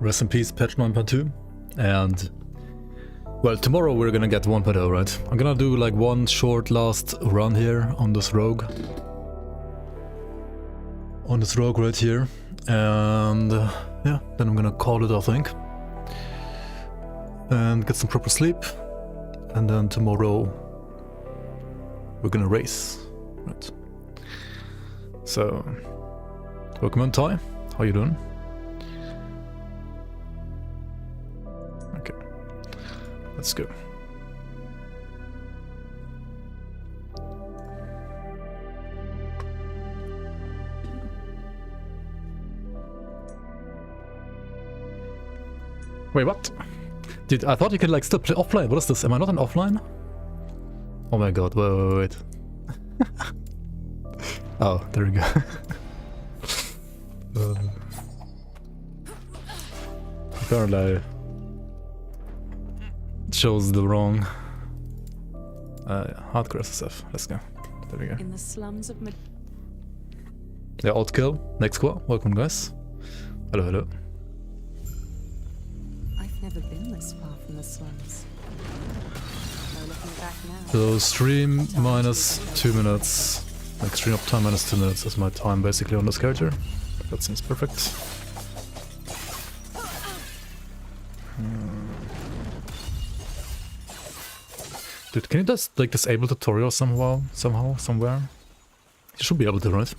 Rest in peace, patch 9.2. And well, tomorrow we're gonna get 1.0, right? I'm gonna do like one short last run here on this rogue. On this rogue right here. And yeah, then I'm gonna call it, I think. And get some proper sleep. And then tomorrow we're gonna race. Right. So, welcome on Ty. How you doing? Okay. Let's go. Wait, what? Dude, I thought you could like still play offline. What is this? Am I not in offline? Oh my god, wait. Oh, there we go. Apparently I chose the wrong hardcore SSF. Let's go. There we go. In the slums of Yeah, alt kill. Next squad. Welcome, guys. Hello, hello. I've never been this far from the slums. No looking back now. So stream minus 2 minutes. Like stream uptime minus 2 minutes is my time basically on this character. That seems perfect. Dude, can you just like disable tutorial somehow, somewhere? You should be able to, right?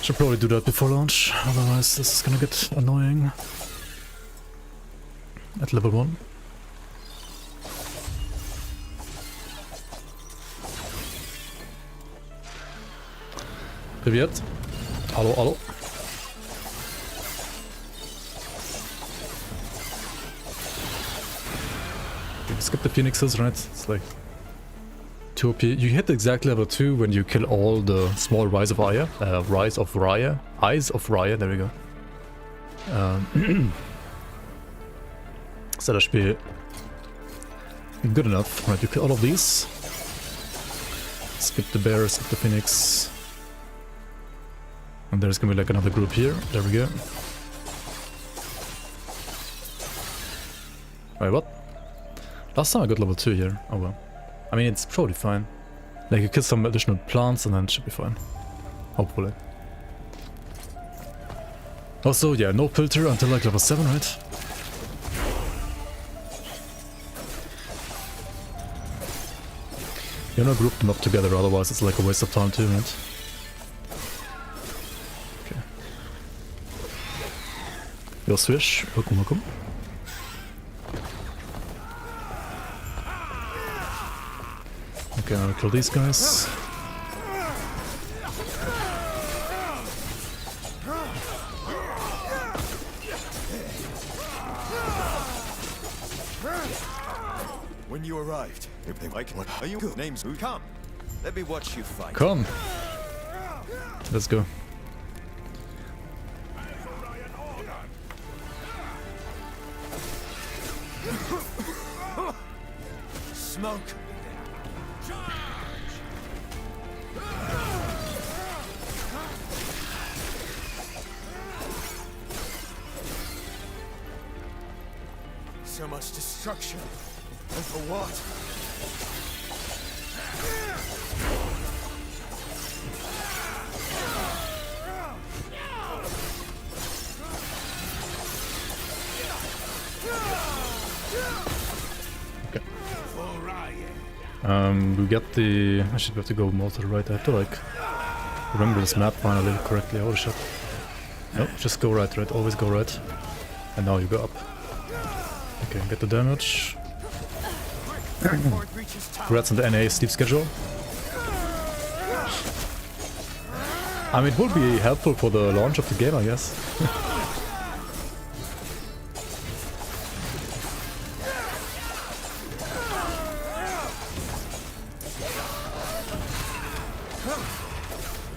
Should probably do that before launch, otherwise this is gonna get annoying. At level 1. Привет. Алло, алло. You skip the phoenixes, right? It's like 2 OP. You hit exactly level 2 when you kill all the small Eyes of Raya. Eyes of Raya, there we go. So that should be good enough. Right, you kill all of these. Skip the bear, skip the phoenix. And there's gonna be like another group here. There we go. Wait, what? Last time I got level 2 here. Oh well. I mean, it's probably fine. Like, you kill some additional plants and then it should be fine. Hopefully. Also, yeah, no filter until like level 7, right? You know, group them up together, otherwise it's like a waste of time too, right? Okay. Yo, Swish, welcome. Okay, I'll kill these guys. When you arrived, everything like what are you good? Names who come? Let me watch you fight. Come. Let's go. Smoke. So much destruction. And for what? We get the... I should have to go more to the right. I have to like remember this map finally correctly. Oh shit. Nope, just go right, always go right. And now you go up. Okay, get the damage. Congrats on the NA sleep schedule. I mean, it would be helpful for the launch of the game, I guess.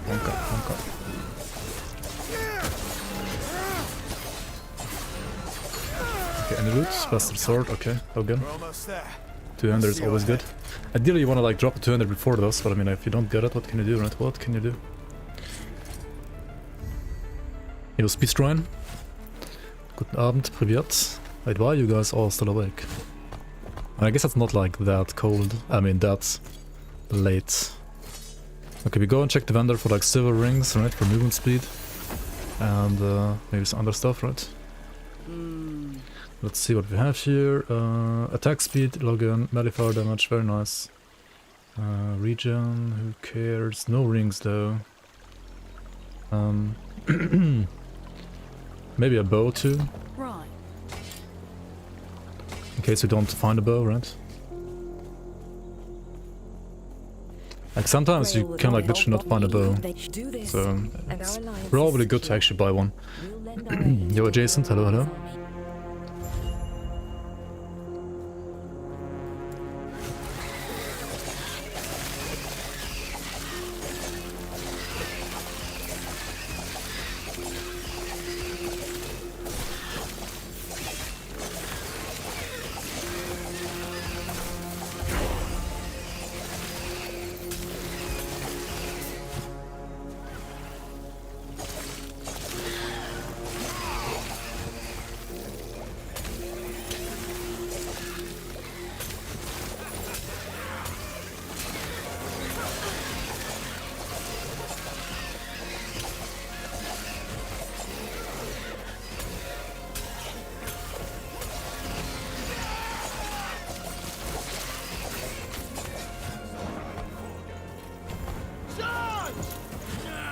One cut. Okay, any loot? Bastard sword, okay, again. Two-hander is always good. Ideally you wanna like drop a two-hander before those, but I mean if you don't get it, what can you do, right? What can you do? Yo, Speedstrine. Guten Abend, privet. Wait, why are you guys all still awake? I guess it's not like that cold. I mean, that's late. Okay, we go and check the vendor for like silver rings, right? For movement speed. And maybe some other stuff, right? Let's see what we have here. Attack speed, login, melee fire damage, very nice. Regen, who cares? No rings though. Maybe a bow too. Right. In case we don't find a bow, right? Like sometimes you can like literally not find a bow. So it's probably good to actually buy one. Yo, Adjacent, hello, hello.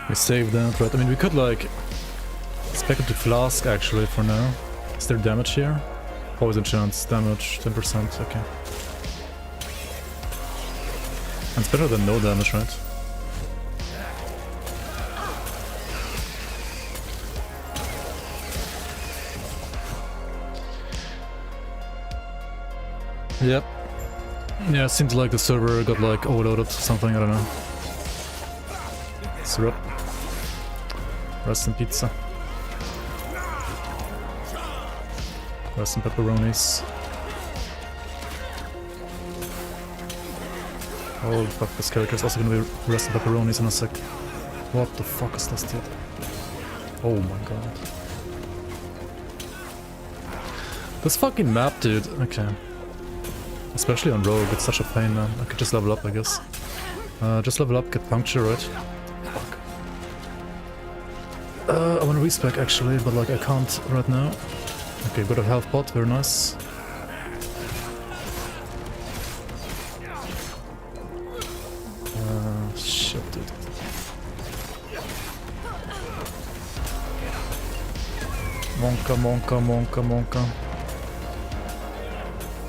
We saved that, right? I mean, we could like spec it to Flask actually for now. Is there damage here? Poison chance, damage, 10%, okay. And it's better than no damage, right? Yep. Yeah, it seems like the server got like overloaded or something, I don't know. Syrup. Rest in pizza. Rest in pepperonis. Oh fuck, this character is also gonna be rest in pepperonis in a sec. What the fuck is this dude? Oh my god. This fucking map, dude. Okay. Especially on Rogue, it's such a pain, man. I could just level up, I guess. Just level up, get puncture, right? I want to respec actually, but like I can't right now. Okay, got a health pot, very nice. Shit, dude. Monka.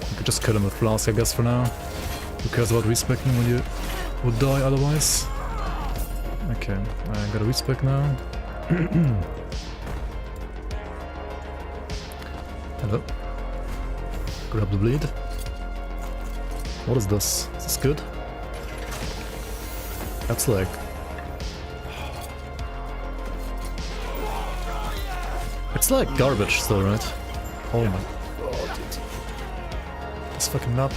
I could just kill him with Flask, I guess, for now. Who cares about respecting when you would die otherwise? Okay, I got a respec now. Hello. Grab the bleed. What is this? Is this good? That's like... It's like garbage still, right? Oh my god, dude. This fucking map.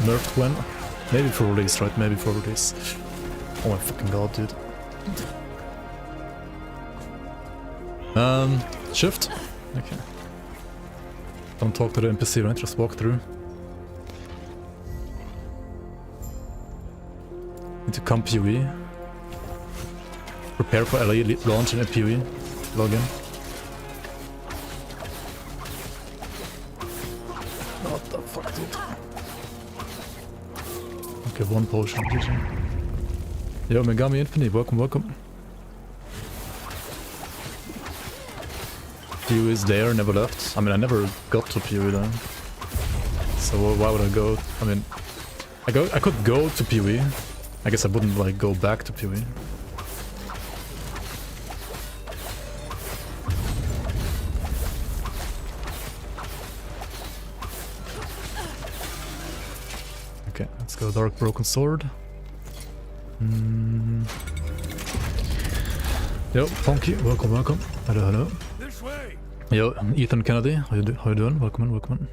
Nerfed when? Maybe for release, right? Maybe for release. Oh my fucking god, dude. Shift? Okay. Don't talk to the NPC, right? Just walk through. Need to come PoE. Prepare for LA launch in a PoE. Login. What the fuck, dude? Okay, one potion, GG. Yo, Megami Infinity, welcome. PoE is there, never left. I mean, I never got to PoE then. So why would I go? I mean, I could go to PoE. I guess I wouldn't like go back to PoE. Okay, let's go Dark Broken Sword. Yo, Funky, welcome. Hello. This way. Yo, Ethan Kennedy, how you doing? Welcome in.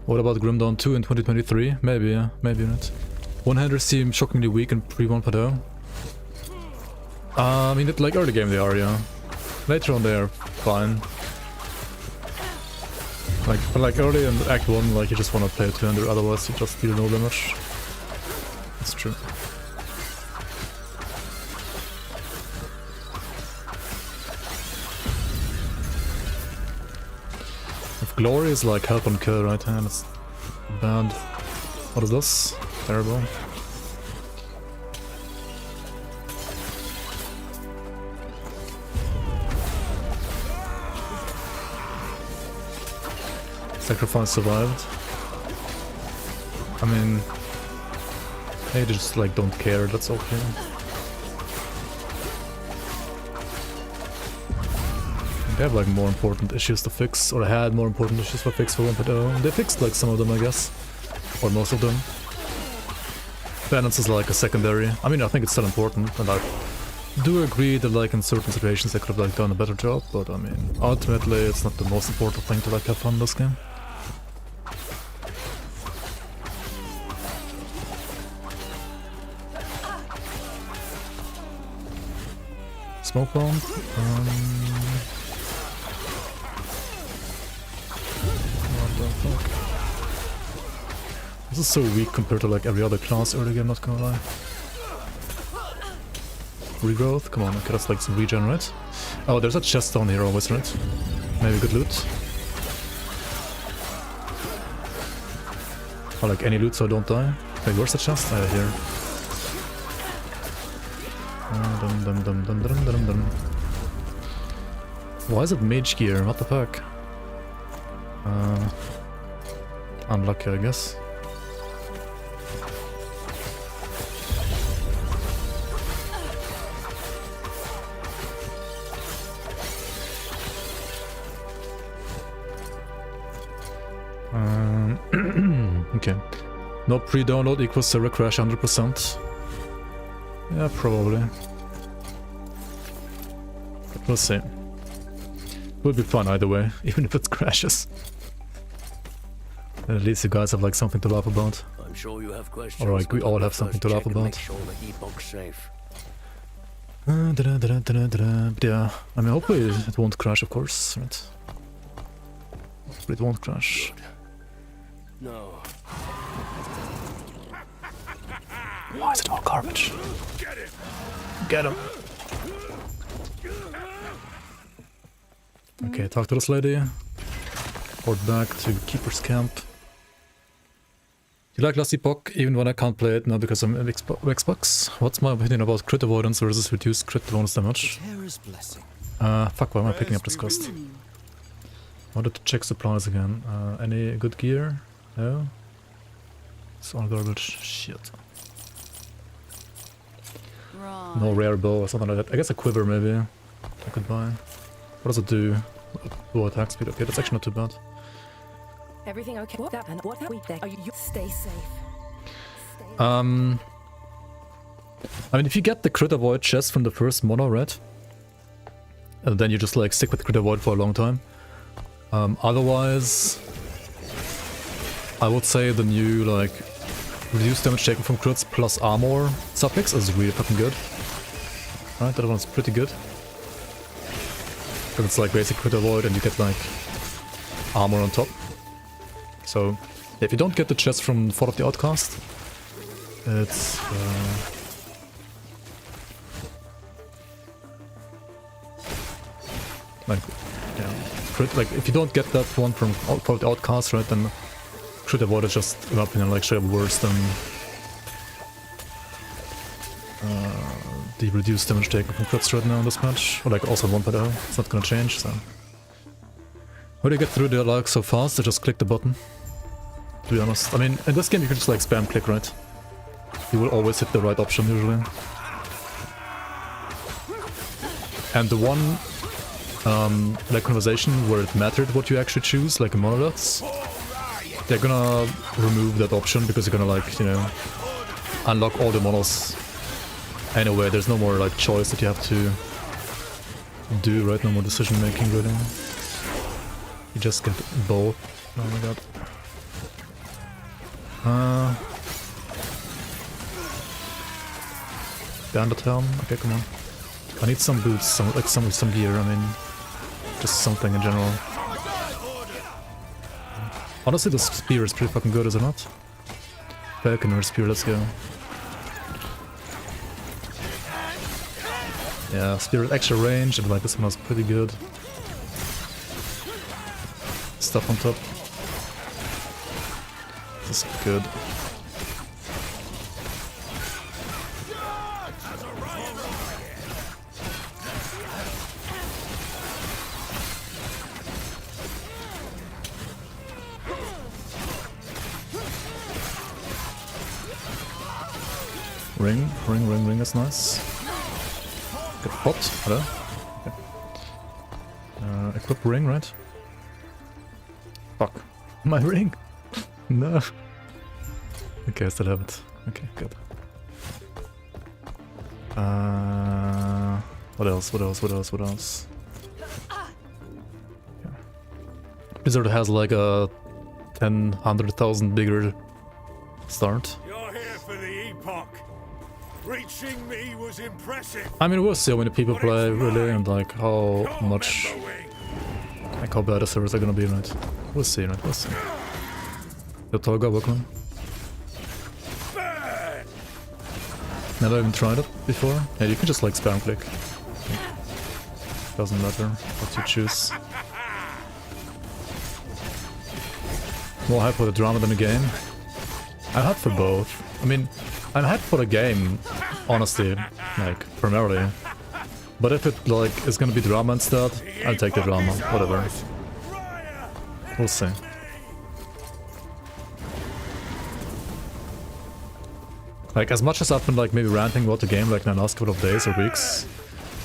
What about Grim Dawn 2 in 2023? Maybe, yeah, maybe not. One-handers seem shockingly weak in pre 1.0. I mean, like early game they are, yeah. Later on they are fine. Like, but like early in Act 1, like you just want to play a two-hander, otherwise you just deal no damage. That's true. If Glory is like help on kill right hand, it's bad. What is this? Terrible. Sacrifice survived. I mean, they just like don't care, that's okay. They have like more important issues to fix, or had more important issues to fix for 1.0. They fixed like some of them, I guess. Or most of them. Balance is like a secondary. I mean, I think it's still important, and I do agree that like in certain situations they could have like done a better job, but I mean, ultimately it's not the most important thing to like have fun in this game. Smoke bomb. What the fuck? This is so weak compared to like every other class early game, not gonna lie. Regrowth? Come on, okay, that's like some regen, right? Oh, there's a chest down here always, right? Maybe good loot. Or like any loot so I don't die. Wait, where's the chest? Ah, here. Why is it mage gear? What the fuck? Unlucky, I guess. Okay. No pre-download equals server crash 100%. Yeah, probably. But we'll see. Will be fun either way, even if it crashes. Then at least you guys have like something to laugh about. I'm sure you have questions. Or like we all have something to laugh about. Make sure the Epoch's safe. But yeah, I mean hopefully it won't crash, of course, right? Hopefully it won't crash. No. Why is it all garbage? Get him! Okay, talk to this lady. Port back to Keeper's Camp. You like last Epoch, even when I can't play it now because I'm in Xbox? What's my opinion about crit avoidance versus reduced crit bonus damage? Fuck, why am I picking up this quest? Wanted to check supplies again. Any good gear? No? It's all garbage. Shit. No rare bow or something like that. I guess a quiver maybe I could buy. What does it do? Low attack speed. Okay, that's actually not too bad. Everything okay? What happened? What we there? Are you stay safe? I mean, if you get the crit avoid chest from the first mono, right? And then you just like stick with crit avoid for a long time. Otherwise, I would say the new like reduced damage taken from crits plus armor suffix is really fucking good. Right, that one's pretty good. Because it's like basic crit avoid and you get like armor on top. So if you don't get the chest from Fort of the Outcast, it's like yeah, crit, like if you don't get that one from Fort of the Outcast, right, then crit avoid is just, in my opinion, like straight up worse than the reduced damage taken from crits right now in this match. Or like also 1.0, it's not gonna change, so. How do you get through the like so fast? I just click the button. To be honest. I mean, in this game you can just like spam click, right? You will always hit the right option usually. And the one like conversation where it mattered what you actually choose, like in monoliths, they're gonna remove that option because you're gonna like, you know, unlock all the models. Anyway, there's no more like choice that you have to do, right? No more decision making really. You just get both. Oh my god. Down the town? Okay, come on. I need some boots, some gear, I mean... Just something in general. Honestly, the spear is pretty fucking good, is it not? Falconer spear, let's go. Yeah, spear at extra range, and like this one was pretty good. Stuff on top. This is good. Ring, that's nice. Good pot, hello? Okay. Equip ring, right? Fuck. My ring! No! Okay, I still have it. Okay, good. What else? Yeah. Blizzard has like a 100,000 bigger start. You're here for the Epoch. Reaching me was impressive. I mean, we'll see how many people play, really, and like how much... Like how bad the servers are gonna be, right? We'll see, right? We'll see. Yo, Toga, welcome. Never even tried it before. Yeah, you can just like spam click. Doesn't matter what you choose. More hype for the drama than the game. I'm hyped for both. I mean, I'm hyped for the game, honestly, like, primarily. But if it, like, is gonna be drama instead, I'll take the drama, whatever. We'll see. Like, as much as I've been, like, maybe ranting about the game, like, in the last couple of days or weeks,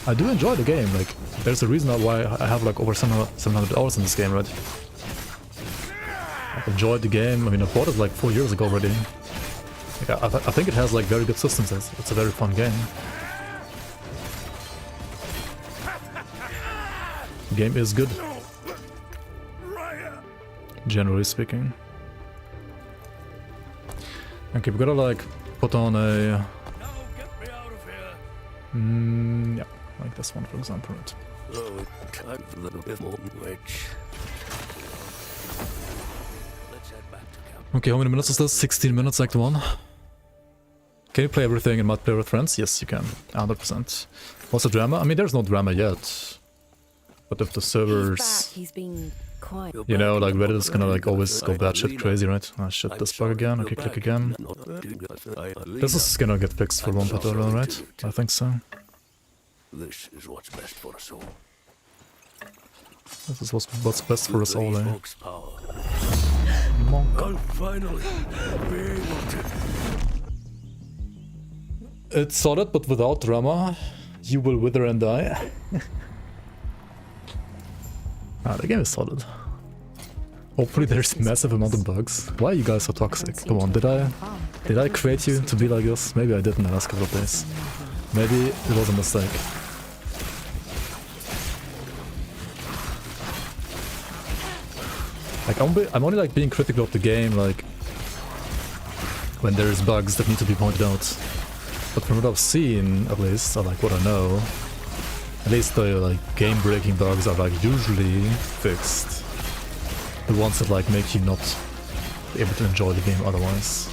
I do enjoy the game, like, there's a reason why I have, like, over 700 hours in this game, right? I've enjoyed the game, I mean, I bought it, like, 4 years ago already. Like, I think it has, like, very good systems, it's a very fun game. The game is good. Generally speaking. Okay, we gotta, like, put on a... yeah, like this one, for example, right? Oh, time for a little bit more wedge. Let's head back to camp. Okay, how many minutes is this? 16 minutes, Act 1. Can you play everything in multiplayer with friends? Yes, you can. 100%. What's the drama? I mean, there's no drama yet. But if the servers... He's been quiet. You know, like Reddit is gonna like always go batshit crazy, right? Ah, shit, this bug again. Okay, click again. This is gonna get fixed for one tutorial, right? I think so. This is what's best for us all. This is what's best for us all, eh? I'll finally be able to... It's solid, but without drama, you will wither and die. Ah, the game is solid. Hopefully there's massive amount of bugs. Why are you guys so toxic? Come on, did I create you to be like this? Maybe I did in the last couple of days. Maybe it was a mistake. Like, I'm only like being critical of the game, like, when there's bugs that need to be pointed out. But from what I've seen, at least, or like what I know, at least the like game-breaking bugs are like usually fixed. The ones that like make you not be able to enjoy the game otherwise.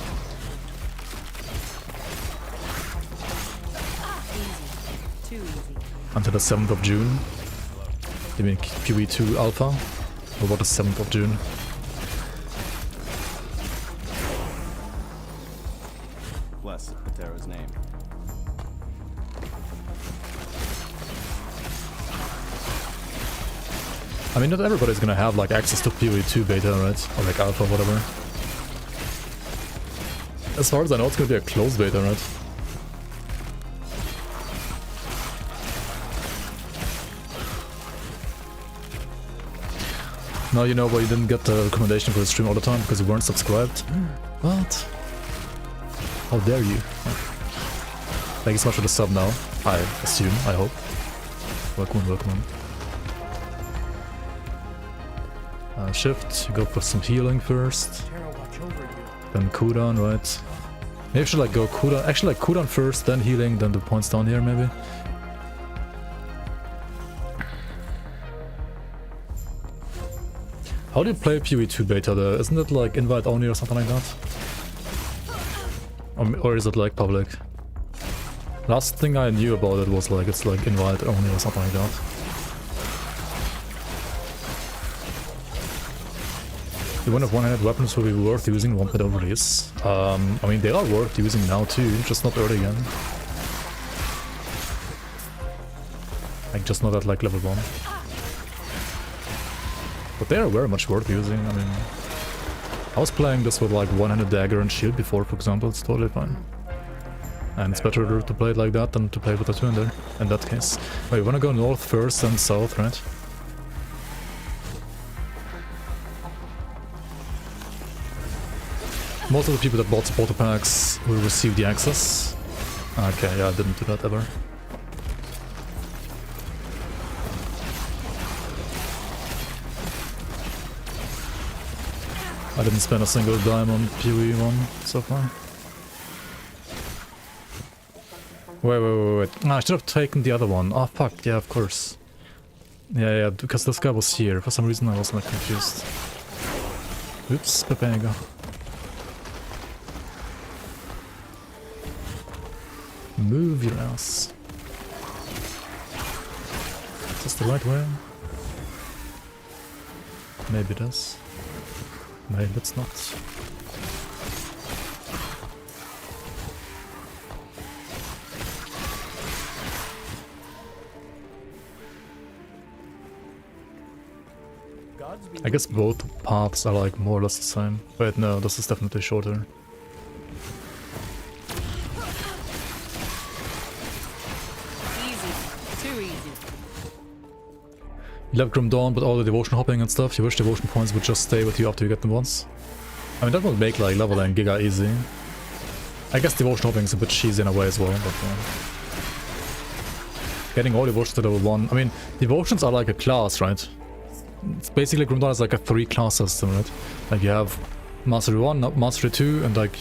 Too easy. Until the 7th of June. You mean PoE2 Alpha? Or what is 7th of June? Bless Patero's name. I mean, not everybody's gonna have like access to PoE2 beta, right? Or like alpha, whatever. As far as I know, it's gonna be a closed beta, right? Now you know why you didn't get the recommendation for the stream all the time, because you weren't subscribed? What? How dare you? Thank you so much for the sub now. I assume, I hope. Welcome, welcome. Shift, you go for some healing first. Then cooldown, right? Maybe I should like go cooldown. Actually, like cooldown first, then healing, then the points down here, maybe. How do you play PoE2 beta though? Isn't it like invite only or something like that? Or is it like public? Last thing I knew about it was like it's like invite only or something like that. The one of one-handed weapons will be worth using 1.0 release. I mean, they are worth using now too, just not early again. Like, just not at like level 1. But they are very much worth using. I mean, I was playing this with like one-handed dagger and shield before, for example. It's totally fine. And it's better to play it like that than to play with a two-hander in that case. Wait, you wanna go north first and south, right? Most of the people that bought supporter packs will receive the access. Okay, yeah, I didn't do that ever. I didn't spend a single dime on PoE 1 so far. Wait. No, I should have taken the other one. Oh fuck, yeah, of course. Yeah, because this guy was here. For some reason I was like confused. Oops, Pepega. Move your ass. Is this the right way? Maybe it is. Maybe it's not. I guess both paths are like more or less the same. Wait, no, this is definitely shorter. You love Grim Dawn, but all the devotion hopping and stuff, you wish devotion points would just stay with you after you get them once. I mean, that would make like leveling giga easy. I guess devotion hopping is a bit cheesy in a way as well, but getting all devotions to level 1. I mean, devotions are like a class, right? It's basically Grim Dawn is like a 3-class system, right? Like you have Mastery 1, Mastery 2, and like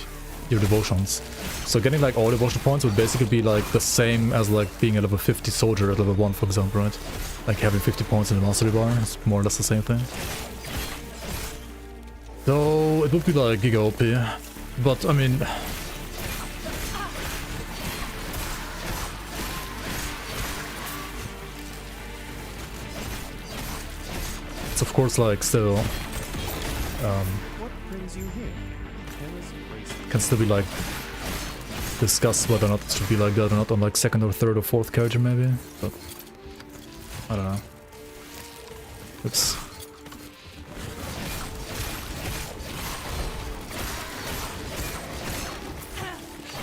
your devotions. So getting like all devotion points would basically be like the same as like being a level 50 soldier at level 1, for example, right? Like having 50 points in the mastery bar is more or less the same thing. Though it would be like giga OP, but I mean... it's of course like still... What brings you here? Can still be like... discussed whether or not it should be like that or not on like 2nd or 3rd or 4th character maybe, but... I don't know. Oops.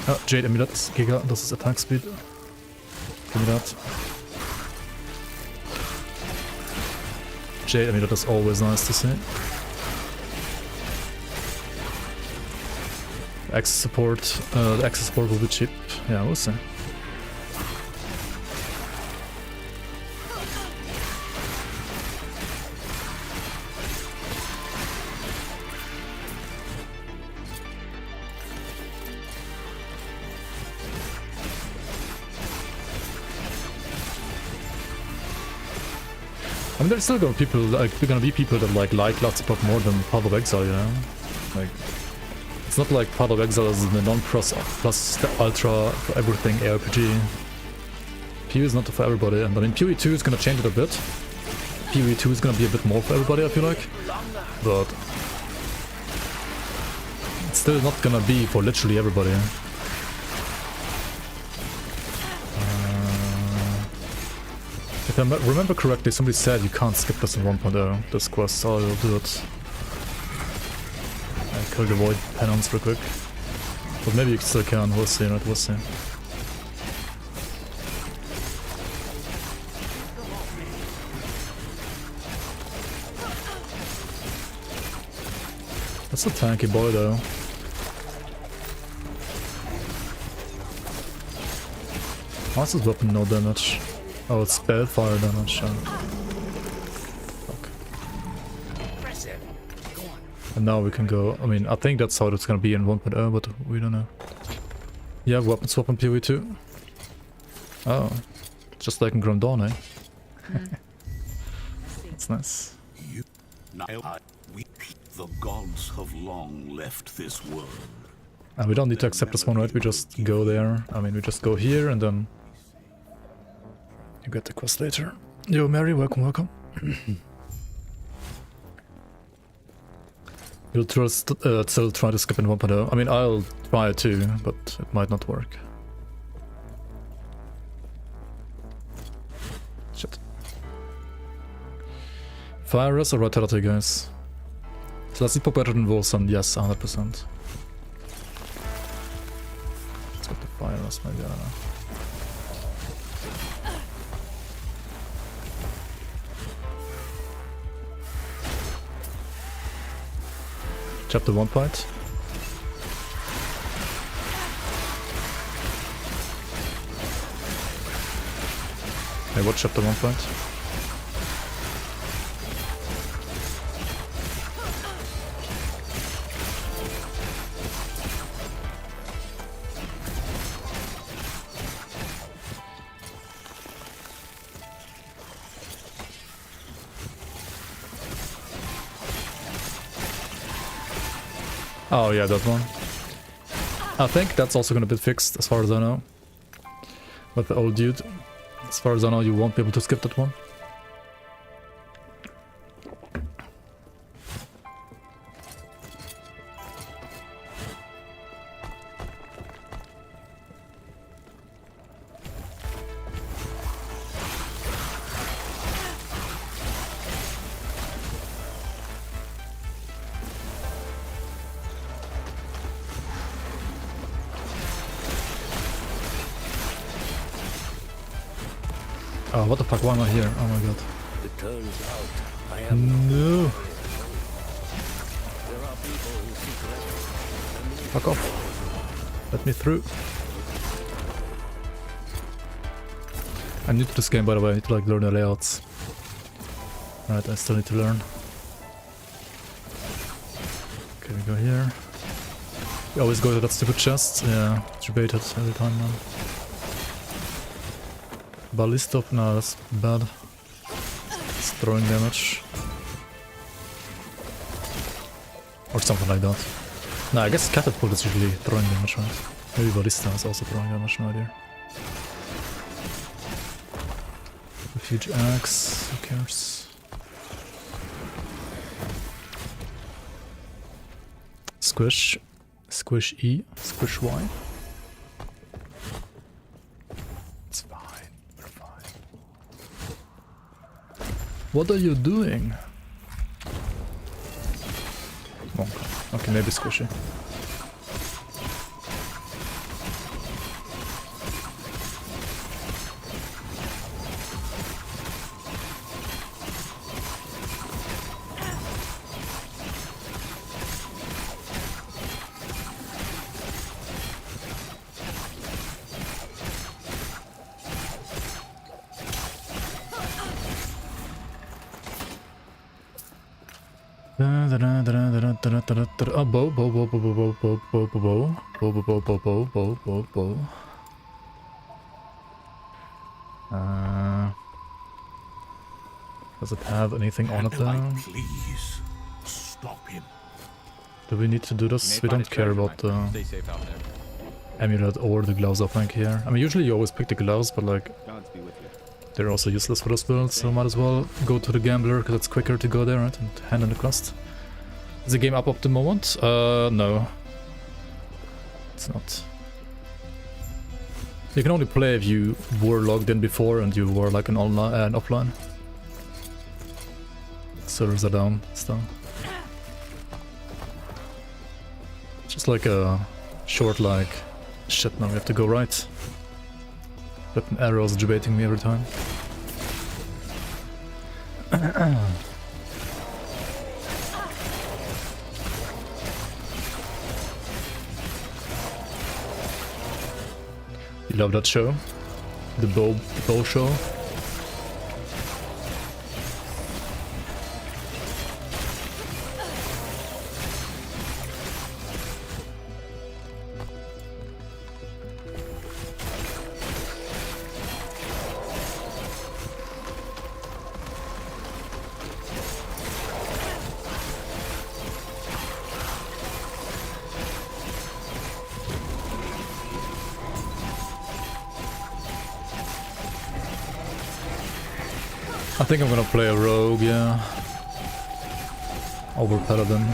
Oh, Jade Amulet, Giga, this is attack speed. Give me that. Jade Amulet is always nice to see. Access support, the access support will be cheap. Yeah, we'll see. I mean, there's still gonna be people that like lots of more than Path of Exile, you know? Like, it's not like Path of Exile is the non-plus the ultra for everything ARPG. PoE is not for everybody, and I mean PoE 2 is gonna change it a bit. PoE 2 is gonna be a bit more for everybody, I feel like. But it's still not gonna be for literally everybody. If I remember correctly, somebody said you can't skip this in 1.0, this quest, so I'll do it. I could avoid penance real quick. But maybe you still can, we'll see, right? We'll see. That's a tanky boy though. Why is this weapon no damage? Oh, it's spellfire damage. Fuck. And now we can go. I mean, I think that's how it's gonna be in 1.0, but we don't know. Yeah, weapon swap on PoE too. Oh, just like in Grand Dawn, eh? That's nice. The gods have long left this world. And we don't need to accept this one, right? We just go there. I mean, we just go here and then you get the quest later. Yo, Mary, welcome, welcome. You'll still try to skip in 1.0. I mean, I'll try it too, but it might not work. Shit. Fire us or vitality, guys? So does Epoch better than Wolfson? Yes, 100%. Let's get the fire us, maybe, I don't know. Chapter 1 fight. Hey, what chapter 1 fight? Oh yeah, that one. I think that's also gonna be fixed, as far as I know. With the old dude. As far as I know, you won't be able to skip that one. Oh, what the fuck, why am I here? Oh my god. It turns out I am No! there are people who seek refuge. Fuck off. Let me through. I'm new to this game, by the way. I need to like learn the layouts. Alright, I still need to learn. Okay, we go here. We always go to that stupid chest. Yeah, it's debated every time now. Ballista? No, that's bad. It's throwing damage. Or something like that. No, I guess catapult is usually throwing damage, right? Maybe Ballista is also throwing damage, no idea. Refuge axe, who cares? Squish. Squish E. Squish Y. It's fine. We're fine. What are you doing? Oh, okay, maybe squishy. Oh, bow. Does it have anything on it though? Please stop him. Do we need to do this? We don't care about the Stay safe out there. amulet or the gloves, I think, here. I mean, usually you always pick the gloves, but like, Gods be with you. they're also useless for this build, so might as well go to the gambler, because it's quicker to go there, right, and hand in the quest. Is the game up at the moment? No. It's not. You can only play if you were logged in before and you were like an online and offline. Servers are down still. Just like a short like, shit, now we have to go right. But an arrow is debating me every time. You love that show? The bow show? I think I'm gonna play a rogue, yeah. Over paladin.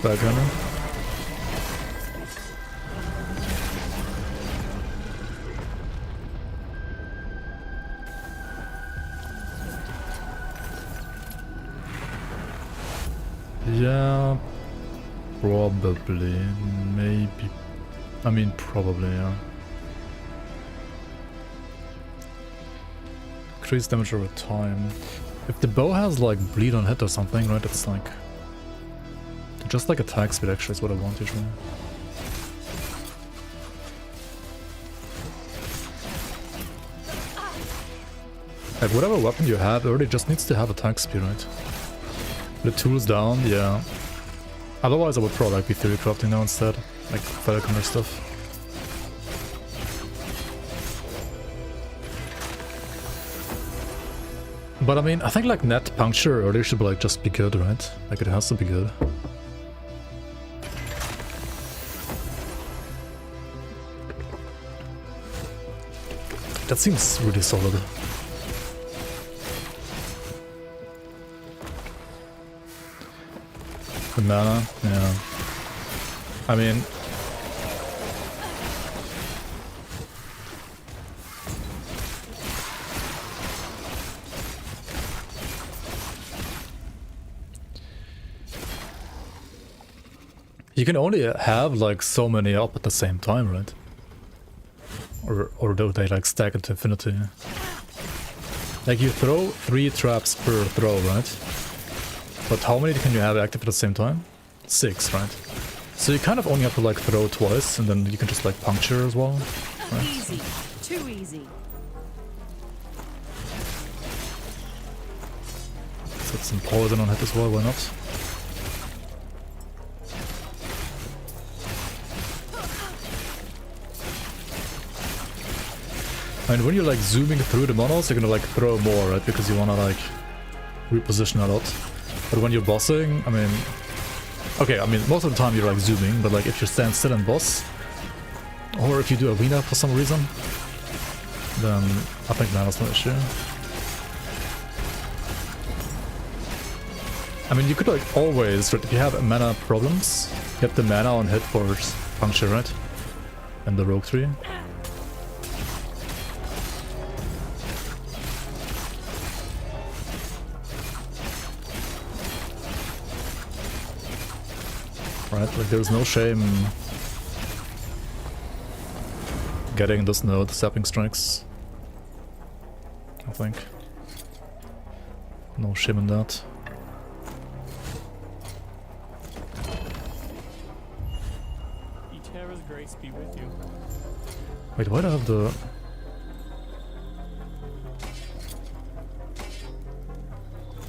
Falconer. Yeah, probably, maybe. I mean, probably, yeah. Increase damage over time. If the bow has like bleed on hit or something, right? It's like just like attack speed. Actually, is what I want usually. Like whatever weapon you have, it already just needs to have attack speed, right? The tools down, yeah. Otherwise I would probably like be theory crafting now instead, like Falconer stuff. But I mean, I think like net puncture earlier should be like just be good, right? Like it has to be good. That seems really solid. The mana, yeah. I mean... You can only have like so many up at the same time, right? Or do they like stack into infinity? Like you throw 3 traps per throw, right? But how many can you have active at the same time? 6, right? So you kind of only have to like throw twice and then you can just like puncture as well, right? Easy. Too easy. Set some poison on hit as well, why not? And when you're like zooming through the models, you're gonna like throw more, right? Because you wanna like reposition a lot. But when you're bossing, I mean... Okay, I mean, most of the time you're like zooming, but like if you stand still and boss, or if you do arena for some reason, then I think mana's no issue. I mean, you could like always, if you have mana problems, get the mana on hit for puncture, right? And the rogue tree. Right, like there's no shame getting this node sapping strikes. I think. No shame in that. Eterra's grace be with you. Wait, why do I have the...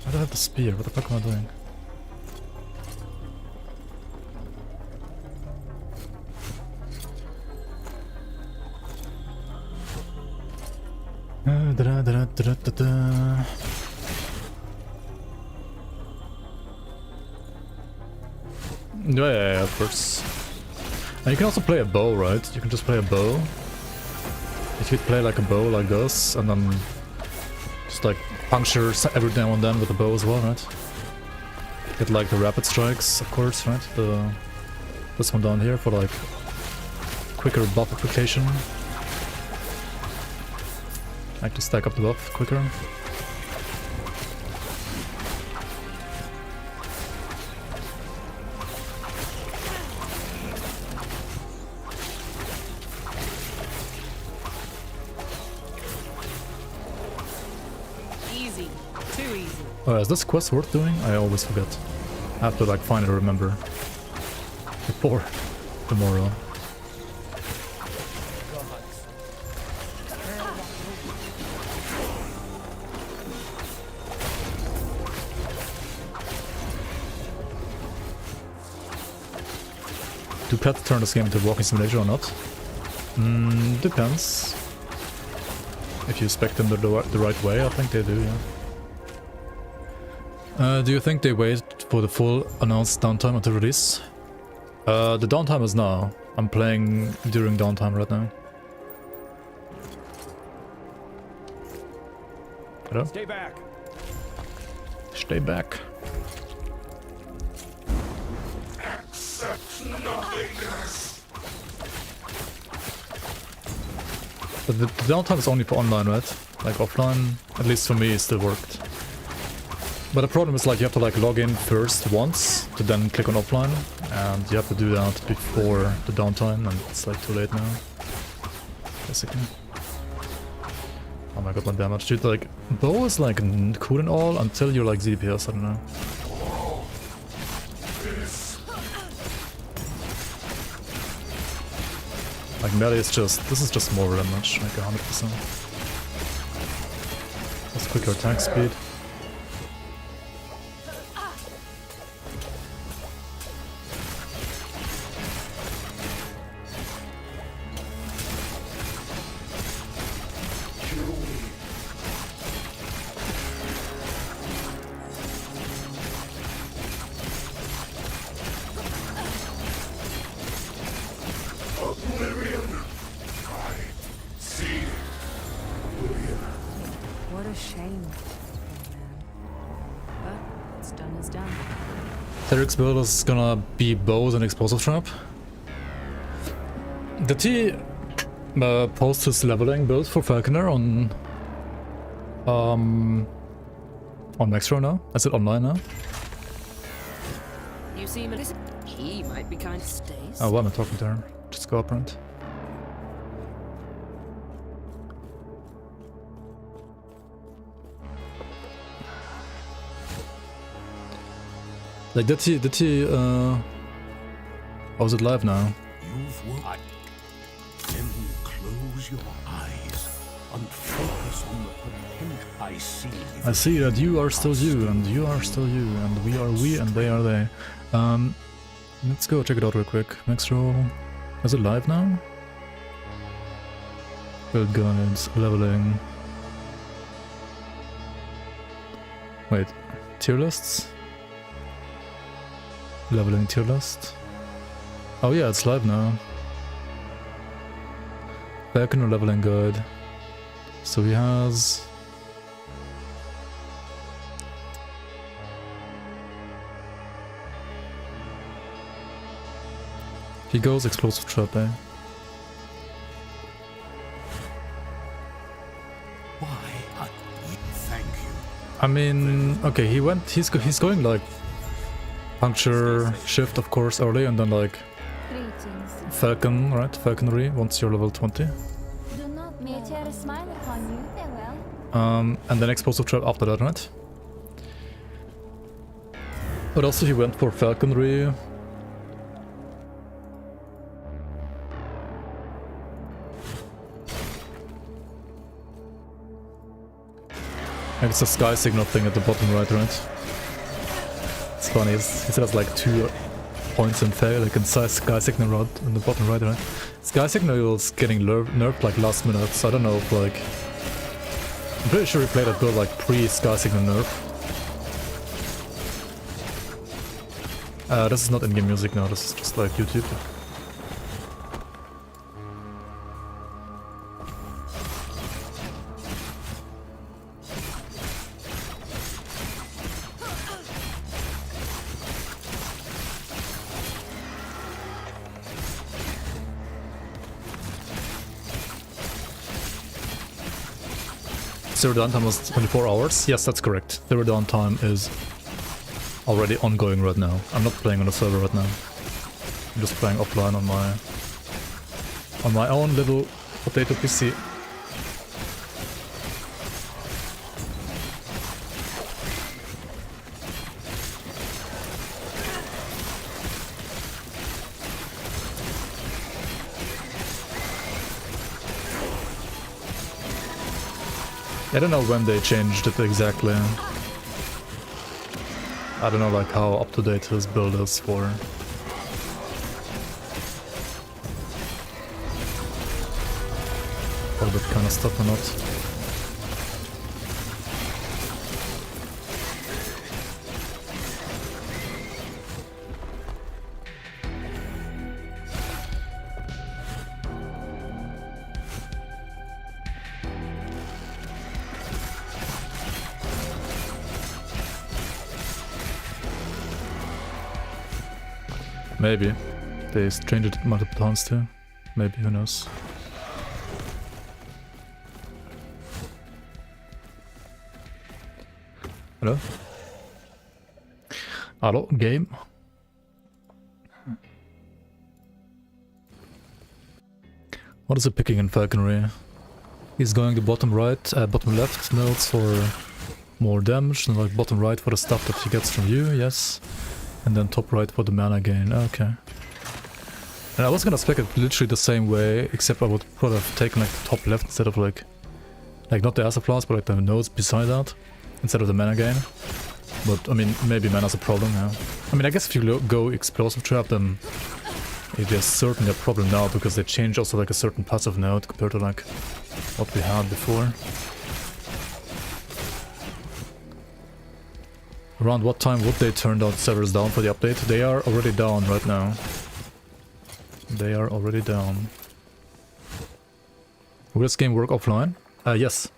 Why do I have the spear? What the fuck am I doing? Yeah, of course. And you can also play a bow, right? You can just play a bow. If you play like a bow like this, and then just like puncture every now and then with the bow as well, right? Get like the rapid strikes, of course, right? This one down here for like quicker buff application. Like to stack up the buff quicker. Easy. Too easy. Oh, is this quest worth doing? I always forget. I have to like finally remember before tomorrow. Do pets turn this game into a walking simulator or not? Depends. If you spec them the right way, I think they do, yeah. Do you think they wait for the full announced downtime until release? The downtime is now. I'm playing during downtime right now. Hello? Stay back. Stay back. But the downtime is only for online, right? Like offline, at least for me, it still worked. But the problem is like you have to like log in first once to then click on offline, and you have to do that before the downtime, and it's like too late now. Basically. Oh my god, my damage. Dude, like, bow is like cool and all until you're like ZDPS, I don't know. Like melee is just, this is just more damage, like 100%. That's quicker attack speed. What a shame, man. But what's done is done. Theric's build is gonna be bows and explosive trap. Did he post his leveling build for Falconer on Maxro now? Is it online now? You seem a he might be kind of stays. Oh, why am I talking to her? Just go up, right? Like, did he, oh, is it live now? You've won. Then close your eyes and focus on the potential. I see that you are still you, and you are still you, and we are we, and they are they. Let's go check it out real quick. Next roll. Is it live now? Build guides, leveling. Wait, tier lists? Leveling tier list. Oh yeah, it's live now. Falconer leveling guide. So he has... He goes explosive trap, eh? why. Thank you. I mean, okay, he's going like puncture shift, of course, early, and then like Falcon, right? Falconry once you're level 20. Do not may tear a smile upon you, they will. And then explosive trap after that, right? But also he went for Falconry. And it's a sky signal thing at the bottom right, right? It's funny, he said it's like 2 points in fail, like inside sky signal rod in the bottom right, right? Sky signal is getting nerfed like last minute, so I don't know if like... I'm pretty sure he played that build like pre-sky signal nerf. This is not in-game music now, this is just like YouTube. Zero downtime was 24 hours? Yes, that's correct. Zero downtime is already ongoing right now. I'm not playing on a server right now. I'm just playing offline on my own little potato PC. I don't know when they changed it exactly. I don't know like how up to date his build is for all that kind of stuff or not. Maybe. They changed it multiple times too. Maybe, who knows. Hello? Hello, game? What is he picking in Falconer? He's going to bottom right, bottom left nodes for more damage, and like bottom right for the stuff that he gets from you, yes. And then top right for the mana gain, okay. And I was gonna spec it literally the same way, except I would probably have taken like the top left instead of like not the asset class, but like the nodes beside that, instead of the mana gain. But I mean, maybe mana's a problem now. I mean, I guess if you go explosive trap, then it is certainly a problem now, because they changed also like a certain passive node compared to like what we had before. Around what time would they turn down servers down for the update? They are already down right now. They are already down. Will this game work offline? Yes.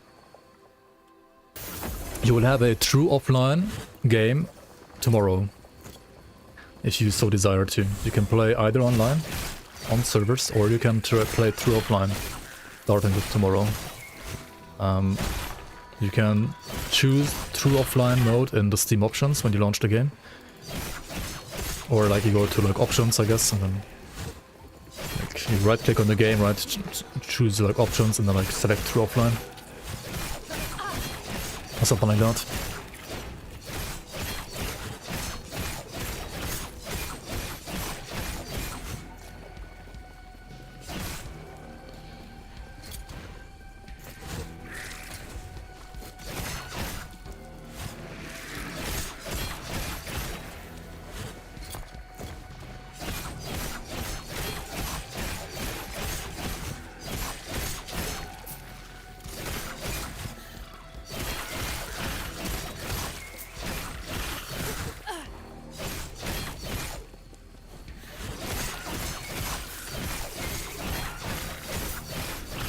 You will have a true offline game tomorrow, if you so desire to. You can play either online, on servers, or you can play true offline, starting with tomorrow. You can choose true offline mode in the Steam options when you launch the game. Or like you go to like options, I guess, and then like you right click on the game, right, choose like options, and then like select true offline. Or something like that.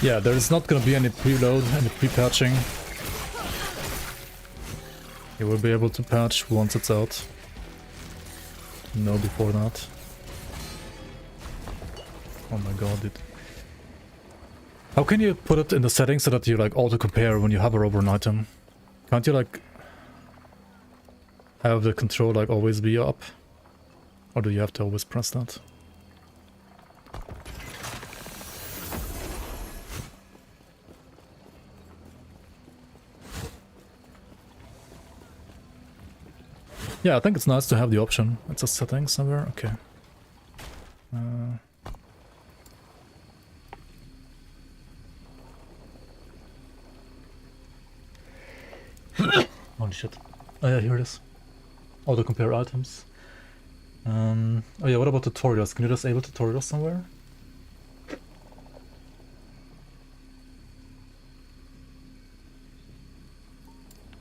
Yeah, there is not gonna be any preload, any pre-patching. You will be able to patch once it's out. No, before that. Oh my god, dude. How can you put it in the settings so that you like auto-compare when you hover over an item? Can't you like have the control like always be up? Or do you have to always press that? Yeah, I think it's nice to have the option. It's a setting somewhere. Okay. Holy shit. Oh yeah, here it is. Auto compare items. Oh yeah, what about tutorials? Can you disable tutorials somewhere?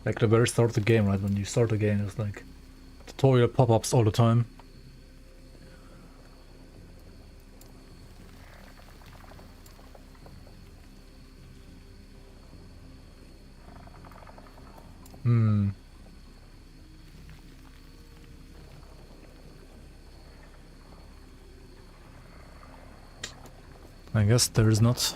Like the very start of the game, right? When you start the game, it's like tutorial pop-ups all the time. I guess there is not.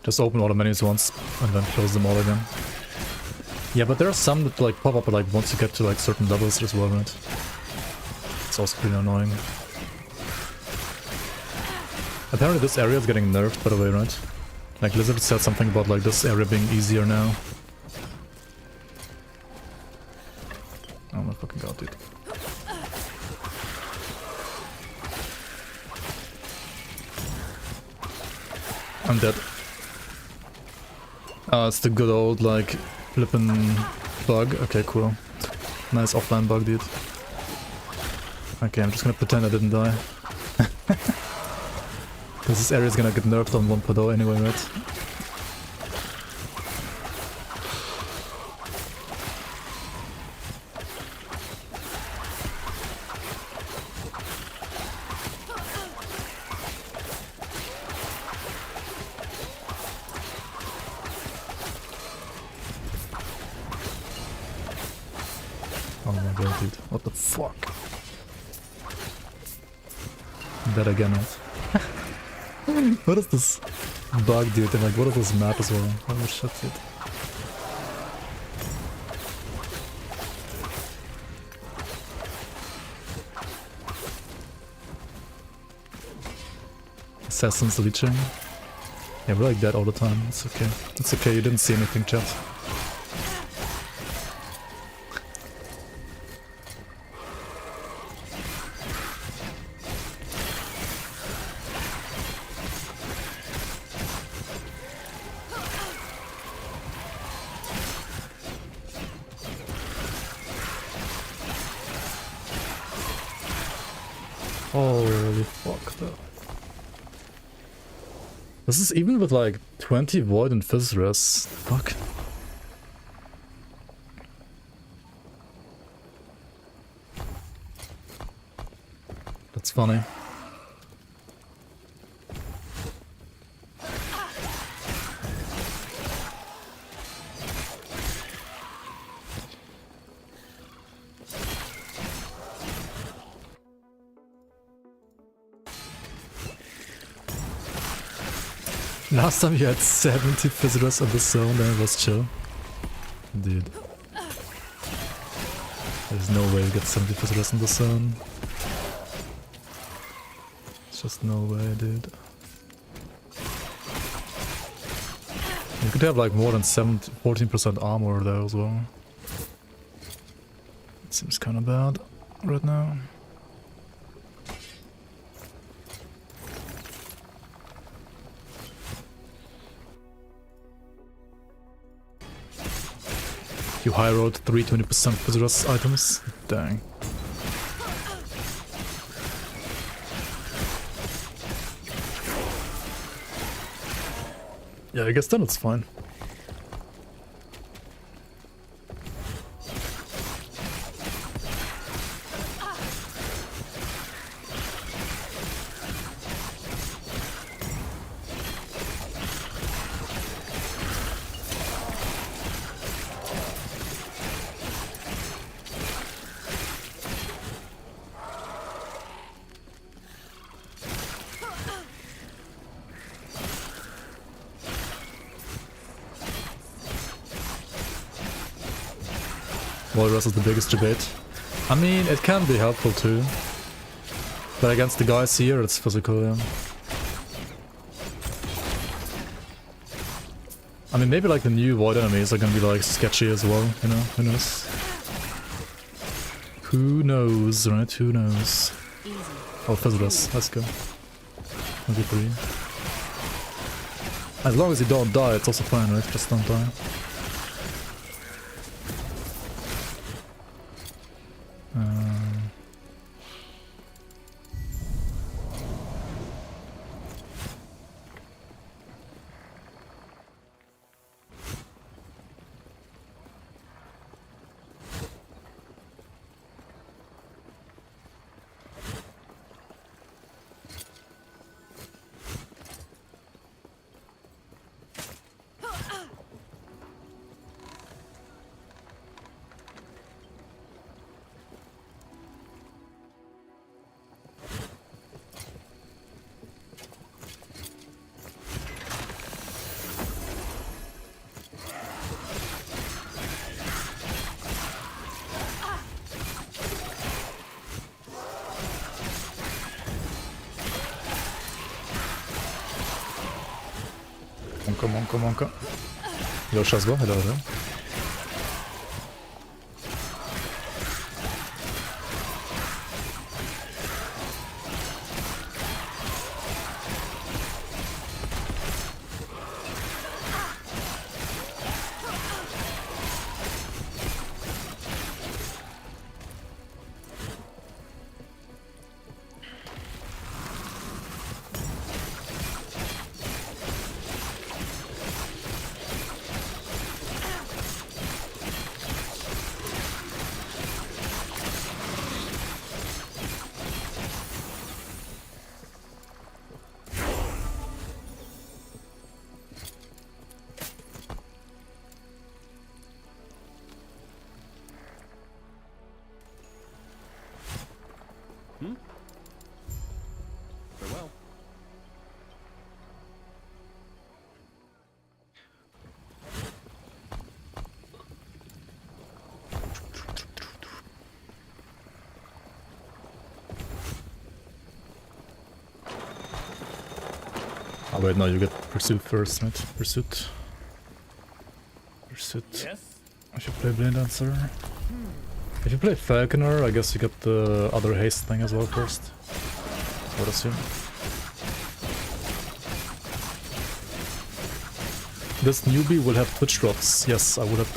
Just open all the menus once and then close them all again. Yeah, but there are some that like pop up like once you get to like certain levels as well, right? It's also pretty annoying. Apparently this area is getting nerfed, by the way, right? Like Lizard said something about like this area being easier now. Oh my fucking god, dude. I'm dead. It's the good old, like, flippin' bug. Okay, cool. Nice offline bug, dude. Okay, I'm just gonna pretend I didn't die. Because this area is gonna get nerfed on 1.0 anyway, right? Oh my god, dude. What the fuck? Dead again, right? What is this bug, dude? And like, what is this map as well? Holy shit, dude. Assassins leeching. Yeah, we're like dead all the time. It's okay. It's okay, you didn't see anything, chat. Holy fuck, though. This is even with like 20 void and fizz res. Fuck. That's funny. Last time you had 70 visitors on the zone, then it was chill. Dude. There's no way you get 70 visitors in the zone. There's just no way, dude. You could have like more than 14% armor there as well. It seems kind of bad right now. You high rolled 320% visitors items? Dang. Yeah, I guess then it's fine. Walrus is the biggest debate. I mean, it can be helpful too. But against the guys here, it's physical, yeah. I mean, maybe like the new void enemies are gonna be like sketchy as well, you know? Who knows? Who knows, right? Who knows? Oh, Fizzlers, let's go. 23. As long as you don't die, it's also fine, right? Just don't die. Monka. Jó, saszba, hello. Wait, no, you get Pursuit first, right? Pursuit. Yes? I should play Blade Dancer. If you play Falconer, I guess you get the other haste thing as well first. I would assume. This newbie will have Twitch drops. Yes, I will have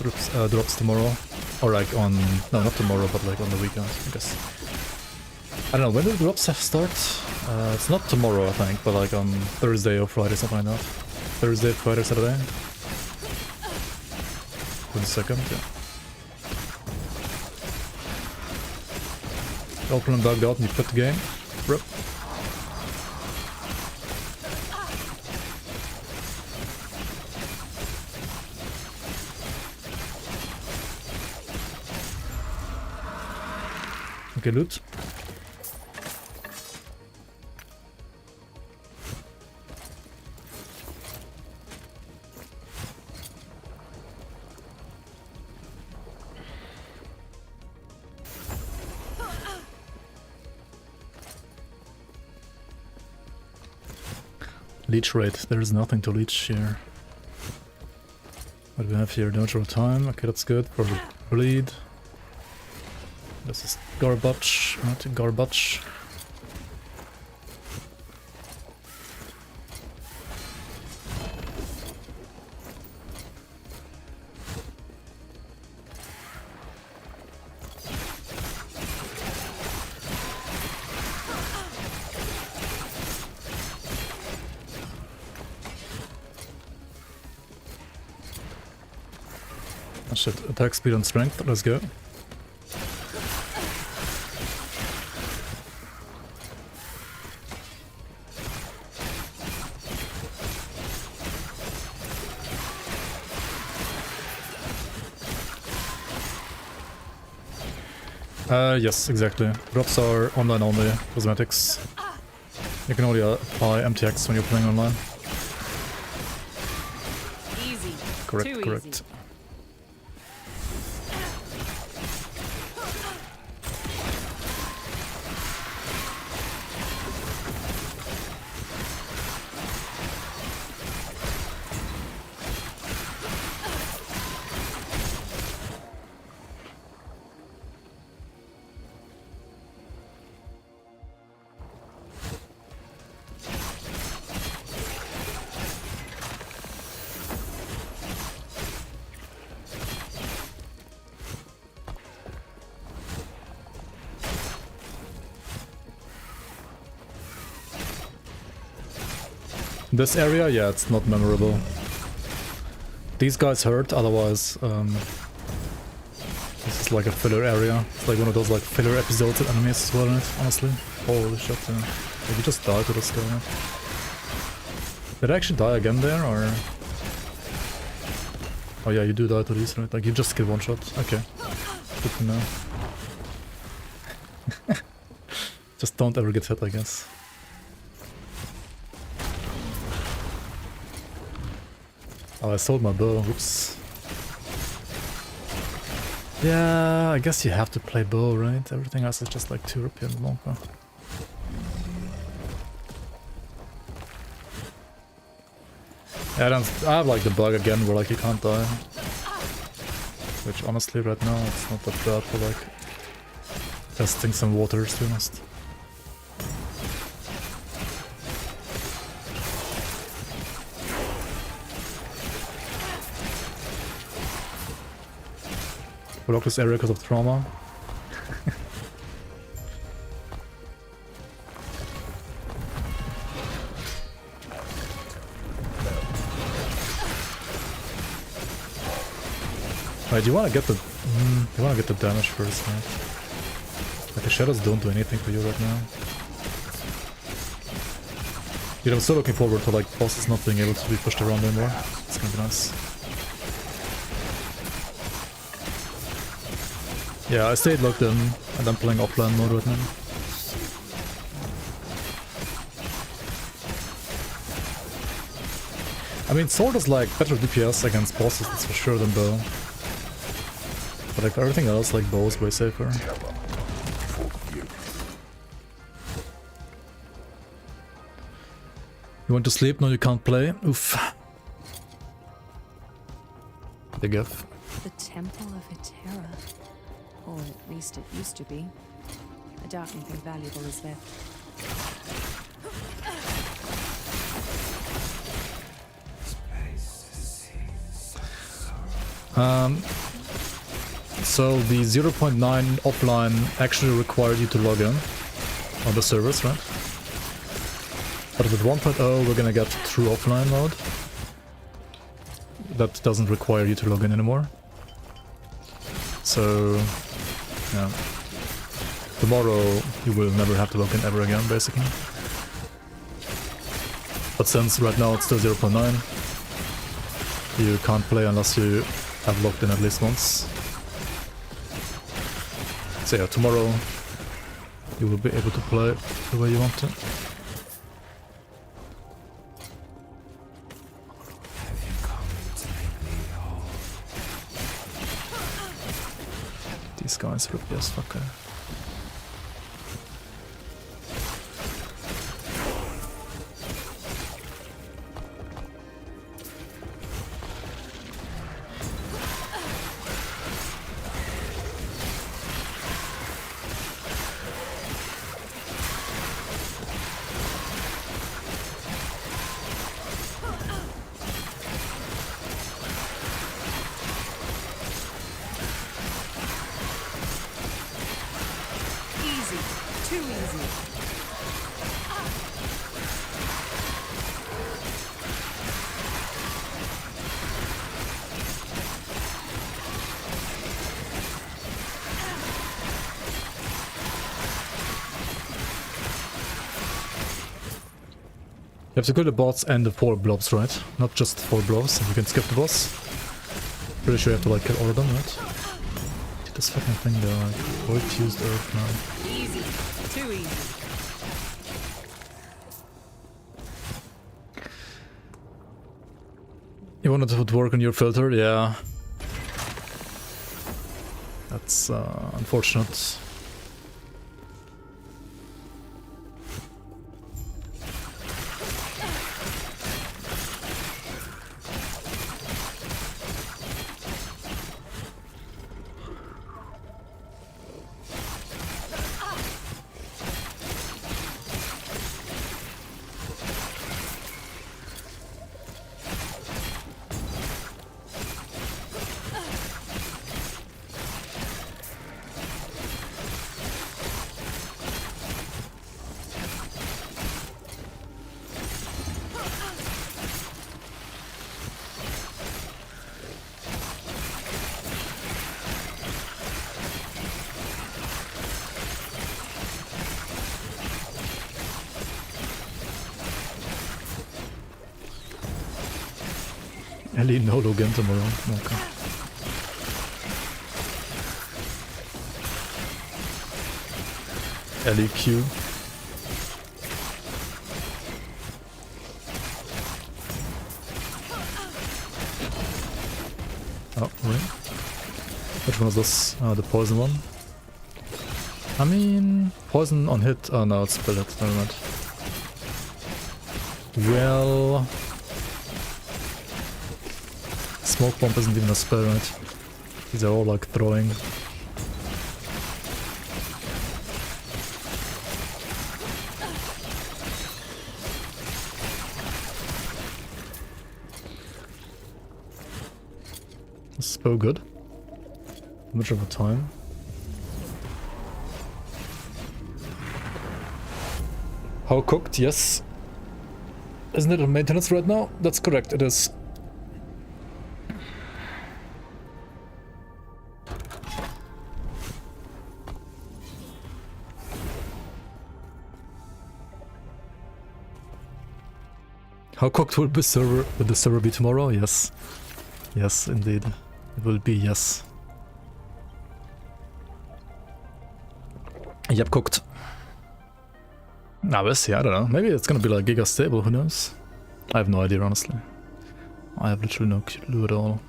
drops tomorrow. Or like on... No, not tomorrow, but like on the weekend, I guess. I don't know, when do the drops start? It's not tomorrow, I think, but like on Thursday or Friday, something like that. Thursday, Friday, Saturday. 1 second, yeah. Open and bugged out and you quit the game. Rip. Okay, loot. Leech rate. There's nothing to leech here. What do we have here? Neutral time. Okay, that's good for the bleed. This is garbage. Not garbage. Oh shit, attack speed and strength, let's go. Yes, exactly. Drops are online only, cosmetics. You can only apply MTX when you're playing online. Easy. Correct, Too correct. easy. This area, yeah, it's not memorable. These guys hurt, otherwise, this is like a filler area. It's like one of those like filler episodes of enemies as well, in it, honestly. Holy shit, yeah. Did you just die to this guy? Right? Did I actually die again there, or...? Oh yeah, you do die to these, right? Like, you just kill one shot. Okay. Good to know. Just don't ever get hit, I guess. Oh, I sold my bow, whoops. Yeah, I guess you have to play bow, right? Everything else is just like 2 rupees and longer. Yeah, I have like the bug again where like you can't die. Which honestly right now it's not that bad for like testing some waters, to be honest. Block this area because of trauma. Right, you wanna get the damage first, right? Like the shadows don't do anything for you right now. Dude, I'm still looking forward to like bosses not being able to be pushed around anymore. It's gonna be nice. Yeah, I stayed locked in, and I'm playing offline mode right now. I mean, sword is like better DPS against bosses, that's for sure, than bow. But like everything else, like bow is way safer. You want to sleep? No, you can't play. Oof. Big F. The Temple of Hetera. Or at least it used to be. I doubt anything valuable is left. So the 0.9 offline actually required you to log in on the servers, right? But with 1.0 we're gonna get true offline mode. That doesn't require you to log in anymore. So, yeah. Tomorrow you will never have to log in ever again, basically. But since right now it's still 0.9, you can't play unless you have logged in at least once. So yeah, tomorrow you will be able to play the way you want to. These guys rip as fucker. You have to kill the bots and the 4 blobs, right? Not just 4 blobs, and you can skip the boss. Pretty sure you have to like kill all of them, right? Dude, this fucking thing though, like, void fused earth now. Easy. Too easy. You wanted to put work on your filter? Yeah. That's unfortunate. Ellie no Logan tomorrow. Okay. Ellie Q. Oh, right. Which one is this? The poison one. I mean, poison on hit. Oh no, it's spell hit. Never mind. Well, smoke bomb isn't even a spell, right? These are all like throwing. This is so good. How much of a time? How cooked? Yes. Isn't it on maintenance right now? That's correct, it is. How cooked will the server be tomorrow? Yes. Yes, indeed. It will be, yes. Yep, cooked. Nah, we'll see, I don't know. Maybe it's gonna be like giga stable, who knows? I have no idea, honestly. I have literally no clue at all.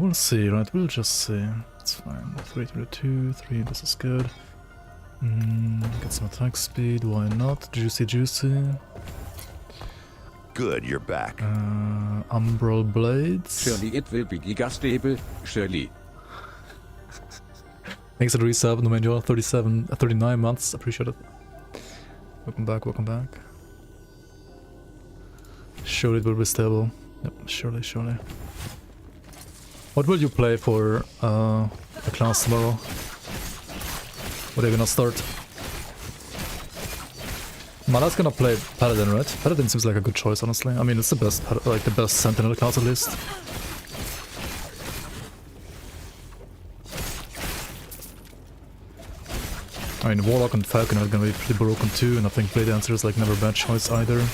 We'll see, right? We'll just see. It's fine. 322, 3, this is good. Get some attack speed, why not? Juicy. Good, you're back. Umbral blades. Surely it will be gigastable. Surely. Thanks for the resub, no manual, 39 months, appreciate it. Welcome back. Surely it will be stable. Yep, surely. What will you play for the class tomorrow? What are you gonna start? Mala's gonna play Paladin, right? Paladin seems like a good choice, honestly. I mean, it's the best, like the best Sentinel class at least. I mean, Warlock and Falconer are gonna be pretty broken too, and I think Blade Dancer is like never a bad choice either.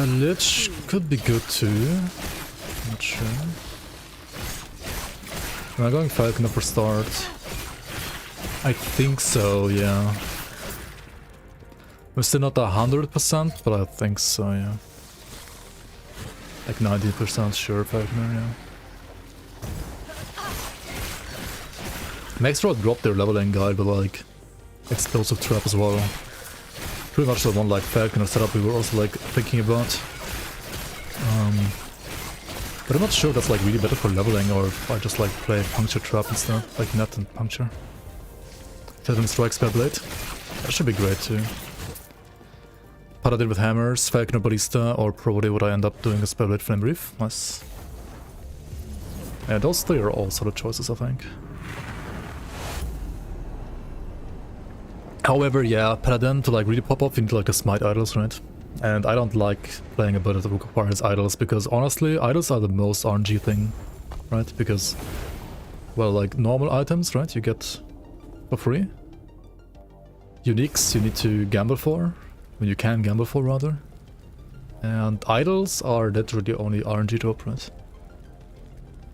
Lich could be good too. Not sure. Am I going Falconer for start? I think so, yeah. We're still not 100%, but I think so, yeah. Like 90% sure Falconer, yeah. Max Rod dropped their leveling guide, but like explosive trap as well. Pretty much the one like Falconer setup we were also like thinking about. But I'm not sure that's like really better for leveling, or if I just like play puncture trap instead, like net and puncture. Fathom strike spell blade. That should be great too. Paladin with hammers, Falconer ballista, or probably what I end up doing is spell blade flame reef. Nice. Yeah, those three are all sort of choices, I think. However, yeah, Paladin to like really pop off, you need like the smite idols, right? And I don't like playing a build that requires idols, because honestly, idols are the most RNG thing, right? Because, well, like normal items, right, you get for free. Uniques you need to gamble for, when you can gamble for rather. And idols are literally only RNG drop, right?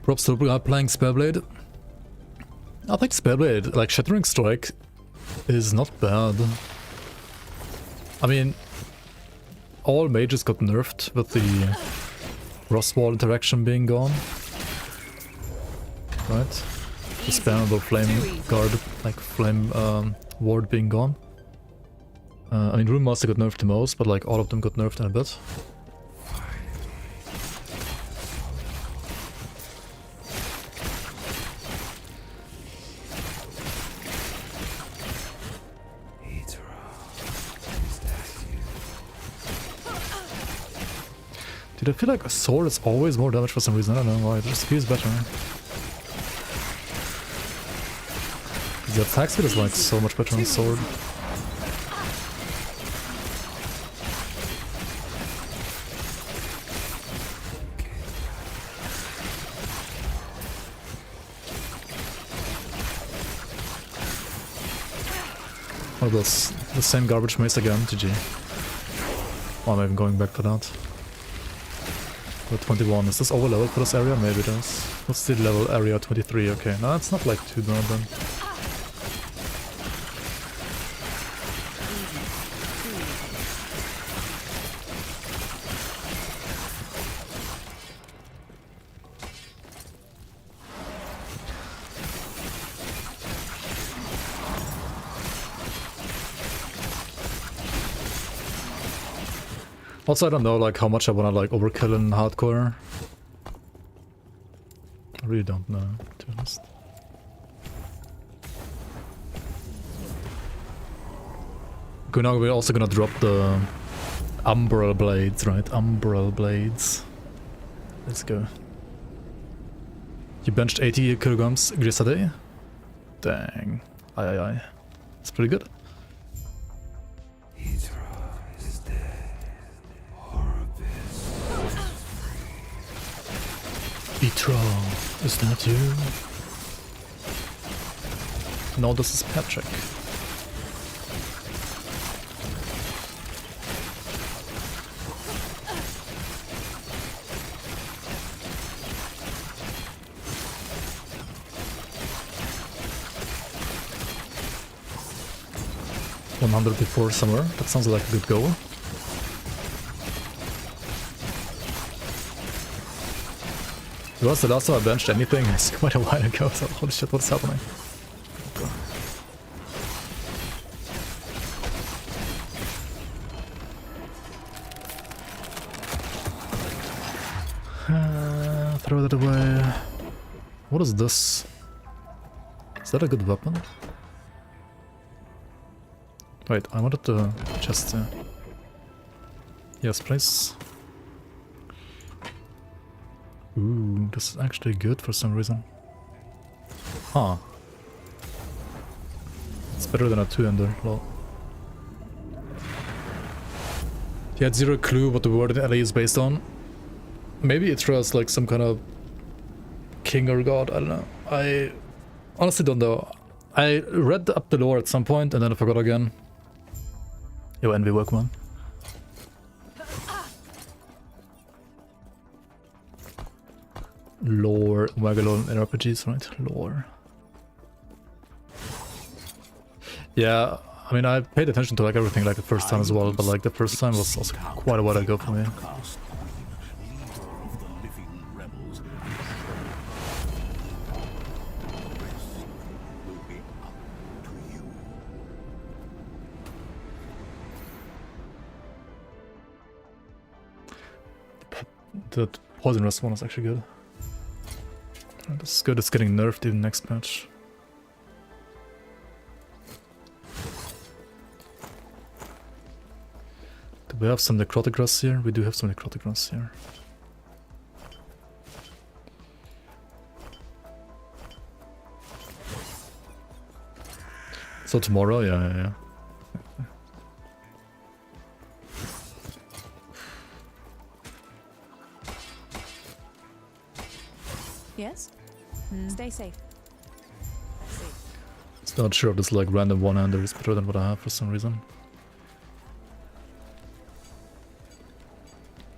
Props to the guy playing Spellblade. I think Spellblade, like Shattering Strike, is not bad. I mean, all mages got nerfed with the Rostwall interaction being gone. Right? The spammable flame guard, like flame ward being gone. I mean, Rune Master got nerfed the most, but like all of them got nerfed in a bit. Dude, I feel like a sword is always more damage for some reason. I don't know why. It just feels better. The attack speed is like so much better on sword. Oh, that's the same garbage mace again. GG. Oh, I'm even going back for that. 21. Is this over level for this area? Maybe it is. What's the level area? 23. Okay, no, it's not like too bad then. Also, I don't know like how much I wanna like overkill in hardcore. I really don't know, to be honest. Okay, now we're also gonna drop the Umbral Blades, right? Umbral Blades. Let's go. You benched 80 kilograms yesterday? Dang. Aye. That's pretty good. Etro, is that you? No, this is Patrick. $100 before summer, that sounds like a good goal. It was the last time I benched anything, it's quite a while ago, so holy shit, what's happening? Throw that away. What is this? Is that a good weapon? Wait, I wanted the chest there. Yes, please. Ooh, this is actually good for some reason. Huh. It's better than a 2-ender, lol. He had zero clue what the word in LA is based on. Maybe it was like some kind of king or god, I don't know. I honestly don't know. I read up the lore at some point and then I forgot again. Yo, Envy Workman. Lore, Wagalon in RPGs, right? Lore. Yeah, I mean, I paid attention to like everything like the first time as well, but like the first time was also quite a while ago for me. The poison rest one is actually good. This is good, it's getting nerfed in the next patch. Do we have some necrotic grass here? We do have some necrotic grass here. So tomorrow? Yeah. Yes? Stay safe. It's not sure if this like random one-hander is better than what I have for some reason.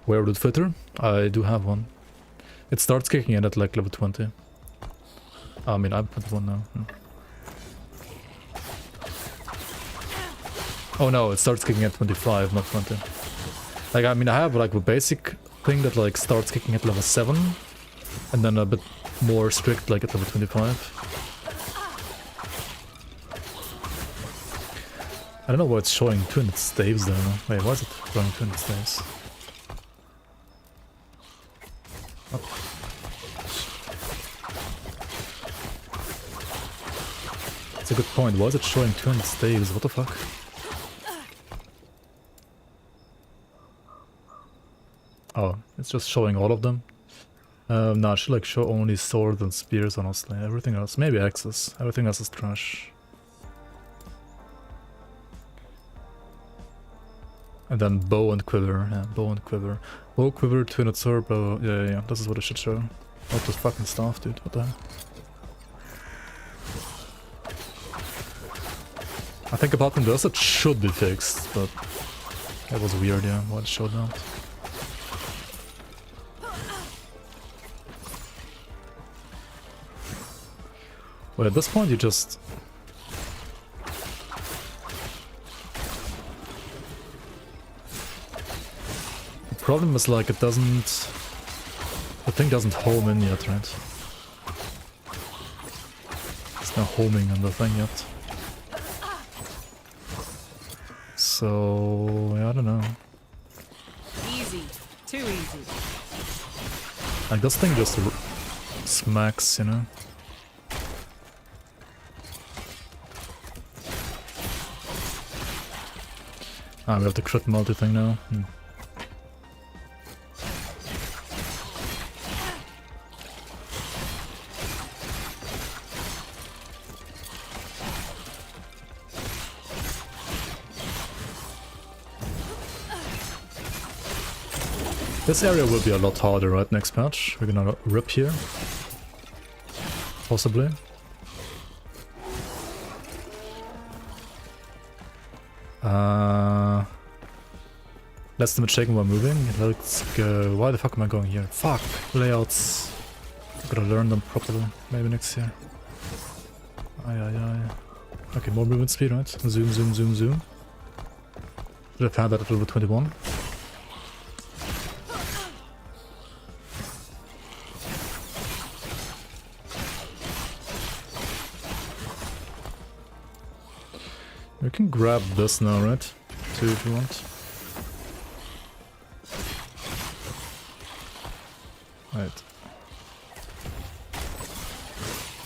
Werewood Fitter? I do have one. It starts kicking in at like level 20. I mean, I'm 21 now. Yeah. Oh no, it starts kicking at 25, not 20. Like, I mean, I have like a basic thing that like starts kicking at level 7. And then a bit more strict like at level 25. I don't know why it's showing 200 staves there. Wait, why is it showing 200 staves? Oh. That's a good point. Why is it showing 200 staves? What the fuck? Oh, it's just showing all of them. No, I should like show only swords and spears, honestly. Everything else, maybe axes. Everything else is trash. And then bow and quiver. Yeah, bow and quiver. Bow, quiver, twin sword, bow. Yeah. This is what it should show. Not this fucking staff, dude. What the hell? I think apart from this, it should be fixed, but that was weird, yeah, why it showed that. But at this point you just... The problem is like it doesn't... The thing doesn't home in yet, right? It's not homing on the thing yet. So... yeah, I don't know. Easy. Too easy. Like this thing just smacks, you know? Ah, we have the crit multi thing now. This area will be a lot harder, right, next patch? We're gonna rip here. Possibly. Let's damage taken while moving. Let's go. Why the fuck am I going here? Fuck! Layouts. Gotta learn them properly. Maybe next year. Aye. Okay, more movement speed, right? Zoom. Should have had that at level 21. We can grab this now, right? Too, if you want. Right.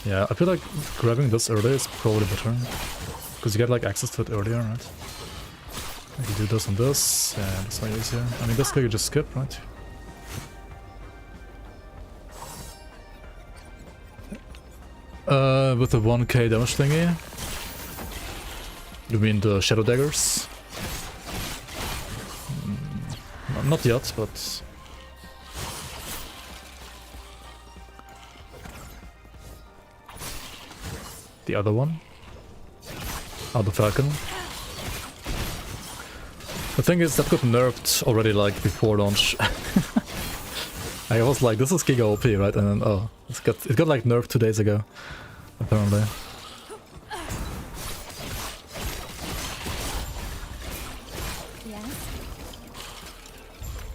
Yeah, I feel like grabbing this early is probably better. Because you get like access to it earlier, right? Like you do this and this, yeah, that's way easier. I mean, this guy you just skip, right? With the 1k damage thingy. You mean the shadow daggers? Not yet, but... The other one? Oh, the Falcon. The thing is, that got nerfed already, like, before launch. I was like, this is Giga OP, right? And then, oh, it got like nerfed 2 days ago, apparently. Yes.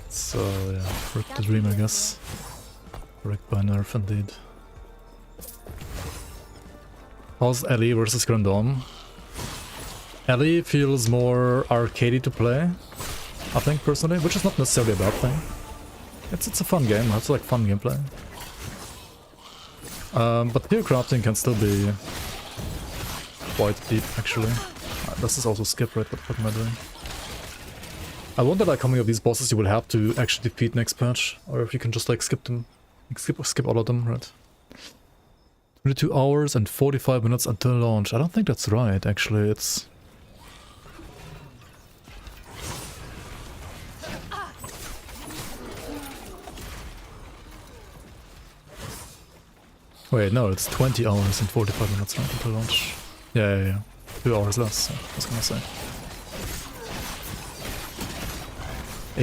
So, yeah, rip the dream, I guess. Wrecked by nerf, indeed. How's Ellie versus Grim Dawn? Ellie feels more arcadey to play, I think, personally, which is not necessarily a bad thing. It's a fun game, it's like fun gameplay. But tier crafting can still be quite deep, actually. This is also skip, right? What am I doing? I wonder like how many of these bosses you will have to actually defeat next patch, or if you can just like skip them, skip all of them, right? 22 hours and 45 minutes until launch. I don't think that's right, actually. It's... Wait, no, it's 20 hours and 45 minutes, right, until launch. Yeah. 2 hours less, so I was gonna say.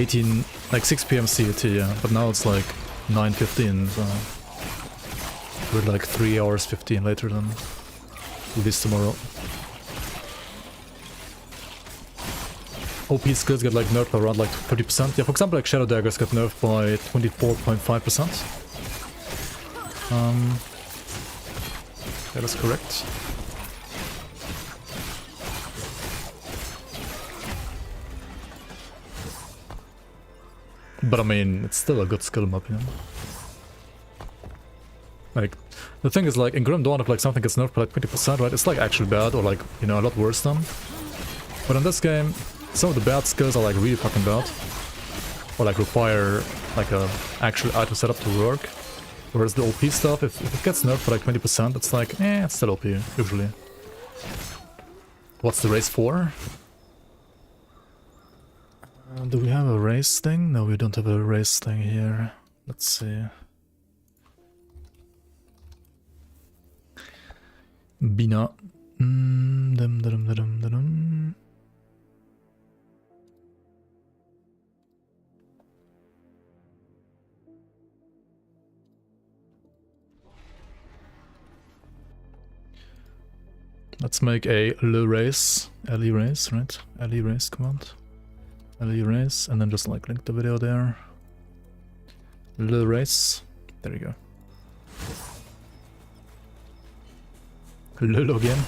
18, like 6 PM CET, yeah, but now it's like 9:15, so... We're like 3 hours 15 later than release tomorrow. OP skills get like nerfed around like 30%. Yeah, for example, like Shadow Daggers got nerfed by 24.5%. That is correct. But I mean, it's still a good skill map, you know? Like, the thing is, like, in Grim Dawn, if like something gets nerfed by like 20%, right, it's like actually bad, or like, you know, a lot worse than. But in this game, some of the bad skills are like really fucking bad. Or like require like a actual item setup to work. Whereas the OP stuff, if it gets nerfed by like 20%, it's like, it's still OP, usually. What's the race for? Do we have a race thing? No, we don't have a race thing here. Let's see. Bina. Let's make a Ellie race, right? Ellie race command. Ellie race, and then just like link the video there. Ellie race. There you go. Lul again.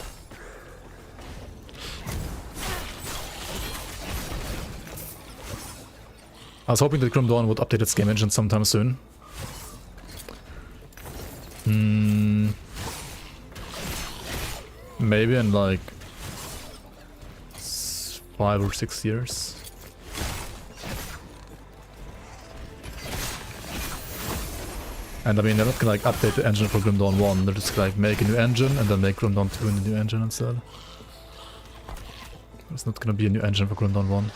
I was hoping that Grim Dawn would update its game engine sometime soon. Maybe in like 5 or 6 years. And I mean, they're not gonna like update the engine for Grim Dawn 1, they're just gonna like make a new engine and then make Grim Dawn 2 in the new engine instead. There's not gonna be a new engine for Grim Dawn 1.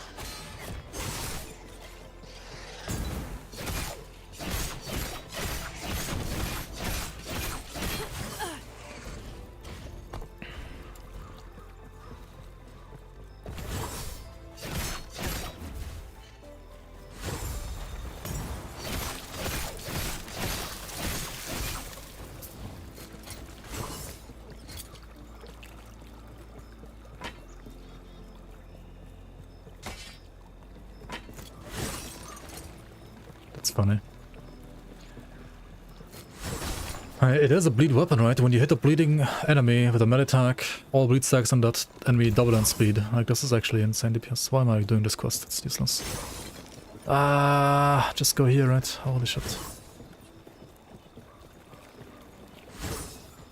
Funny. It is a bleed weapon, right? When you hit a bleeding enemy with a melee attack, all bleed stacks and that enemy double in speed. Like, this is actually insane DPS. Why am I doing this quest? It's useless. Just go here, right? Holy shit.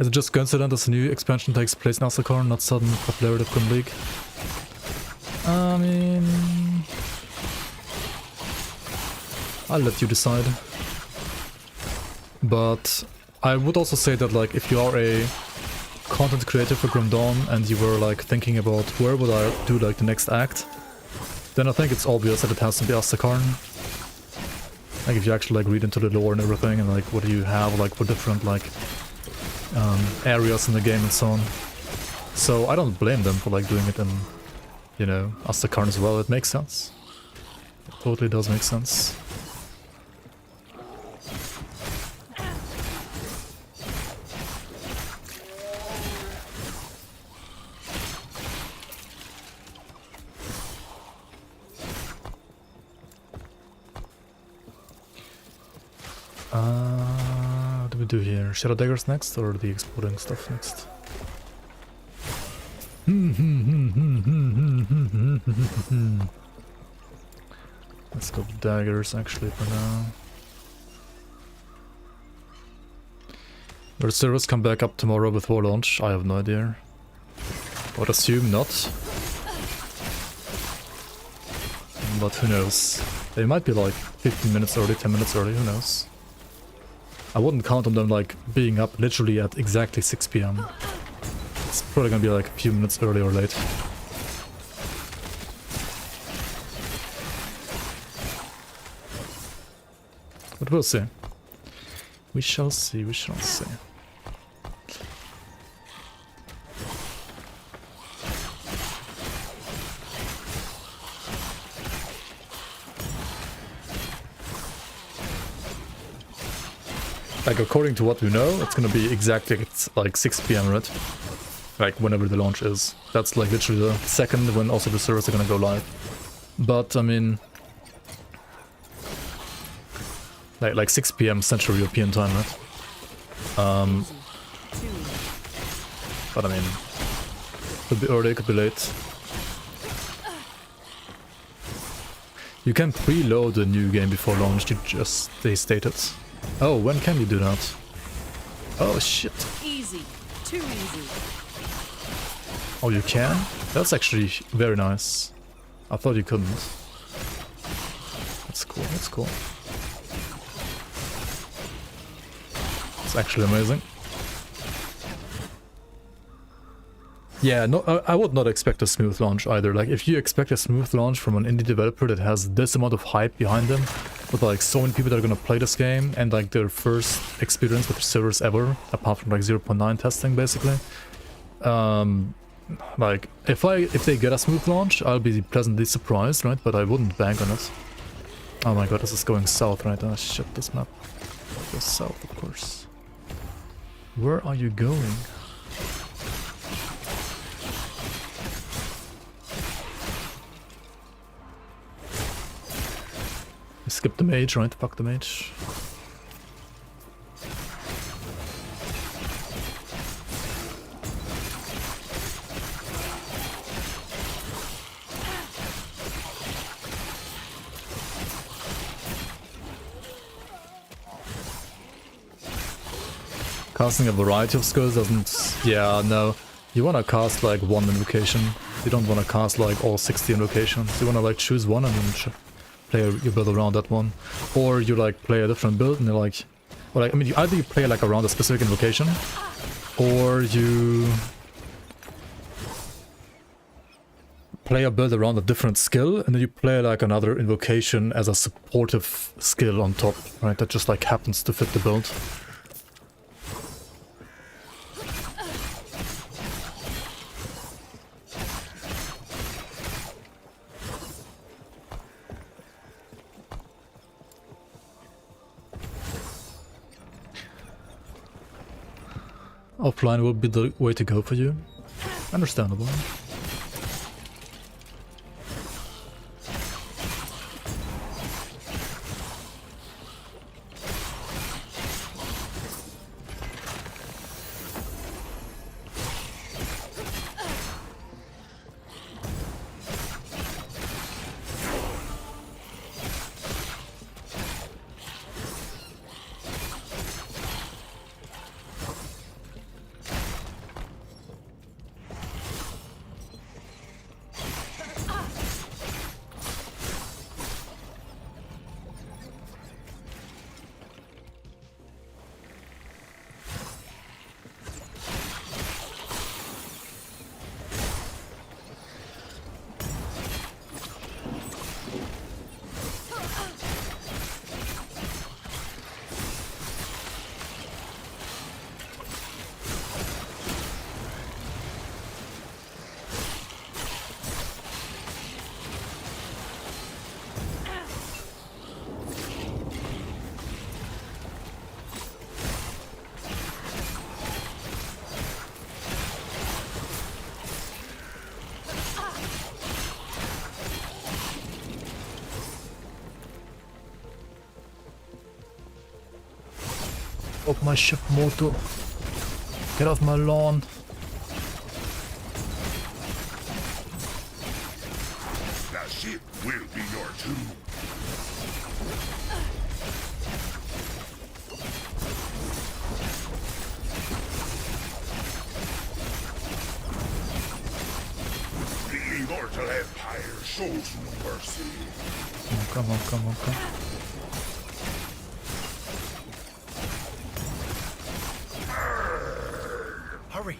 Is it just coincident that the new expansion takes place in Asakarn, not sudden popularity of Grim League? I mean... I'll let you decide. But I would also say that, like, if you are a content creator for Grim Dawn and you were, like, thinking about where would I do, like, the next act, then I think it's obvious that it has to be Asakarn. Like, if you actually, like, read into the lore and everything, and, like, what do you have, like, for different, like, areas in the game and so on. So I don't blame them for, like, doing it in, you know, Asakarn as well. It makes sense. It totally does make sense. What do we do here? Shadow Daggers next or the exploding stuff next? Let's go with daggers actually for now. Will the servers come back up tomorrow before launch? I have no idea. I would assume not. But who knows? They might be like 15 minutes early, 10 minutes early, who knows? I wouldn't count on them like being up literally at exactly 6 PM. It's probably gonna be like a few minutes early or late. But we'll see. We shall see, we shall see. Like, according to what we know, it's gonna be exactly, it's like 6 PM, right? Like, whenever the launch is. That's like literally the second when also the servers are gonna go live. But, I mean... Like 6 PM Central European time, right? But I mean... Could be early, could be late. You can preload a new game before launch, they stated. Oh, when can you do that? Oh shit. Easy. Too easy. Oh, you can? That's actually very nice. I thought you couldn't. That's cool, that's cool. It's actually amazing. Yeah, no, I would not expect a smooth launch either. Like, if you expect a smooth launch from an indie developer that has this amount of hype behind them, with like so many people that are gonna play this game and like their first experience with the servers ever, apart from like 0.9 testing basically. Like, if they get a smooth launch, I'll be pleasantly surprised, right? But I wouldn't bank on it. Oh my god, this is going south, right? Oh shit, this map goes south, of course. Where are you going? Skip the mage, right? Fuck the mage. Casting a variety of skills doesn't... Yeah, no. You wanna cast like one invocation. You don't wanna cast like all 60 invocations. You wanna like choose one and then play your build around that one, or you like play a different build and you're like, or like, I mean, either you play like around a specific invocation, or you play a build around a different skill and then you play like another invocation as a supportive skill on top, right? That just like happens to fit the build. Offline will be the way to go for you. Understandable. off my ship, Moto. Get off my lawn. The ship will be your tomb. The immortal empire shows you mercy. Come on, come on, come on. Hurry!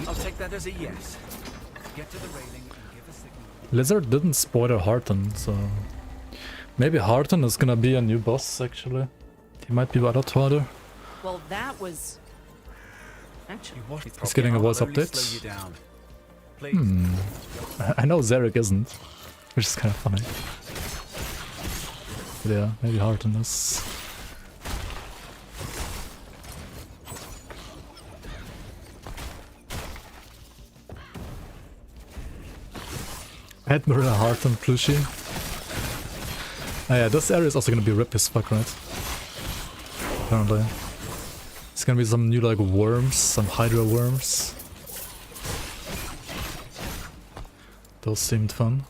I'll take that as a yes. Get to the railing and give a signal. Lizard didn't spoil Harton, so maybe Harton is gonna be a new boss. Actually, he might be better harder. Well, that was... Actually, He's getting a voice update. I know Zarek isn't, which is kind of funny. But yeah, maybe Harton is. Admiral Harton plushie. Oh yeah, this area is also gonna be ripped as fuck, right? Apparently. It's gonna be some new like worms, some Hydra worms. Those seemed fun.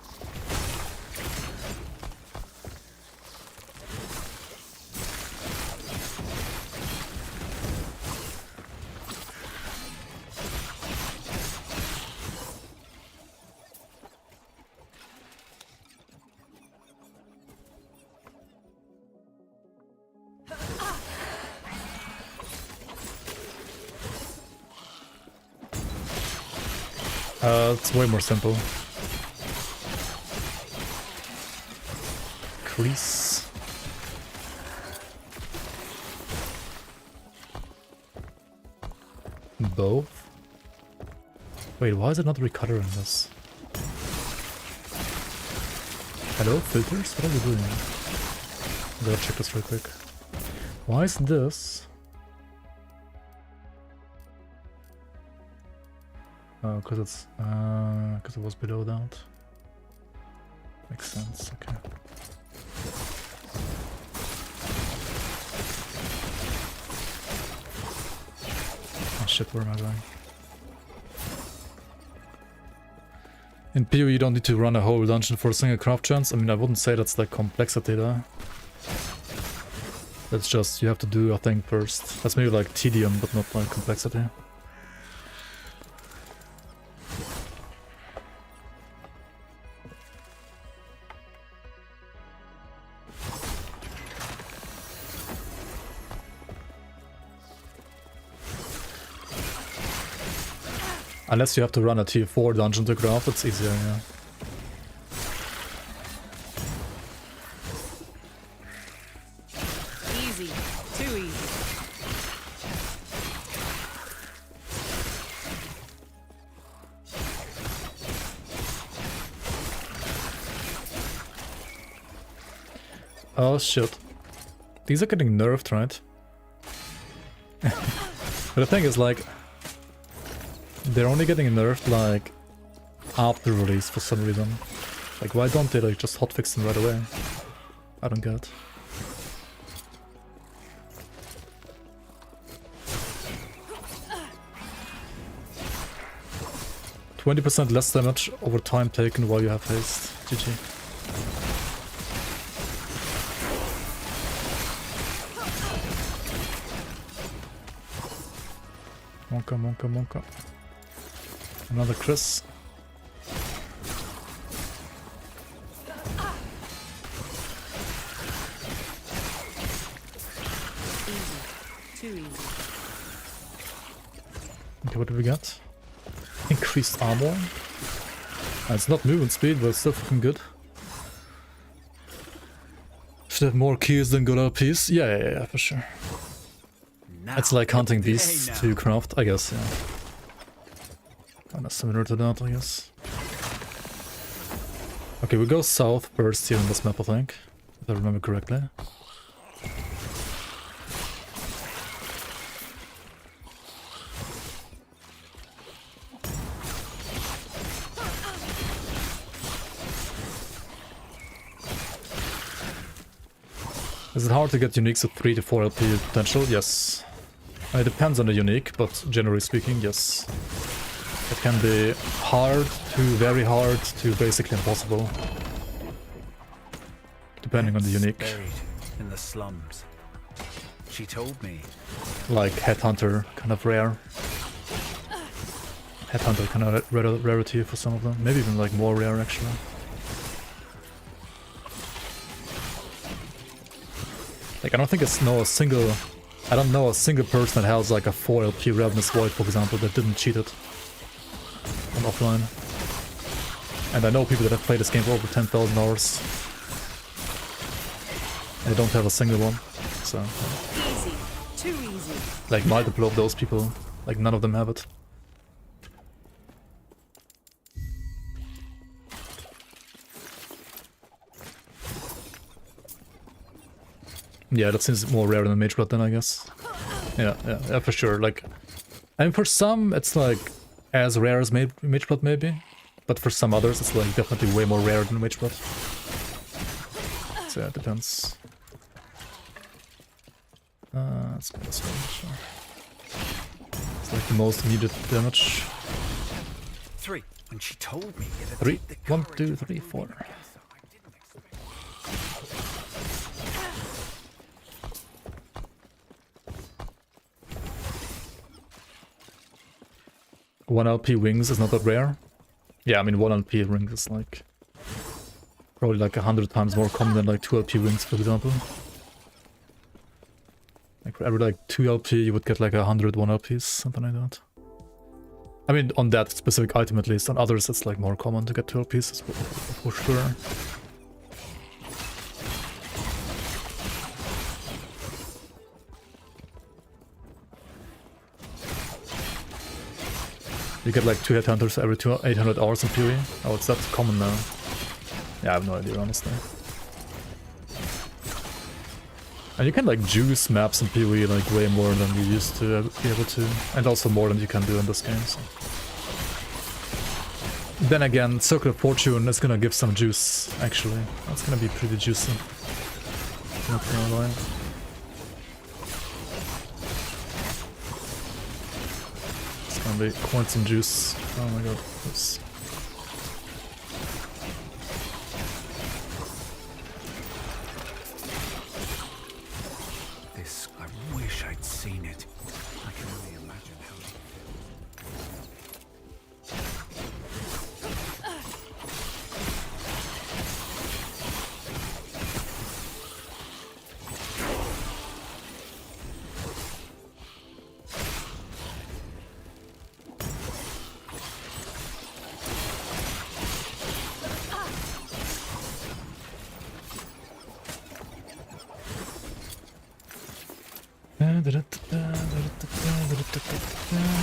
It's way more simple. Crease. Both? Wait, why is it not recuttering this? Hello, filters? What are you doing? I'm gonna check this real quick. Why is this? Oh, because it was below that. Makes sense, okay. Oh shit, where am I going? In PoE you don't need to run a whole dungeon for a single craft chance. I mean, I wouldn't say that's like complexity there. That's just, you have to do a thing first. That's maybe like tedium, but not like complexity. Unless you have to run a tier 4 dungeon to craft, it's easier, yeah. easy. Too easy. Oh shit. These are getting nerfed, right? But the thing is, like, they're only getting nerfed, like, after release for some reason. Like, why don't they, like, just hotfix them right away? I don't get it. %20 less damage over time taken while you have haste. GG. Monka, monka, monka. Another Chris. Easy. Too easy. Okay, what do we got? Increased armor. It's not movement speed, but it's still fucking good. Should have more keys than good LPs. Yeah, for sure. It's like hunting beasts to craft, I guess, yeah. Kinda similar to that, I guess. Okay, we go south first here on this map, I think. If I remember correctly. Is it hard to get uniques with 3 to 4 LP potential? Yes. It depends on the unique, but generally speaking, yes. It can be hard to very hard to basically impossible. Depending on the unique. Buried in the slums. She told me. Like Headhunter, kind of rare. Headhunter kind of rarity for some of them. Maybe even like more rare actually. Like I don't think it's no a single. I don't know a single person that has like a 4 LP Ravenous Void, for example, that didn't cheat it on offline. And I know people that have played this game for over 10,000 hours. And they don't have a single one. So Easy. Too easy. like multiple of those people, like none of them have it. Yeah, that seems more rare than Mage Blood then, I guess. Yeah, for sure. Like, I mean, for some, it's like as rare as Mage Blood maybe, but for some others, it's like definitely way more rare than Mage Blood. So yeah, it depends. Let's go this way, sure. It's like the most immediate damage. 3. When she told me it had 3, taken the 1, courage 2, of 3, 4. I didn't expect. 1 LP wings is not that rare. Yeah, I mean 1 LP rings is like probably like 100 times more common than like 2 LP wings, for example. Like for every like 2 LP you would get like 100 1 LPs, something like that. I mean on that specific item at least. On others it's like more common to get 2 LPs for sure. You get like 2 Headhunters every 800 hours in PoE. Oh, it's that common now. Yeah, I have no idea, honestly. And you can like juice maps in PoE like way more than you used to be able to. And also more than you can do in this game, so. Then again, Circle of Fortune is gonna give some juice, actually. That's gonna be pretty juicy. Not gonna lie. The coins and juice. Oh my god. Oops. This, I wish I'd seen it. I can only imagine how.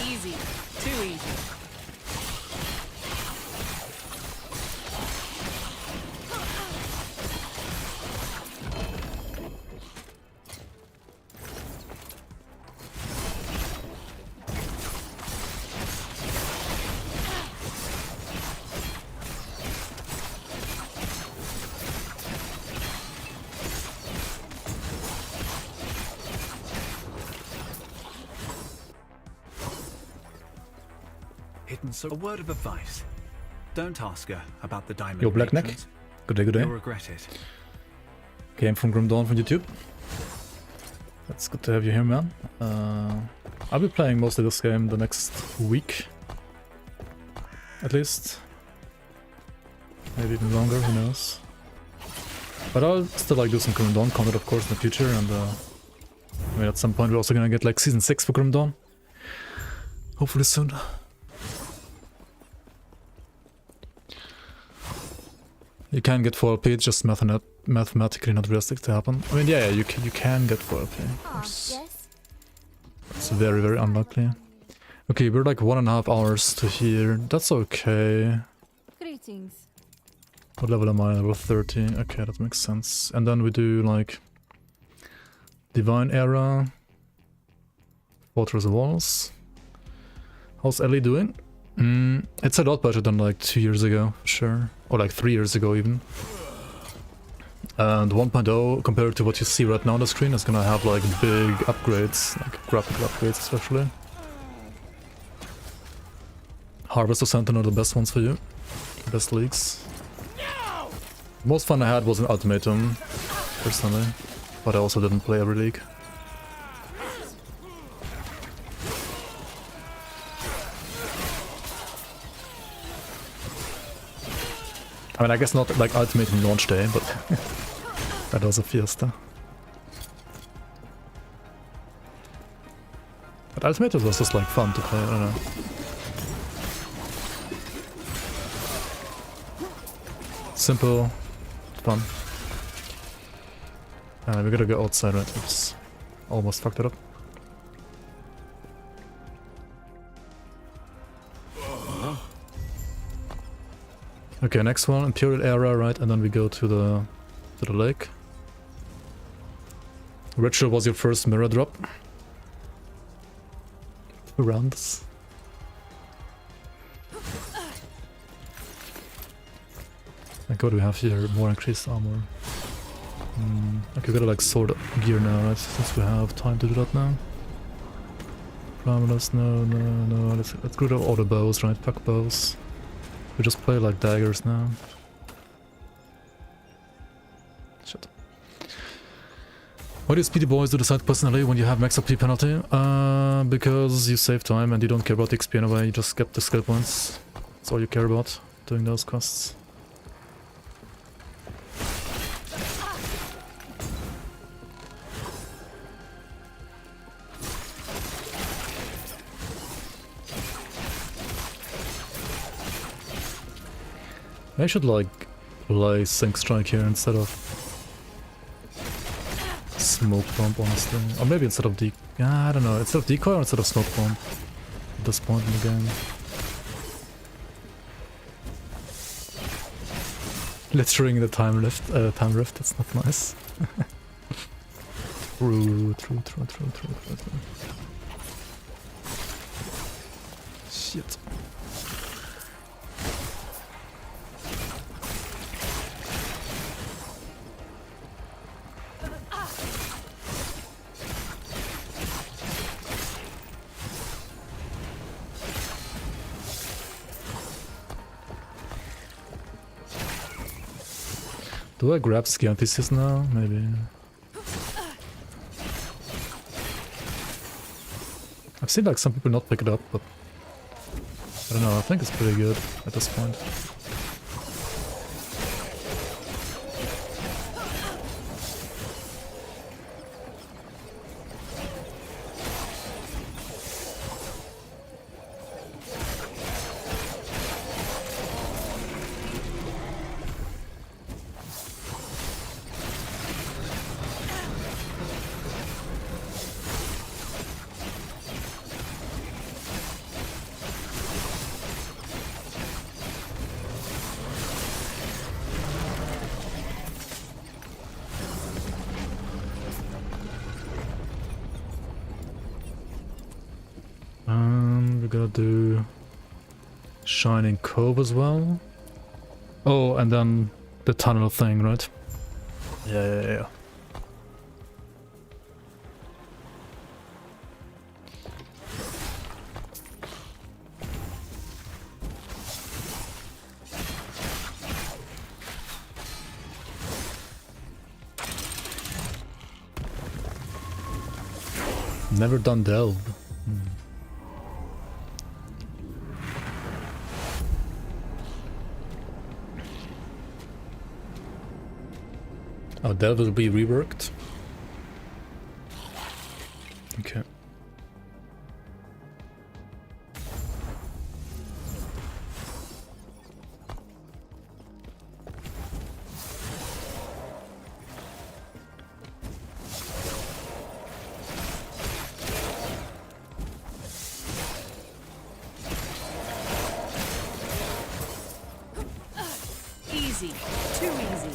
Easy. Too easy. Hidden so a word of advice. Don't ask her about the diamond. Yo, Black Neck. matrons. Good day, good day. You'll regret it. Came from Grim Dawn from YouTube. That's good to have you here, man. I'll be playing mostly this game the next week. At least. Maybe even longer, who knows. But I'll still like do some Grim Dawn content, of course, in the future, and I mean, at some point we're also gonna get like Season 6 for Grim Dawn. Hopefully soon. You can get 4LP, it's just mathematically not realistic to happen. I mean, yeah, you can get 4LP, of course. Yes. It's very, very unlikely. Okay, we're like 1.5 hours to here. That's okay. Greetings. What level am I? Level 30. Okay, that makes sense. And then we do like Divine Era, Fortress of Walls. How's Ellie doing? It's a lot better than like 2 years ago, for sure. Or like 3 years ago even. And 1.0, compared to what you see right now on the screen, is gonna have like big upgrades, like graphical upgrades especially. Harvest or Sentinel are the best ones for you. Best leagues. The most fun I had was in Ultimatum, personally. But I also didn't play every league. I mean, I guess not like Ultimatum launch day, but that was a fiesta. But Ultimatum was just like fun to play, I don't know. Simple, fun. We gotta go outside, right? Oops. Almost fucked it up. Okay, next one, Imperial Era, right? And then we go to the lake. Ritual was your first mirror drop. Around us. Like, what do we have here? More increased armor. Okay, we gotta like sword gear now, right? Since we have time to do that now. Primalus, no. Let's get rid of all the bows, right? Fuck bows. We just play like daggers now. Shit. Why do speedy boys do the side personally when you have max XP penalty? Because you save time and you don't care about the XP anyway, you just get the skill points. That's all you care about, doing those quests. I should like play Sync Strike here instead of Smoke Bomb, honestly. Or maybe instead of I don't know, instead of Decoy or instead of Smoke Bomb at this point in the game. Littering the time rift, that's not nice. True. Shit. Do I grab ski NPCs now? Maybe. I've seen like some people not pick it up, but I don't know, I think it's pretty good at this point. We gotta do Shining Cove as well. Oh, and then the tunnel thing, right? Yeah. Never done Delve. Oh, Delve will be reworked. Okay. Easy. Too easy.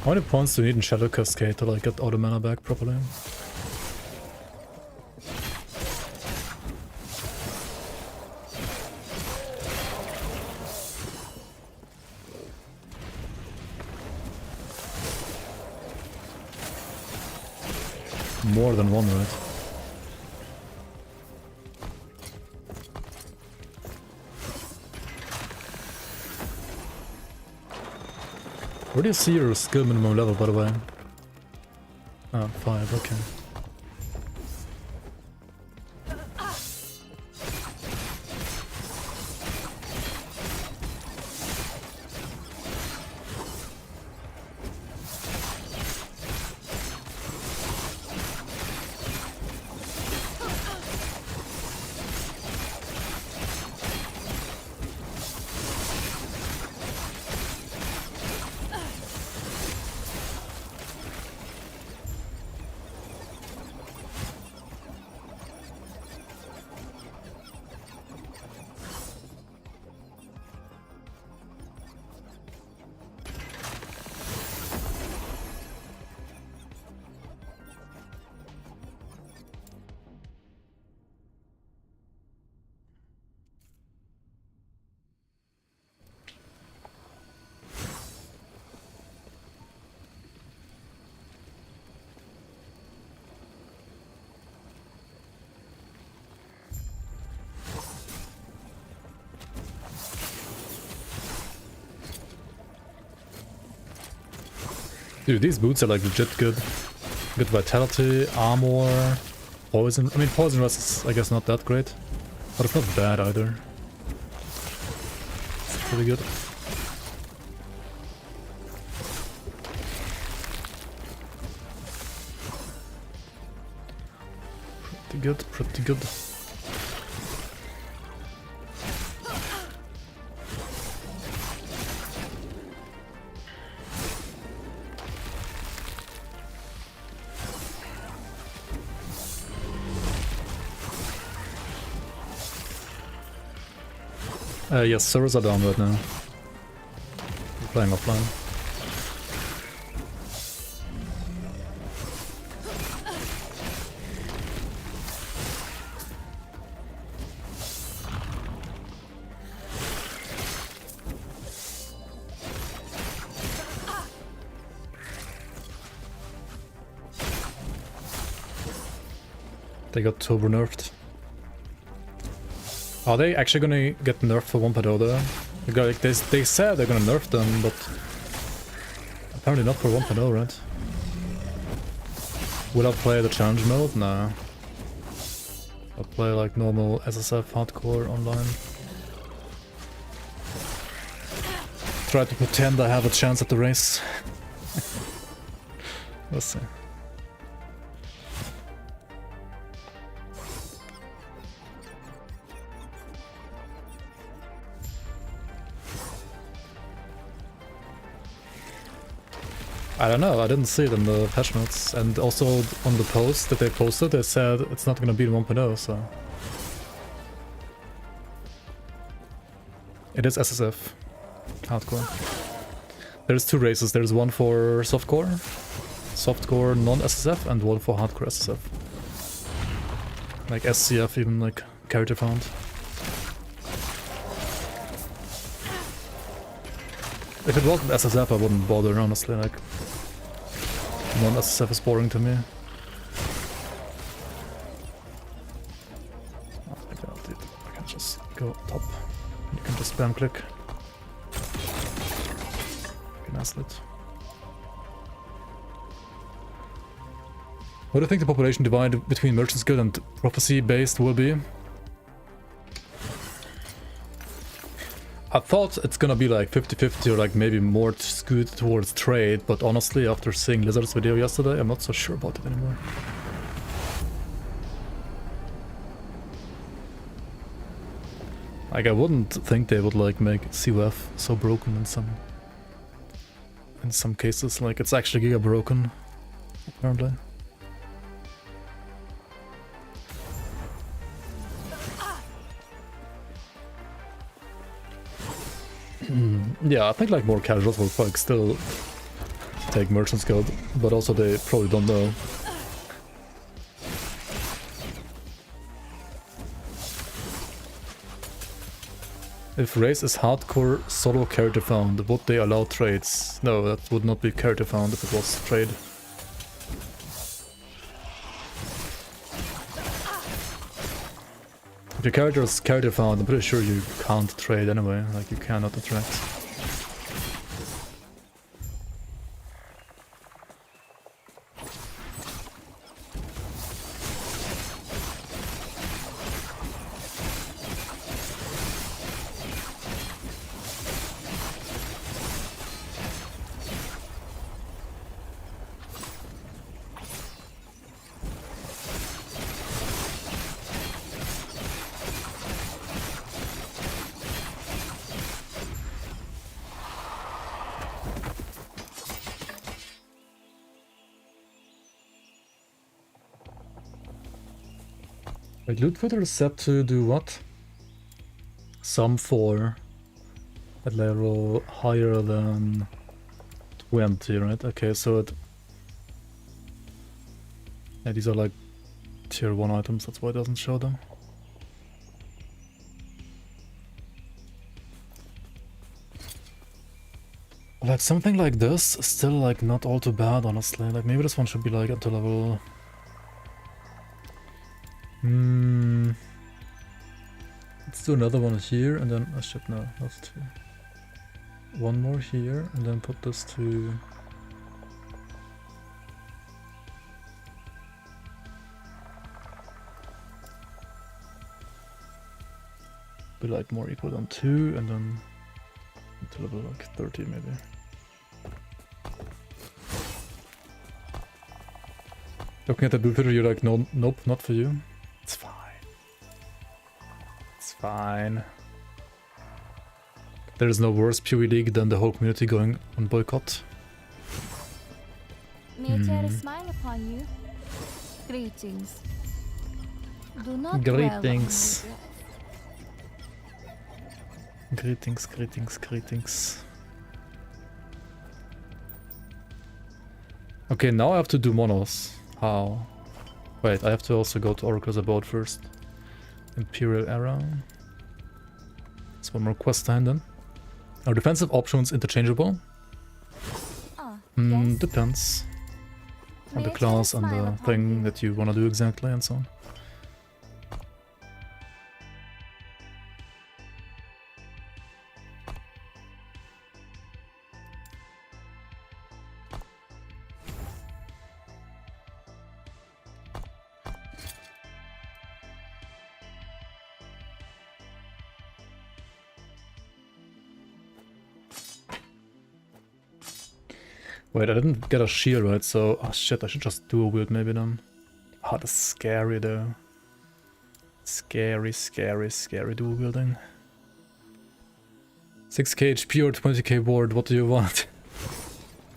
How many points do you need in Shadow Cascade to like get all the mana back properly? more than one, right? Where do you see your skill minimum level, by the way? Ah, 5, okay. Dude, these boots are like legit good. Good vitality, armor, poison. I mean, poison rust is, I guess, not that great. But it's not bad either. It's pretty good. Pretty good, pretty good. Yes, servers are down right now. We're playing offline. They got turbo nerfed. Are they actually gonna get nerfed for 1.0 though? Like they said they're gonna nerf them, but apparently not for 1.0, right? Will I play the challenge mode? Nah. I'll play like normal SSF hardcore online. Try to pretend I have a chance at the race. We'll see. I don't know, I didn't see it in the patch notes, and also on the post that they posted, they said it's not gonna be in 1.0, so... It is SSF. Hardcore. There's two races, there's one for softcore non-SSF, and one for hardcore SSF. Like SCF, even like character found. If it wasn't SSF, I wouldn't bother, honestly, like... Non-SSF is boring to me. Oh my god, dude. I can just go top. You can just spam click. Fucking asslet. What do you think the population divide between Merchant's Guild and Prophecy-based will be? I thought it's gonna be like 50-50 or like maybe more skewed towards trade, but honestly after seeing Lizard's video yesterday, I'm not so sure about it anymore. Like I wouldn't think they would like make COF so broken in some cases, like it's actually giga broken, apparently. Yeah, I think like more casuals will like still take Merchant's Guild, but also they probably don't know. If race is hardcore solo character found, would they allow trades? No, that would not be character found if it was trade. your character is character found, I'm pretty sure you can't trade anyway, like you cannot interact. Wait, loot filter is set to do what? Sum 4 at level higher than 20, right? Okay, so it... Yeah, these are like tier 1 items, that's why it doesn't show them. Like something like this is still like not all too bad, honestly. Like maybe this one should be like up to level... Let's do another one here and then... Oh shit, no, that's 2. One more here and then put this to... Be like more equal than 2 and then to level like 30 maybe. Looking at the blue filter, you're like, no, nope, not for you. It's fine. It's fine. There is no worse PoE league than the whole community going on boycott. May I share a smile upon you? Greetings. Do not dwell on Greetings. regret. Greetings, greetings, greetings. Okay, now I have to do monos. How? Wait, I have to also go to Oracle's Abode first. Imperial Era. There's one more quest to hand in. Are defensive options interchangeable? Ah, yes. Depends on May the I class share a and smile the upon thing you? that you want to do exactly and so on. Wait, I didn't get a shield, right? So, oh shit, I should just dual wield maybe then. Oh, that's scary though. Scary, scary, scary dual wielding. 6k HP or 20k ward, what do you want?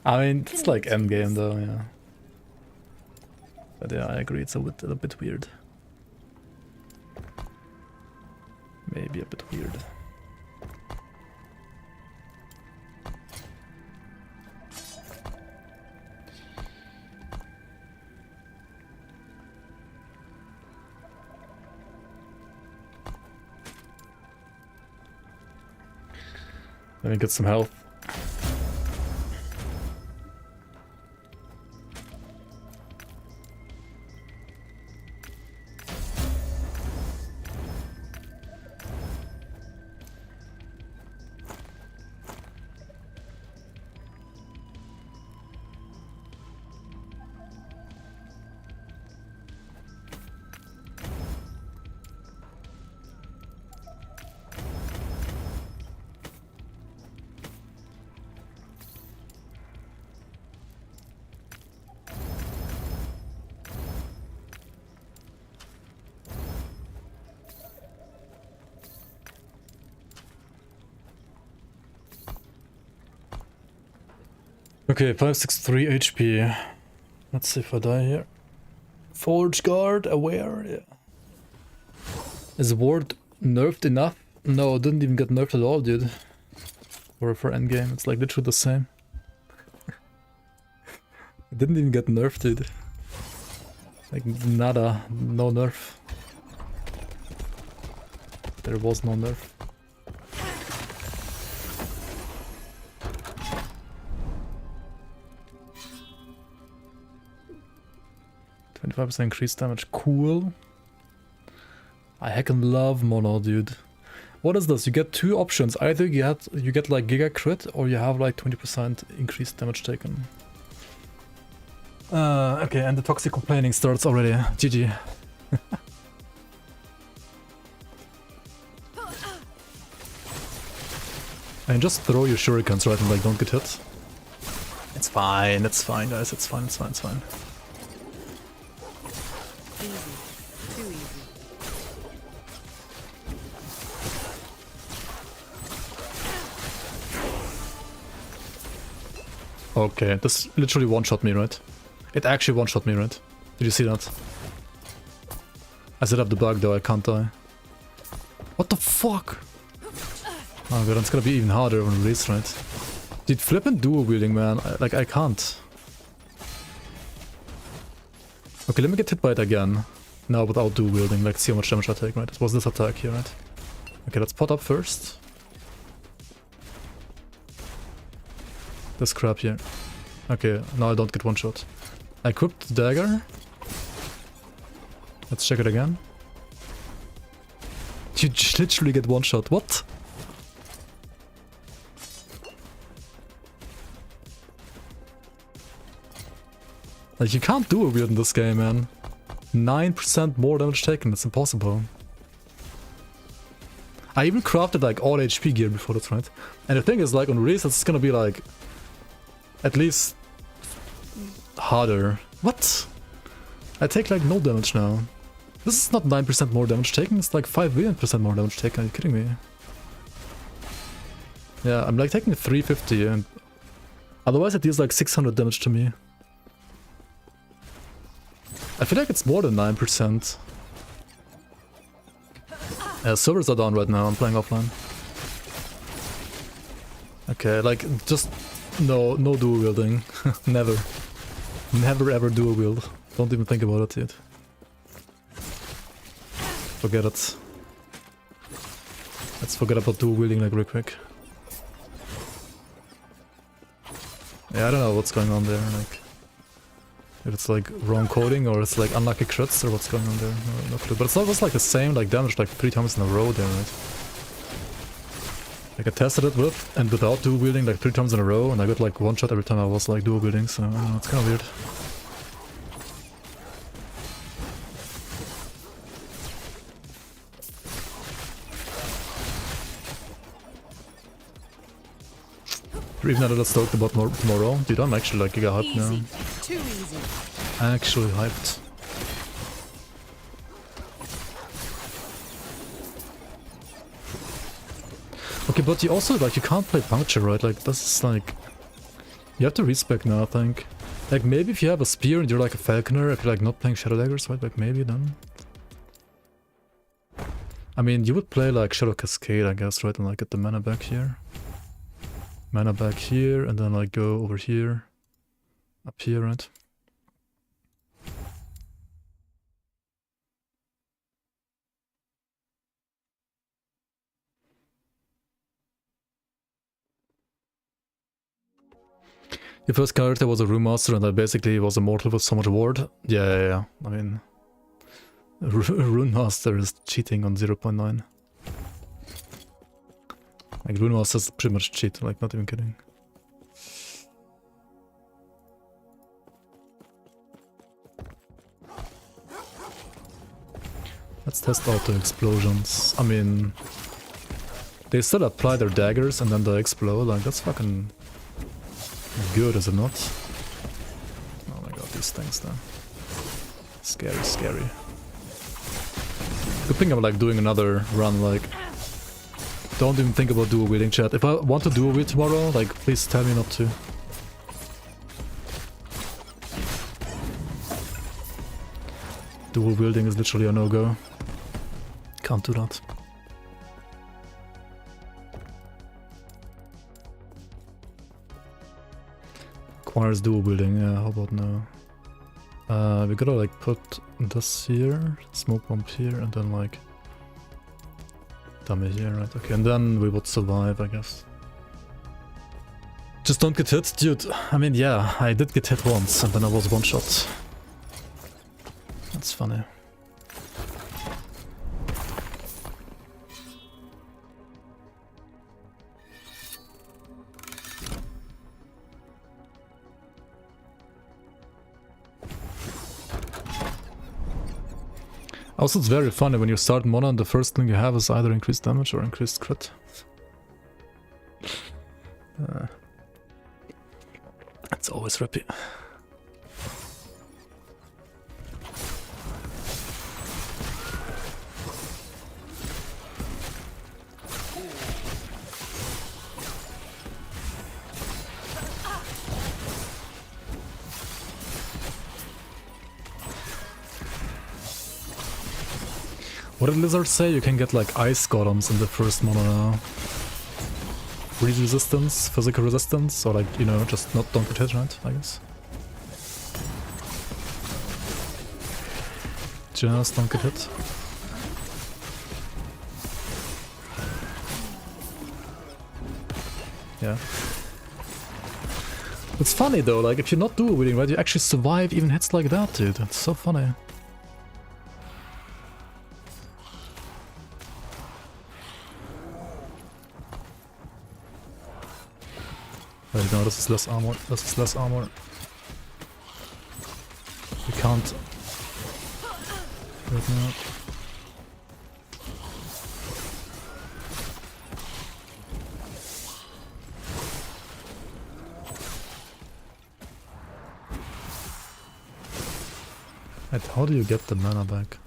I mean, it's like endgame though, yeah. But yeah, I agree, it's a bit weird. Maybe a bit weird. Let me get some health. Okay, 563 HP. Let's see if I die here. Forge guard, aware, yeah. Is ward nerfed enough? No, it didn't even get nerfed at all, dude. Or for endgame, it's like literally the same. It didn't even get nerfed, dude. Like nada, no nerf. There was no nerf. 25% increased damage, cool. I heckin' love mono, dude. What is this? You get two options. Either you get like Giga Crit, or you have like 20% increased damage taken. Okay, and the toxic complaining starts already. GG. And just throw your shurikens, right, and like don't get hit. It's fine, guys, it's fine. Easy. Too easy. Okay, this literally one-shot me, right? It actually one-shot me, right? Did you see that? I set up the bug though, I can't die. What the fuck? Oh god, it's gonna be even harder on release, right? Dude, flippin' dual wielding, man. I can't. Okay, let me get hit by it again. Now without dual wielding, like see how much damage I take, right? It was this attack here, right? Okay, let's pot up first. This crap here. Okay, now I don't get one shot. I equipped the dagger. Let's check it again. You literally get one shot. What? Like, you can't do a wield in this game, man. 9% more damage taken, it's impossible. I even crafted like all HP gear before this, right? And the thing is, like, on release it's gonna be like at least harder. What? I take like no damage now. This is not 9% more damage taken, it's like 5 billion % more damage taken. Are you kidding me? Yeah, I'm like taking 350 and otherwise it deals like 600 damage to me. I feel like it's more than 9%. Servers are down right now, I'm playing offline. Okay, like, just no dual wielding. Never. Never ever dual wield. Don't even think about it yet. Forget it. Let's forget about dual wielding like real quick. Yeah, I don't know what's going on there, like... If it's like wrong coding or it's like unlucky crits or what's going on there, no clue. But it's almost like the same like damage like 3 times in a row there, right? Like I tested it with and without dual wielding like 3 times in a row and I got like one shot every time I was like dual wielding, so I don't know, it's kind of weird. You're even a little stoked about tomorrow. Dude, I'm actually like giga hyped now. Too easy. Actually hyped. Okay, but you also like you can't play puncture, right? Like this is like you have to respec now, I think. Like maybe if you have a spear and you're like a falconer, if you're like not playing shadow daggers, right? Like maybe then. I mean, you would play like Shadow Cascade, I guess, right? And like get the mana back here. Mana back here, and then like go over here. Up here, right? Your first character was a Rune Master and I basically was immortal with so much ward. Yeah. I mean... Rune Master is cheating on 0.9. Like, Rune Master is pretty much cheat, like, not even kidding. Let's test out the explosions. I mean... They still apply their daggers and then they explode, like, that's fucking... good, is it not? Oh my god, these things though. Scary, scary. Good thing I'm like doing another run, like... Don't even think about dual wielding, chat. If I want to dual wield tomorrow, like, please tell me not to. Dual wielding is literally a no-go. Can't do that. Requires dual wielding, yeah, how about now? We gotta like put this here, smoke bomb here, and then like... dummy here, right? Okay, and then we would survive, I guess. Just don't get hit, dude. I mean, yeah, I did get hit once, and then I was one shot. That's funny. Also, it's very funny when you start Mono and the first thing you have is either increased damage or increased crit. It's always rippy. What did Lizard say? You can get like ice golems in the first Mono now. Freeze resistance, physical resistance, or like, you know, just don't get hit, right? I guess. Just don't get hit. Yeah. It's funny though, like if you not dual wielding, right, you actually survive even hits like that, dude. It's so funny. Wait, no, this is less armor. This is less armor. We can't. Right now. Wait, how do you get the mana back?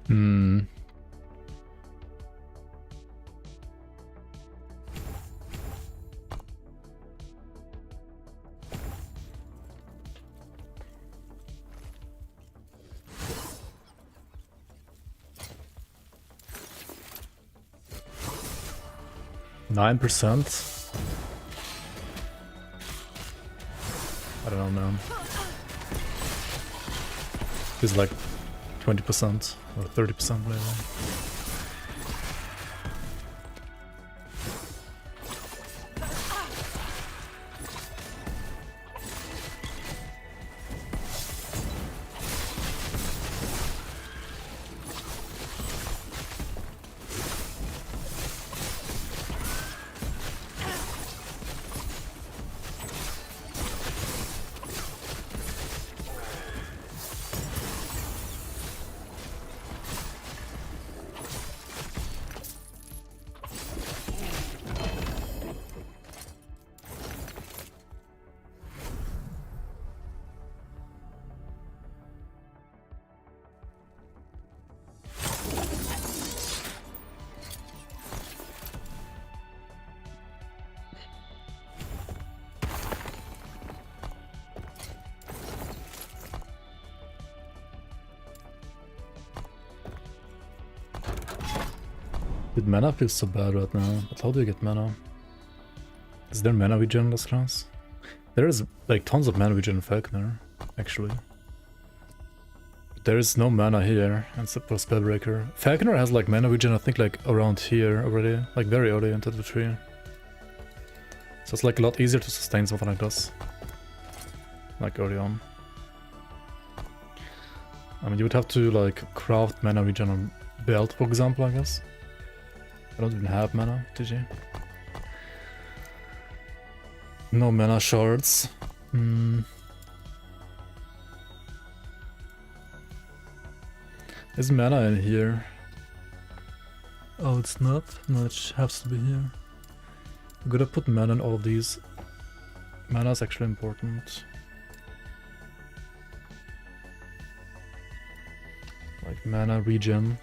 Hmm. %? I don't know, man. It's like 20% or 30% maybe. Dude, mana feels so bad right now, but how do you get mana? Is there mana regen in this class? There is like tons of mana regen in Falconer, actually. But there is no mana here, except for Spellbreaker. Falconer has like mana regen, I think like around here already, like very early into the tree. So it's like a lot easier to sustain something like this. Like early on. I mean, you would have to like craft mana regen on belt, for example, I guess. I don't even have mana, did you? No mana shards. Is mana in here? Oh, it's not? No, it has to be here. I'm gonna put mana in all of these. Mana is actually important. Like mana regen.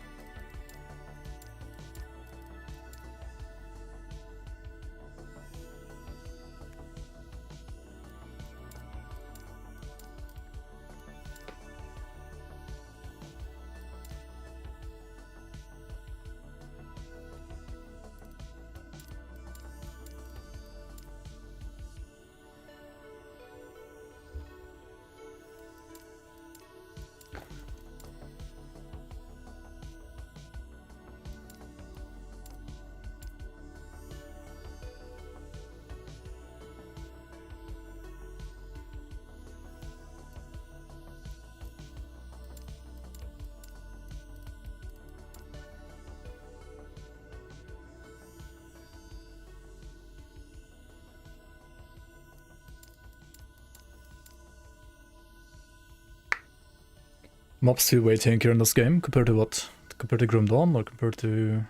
Mobs feel way tankier in this game compared to what? Compared to Grim Dawn or compared to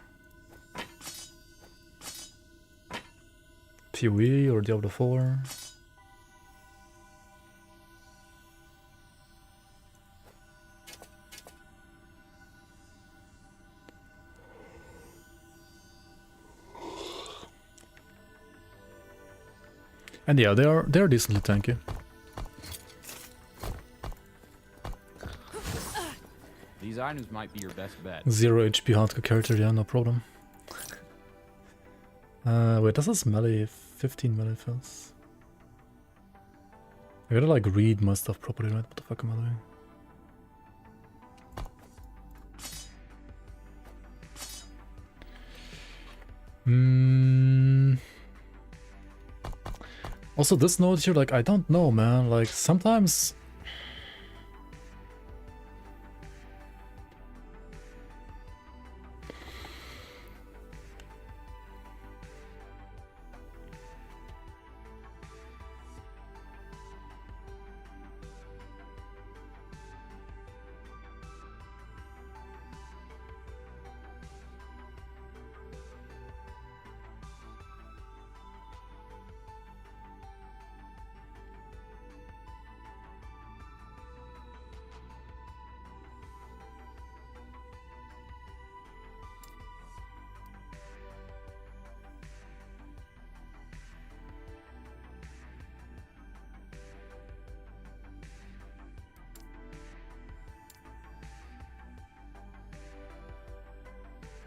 PoE or Diablo 4? And yeah, they are decently tanky. These items might be your best bet. 0 HP hardcore character, yeah, no problem. Wait, this is melee, 15 melee fills. I gotta like read my stuff properly, right? What the fuck am I doing? Also, this note here, like, I don't know, man. Like, sometimes...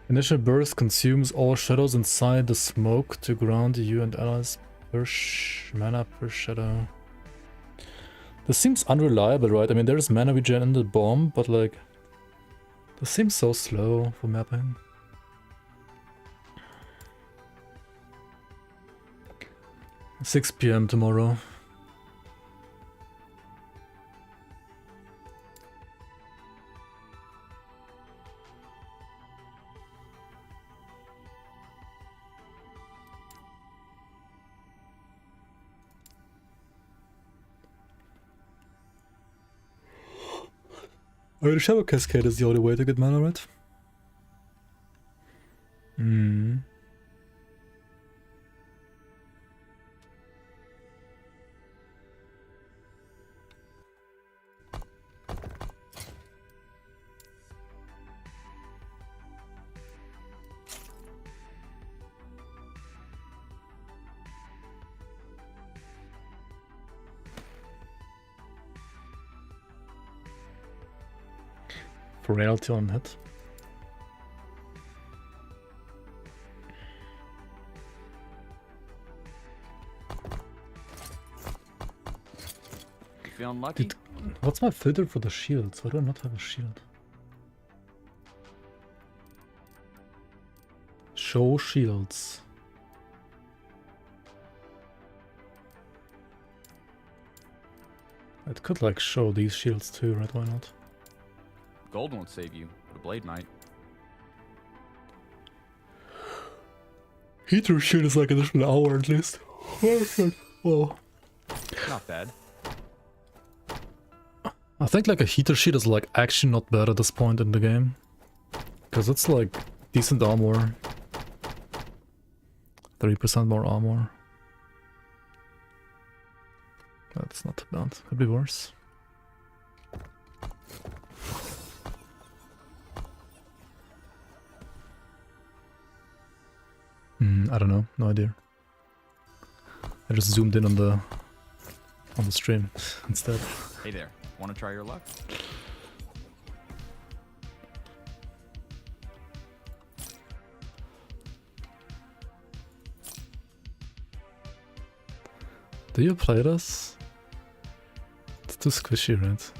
Initial burst consumes all shadows inside the smoke to ground you and allies per mana per shadow. This seems unreliable, right? I mean, there's mana regen in the bomb, but like... This seems so slow for mapping. $6 PM tomorrow. Oh, the Shadow Cascade is the only way to get mana, right? Hmm. Frailty on hit. You feeling lucky? What's my filter for the shields? Why do I not have a shield? Show shields. It could like show these shields too, right? Why not? Gold won't save you, but a blade might. Heater shield is like an additional hour at least. Well, Not bad. I think like a heater shield is like actually not bad at this point in the game. Because it's like decent armor. 30% more armor. That's not too bad. Could be worse. I don't know. No idea. I just zoomed in on the stream instead. Hey there, want to try your luck? Do you play this? It's too squishy, right?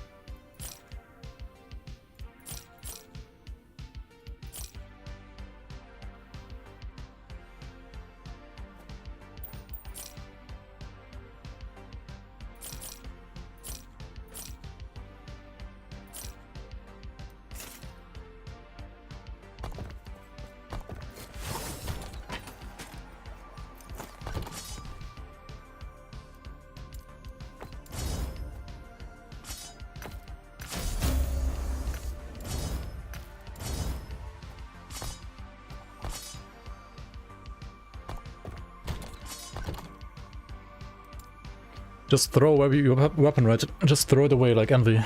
Just throw away your weapon, right? Just throw it away like Envy.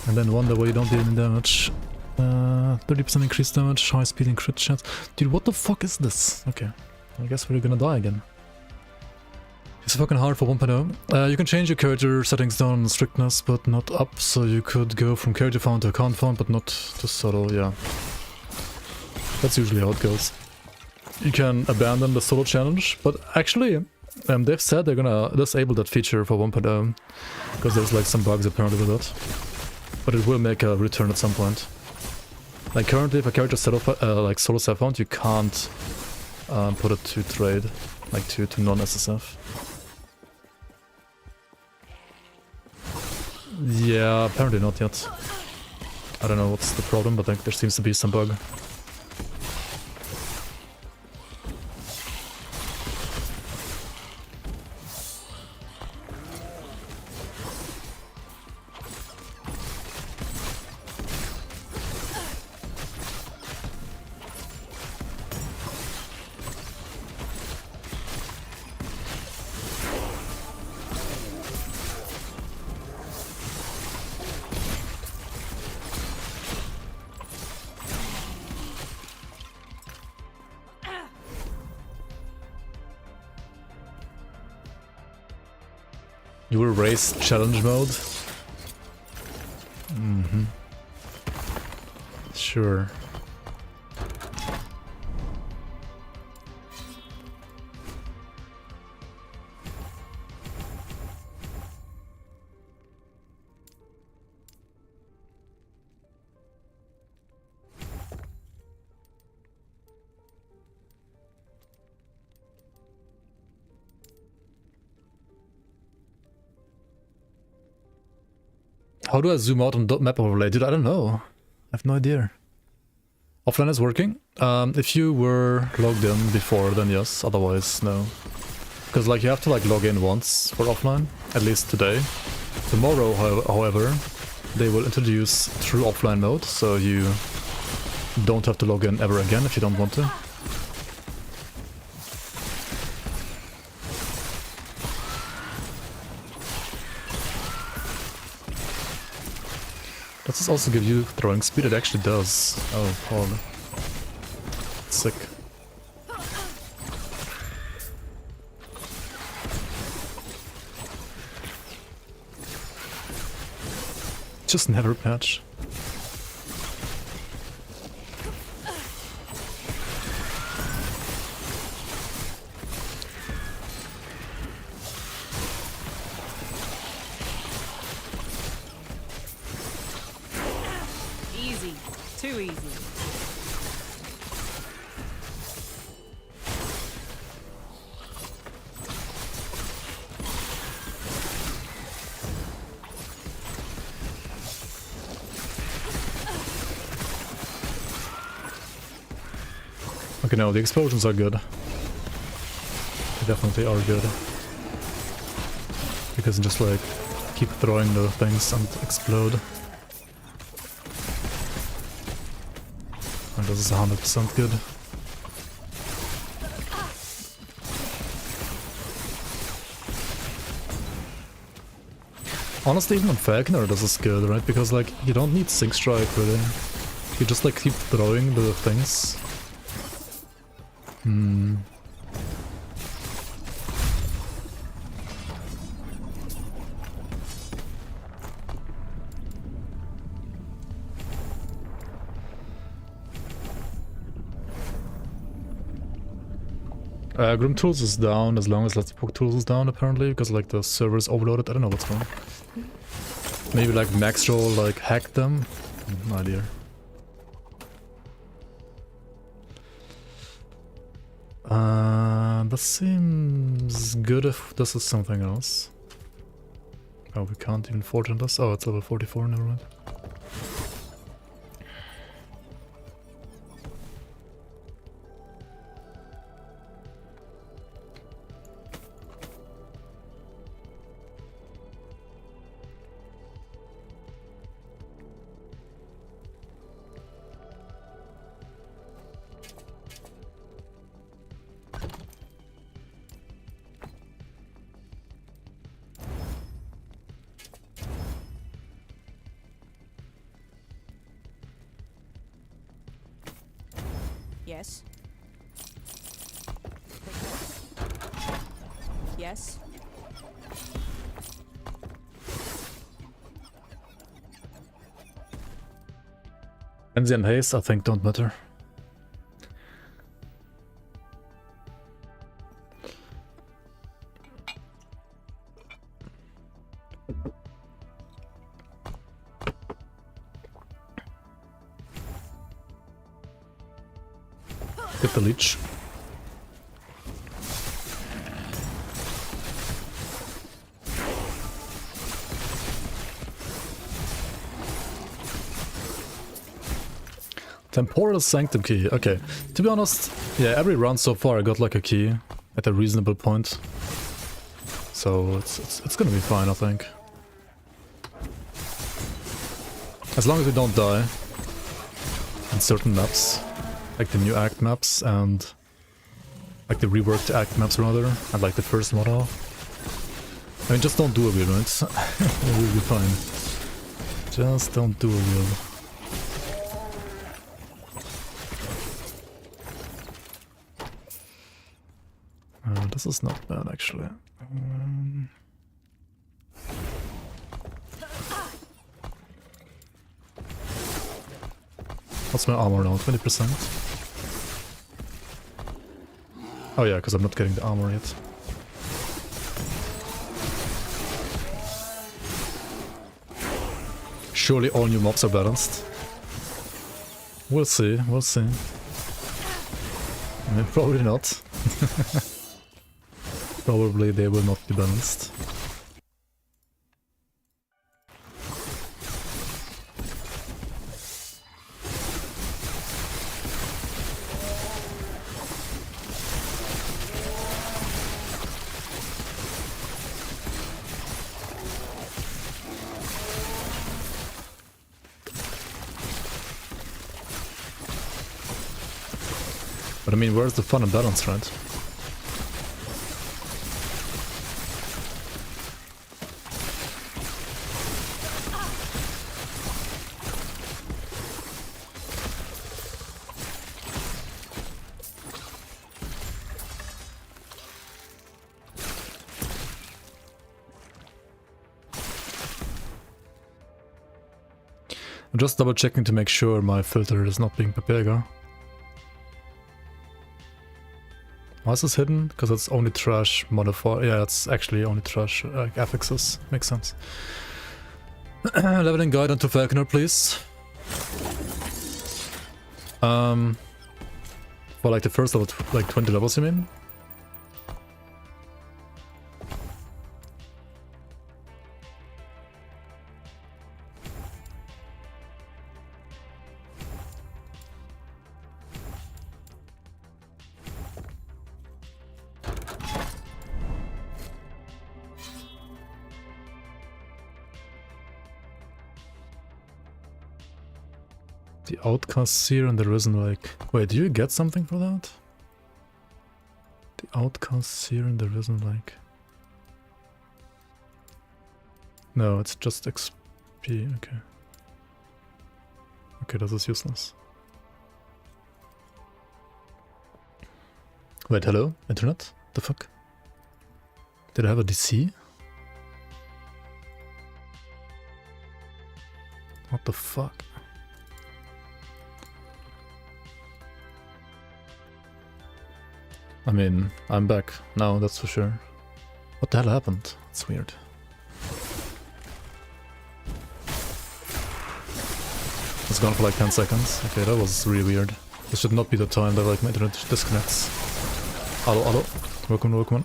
And then wonder why you don't deal any damage. 30% increased damage, high speed and crit chance. Dude, what the fuck is this? Okay, I guess we're gonna die again. It's fucking hard for 1.0. You can change your character settings down on strictness, but not up, so you could go from character font to account font, but not to solo, yeah. That's usually how it goes. You can abandon the solo challenge, but actually, they've said they're gonna disable that feature for 1.0, because there's like some bugs apparently with it. But it will make a return at some point. Like currently, if a character set up like solo self font, you can't put it to trade, like to non-SSF. Yeah, apparently not yet. I don't know what's the problem, but like, there seems to be some bug. You will race challenge mode? Mm-hmm. Sure. How do I zoom out on map overlay? Dude, I don't know. I have no idea. Offline is working. If you were logged in before, then yes. Otherwise, no. Because like you have to like log in once for offline, at least today. Tomorrow, however, they will introduce true offline mode, so you don't have to log in ever again if you don't want to. Does this also give you throwing speed? It actually does. Oh, Paul. Sick. Just never patch. Too easy. Okay, no, the explosions are good. They definitely are good. You can just like keep throwing the things and explode. This is 100% good. Honestly, even on Falconer this is good, right? Because like, you don't need Sync Strike really. You just like keep throwing the things. Grim Tools is down as long as Epoch Tools is down apparently, because like the server is overloaded. I don't know what's wrong. Maybe like Maxroll like hacked them? No idea. This seems good if this is something else. Oh, we can't even forge on this? Oh, it's level 44, never mind. Yes. Yes. Frenzy and haste, I think, don't matter. Get the leech. Temporal Sanctum key. Okay, to be honest, yeah, every round so far I got like a key at a reasonable point. So it's gonna be fine, I think. As long as we don't die in certain maps, like the new Act maps and like the reworked Act maps rather, and like the first model. I mean, just don't do a wheel, right? We'll be fine. Just don't do a wheel. This is not bad, actually. What's my armor now? 20%? Oh yeah, because I'm not getting the armor yet. Surely all new mobs are balanced. We'll see, we'll see. I mean, probably not. Probably they will not be balanced. But I mean, where's the fun and balance, right? I'm just double checking to make sure my filter is not being Papega. Why is this hidden? Because it's only trash modifier. Yeah, it's actually only trash affixes. Makes sense. Leveling guide onto Falconer, please. For like the first level, like 20 levels, you mean? The Outcast Seer and the Risen Lake. Wait, do you get something for that? The Outcast Seer and the Risen Lake. No, it's just XP, okay. Okay, this is useless. Wait, hello? Internet? The fuck? Did I have a DC? What the fuck? I mean, I'm back now, that's for sure. What the hell happened? It's weird. It's gone for like 10 seconds. Okay, that was really weird. This should not be the time that like my internet disconnects. Hello, hello. Welcome, welcome.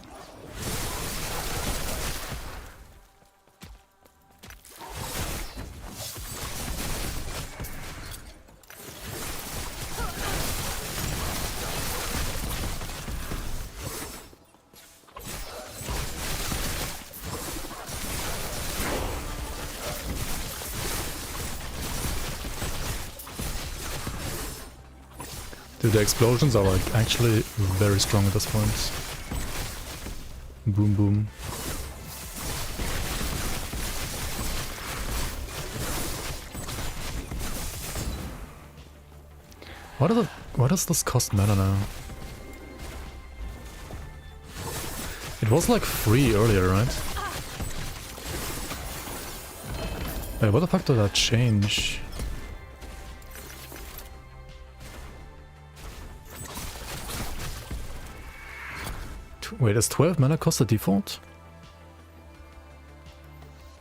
Dude, the explosions are like actually very strong at this point. Boom boom. What are the What does this cost mana now? It was like 3 earlier, right? Wait, what the fuck did that change? Wait, is 12 mana cost the default?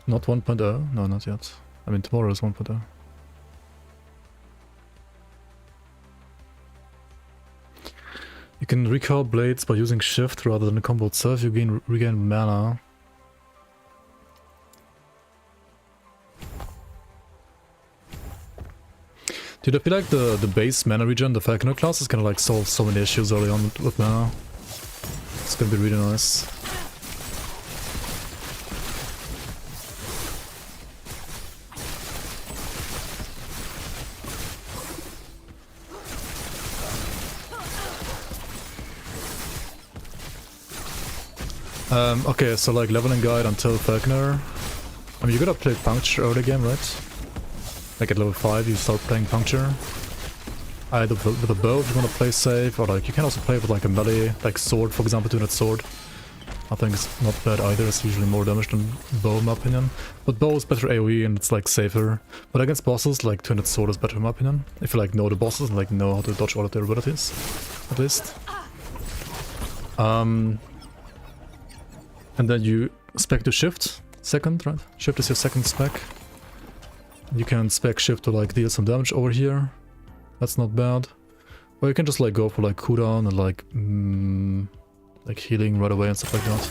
Not 1.0? No, not yet. I mean, tomorrow is 1.0. You can recall blades by using shift rather than the combo itself. You regain mana. Dude, I feel like the base mana regen, the Falconer class, is gonna like solve so many issues early on with mana. It's gonna be really nice. Okay, so like leveling guide until Falconer. I mean, you gotta play Puncture early game, right? Like at level 5 you start playing Puncture. Either with a bow if you wanna play safe, or like you can also play with like a melee, like sword for example, 2-handed sword. I think it's not bad either, it's usually more damage than bow in my opinion. But bow is better AoE and it's like safer. But against bosses, like 2-handed sword is better in my opinion. If you like know the bosses and like know how to dodge all of their abilities, at least. And then you spec to shift second, right? Shift is your second spec. You can spec shift to like deal some damage over here. That's not bad. Or you can just like go for like cooldown and like healing right away and stuff like that.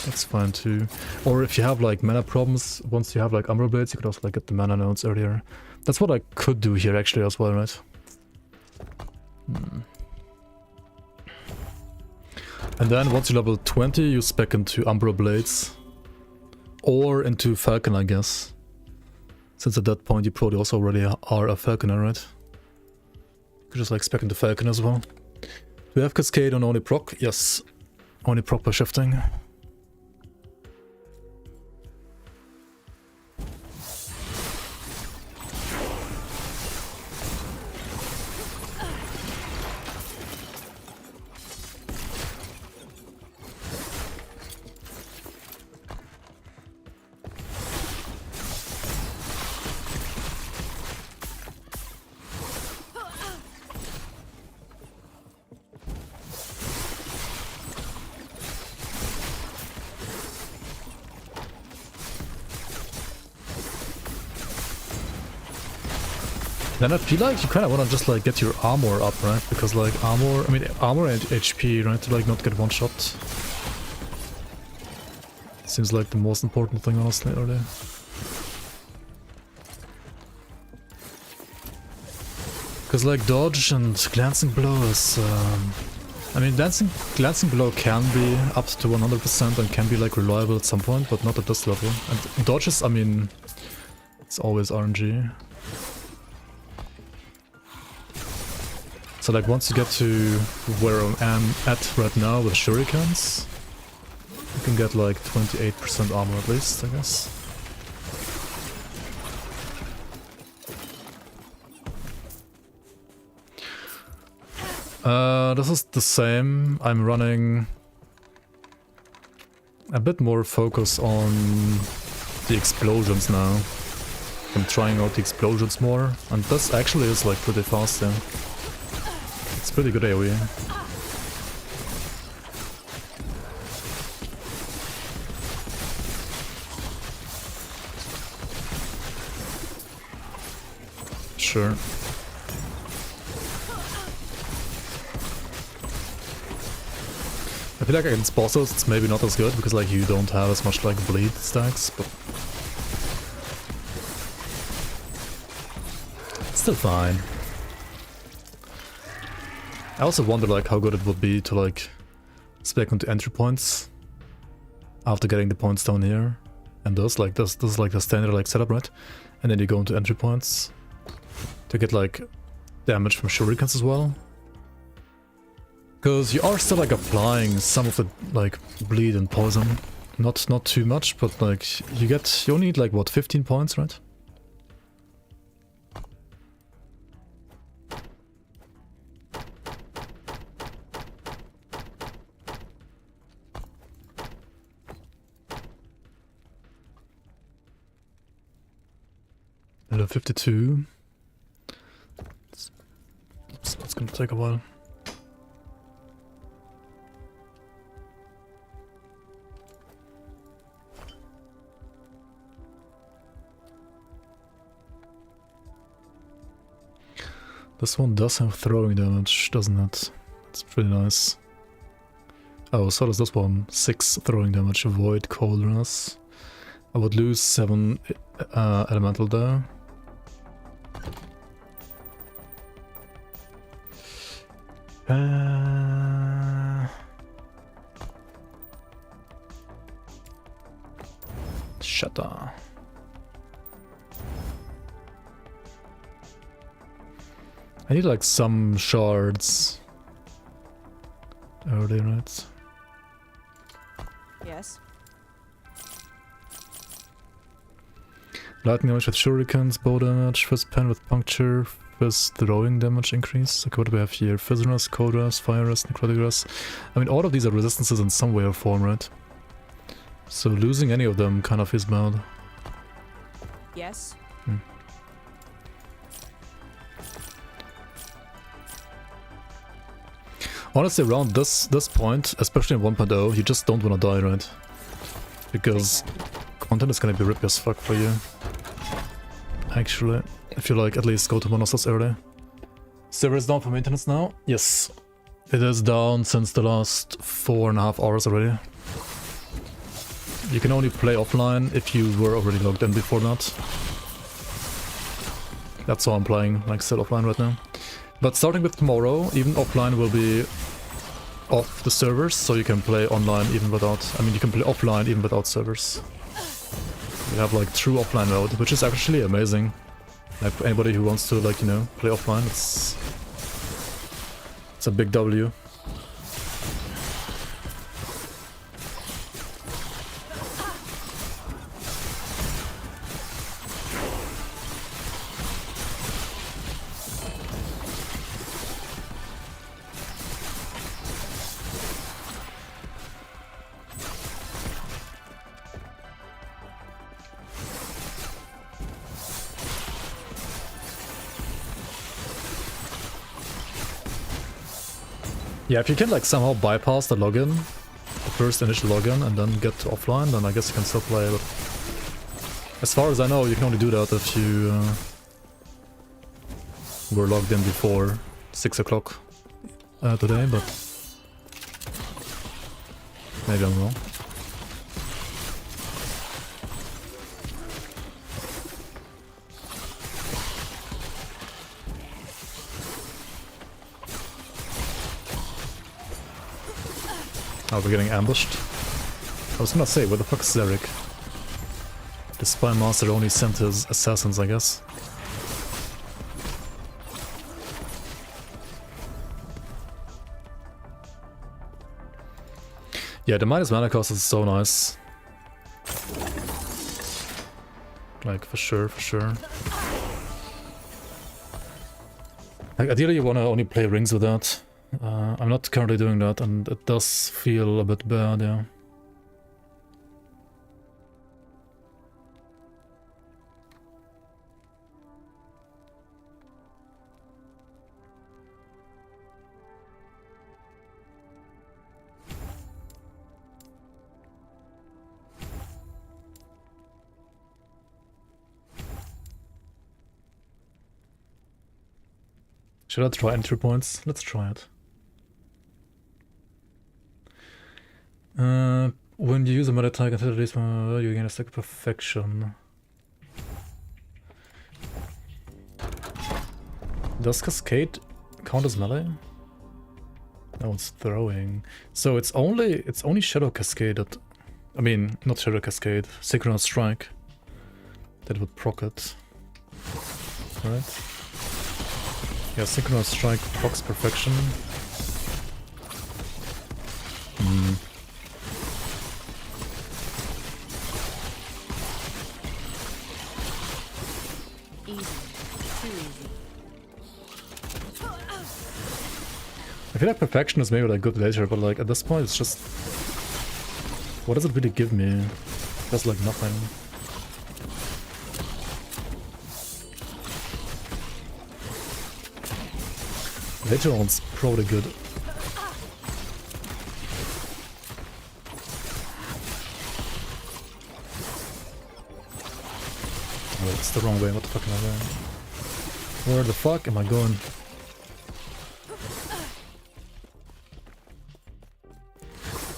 That's fine too. Or if you have like mana problems, once you have like Umbral Blades, you could also like get the mana nodes earlier. That's what I could do here actually as well, right? And then once you level 20, you spec into Umbral Blades. Or into Falcon, I guess. Since at that point you probably also already are a Falconer, right? You could just like spec into Falcon as well. Do we have Cascade on only proc? Yes. Only proc by shifting. Then I feel like you kind of want to just like get your armor up, right? Because like armor and HP, right? To like not get one shot. Seems like the most important thing honestly earlier. Because like dodge and glancing blow is... I mean glancing blow can be up to 100% and can be like reliable at some point, but not at this level. And dodges, I mean, it's always RNG. So like once you get to where I am at right now with shurikens, you can get like 28% armor at least, I guess. This is the same. I'm running a bit more focus on the explosions now. I'm trying out the explosions more, and this actually is like pretty fast, yeah. It's pretty good AoE. Sure. I feel like against bosses it's maybe not as good because like you don't have as much like bleed stacks, but it's still fine. I also wonder like how good it would be to like spec onto entry points after getting the points down here. And this is like the standard like setup, right? And then you go into entry points to get like damage from shurikens as well. Because you are still like applying some of the like bleed and poison. Not too much, but like you only need like what, 15 points, right? Level 52. It's gonna take a while. This one does have throwing damage, doesn't it? It's pretty nice. Oh, so does this one. 6 throwing damage, avoid coldness. I would lose 7 elemental though. Shatter. I need like some shards. Early, right? Yes. Lightning damage with shurikens, bow damage, fist pen with puncture, fist throwing damage increase. Okay, what do we have here? Fizzerness, cold rest, fire rest, necrotic rest. I mean, all of these are resistances in some way or form, right? So losing any of them kind of is bad. Yes. Honestly, around this point, especially in 1.0, you just don't want to die, right? Because content is gonna be rippy as fuck for you. Actually, if you like, at least go to Monossus early. Server is down for maintenance now? Yes. It is down since the last 4.5 hours already. You can only play offline if you were already logged in before that. That's how I'm playing, like still offline right now. But starting with tomorrow, even offline will be off the servers, so you can play online even without... I mean, you can play offline even without servers. We have like true offline mode, which is actually amazing. Like for anybody who wants to, like, you know, play offline, it's a big W. Yeah, if you can like somehow bypass the login, the first initial login, and then get to offline, then I guess you can still play, but as far as I know, you can only do that if you were logged in before 6 o'clock today, but maybe I'm wrong. Oh, we're getting ambushed. I was gonna say, where the fuck is Zarek? The spy master only sent his assassins, I guess. Yeah, the minus mana cost is so nice. Like, for sure, for sure. Like, ideally you wanna only play rings with that. I'm not currently doing that, and it does feel a bit bad, yeah. Should I try entry points? Let's try it. When you use a melee attack until it is you gain a stack of perfection. Does Cascade count as melee? No, it's throwing. So it's only Shadow Cascade that, I mean, not Shadow Cascade, Synchronous Strike that would proc it. Right? Yeah, Synchronous Strike procs perfection. I feel like perfection is maybe like good later, but like at this point it's just... What does it really give me? It does like nothing. Later on's probably good. Oh, it's the wrong way. What the fuck am I doing? Where the fuck am I going?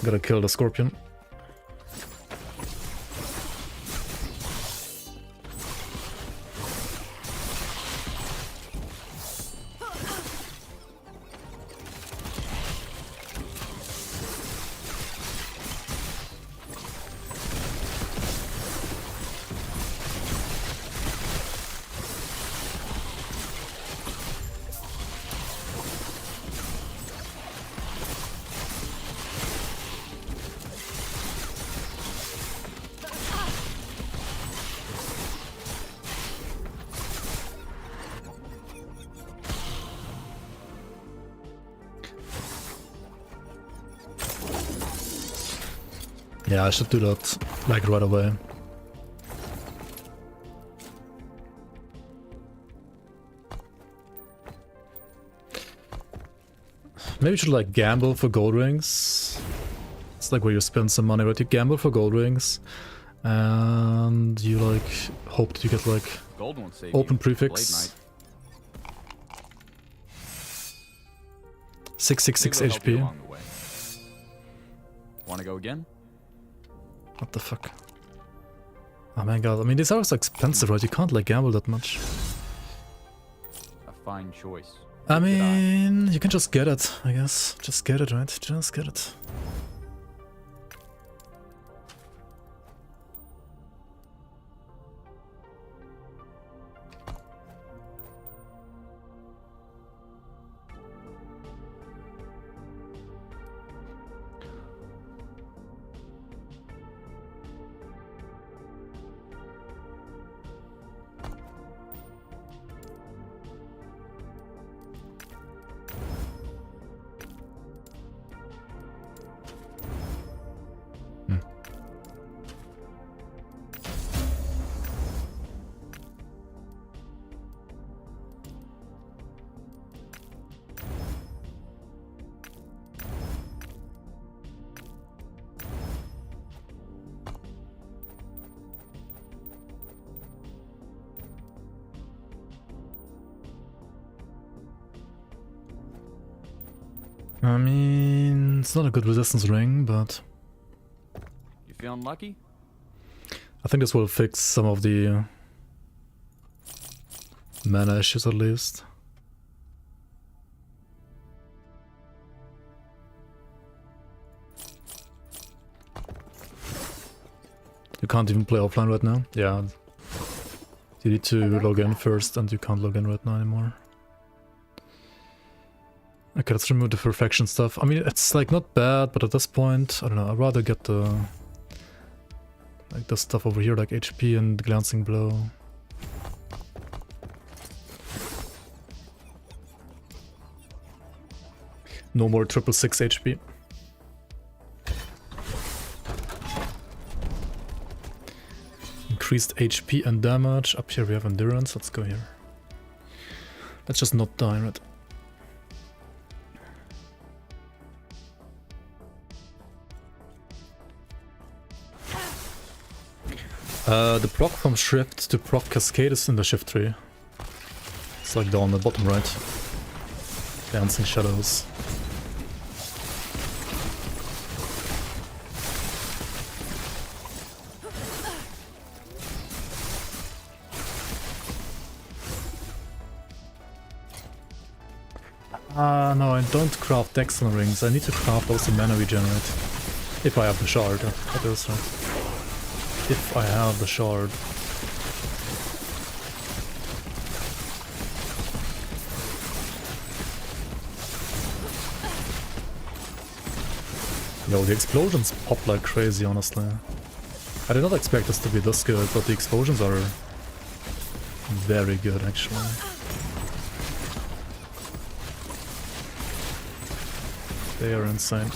Gotta kill the scorpion. Yeah, I should do that, like, right away. Maybe you should, like, gamble for gold rings. It's like where you spend some money, right? You gamble for gold rings, and you, like, hope that you get, like, Gold won't save open you. prefix. Blade 666 Maybe it'll help you HP. along the way. Wanna go again? What the fuck? Oh my god, I mean, these are so expensive, right? You can't, like, gamble that much. A fine choice. I mean, you can just get it, I guess. Just get it, right? Just get it. I mean, it's not a good resistance ring, but You feeling lucky? I think this will fix some of the mana issues at least. You can't even play offline right now? Yeah. You need to log in first and you can't log in right now anymore. Okay, let's remove the perfection stuff. I mean, it's like not bad, but at this point, I don't know, I'd rather get the like this stuff over here, like HP and glancing blow. No more 666 HP. Increased HP and damage. Up here we have endurance. Let's go here. Let's just not die, right? The proc from Shift to proc Cascade is in the Shift tree. It's like down the bottom right. Dancing Shadows. No, I don't craft Dexter rings. I need to craft also mana regenerate. If I have the shard, that is right. If I have the shard. Yo, the explosions pop like crazy, honestly. I did not expect this to be this good, but the explosions are very good, actually. They are insane.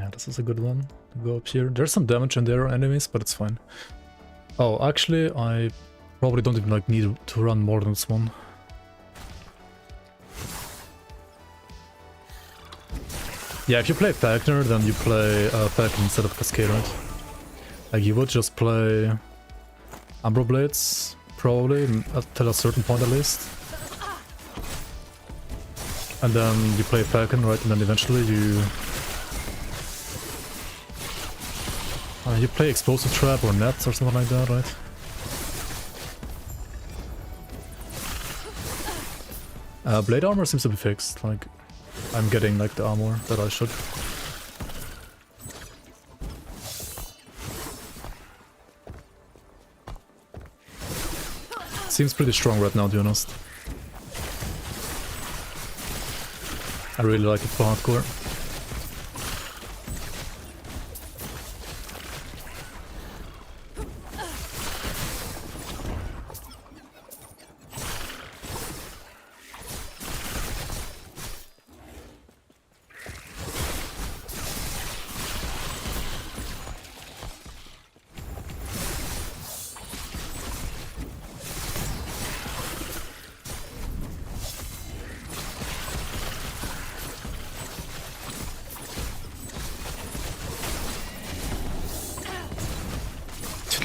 Yeah, this is a good one to go up here. There's some damage in there, enemies, but it's fine. Oh, actually, I probably don't even like need to run more than this one. Yeah, if you play Falconer, then you play Falcon instead of Cascade, right? Like, you would just play Umbra Blades, probably, until a certain point at least. And then you play Falcon, right? And then eventually you play Explosive Trap or Nets or something like that, right? Blade armor seems to be fixed, like, I'm getting like the armor that I should. Seems pretty strong right now, to be honest. I really like it for hardcore.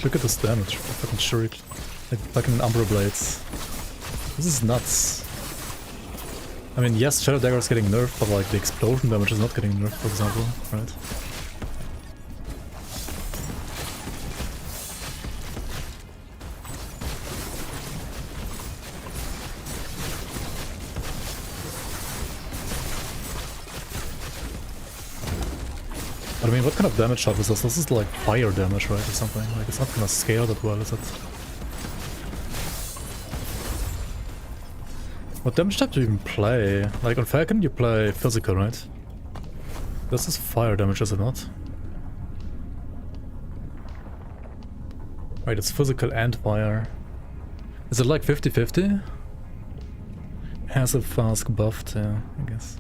Look at this damage, fucking Shuriken, like fucking Umbra Blades. This is nuts. I mean, yes, Shadow Dagger is getting nerfed, but like the explosion damage is not getting nerfed, for example, right? But I mean, what kind of damage shot is this? This is like fire damage, right, or something? Like, it's not gonna scale that well, is it? What damage type do you even play? Like, on Falcon you play physical, right? This is fire damage, is it not? Right, it's physical and fire. Is it like 50-50? Has a fast buffed, yeah, I guess.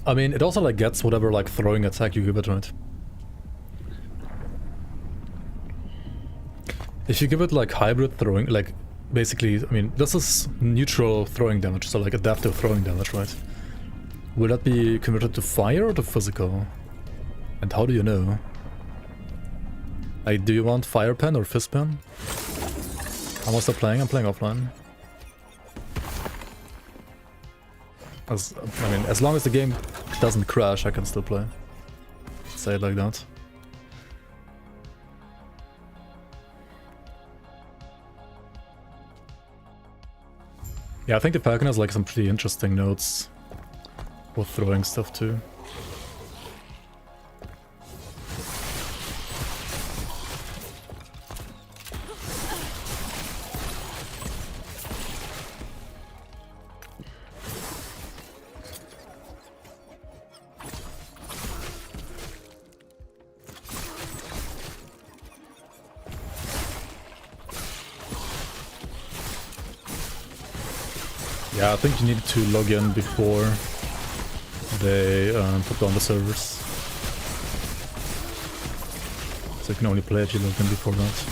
I mean, it also like gets whatever like throwing attack you give it, right? If you give it like hybrid throwing, like basically, I mean, this is neutral throwing damage, so like adaptive throwing damage, right? Will that be converted to fire or to physical? And how do you know? Like, do you want fire pen or fist pen? How was I playing? I'm playing offline. I mean, as long as the game doesn't crash, I can still play. Say it like that. Yeah, I think the Falcon has like some pretty interesting notes for throwing stuff too. Yeah, I think you need to log in before they put down the servers. So you can only play if you log in before that.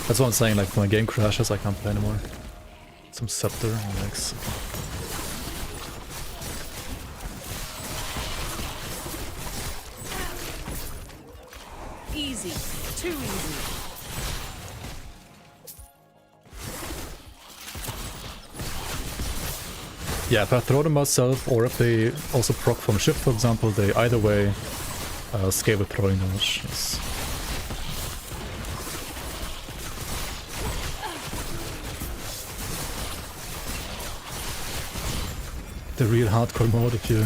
That's what I'm saying, like when my game crashes I can't play anymore. Some scepter, Alex. Easy. Too easy. Yeah, if I throw them myself, or if they also proc from shift, for example, they either way scale with throwing damage. Yes. The real hardcore mode, if you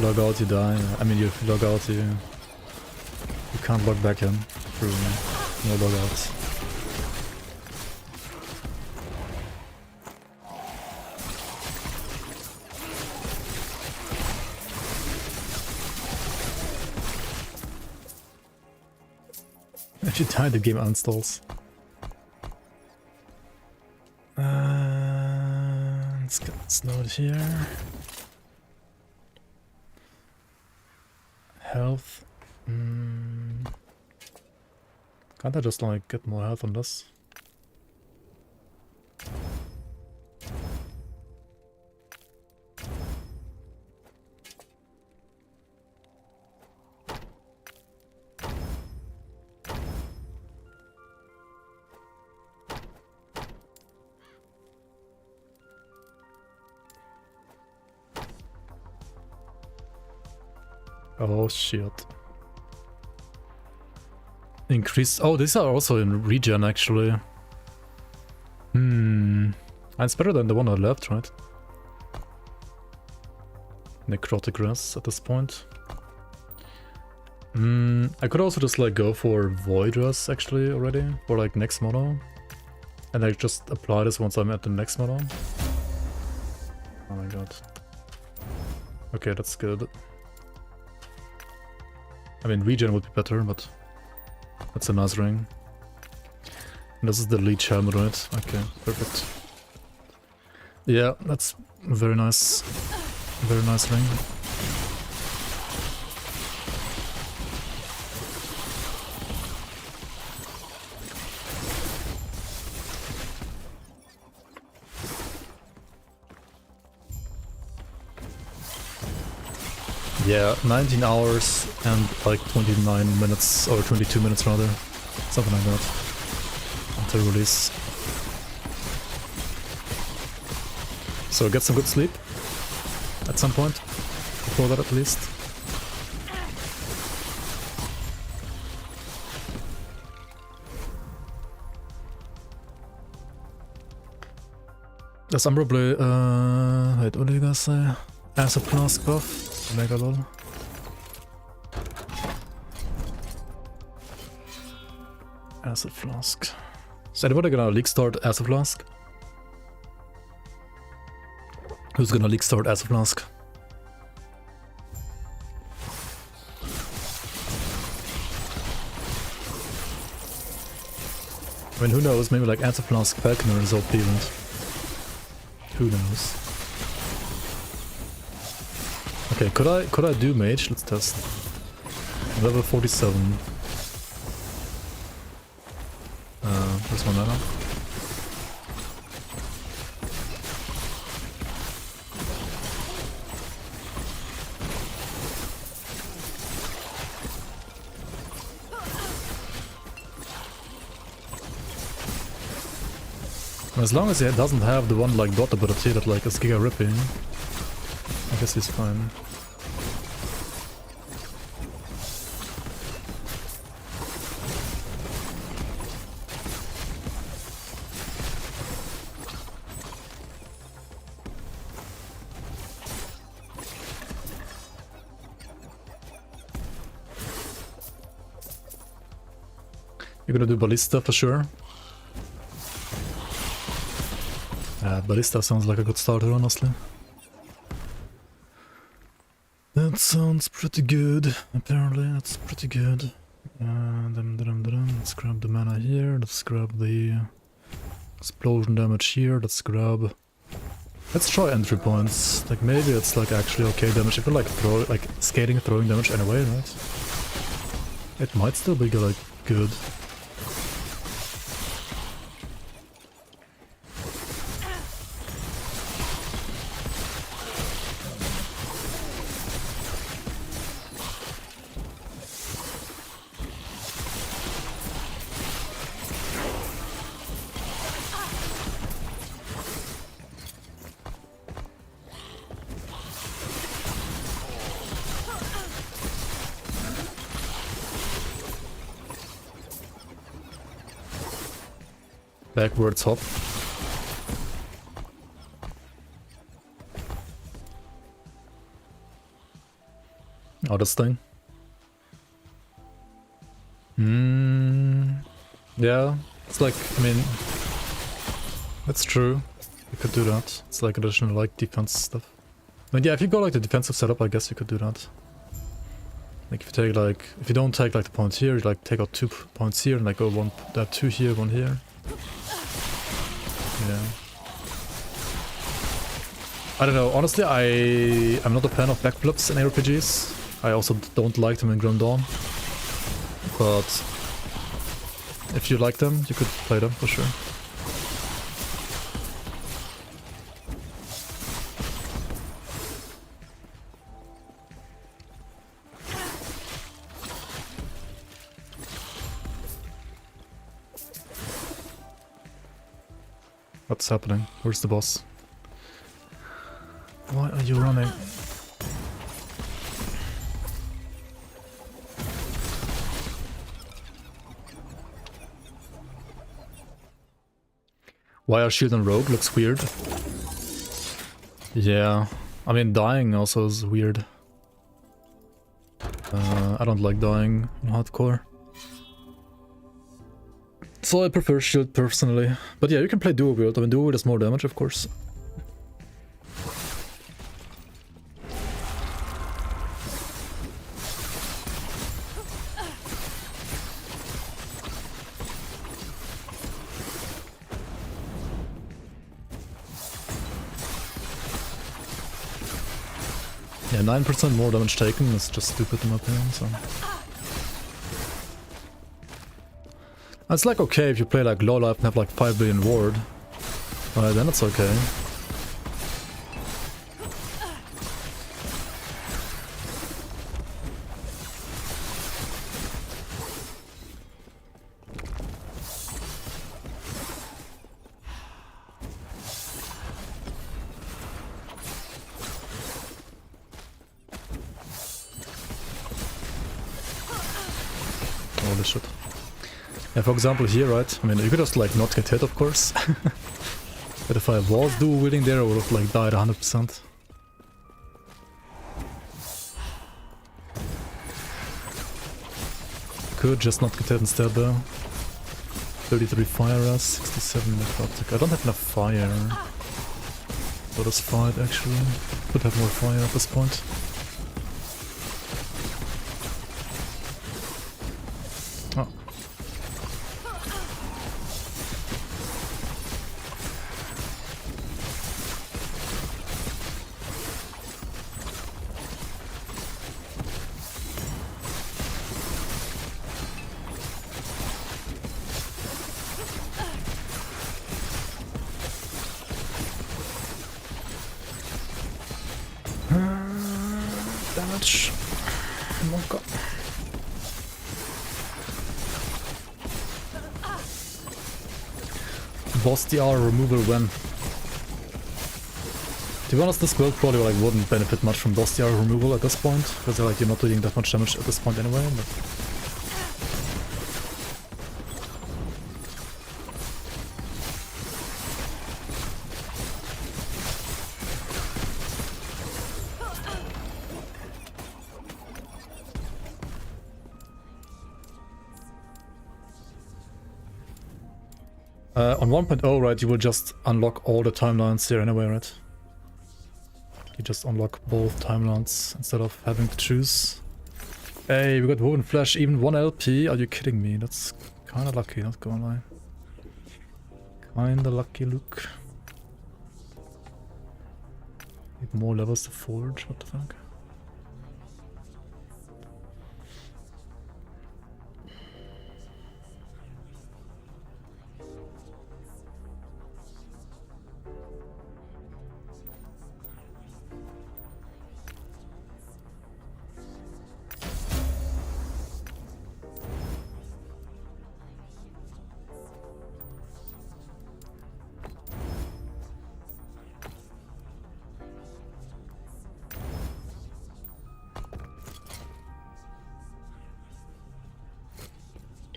log out, you die. I mean, if you log out, you can't log back in through no logouts. If you die, the game uninstalls. Let's get Let's load here. Health. Can't I just like get more health on this? Oh shit. Increase. Oh, these are also in regen actually. It's better than the one on the left, right? Necrotic res at this point. I could also just like go for void res actually already, for like next model. And I just apply this once I'm at the next model. Oh my god. Okay, that's good. I mean, regen would be better, but that's a nice ring. And this is the leech helmet, right? Okay, perfect. Yeah, that's very nice. Very nice ring. Yeah, 19 hours and like 29 minutes, or 22 minutes rather, something like that, until release. So get some good sleep, at some point, before that at least. There's probably, wait, what did you guys say? Acid flask buff? Mega lol. Acid flask. Is anybody gonna leak start acid flask? Who's gonna leak start acid flask? I mean, who knows? Maybe like acid flask Falconer is OP event. Who knows? Okay, could I do mage? Let's test. Level 47. Where's my mana? As long as he doesn't have the one like dot ability that like is giga ripping, I guess he's fine. You're gonna do Ballista for sure. Ballista sounds like a good starter, honestly. That sounds pretty good. Apparently, that's pretty good. Let's grab the mana here. Let's grab the explosion damage here. Let's grab. Let's try entry points. Like maybe it's like actually okay damage. If you like skating, throwing damage anyway, right? It might still be like good. Backwards hop. Oh, this thing. Yeah, it's like, I mean, that's true. You could do that. It's like additional like defense stuff. But yeah, if you go like the defensive setup, I guess you could do that. Like if you take like, if you don't take like the points here, you like take out 2 points here and like go 2 here, 1 here. Yeah. I don't know, honestly I'm not a fan of backflips in RPGs. I also don't like them in Grim Dawn. But if you like them, you could play them for sure. What's happening? Where's the boss? Why are you running? Why are shield and rogue looks weird? Yeah, I mean dying also is weird. I don't like dying in hardcore. So I prefer shield personally. But yeah, you can play dual wield. I mean dual wield does more damage of course. Yeah, 9% more damage taken is just stupid in my opinion, so... It's like okay if you play like low life and have like 5 billion ward. Then it's okay. Holy shit. Yeah, for example here, right? I mean, you could just like not get hit, of course. But if I was dual wielding there, I would have like died 100%. Could just not get hit instead though. 33 fire as, 67 necrotic. I don't have enough fire. Let us fight actually. Could have more fire at this point. Oh. Damage. Monka. Boss DR removal when? To be honest, this build probably like wouldn't benefit much from boss DR removal at this point, because like you're not doing that much damage at this point anyway. But on 1.0, right, you will just unlock all the timelines here anyway, right? You just unlock both timelines instead of having to choose. Hey, we got Woven Flesh, even 1 LP? Are you kidding me? That's kinda lucky, not gonna lie. Kinda lucky, Luke. Need more levels to forge, what the fuck?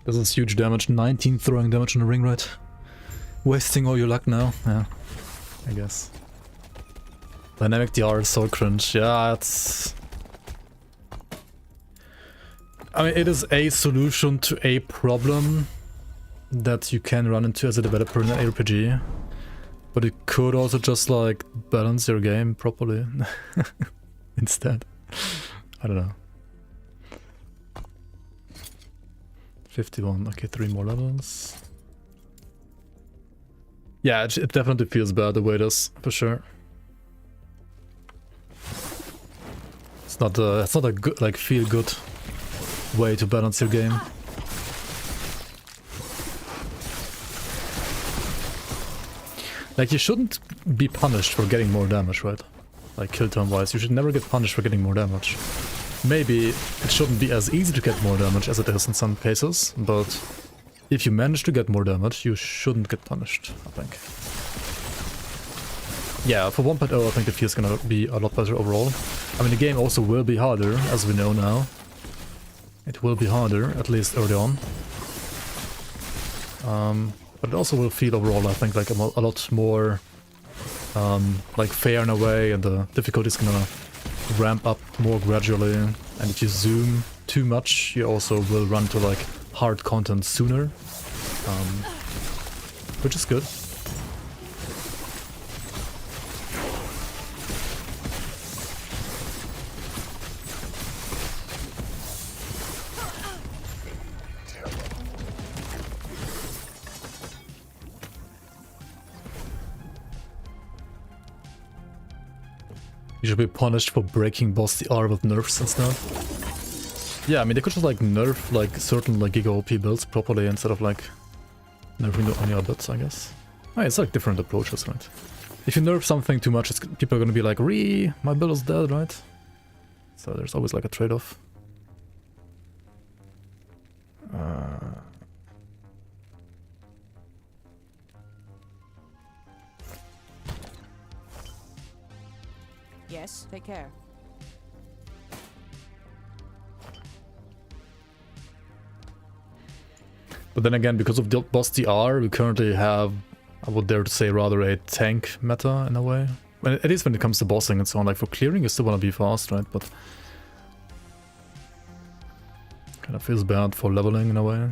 This is huge damage, 19 throwing damage in the ring, right? Wasting all your luck now, yeah, I guess. Dynamic DR is so cringe, yeah, it's... I mean, it is a solution to a problem that you can run into as a developer in an RPG. But it could also just like balance your game properly instead. I don't know. 51, okay, 3 more levels. Yeah, it definitely feels bad the way it is, for sure. not a good, like, feel good way to balance your game. Like, you shouldn't be punished for getting more damage, right? Like, kill turn wise, you should never get punished for getting more damage. Maybe it shouldn't be as easy to get more damage as it is in some cases, but if you manage to get more damage, you shouldn't get punished, I think. Yeah, for 1.0 I think the feel's gonna be a lot better overall. I mean, the game also will be harder, as we know now. It will be harder, at least early on. But it also will feel overall, I think, like a lot more like fair in a way, and the difficulty is gonna ramp up more gradually. And if you zoom too much, you also will run to like hard content sooner, which is good. You should be punished for breaking boss DR with nerfs and stuff. Yeah, I mean, they could just like nerf like certain like Giga OP builds properly instead of like nerfing the only other bits, I guess. Oh, it's like different approaches, right? If you nerf something too much, people are gonna be like, my build is dead, right? So there's always like a trade-off. Yes, take care. But then again, because of the boss DR, we currently have, I would dare to say, rather a tank meta in a way. Well, at least when it comes to bossing and so on. Like for clearing, you still want to be fast, right? But kind of feels bad for leveling in a way.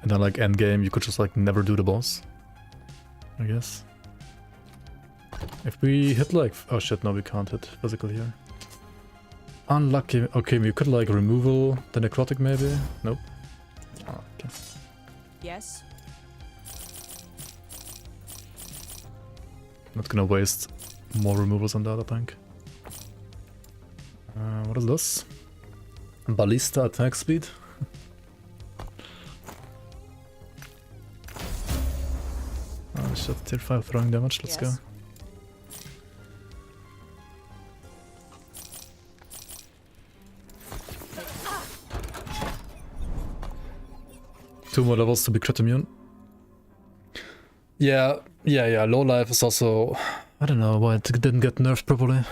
And then like end game, you could just like never do the boss, I guess. If we hit like... oh shit, no, we can't hit physical here. Unlucky. Okay, we could like removal the necrotic maybe? Nope. Oh, okay. Yes. Not gonna waste more removals on that, I think. What is this? Ballista attack speed? Oh shit, tier 5 throwing damage, let's go. 2 more levels to be crit immune. Yeah, low life is also... I don't know why it didn't get nerfed properly.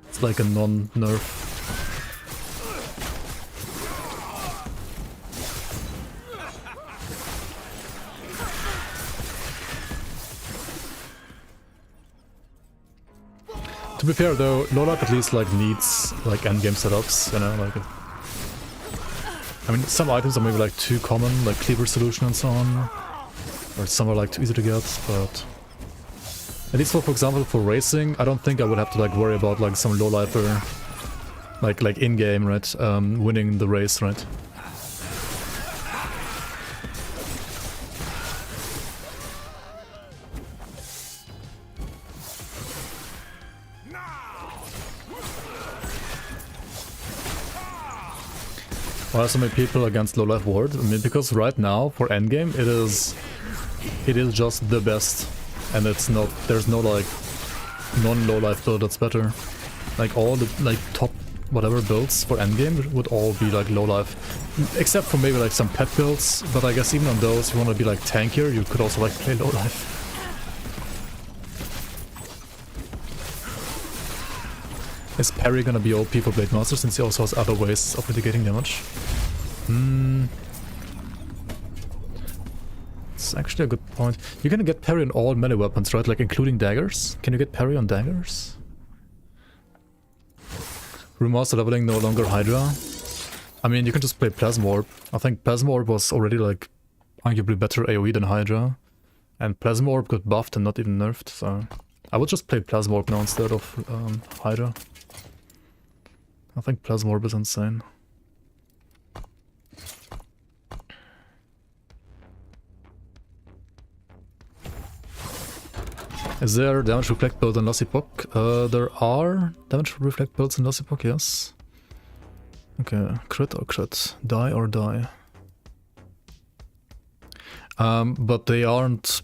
It's like a non-nerf. To be fair though, low life at least like needs like endgame setups, you know, like... I mean, some items are maybe like too common, like cleaver solution and so on. Or some are like too easy to get, but... at least for example, for racing, I don't think I would have to like worry about like some low-lifer, like in-game, right, winning the race, right? Why are so many people against low-life ward? I mean, because right now, for endgame, it is just the best. And it's not, there's no like non-low-life build that's better. Like all the like top whatever builds for endgame would all be like low-life. Except for maybe like some pet builds, but I guess even on those, if you want to be like tankier, you could also like play low-life. Is parry gonna be OP for Blade Master since he also has other ways of mitigating damage? It's actually a good point. You're gonna get parry on all melee weapons, right? Like including daggers? Can you get parry on daggers? Remaster leveling no longer Hydra. I mean, you can just play Plasma Orb. I think Plasma Orb was already like arguably better AoE than Hydra. And Plasma Orb got buffed and not even nerfed, so... I would just play Plasma Orb now instead of Hydra. I think Plasma Orb is insane. Is there damage reflect build in Lost Epoch? There are damage reflect builds in Lost Epoch, yes. Okay, crit or crit? Die or die? But they aren't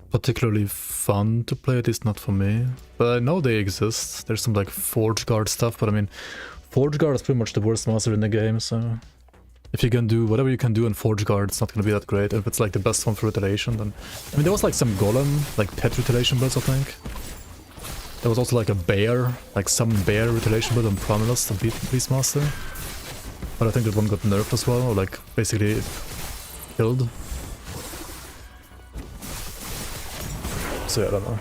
particularly fun to play, at least not for me. But I know they exist. There's some like Forge Guard stuff, but I mean, Forge Guard is pretty much the worst master in the game, so... If you can do whatever you can do in Forge Guard, it's not gonna be that great. If it's like the best one for retaliation, then... I mean, there was like some golem, like pet retaliation builds, I think. There was also like a bear, like some bear retaliation build on Promulus, the Beastmaster. But I think that one got nerfed as well, or like basically killed. So yeah, I don't know.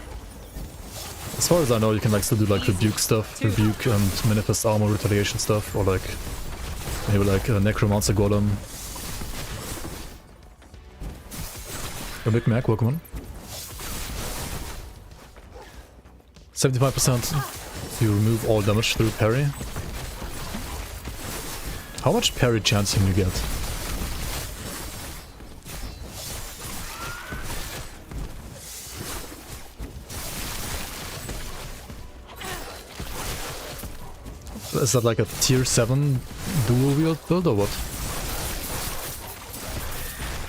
As far as I know, you can like still do like rebuke stuff, rebuke and manifest armor retaliation stuff, or like maybe like a necromancer golem. A Big Mac, welcome on. 75% you remove all damage through parry. How much parry chance can you get? Is that like a tier 7 dual wield build or what?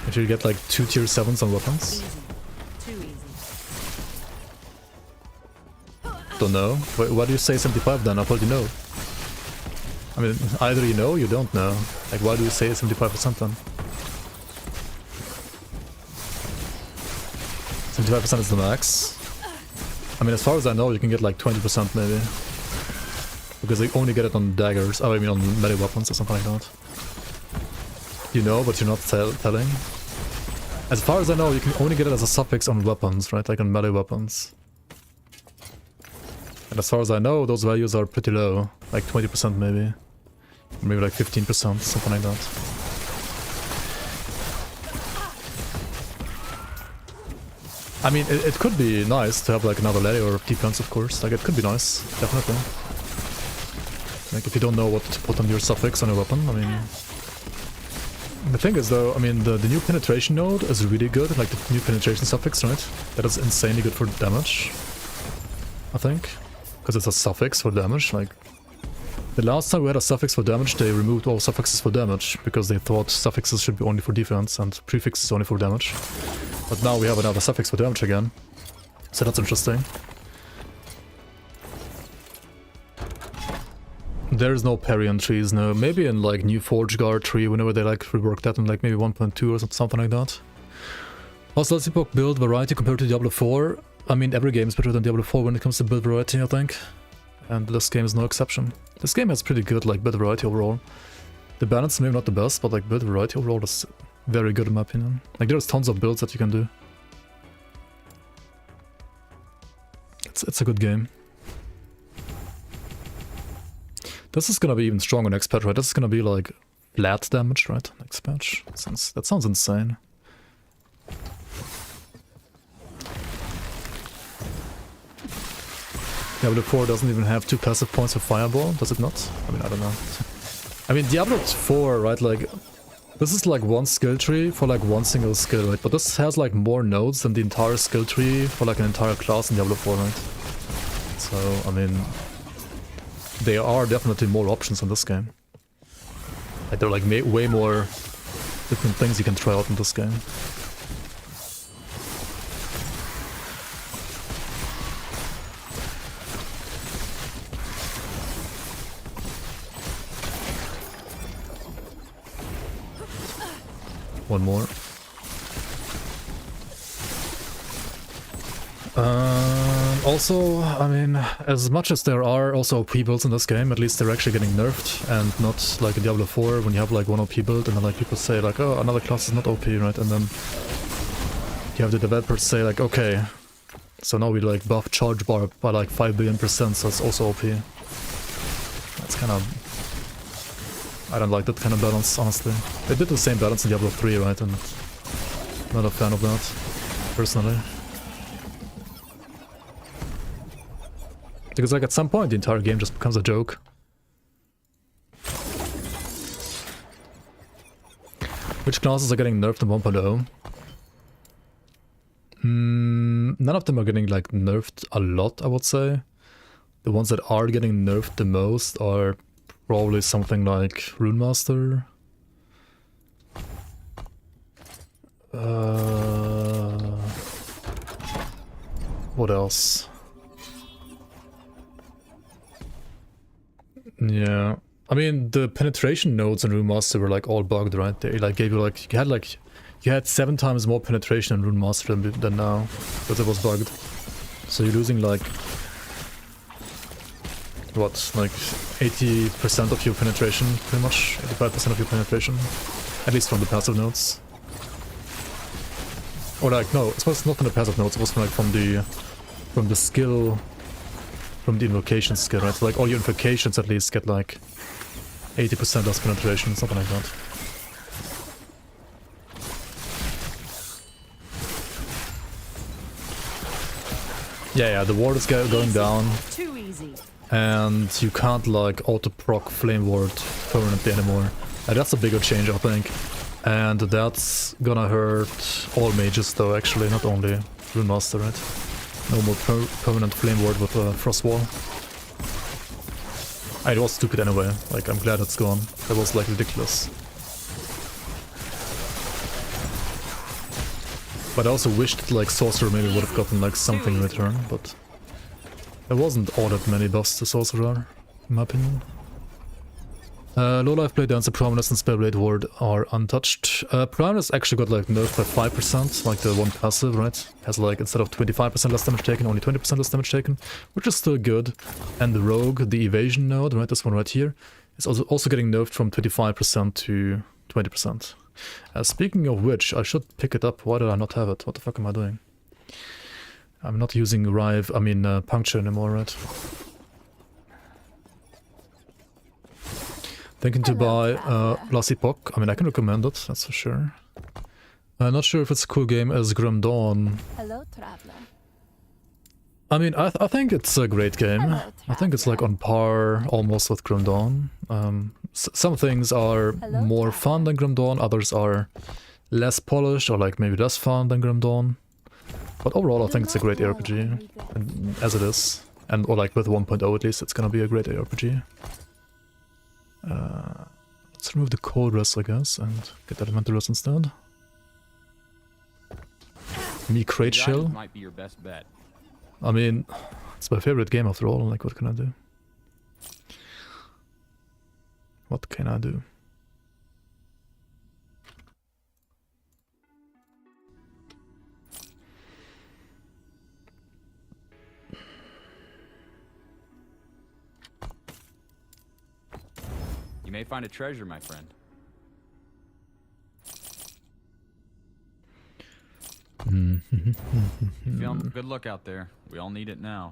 If you get like 2 tier 7s on weapons? Easy. Too easy. Don't know. Why do you say 75 then? I thought you know. I mean, either you know or you don't know. Like, why do you say 75% then? 75% is the max. I mean, as far as I know, you can get like 20% maybe. Because they only get it on daggers, oh, I mean on melee weapons or something like that. You know, but you're not telling. As far as I know, you can only get it as a suffix on weapons, right? Like on melee weapons. And as far as I know, those values are pretty low. Like 20% maybe. Or maybe like 15%, something like that. I mean, it could be nice to have like another layer of defense, of course. Like, it could be nice, definitely. Like, if you don't know what to put on your suffix on your weapon, I mean... The thing is though, I mean, the new penetration node is really good, like the new penetration suffix, right? That is insanely good for damage, I think. Because it's a suffix for damage, like... The last time we had a suffix for damage, they removed all suffixes for damage, because they thought suffixes should be only for defense and prefixes only for damage. But now we have another suffix for damage again. So that's interesting. There's no parry on trees, no. Maybe in like new Forge Guard tree, whenever they like rework that in like maybe 1.2 or something like that. Also, Lost Epoch build variety compared to Diablo 4. I mean, every game is better than Diablo 4 when it comes to build variety, I think. And this game is no exception. This game has pretty good like build variety overall. The balance maybe not the best, but like build variety overall is very good in my opinion. Like there's tons of builds that you can do. It's a good game. This is gonna be even stronger next patch, right? This is gonna be like flat damage, right? Next patch. That sounds insane. Diablo 4 doesn't even have 2 passive points for Fireball, does it not? I mean, I don't know. I mean, Diablo 4, right, like... This is like one skill tree for like one single skill, right? But this has like more nodes than the entire skill tree for like an entire class in Diablo 4, right? So, I mean... There are definitely more options in this game. Like, there are like way more different things you can try out in this game. One more. Also, I mean, as much as there are also OP builds in this game, at least they're actually getting nerfed, and not like in Diablo 4 when you have like one OP build and then like people say like, oh, another class is not OP, right? And then you have the developers say like, okay, so now we like buff charge bar by like 5 billion%, so it's also OP. That's kind of... I don't like that kind of balance, honestly. They did the same balance in Diablo 3, right? And I'm not a fan of that, personally. Because like at some point the entire game just becomes a joke. Which classes are getting nerfed in 1.0? None of them are getting like nerfed a lot, I would say. The ones that are getting nerfed the most are probably something like Rune Master. What else? Yeah, I mean the penetration nodes in Rune Master were like all bugged, right? They like gave you like you had 7 times more penetration in Rune Master than now, because it was bugged. So you're losing like what, like 80% of your penetration, pretty much 85% of your penetration, at least from the passive nodes. Or like no, it was not from the passive nodes. It was from the skill. From the invocation skill, right? So like all your invocations at least get like 80% less penetration, something like that. Yeah, the ward is going down. Too easy. And you can't like auto-proc Flame Ward permanently anymore. That's a bigger change, I think. And that's gonna hurt all mages though, actually, not only Rune Master, right? No more permanent Flame Ward with a Frost Wall. It was stupid anyway, like I'm glad it's gone. That was like ridiculous. But I also wished like Sorcerer maybe would have gotten like something in return, but there wasn't all that many buffs to Sorcerer, in my opinion. Low Life Blade, Dancer, Prominence and Spellblade Ward are untouched. Prominence actually got like nerfed by 5%, like the one passive, right? Has like instead of 25% less damage taken, only 20% less damage taken, which is still good. And the Rogue, the evasion node, right, this one right here, is also getting nerfed from 25% to 20%. Speaking of which, I should pick it up. Why did I not have it? What the fuck am I doing? I'm not using Puncture anymore, right? Thinking to buy Last Epoch. I mean, I can recommend it, that's for sure. I'm not sure if it's a cool game as Grim Dawn. Hello, traveler. I mean, I think it's a great game. I think it's like on par almost with Grim Dawn. Some things are more fun than Grim Dawn, others are less polished or like maybe less fun than Grim Dawn. But overall, I think it's a great ARPG, as it is. And or like with 1.0 at least, it's gonna be a great ARPG. Let's remove the cold rest, I guess, and get elemental rest instead. Me crate shell. Might be your best bet. I mean, it's my favorite game after all. Like, what can I do? What can I do? You may find a treasure, my friend. Feeling good luck out there. We all need it now.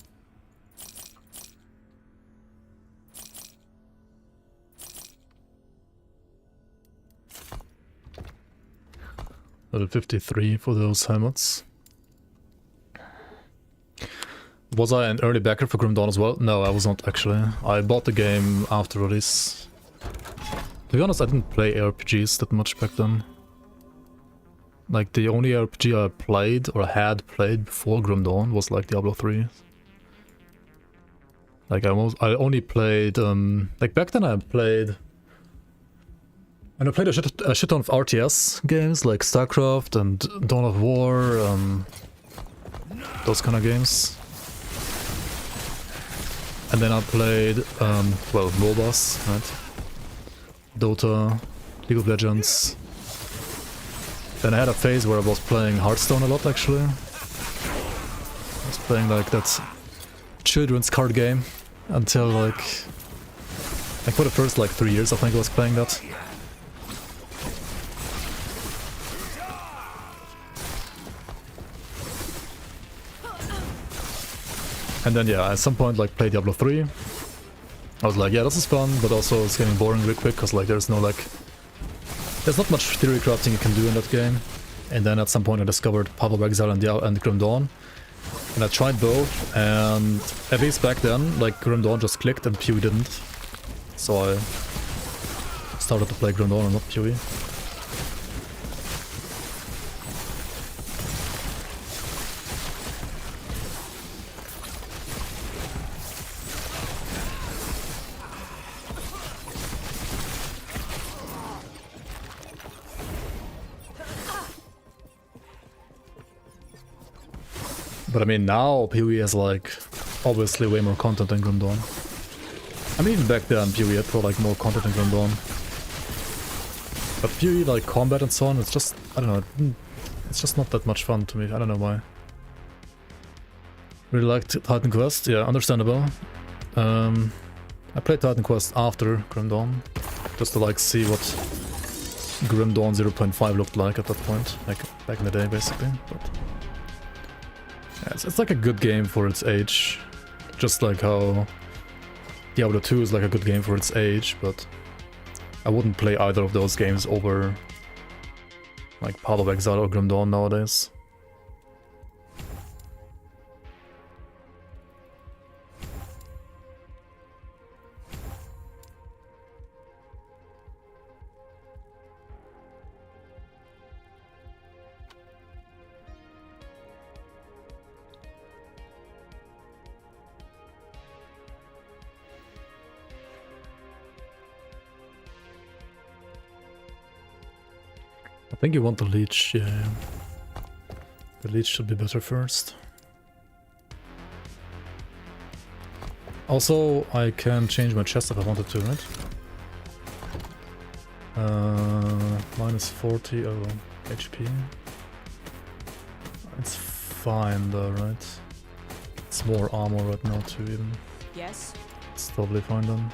Level 53 for those helmets. Was I an early backer for Grim Dawn as well? No, I was not actually. I bought the game after release. To be honest, I didn't play RPGs that much back then. Like, the only RPG I played, or had played before Grim Dawn was like Diablo 3. Like, I only played, like back then I played... And I played a shit ton of RTS games, like StarCraft and Dawn of War, those kind of games. And then I played, well, MOBAs, right? Dota, League of Legends. Then I had a phase where I was playing Hearthstone a lot, actually. I was playing like that children's card game until like for the first like 3 years I think I was playing that. And then yeah, at some point like played Diablo 3. I was like, yeah, this is fun, but also it's getting boring real quick because like there's not much theory crafting you can do in that game. And then at some point I discovered Path of Exile and Grim Dawn. And I tried both, and at least back then, like Grim Dawn just clicked and PoE didn't. So I started to play Grim Dawn and not PoE. But I mean, now PoE has like obviously way more content than Grim Dawn. I mean, even back then PoE had probably like more content than Grim Dawn. But PoE, like combat and so on, it's just, I don't know, it's just not that much fun to me. I don't know why. Really liked Titan Quest, yeah, understandable. I played Titan Quest after Grim Dawn, just to like see what Grim Dawn 0.5 looked like at that point, like back in the day basically. But yeah, it's like a good game for its age, just like how Diablo 2 is like a good game for its age, but I wouldn't play either of those games over like Path of Exile or Grim Dawn nowadays. I think you want the leech, yeah. The leech should be better first. Also, I can change my chest if I wanted to, right? Minus 40, oh, HP. It's fine though, right? It's more armor right now too, even. Yes. It's totally fine then.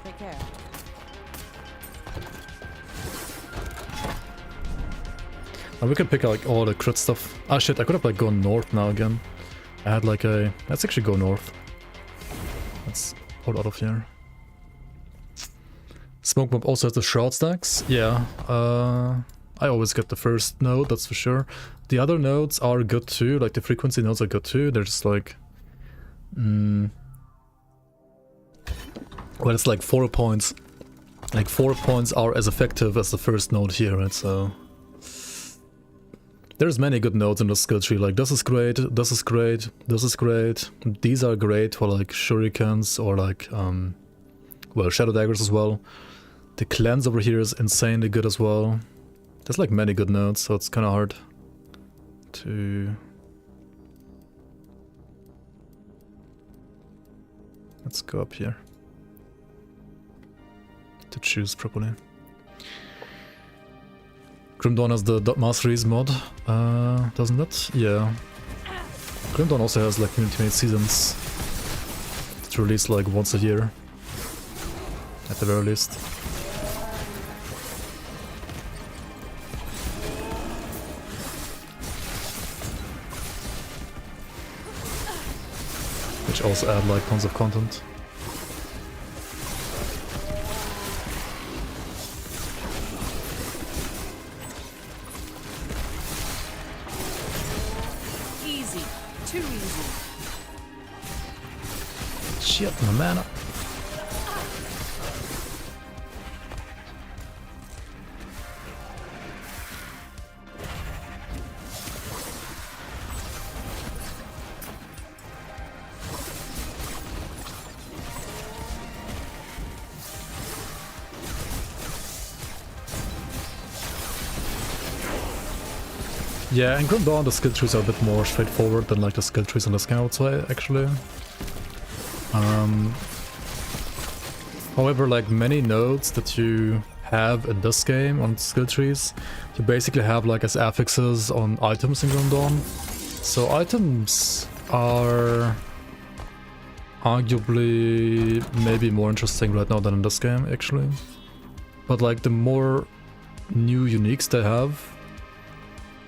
Take care. And we can pick like all the crit stuff. Ah shit, I could have like gone north now again. I had like a... Let's actually go north. Let's pull out of here. Smoke Bomb also has the shroud stacks. Yeah, I always get the first node, that's for sure. The other nodes are good too, like the frequency nodes are good too. They're just like... well, it's like 4 points. Like 4 points are as effective as the first node here, right? So... There's many good nodes in the skill tree, like this is great, this is great, this is great. These are great for like shurikens or like, well, shadow daggers as well. The cleanse over here is insanely good as well. There's like many good nodes, so it's kind of hard to... Let's go up here to choose properly. Grim Dawn has the Masteries mod, doesn't it? Yeah. Grim Dawn also has like Community Made Seasons. It's released like once a year, at the very least. Which also add like tons of content. Shit, my mana. Yeah, in Grim Dawn the skill trees are a bit more straightforward than like the skill trees on the scan, I would say, actually. However, like many nodes that you have in this game on skill trees, you basically have like as affixes on items in Grim Dawn. So items are arguably maybe more interesting right now than in this game, actually. But like the more new uniques they have,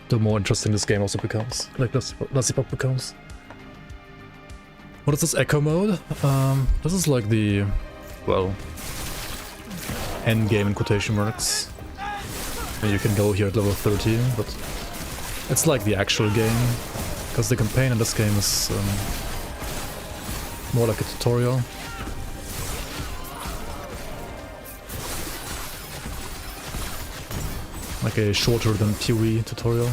the more interesting this game also becomes. Like this Epoch becomes. What is this echo mode? This is like the, well, end game in quotation marks. And you can go here at level 30, but it's like the actual game, because the campaign in this game is more like a tutorial. Like a shorter than PoE tutorial.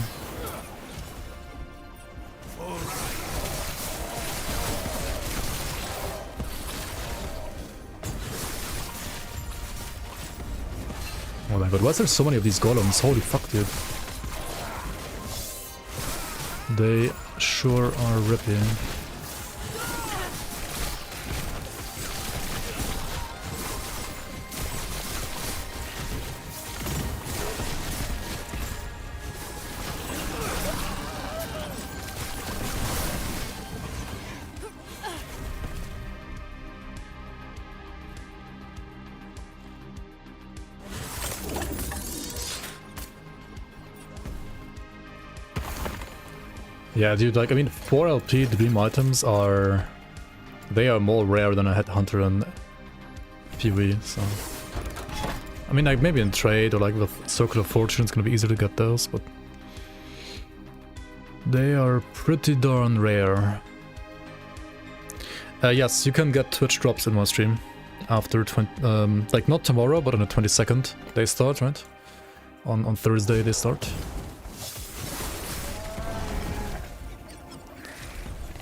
Oh my god, why is there so many of these golems? Holy fuck, dude. They sure are rippy. Yeah, dude, like, I mean, 4 LP dream items are... They are more rare than a headhunter and PvE, so... I mean, like, maybe in trade or like with Circle of Fortune, it's gonna be easier to get those, but... They are pretty darn rare. Yes, you can get Twitch drops in my stream. After like, not tomorrow, but on the 22nd they start, right? On Thursday they start.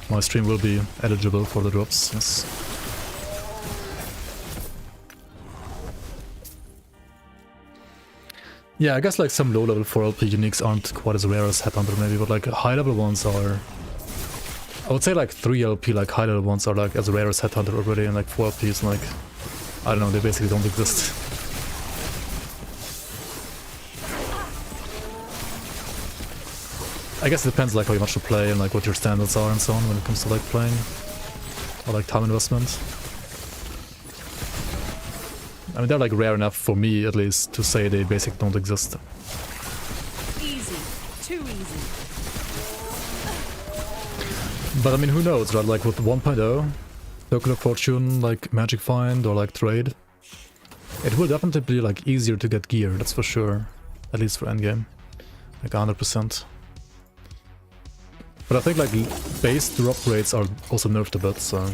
My stream will be eligible for the drops, yes. Yeah, I guess like some low-level 4LP uniques aren't quite as rare as Headhunter maybe, but like high-level ones are... I would say like 3LP, like high-level ones are like as rare as Headhunter already, and like 4LP is like... I don't know, they basically don't exist. I guess it depends like how much you play and like what your standards are and so on when it comes to like playing. Or like time investment. I mean, they're like rare enough for me at least to say they basically don't exist. Easy. Too easy. But I mean, who knows, right? Like with 1.0, Circle of Fortune, like Magic Find or like Trade, it will definitely be like easier to get gear, that's for sure. At least for endgame. Like 100%. But I think like base drop rates are also nerfed a bit, so...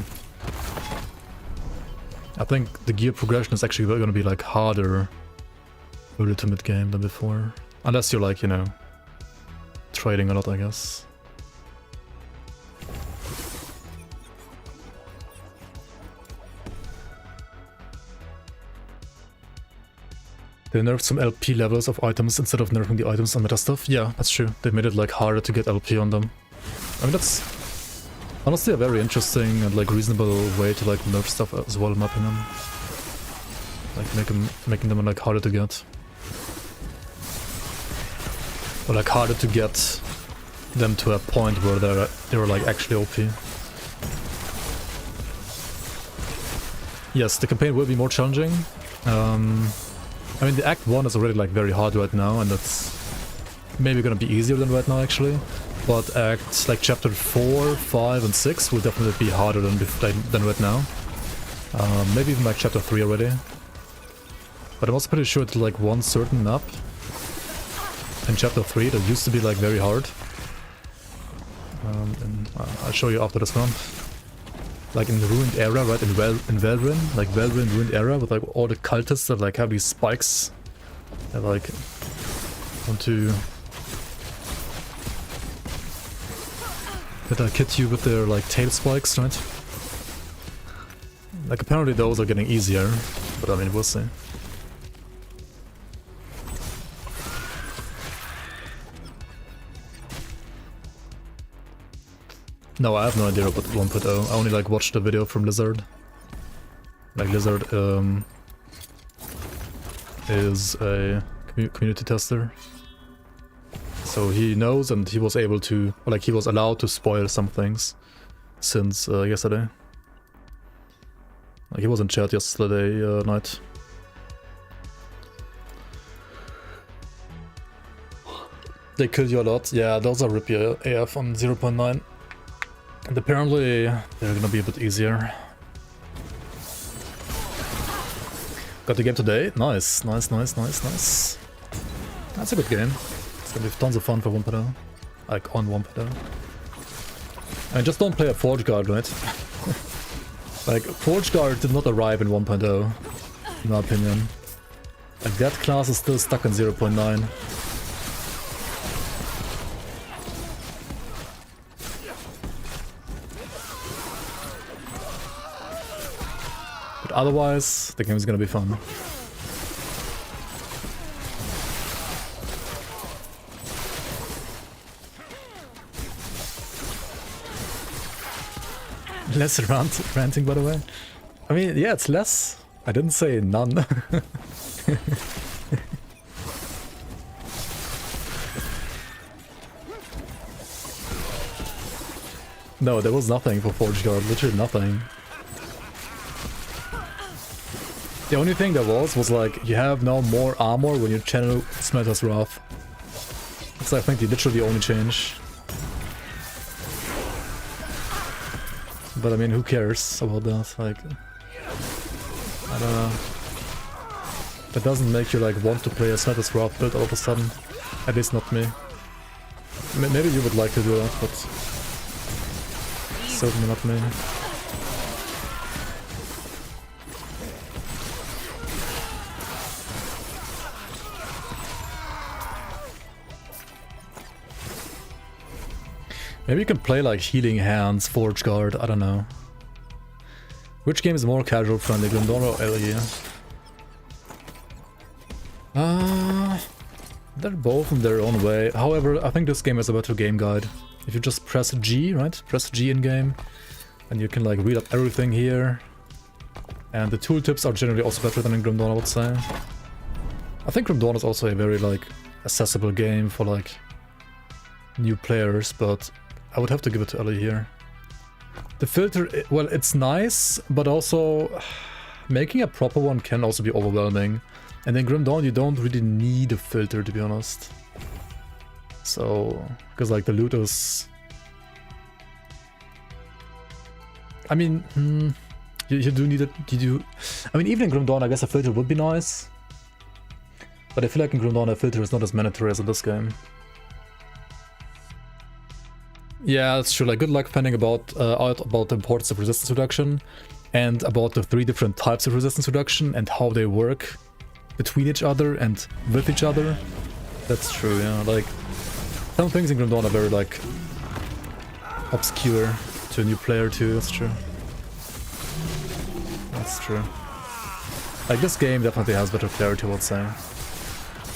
I think the gear progression is actually going to be like harder early to mid game than before. Unless you're like, you know, trading a lot, I guess. They nerfed some LP levels of items instead of nerfing the items on meta stuff. Yeah, that's true. They made it like harder to get LP on them. I mean, that's honestly a very interesting and like reasonable way to like nerf stuff as well, in my opinion. Like making them like harder to get. Or like harder to get them to a point where they're like actually OP. Yes, the campaign will be more challenging. I mean, the Act 1 is already like very hard right now, and that's maybe gonna be easier than right now actually. But Acts like Chapter 4, 5 and 6 will definitely be harder than right now. Maybe even like Chapter 3 already. But I'm also pretty sure that like one certain map in Chapter 3 that used to be like very hard. And I'll show you after this one. Like in the Ruined Era, right, in Velrin, like Velrin Ruined Era, with like all the cultists that like have these spikes that like want to... that hit you with their like tail spikes, right? Like apparently those are getting easier, but I mean, we'll see. No, I have no idea about 1.0. I only like watched the video from Lizard. Like Lizard is a community tester. So he knows, and he was able to, or like he was allowed to spoil some things since yesterday. Like he was in chat yesterday night. They kill you a lot. Yeah, those are rippy AF on 0.9. And apparently they're gonna be a bit easier. Got the game today. Nice, nice, nice, nice, nice. That's a good game. It's gonna be tons of fun for 1.0. Like on 1.0. And just don't play a Forge Guard, right? Like, Forge Guard did not arrive in 1.0, in my opinion. Like, that class is still stuck in 0.9. But otherwise, the game is gonna be fun. Less ranting, by the way. I mean, yeah, it's less. I didn't say none. No, there was nothing for Forge Guard, literally nothing. The only thing there was like, you have now more armor when you channel Smelter's Wrath. That's, I think, literally the only change. But I mean, who cares about that? Like, I don't know. That doesn't make you like want to play a Smelter's Wrath build all of a sudden. At least not me. Maybe you would like to do that, but certainly not me. Maybe you can play like Healing Hands, Forge Guard, I don't know. Which game is more casual friendly, Grimdawn or LE? They're both in their own way. However, I think this game is a better game guide. If you just press G, right? Press G in game, and you can like read up everything here. And the tooltips are generally also better than in Grimdawn, I would say. I think Grimdawn is also a very like accessible game for like new players, but I would have to give it to Ellie here. The filter, well, it's nice, but also making a proper one can also be overwhelming. And in Grimdawn, you don't really need a filter, to be honest. So, because like the loot is... I mean, you do need it, you do... I mean, even in Grimdawn, I guess a filter would be nice. But I feel like in Grimdawn, a filter is not as mandatory as in this game. Yeah, that's true. Like, good luck finding out about the importance of resistance reduction and about the 3 different types of resistance reduction and how they work between each other and with each other. That's true, yeah. Like, some things in Grimdawn are very, like, obscure to a new player too. That's true. That's true. Like, this game definitely has better clarity, I would say.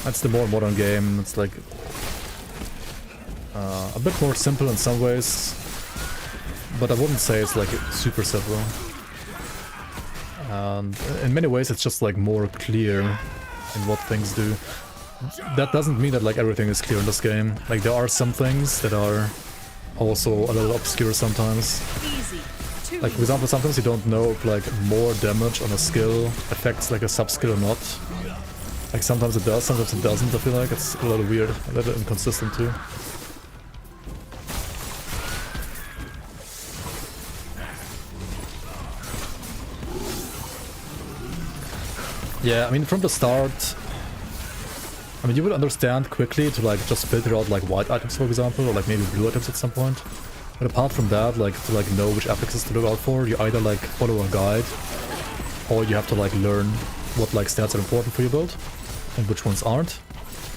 That's the more modern game. It's like a bit more simple in some ways, but I wouldn't say it's like super simple. And in many ways it's just like more clear in what things do. That doesn't mean that like everything is clear in this game. Like there are some things that are also a little obscure sometimes. Like for example, sometimes you don't know if like more damage on a skill affects like a sub-skill or not. Like sometimes it does, sometimes it doesn't. I feel like it's a little weird, a little inconsistent too. Yeah, I mean, from the start, I mean, you would understand quickly to like just filter out like white items, for example, or like maybe blue items at some point. But apart from that, like to like know which affixes to look out for, you either like follow a guide, or you have to like learn what like stats are important for your build and which ones aren't.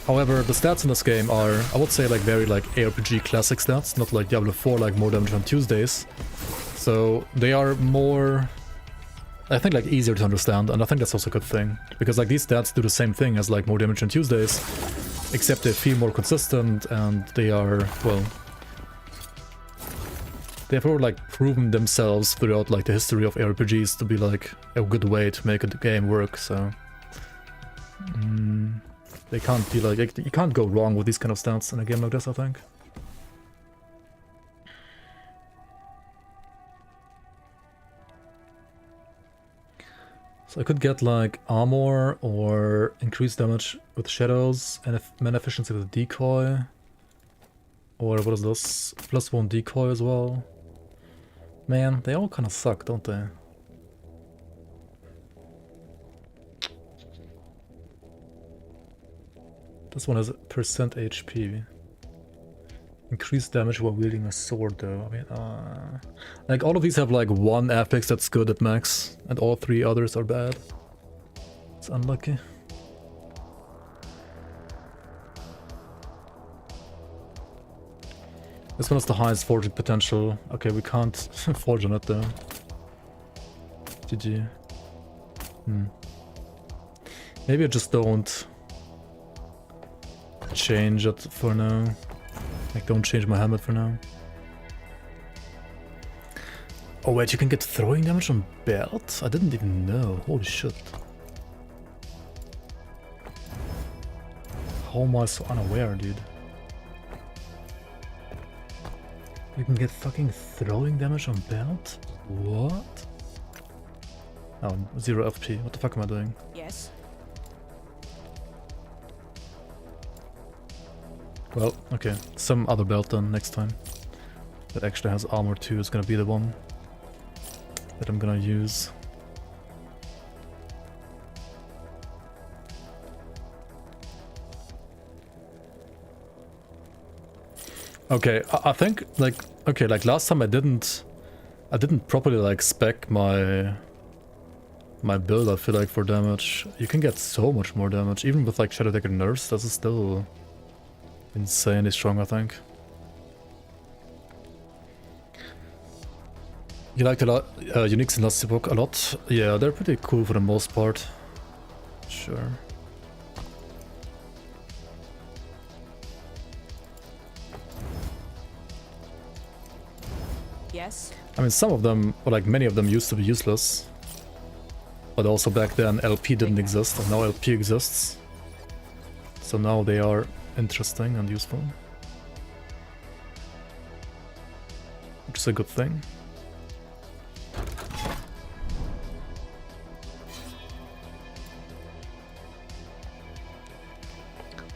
However, the stats in this game are, I would say, like very like ARPG classic stats, not like Diablo 4, like more damage on Tuesdays. So they are more, I think, like easier to understand, and I think that's also a good thing, because like these stats do the same thing as like more damage on Tuesdays, except they feel more consistent and they are, well, they have like proven themselves throughout like the history of ARPGs to be like a good way to make a game work. So they can't be like, you can't go wrong with these kind of stats in a game like this, I think. So I could get like armor or increased damage with shadows and mana efficiency with a decoy. Or what is this? +1 decoy as well. Man, they all kind of suck, don't they? This one has % HP. Increased damage while wielding a sword though. I mean, like all of these have like one affix that's good at max, and all 3 others are bad. It's unlucky. This one has the highest forging potential. Okay, we can't forge on it though. GG. Maybe I just don't change it for now. Like, don't change my helmet for now. Oh wait, you can get throwing damage on belt? I didn't even know. Holy shit. How am I so unaware, dude? You can get fucking throwing damage on belt? What? Oh, 0 FP. What the fuck am I doing? Yes. Well, okay. Some other belt then next time. That actually has armor too is gonna be the one that I'm gonna use. Okay, I think like okay, like last time I didn't properly like spec my build. I feel like for damage, you can get so much more damage even with like Shadow Dagger nerfs. This is still insanely strong, I think. You liked a lot uniques in last Epoch a lot. Yeah, they're pretty cool for the most part. Sure. Yes. I mean, some of them, or like many of them, used to be useless. But also back then LP didn't exist, and now LP exists. So now they are interesting and useful. Which is a good thing.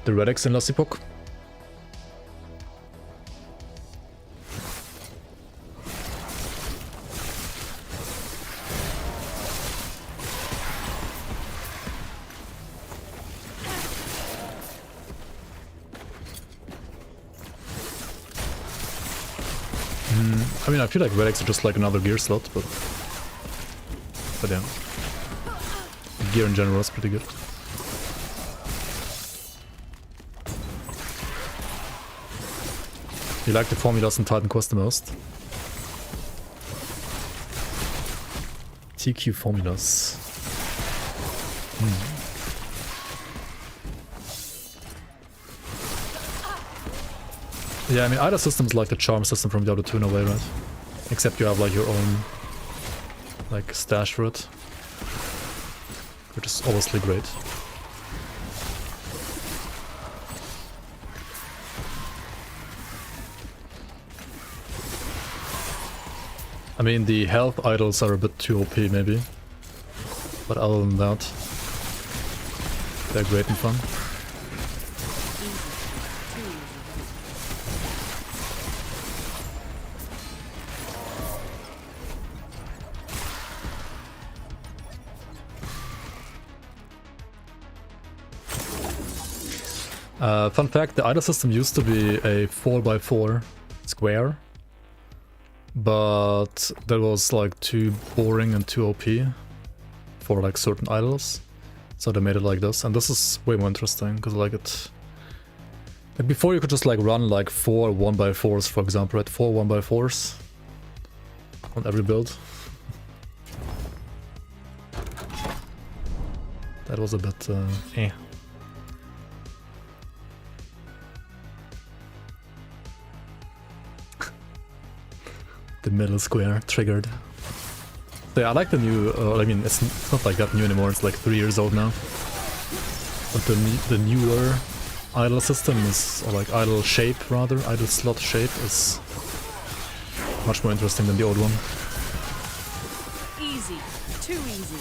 The relics in last Epoch. I mean, I feel like relics are just like another gear slot, but yeah. Gear in general is pretty good. You like the formulas in Titan Quest the most? TQ formulas. Yeah, I mean, either system is like the charm system from Diablo 2 in a way, right? Except you have like your own like stash for it, which is obviously great. I mean, the health idols are a bit too OP maybe, but other than that, they're great and fun. Fun fact, the idol system used to be a 4x4 square, but that was like too boring and too OP for like certain idols, so they made it like this, and this is way more interesting because like it, like before you could just like run like 4 1x4s, for example, right? 4 1x4s on every build. That was a bit eh. The middle square triggered. So yeah, I like the new, I mean, it's not like that new anymore, it's like 3 years old now. But the newer idle system is, or like idle shape rather, idle slot shape is much more interesting than the old one. Easy. Too easy.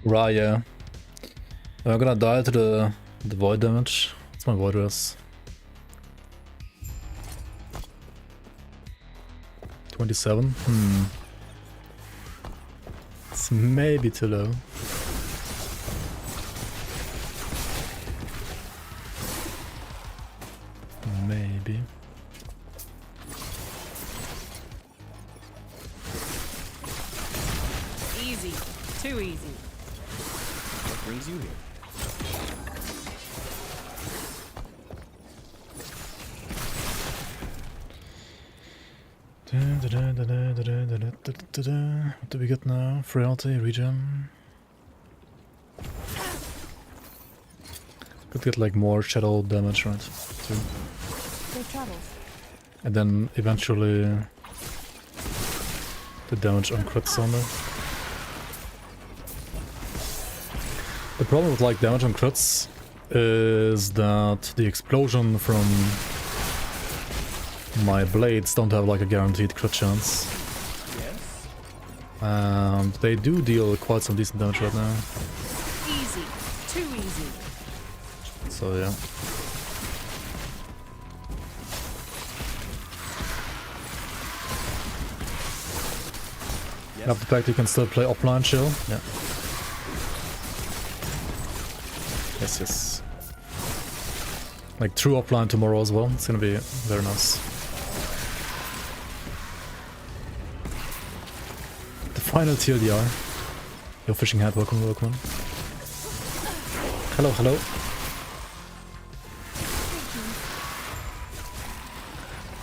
Raya. I'm gonna die to the void damage. What's my void res? 27? It's maybe too low. Maybe. Easy. Too easy. What brings you here? What do we get now? Frailty, regen. Could get like more shadow damage, right? Too. Safe travels. And then eventually the damage on crits on there. The problem with like damage on crits is that the explosion from my blades don't have like a guaranteed crit chance. Yes? And they do deal quite some decent damage right now. Easy. Too easy. So yeah. Yes. After the fact you can still play offline chill. Yeah. Yes, yes. Like true offline tomorrow as well. It's gonna be very nice. The final TLDR. Yo, fishing hat, welcome, welcome. Hello, hello.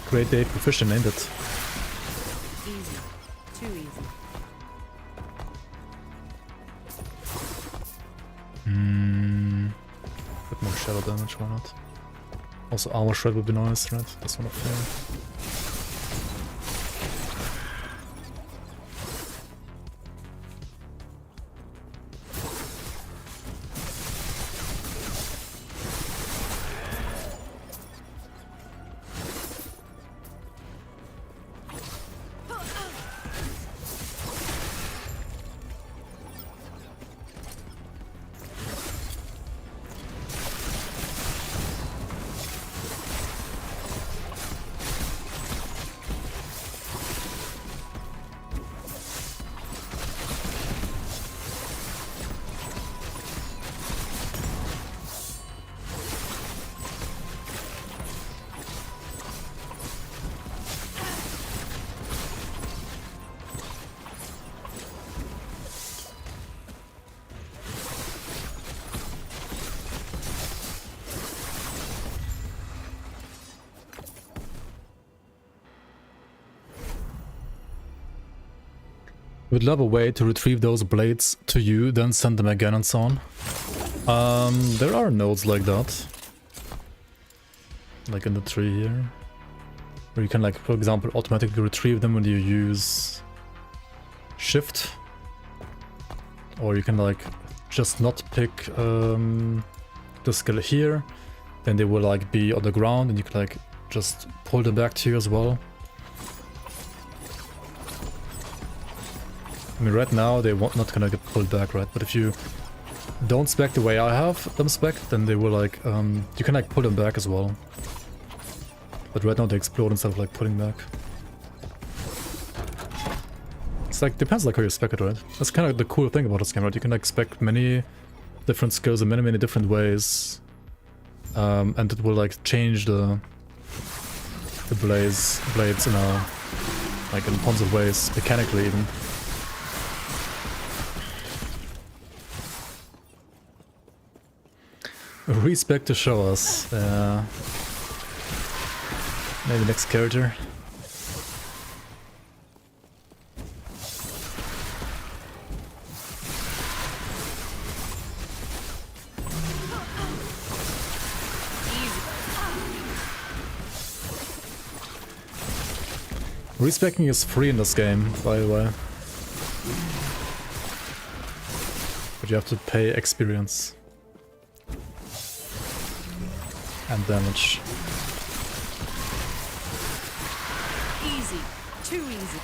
Great day for fishing, ain't it? Easy. Too easy. Bit more shadow damage, why not? Also armor shred would be nice, right? That's one of them. Would love a way to retrieve those blades to you, then send them again and so on. There are nodes like that. Like in the tree here. Where you can like, for example, automatically retrieve them when you use shift. Or you can like just not pick the skill here. Then they will like be on the ground and you can like just pull them back to you as well. I mean, right now they're not gonna get pulled back, right? But if you don't spec the way I have them spec, then they will like, you can like pull them back as well. But right now they explode instead of like pulling back. It's like, depends like how you spec it, right? That's kind of the cool thing about this game, right? You can like spec many different skills in many different ways. And it will like change the blades in a, like in tons of ways, mechanically even. Respec to show us. Maybe next character. Respecking is free in this game, by the way. But you have to pay experience. And damage. Easy. Too easy.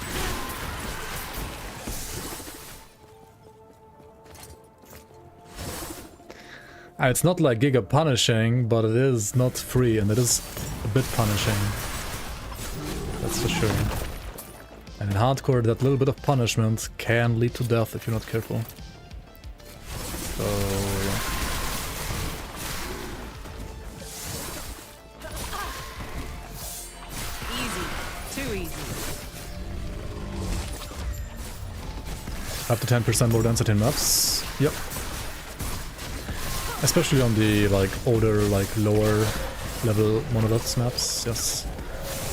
It's not like giga punishing, but it is not free, and it is a bit punishing. That's for sure. And in hardcore, that little bit of punishment can lead to death if you're not careful. So, yeah. Easy. Too easy. Up to 10% more density in maps. Yep. Especially on the like older, like lower level monoliths maps, yes.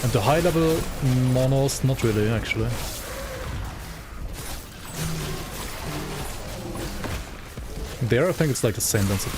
And the high level monos, not really actually. There I think it's like the same density.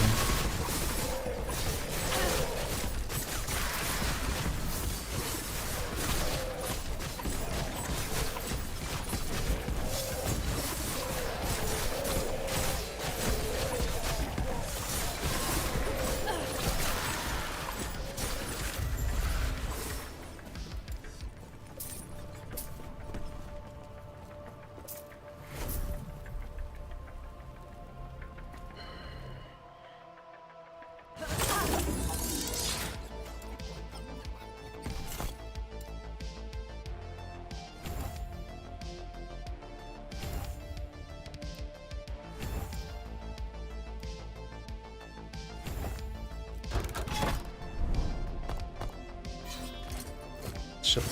Shit.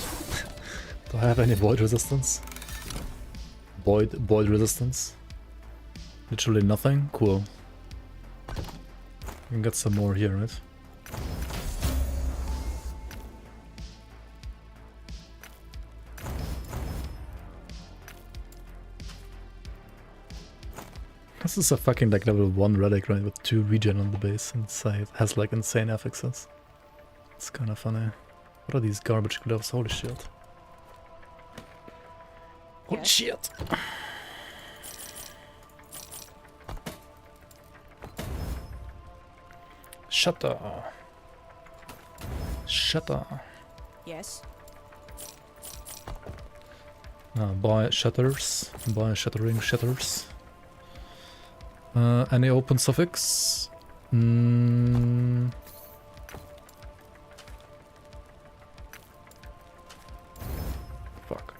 Do I have any void resistance? Void resistance? Literally nothing? Cool. We can get some more here, right? This is a fucking like level 1 relic, right? With 2 regen on the base inside. It has like insane affixes. It's kinda funny. What are these garbage gloves? Holy shit. Holy shit! Shutter. Shutter. Yes. Buy shutters. Buy shuttering shutters. Any open suffix? Fuck.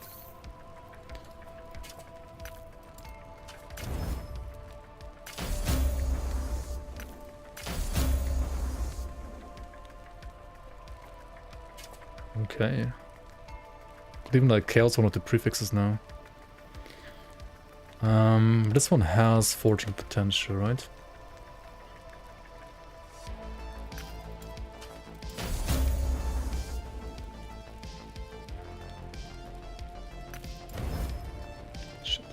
Okay. Could even like chaos one of the prefixes now. This one has fortune potential, right? Shit.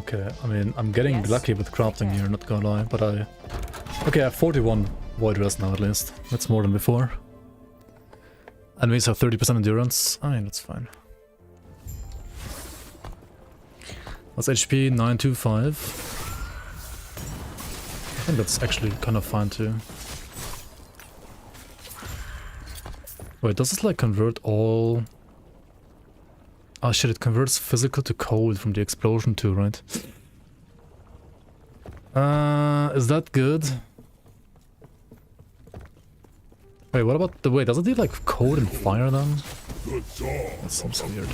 Okay, I mean, I'm getting lucky with crafting here, not gonna lie, but I... Okay, I have 41 void rest now at least. That's more than before. Enemies have 30% endurance. I mean, that's fine. That's HP 925. I think that's actually kind of fine too. Wait, does this like convert all... Oh shit, it converts physical to cold from the explosion too, right? Is that good? Wait, what about the... Wait, does it do like cold and fire then? That seems weird.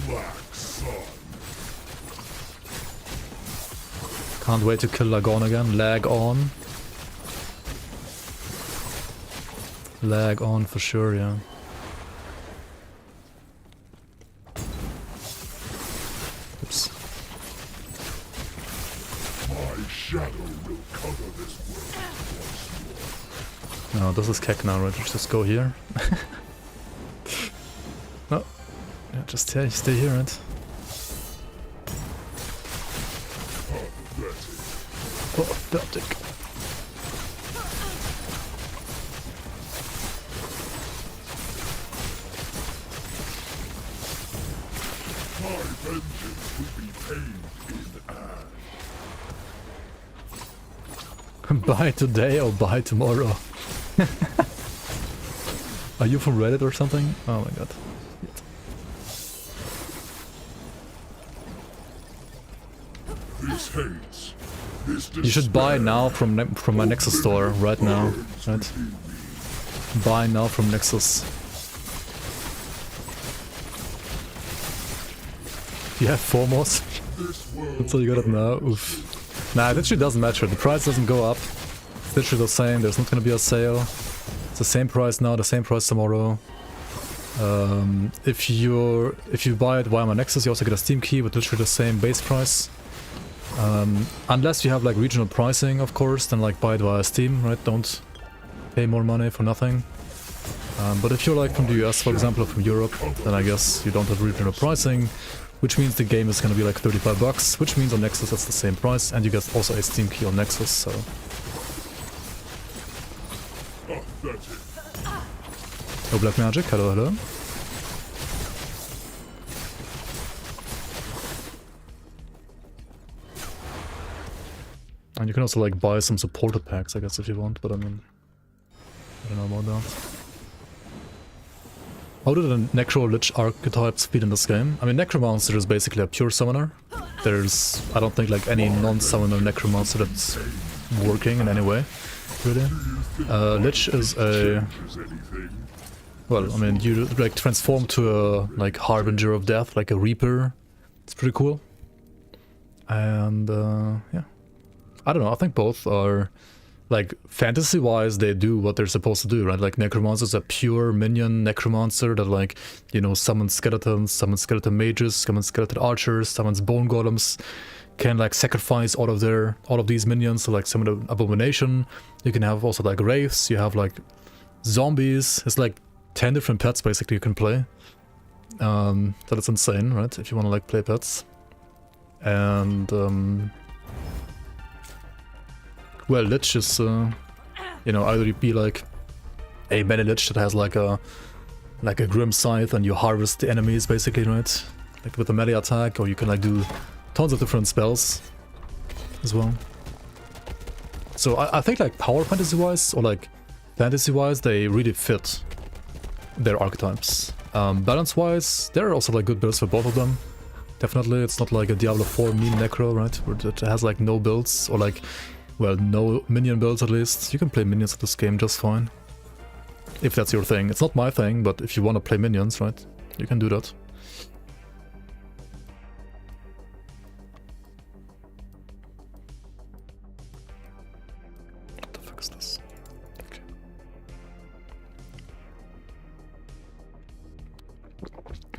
Can't wait to kill Lagon again. Lag on. Lag on for sure, yeah. Oops. My shadow will cover this world. No, this is Keck now, right? Just go here. No. Yeah, just stay here, right? Pathetic. My vengeance will be paid in ash. Buy today or buy tomorrow? Are you from Reddit or something? Oh my god. This hates. This You should buy now from my Nexus store right now, right? Buy now from Nexus. You have 4 mods? That's all you got it now? Oof. Nah, it literally doesn't matter. The price doesn't go up. It's literally the same. There's not gonna be a sale. It's the same price now, the same price tomorrow. If you buy it via my Nexus, you also get a Steam key with literally the same base price. Unless you have like regional pricing, of course, then like buy it via Steam, right? Don't pay more money for nothing. But if you're like from the US, for example, or from Europe, then I guess you don't have regional pricing, which means the game is gonna be like 35 bucks, which means on Nexus that's the same price, and you get also a Steam key on Nexus, so... That's it. Oh, Black Magic, hello, hello. And you can also like buy some supporter packs, I guess, if you want, but I mean... I don't know about that. How do the Necro Lich archetypes fit in this game? I mean, Necromancer is basically a pure summoner. There's, I don't think, like any non-summoner Necromancer that's working in any way, really. Lich is a... Well, I mean, you like transform to a like Harbinger of Death, like a Reaper. It's pretty cool. And yeah. I don't know, I think both are... Like, fantasy-wise, they do what they're supposed to do, right? Like, Necromancer's a pure minion Necromancer that, like, you know, summons skeletons, summons skeleton mages, summons skeleton archers, summons bone golems, can, like, sacrifice all of these minions to, like, summon an abomination. You can have also, like, wraiths, you have, like, zombies. It's, like, 10 different pets, basically, you can play. That is insane, right? If you want to, like, play pets. And, well, Lich is, you know, either you be like a melee Lich that has like a Grim Scythe and you harvest the enemies basically, right? Like with a melee attack, or you can like do tons of different spells as well. So I think like power fantasy-wise, or like fantasy-wise, they really fit their archetypes. Balance-wise, there are also like good builds for both of them. Definitely, it's not like a Diablo 4 mean Necro, right? Where it has like no builds, or like... Well, no minion builds at least. You can play minions at this game just fine. If that's your thing. It's not my thing, but if you want to play minions, right? You can do that. What the fuck is this? Okay.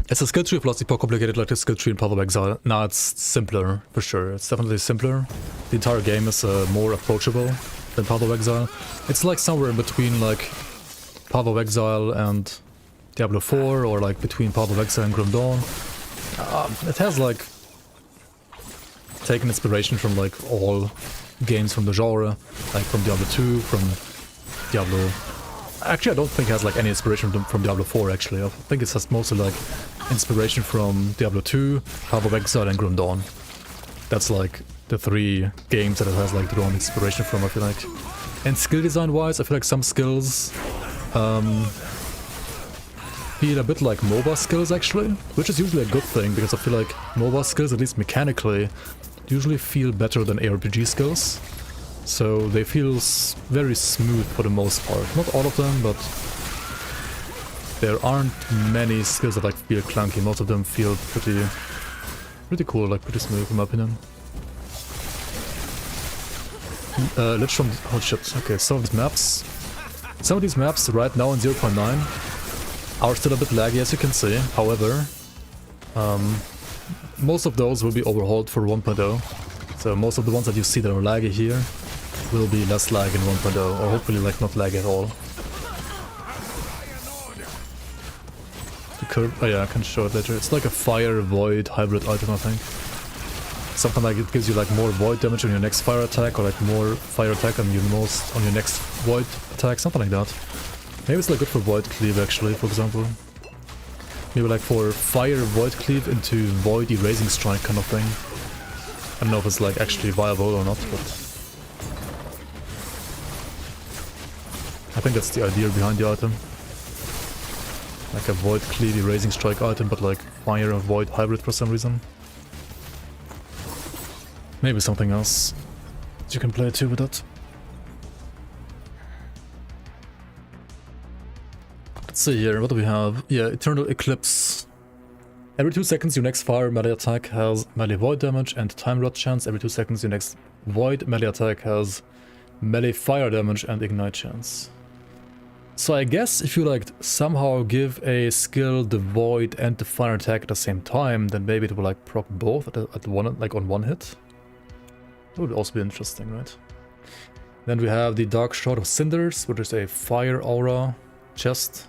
Is the skill tree of Lost Epoch complicated like the skill tree in Path of Exile? No, it's simpler, for sure. It's definitely simpler. The entire game is more approachable than Path of Exile. It's like somewhere in between like Path of Exile and Diablo 4, or like between Path of Exile and Grim Dawn. It has like taken inspiration from like all games from the genre, like from Diablo 2, from Diablo... Actually, I don't think it has like any inspiration from Diablo 4 actually. I think it's just mostly like inspiration from Diablo 2, Path of Exile and Grim Dawn. That's like the 3 games that it has like drawn inspiration from, I feel like. And skill design wise, I feel like some skills feel a bit like MOBA skills actually, which is usually a good thing because I feel like MOBA skills, at least mechanically, usually feel better than ARPG skills. So they feel very smooth for the most part. Not all of them, but there aren't many skills that like feel clunky. Most of them feel pretty cool, like pretty smooth in my opinion. Lich from... oh shit, okay, some of these maps right now in 0.9 are still a bit laggy, as you can see. However, most of those will be overhauled for 1.0. So most of the ones that you see that are laggy here will be less lag in 1.0, or hopefully like not lag at all. The curve... oh yeah, I can show it later. It's like a fire void hybrid item, I think. Something like it gives you like more void damage on your next fire attack, or like more fire attack on your next void attack, something like that. Maybe it's like good for void cleave actually, for example. Maybe like for fire void cleave into void erasing strike kind of thing. I don't know if it's like actually viable or not, but I think that's the idea behind the item. Like a void cleave erasing strike item, but like fire and void hybrid for some reason. Maybe something else you can play too with that. Let's see here, what do we have? Yeah, Eternal Eclipse. Every 2 seconds your next fire melee attack has melee void damage and time rot chance. Every 2 seconds your next void melee attack has melee fire damage and ignite chance. So I guess if you like somehow give a skill the void and the fire attack at the same time, then maybe it will like proc both at one, like on one hit. That would also be interesting, right? Then we have the Dark Shroud of Cinders, which is a fire aura chest.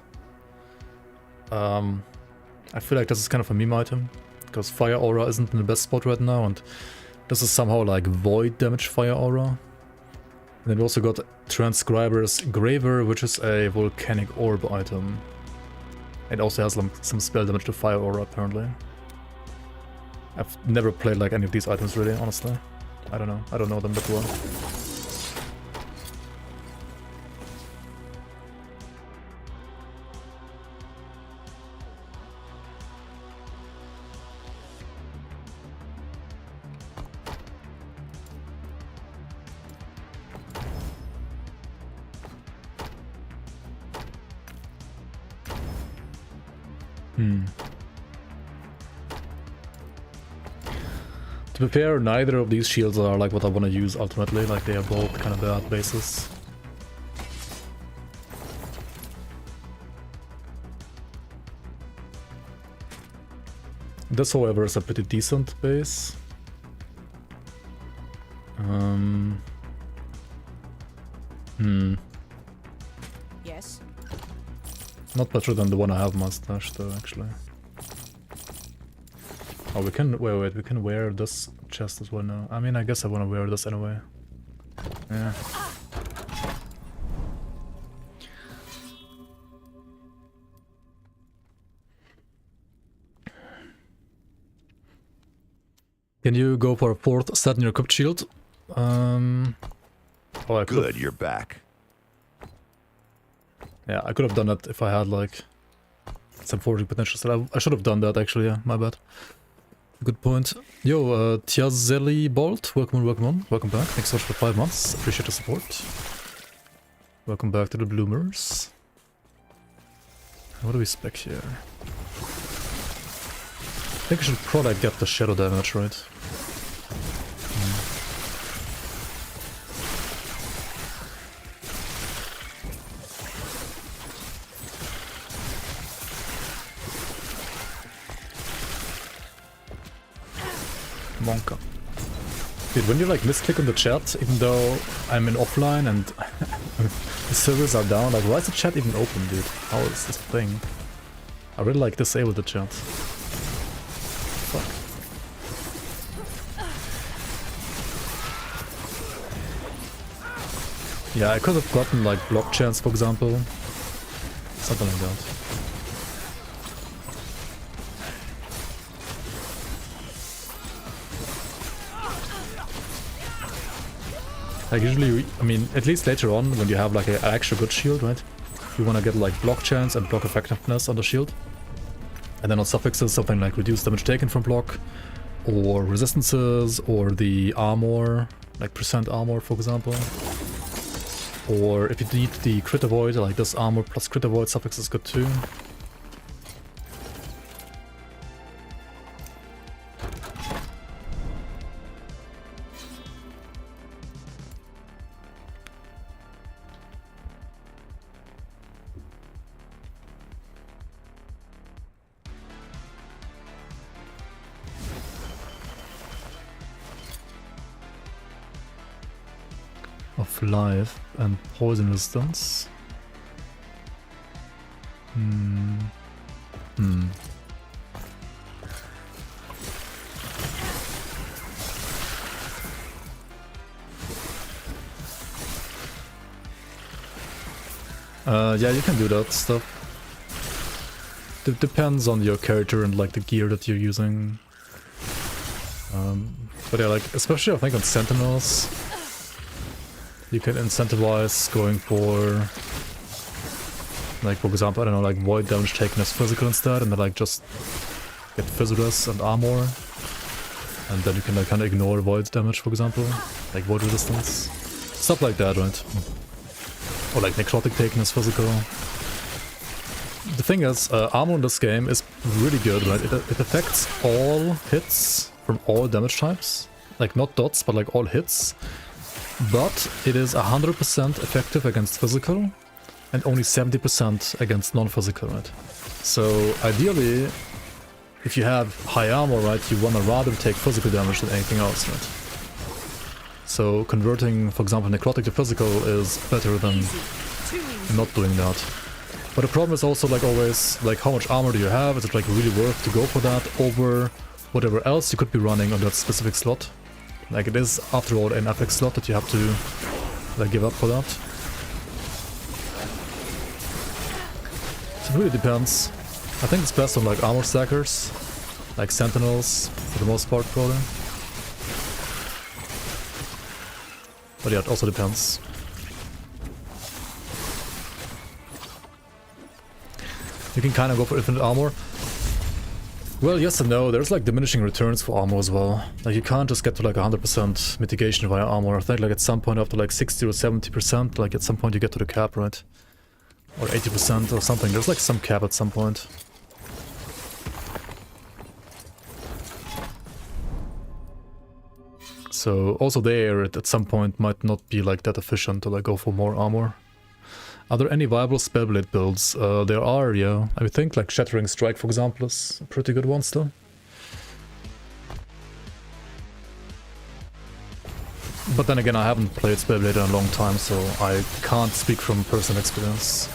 I feel like this is kind of a meme item, because Fire Aura isn't in the best spot right now, and this is somehow like void damage Fire Aura. And then we also got Transcriber's Graver, which is a volcanic orb item. It also has some spell damage to Fire Aura, apparently. I've never played like any of these items really, honestly. I don't know. I don't know them that well. To be fair, neither of these shields are like what I want to use ultimately, like they are both kind of bad bases. This, however, is a pretty decent base. Yes. Not better than the one I have mustache though, actually. Oh, we can wait, we can wear this chest as well now. I mean, I guess I want to wear this anyway. Yeah. Can you go for a 4th set in your equipped shield? Oh, I could. Good, you're back. Yeah, I could have done that if I had like some forging potential. So I should have done that actually. Yeah, my bad. Good point. Yo, Tiazeli Bolt, welcome on, welcome back. Thanks so much for 5 months. Appreciate the support. Welcome back to the Bloomers. What do we spec here? I think I should probably get the shadow damage, right? Monka. Dude, when you like misclick on the chat, even though I'm in offline and the servers are down, like why is the chat even open, dude? How is this thing? I really like disable the chat. Fuck. Yeah, I could have gotten like block chance, for example. Something like that. Like usually, I mean, at least later on, when you have like an actual good shield, right? You want to get like block chance and block effectiveness on the shield. And then on suffixes, something like reduce damage taken from block, or resistances, or the armor, like percent armor, for example. Or if you need the crit avoid, like this armor plus crit avoid suffix is good too. Of life and poison resistance. Yeah, you can do that stuff. Depends on your character and like the gear that you're using. But yeah, like especially I think on Sentinels, you can incentivize going for, like, for example, I don't know, like void damage taken as physical instead, and then like just get Physitus and armor. And then you can like kind of ignore void damage, for example. Like void resistance. Stuff like that, right? Or like necrotic taken as physical. The thing is, armor in this game is really good, right? It affects all hits from all damage types. Like not dots, but like all hits. But it is 100% effective against physical and only 70% against non-physical, right? So ideally, if you have high armor, right, you wanna rather take physical damage than anything else, right? So converting, for example, necrotic to physical is better than not doing that. But the problem is also like always, like how much armor do you have? Is it like really worth to go for that over whatever else you could be running on that specific slot? Like it is, after all, an FX slot that you have to like give up for that. So it really depends. I think it's best on like armor stackers, like sentinels for the most part probably. But yeah, it also depends. You can kind of go for infinite armor. Well, yes and no. There's like diminishing returns for armor as well. Like you can't just get to like 100% mitigation via armor. I think like at some point after like 60 or 70%, like at some point you get to the cap, right? Or 80% or something. There's like some cap at some point. So also there at some point might not be like that efficient to like go for more armor. Are there any viable Spellblade builds? There are, yeah. I would think like Shattering Strike, for example, is a pretty good one still. But then again, I haven't played Spellblade in a long time, so I can't speak from personal experience.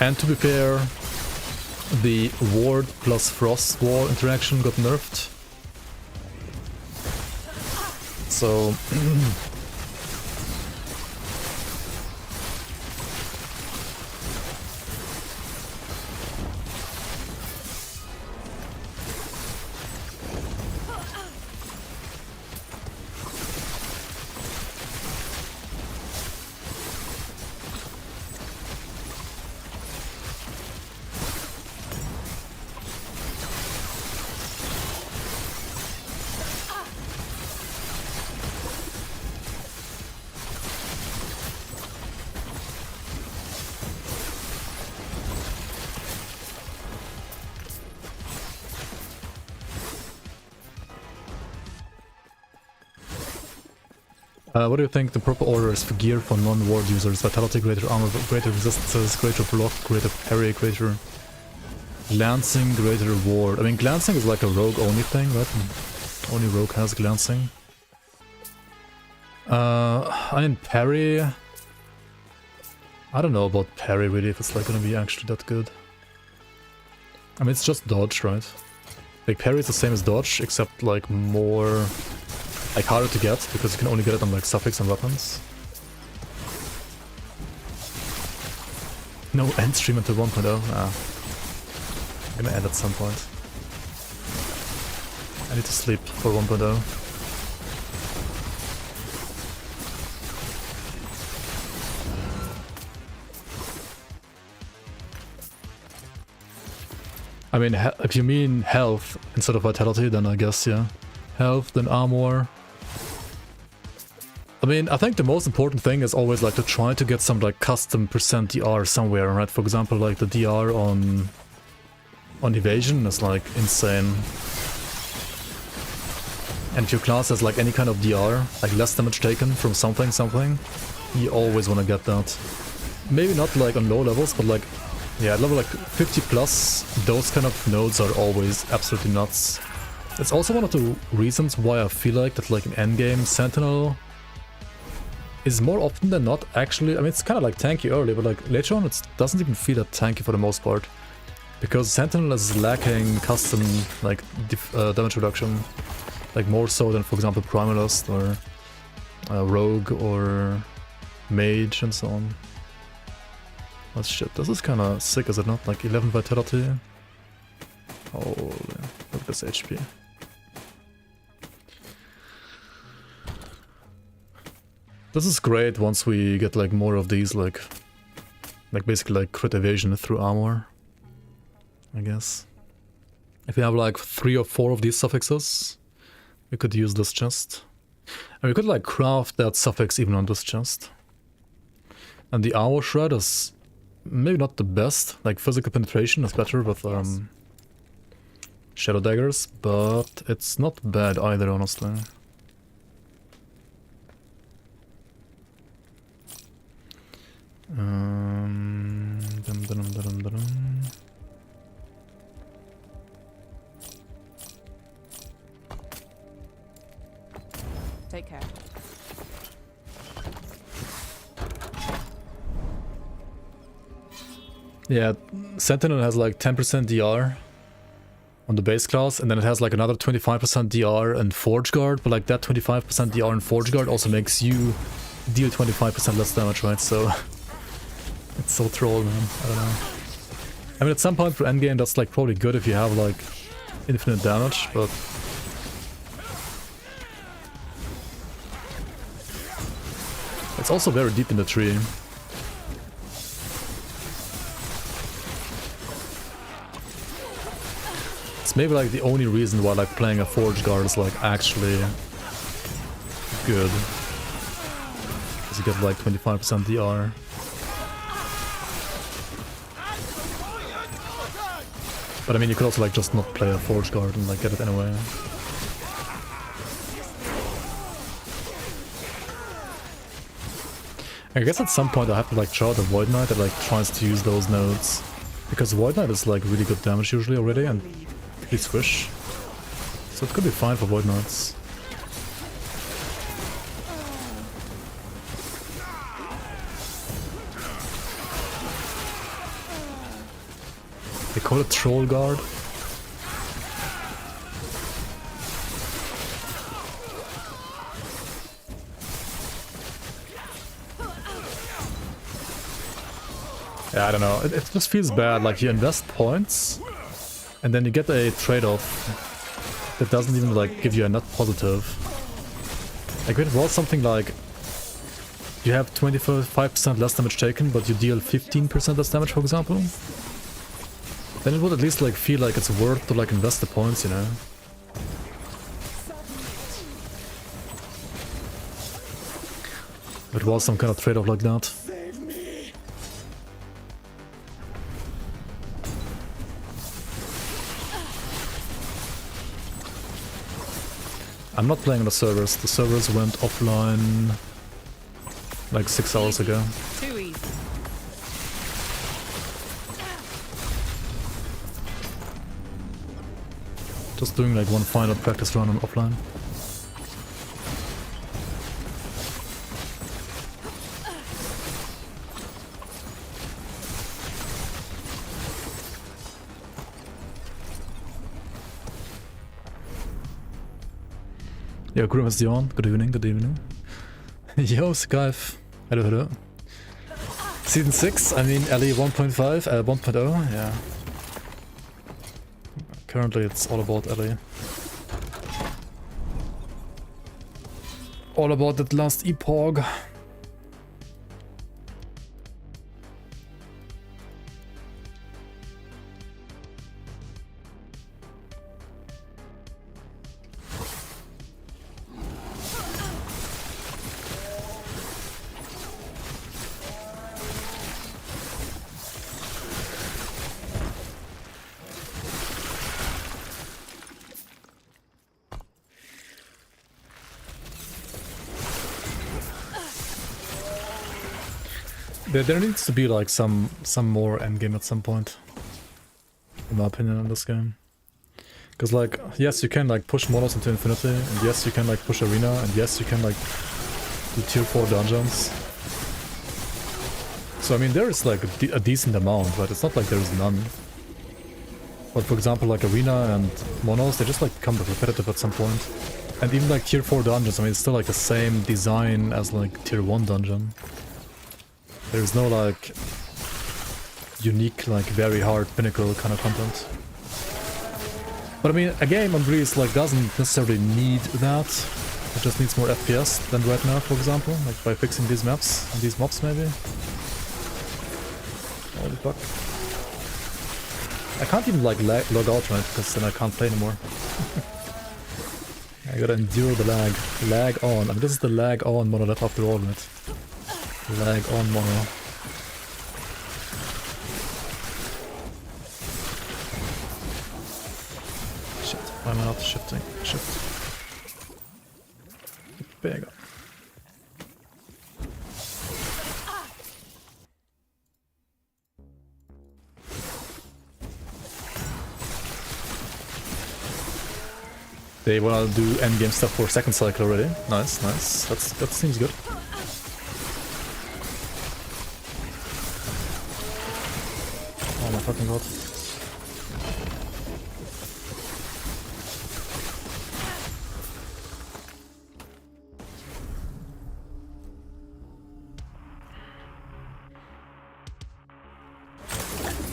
And to be fair, the Ward plus Frost Wall interaction got nerfed. So... what do you think the proper order is for gear for non-ward users? Vitality, greater armor, greater resistances, greater block, greater parry, greater glancing, greater ward. I mean, glancing is like a rogue only thing, right? Only rogue has glancing. I mean, parry... I don't know about parry really, if it's like gonna be actually that good. I mean, it's just dodge, right? Like parry is the same as dodge, except like more... like harder to get, because you can only get it on like suffix and weapons. No end stream until 1.0? Ah. I'm gonna end at some point. I need to sleep for 1.0. I mean, if you mean health instead of vitality, then I guess, yeah. Health, then armor. I mean, I think the most important thing is always like to try to get some like custom percent DR somewhere, right? For example, like the DR on evasion is like insane. And if your class has like any kind of DR, like less damage taken from something, you always want to get that. Maybe not like on low levels, but like, yeah, at level like 50 plus, those kind of nodes are always absolutely nuts. It's also one of the reasons why I feel like that like an endgame Sentinel is more often than not actually, I mean, it's kind of like tanky early, but like later on it doesn't even feel that tanky for the most part. Because Sentinel is lacking custom like damage reduction, like more so than for example Primalist or Rogue or Mage and so on. Oh shit, this is kind of sick, is it not? Like 11 vitality. Holy, look at this HP. This is great once we get like more of these, like basically like crit evasion through armor, I guess. If you have like 3 or 4 of these suffixes, we could use this chest. And we could like craft that suffix even on this chest. And the armor shred is maybe not the best, like physical penetration is better with shadow daggers, but it's not bad either, honestly. Take care. Yeah, Sentinel has like 10% DR on the base class, and then it has like another 25% DR in Forge Guard, but like that 25% DR in Forge Guard also makes you deal 25% less damage, right? So it's so troll, man. I don't know. I mean, at some point for endgame, that's like probably good if you have like infinite damage, but it's also very deep in the tree. It's maybe like the only reason why like playing a Forge Guard is like actually good. Because you get like 25% DR. But I mean, you could also like just not play a Forge Guard and like get it anyway. I guess at some point I have to like try out the Void Knight that like tries to use those nodes. Because Void Knight is like really good damage usually already and pretty squish. So it could be fine for Void Knights. They call it Troll Guard. Yeah, I don't know. It just feels bad. Like you invest points, and then you get a trade-off that doesn't even like give you a net positive. Like if it was something like you have 25% less damage taken, but you deal 15% less damage, for example, then it would at least like feel like it's worth to like invest the points, you know. If it was some kind of trade-off like that. I'm not playing on the servers. The servers went offline like 6 hours ago. Too easy. Just doing like one final practice run on offline. Yo, Grimace Dion, good evening, good evening. Yo, Skype, hello, hello. Season 6, I mean LE 1.5, 1.0, yeah. Currently it's all about LE. All about that last Epoch. There needs to be like some more endgame at some point, in my opinion, on this game. Because like, yes, you can like push monos into infinity, and yes, you can like push arena, and yes, you can like do tier 4 dungeons. So I mean, there is like a decent amount, but it's not like there is none. But for example, like arena and monos, they just like become repetitive at some point. And even like tier 4 dungeons, I mean, it's still like the same design as like tier 1 dungeon. There's no like unique, like very hard pinnacle kind of content. But I mean, a game on release like doesn't necessarily need that. It just needs more FPS than right now, for example, like by fixing these maps and these mobs maybe. Holy fuck. I can't even like log out, right? Because then I can't play anymore. I gotta endure the lag. Lag on. I mean, this is the lag on monolith after all, right? Lag on mono. Shit, why am I not shifting? Shift. Big. They wanna do endgame stuff for second cycle already. Nice, nice. That seems good. Oh my fucking god.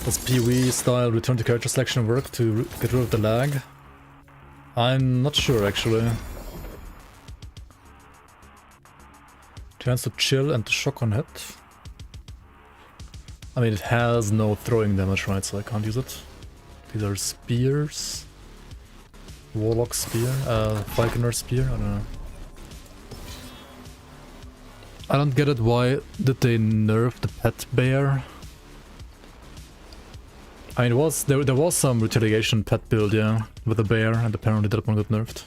Does PoE style return to character selection work to get rid of the lag? I'm not sure actually. Chance to chill and to shock on hit. I mean, it has no throwing damage, right? So I can't use it. These are spears. Warlock spear, Falconer spear, I don't know. I don't get it, why did they nerf the pet bear? I mean, there was some retaliation pet build, yeah, with a bear, and apparently that one got nerfed.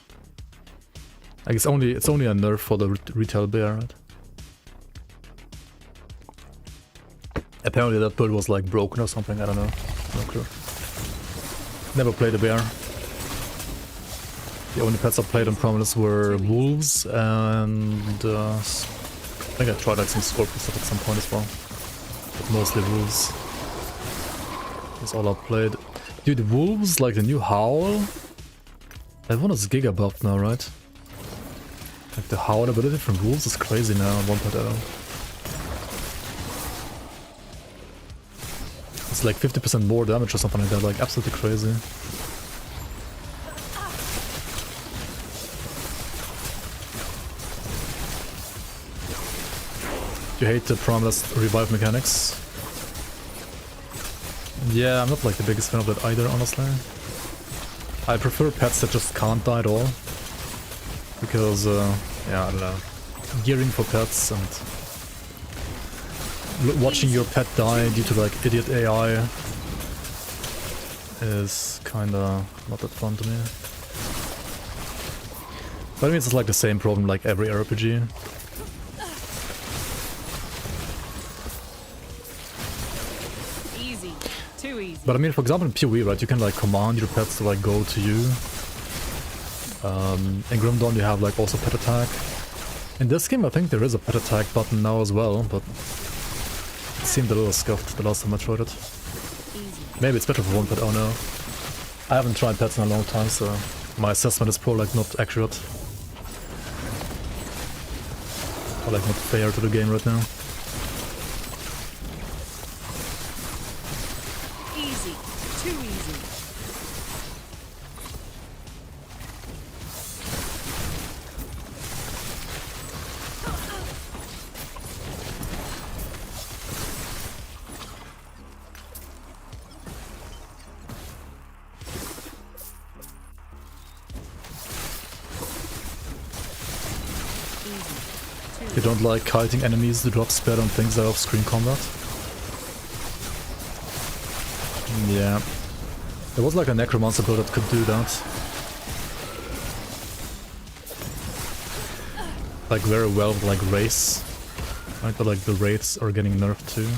I guess it's only a nerf for the retail bear, right? Apparently that build was like broken or something, I don't know. No clue. Never played a bear. The only pets I played on Prominence were wolves and I think I tried like some scorpion stuff at some point as well. But mostly wolves. That's all I played. Dude, wolves, like the new howl? That one is giga buffed now, right? Like the howl ability from wolves is crazy now on 1.0. It's like 50% more damage or something like that, like absolutely crazy. You hate the Prominence revive mechanics? Yeah, I'm not like the biggest fan of that either, honestly. I prefer pets that just can't die at all. Because, yeah, I don't know. Gearing for pets and watching your pet die due to like idiot AI is kinda not that fun to me. But I mean, it's like the same problem like every RPG. But I mean, for example, in PoE, right, you can like command your pets to like go to you. In Grim Dawn you have like also pet attack. In this game I think there is a pet attack button now as well, but it seemed a little scuffed the last time I tried it. Maybe it's better for one pet, oh no. I haven't tried pets in a long time, so my assessment is probably like not accurate. Or like not fair to the game right now. You don't like kiting enemies to drop spell on things that are off-screen combat? Yeah. There was like a necromancer build that could do that. Like very well with like race. Right, but like the wraiths are getting nerfed too.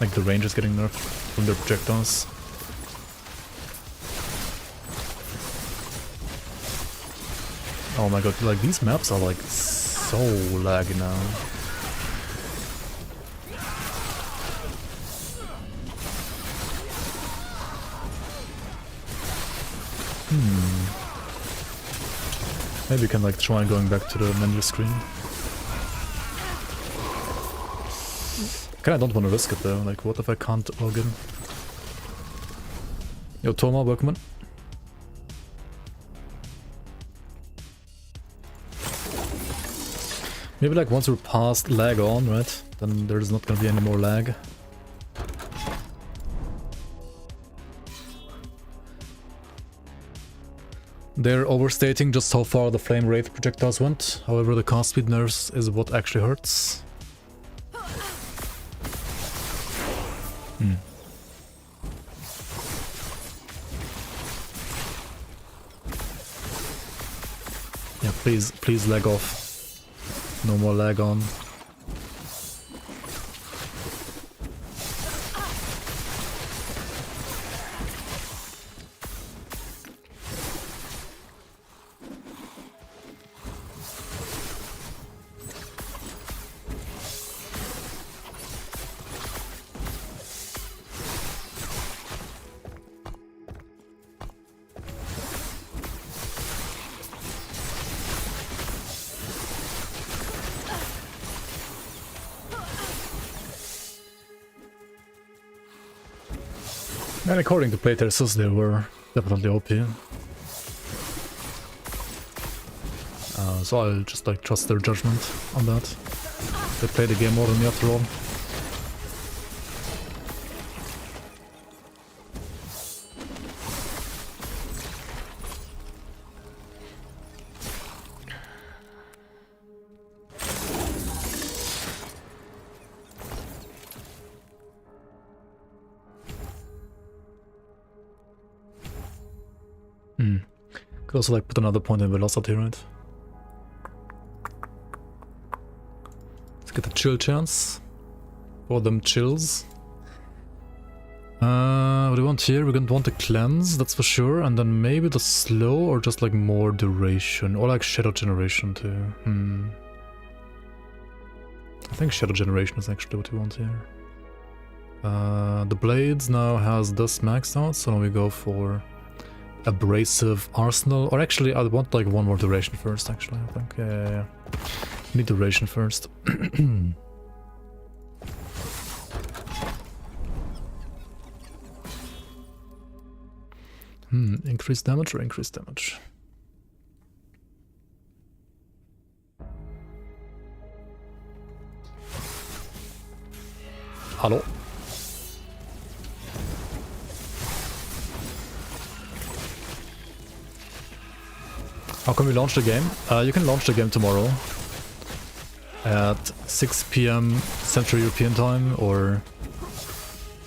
Like the range is getting nerfed from their projectiles. Oh my god, like these maps are like so laggy now. Maybe we can like try going back to the menu screen. Kinda don't want to risk it though, like what if I can't log in? Yo Toma, welcome in. Maybe like once we're past lag on, right? Then there's not gonna be any more lag. They're overstating just how far the flame wraith projectiles went. However, the cast speed nerfs is what actually hurts. Yeah, please lag off. No more lag on. And according to playtesters, they were definitely OP. So I'll just like trust their judgment on that. They play the game more than me after all. Could also like put another point in velocity, right? Let's get the chill chance. For them chills. What do we want here? We're gonna want the cleanse, that's for sure, and then maybe the slow or just like more duration. Or like shadow generation too. I think shadow generation is actually what we want here. The blades now has this maxed out, so now we go for abrasive arsenal, or actually I want like one more duration first, actually, I think. Yeah. Need duration first. Increase damage or increase damage? Hello? How can we launch the game? You can launch the game tomorrow at 6 PM Central European time or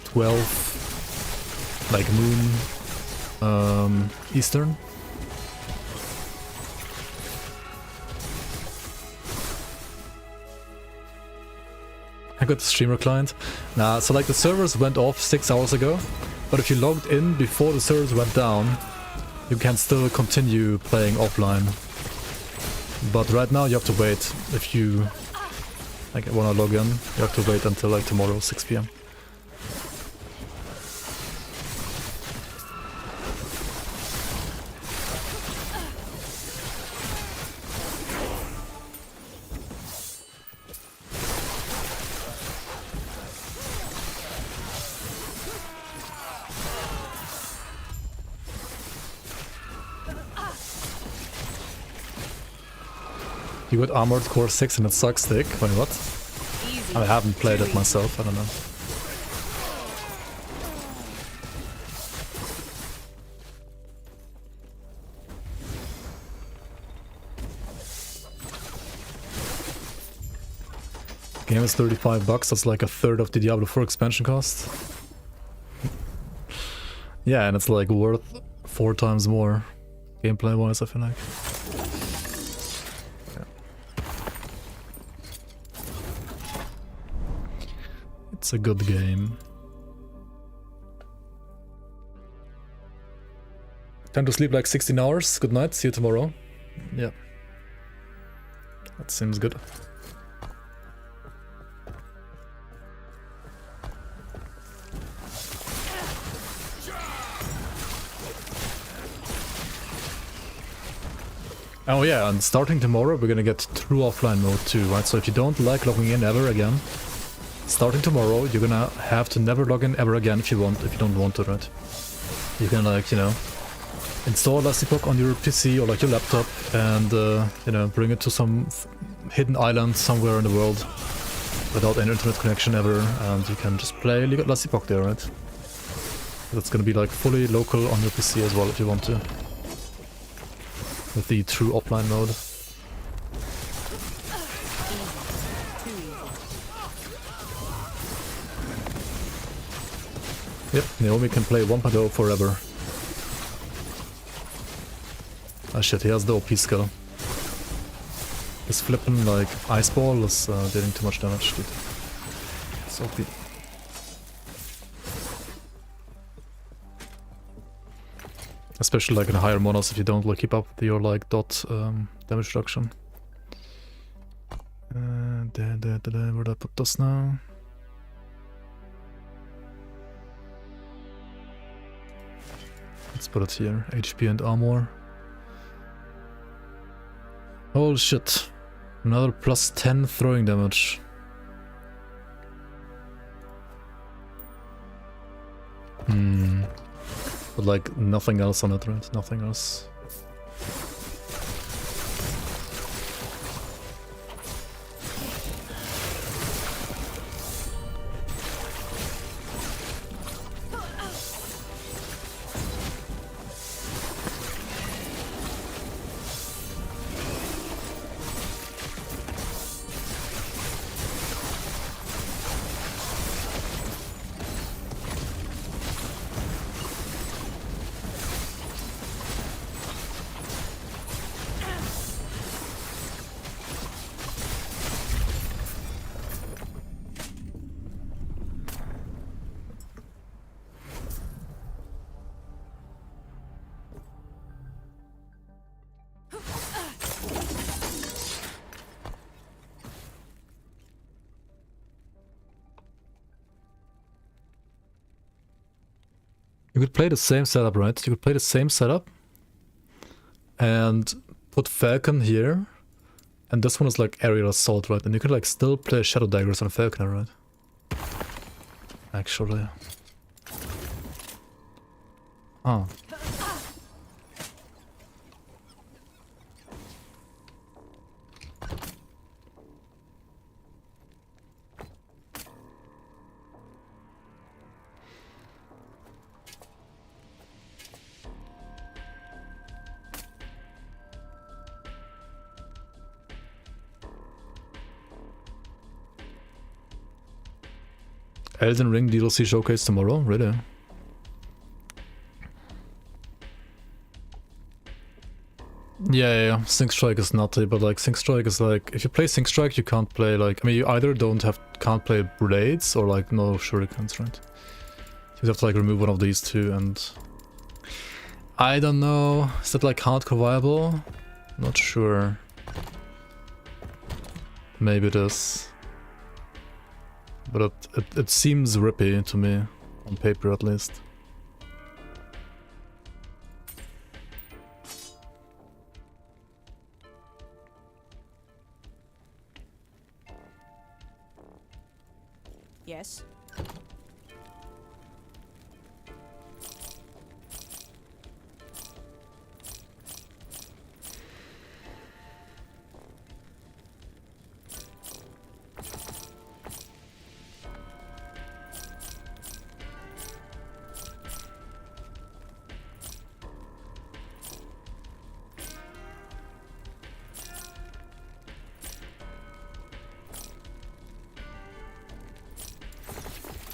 12 like noon Eastern. I got the streamer client. Nah, so like the servers went off 6 hours ago, but if you logged in before the servers went down, you can still continue playing offline. But right now you have to wait. If you like wanna log in, you have to wait until like tomorrow 6 PM. You got Armored Core 6 and it sucks dick? Wait, what? I haven't played it myself, I don't know. Game is $35, that's like a third of the Diablo 4 expansion cost. Yeah, and it's like worth 4 times more gameplay wise, I feel like. It's a good game. Time to sleep like 16 hours. Good night. See you tomorrow. Yeah. That seems good. Oh yeah, and starting tomorrow we're gonna get true offline mode too, right? So if you don't like logging in ever again, starting tomorrow, you're gonna have to never log in ever again if you don't want to, right? You can like, you know, install Epoch on your PC or like your laptop and, you know, bring it to some hidden island somewhere in the world without any internet connection ever, and you can just play Epoch there, right? That's gonna be like fully local on your PC as well if you want to. with the true offline mode. Yep, Naomi can play 1.0 forever. Ah shit, he has the OP skill. His flippin' like ice ball is dealing too much damage, dude. It's OP. Especially like in higher monos if you don't like keep up with your like dot damage reduction. Where did I put this now? Let's put it here. HP and armor. Holy shit. Another plus 10 throwing damage. But like nothing else on it, right? Nothing else. You could play the same setup, right? You could play the same setup and put Falcon here, and this one is like aerial assault, right? And you could like still play Shadow Daggers on Falconer, right? Actually. Ah. Elden Ring DLC showcase tomorrow? Really? Yeah. Sync Strike is nutty, but like Sync Strike is like, if you play Sync Strike you can't play like, I mean you either can't play Blades or like no Shurikens, right? You have to like remove one of these two, and I don't know, is that like hardcore viable? Not sure. Maybe it is. But it seems rippy to me, on paper at least. Yes.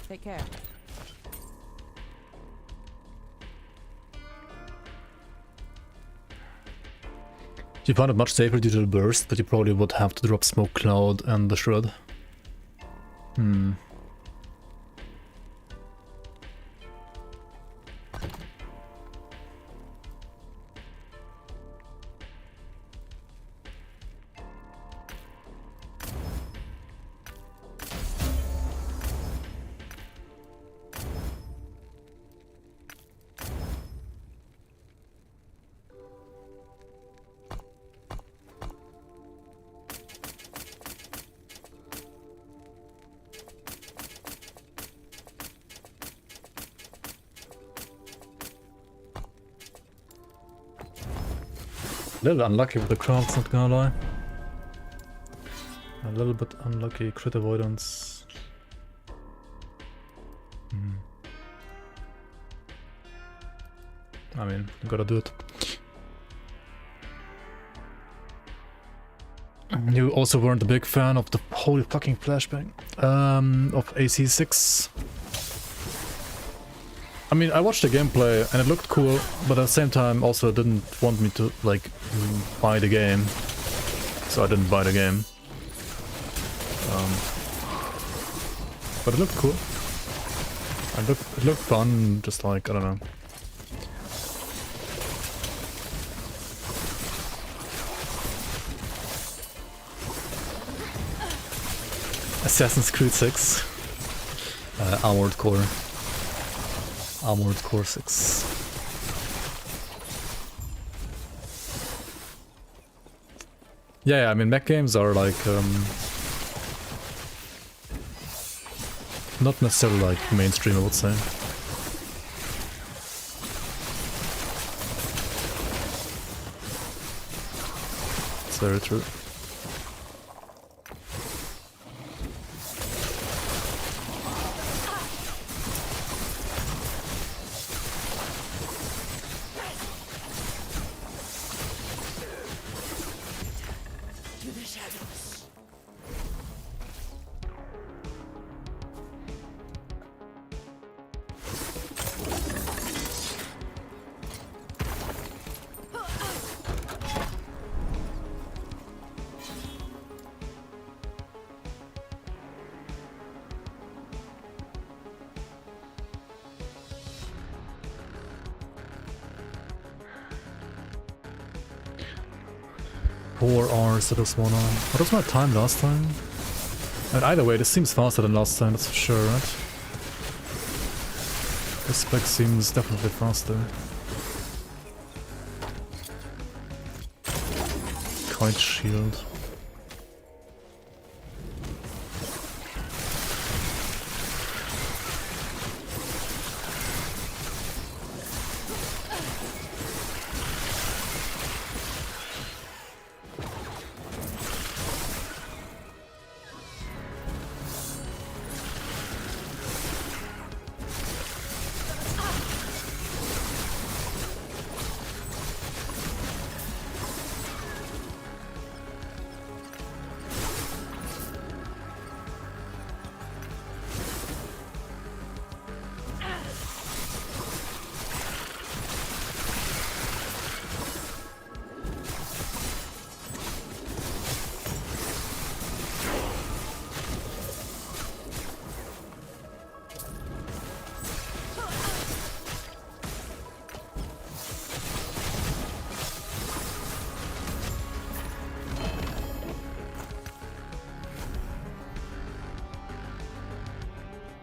Take care. You found it much safer due to the burst, but you probably would have to drop Smoke Cloud and the Shred. A little unlucky with the crowds, not gonna lie. A little bit unlucky, crit avoidance. I mean, you gotta do it. You also weren't a big fan of the holy fucking flashbang of AC6. I mean, I watched the gameplay and it looked cool, but at the same time also it didn't want me to like buy the game, so I didn't buy the game. But it looked cool. It looked fun, just like, I don't know. Assassin's Creed 6. Armored Core. Armored Core 6. Yeah, I mean, mech games are like, not necessarily like mainstream, I would say. It's very true. That was 1 hour. What was my time last time? And either way, this seems faster than last time, that's for sure, right? This spec seems definitely faster. Kite shield.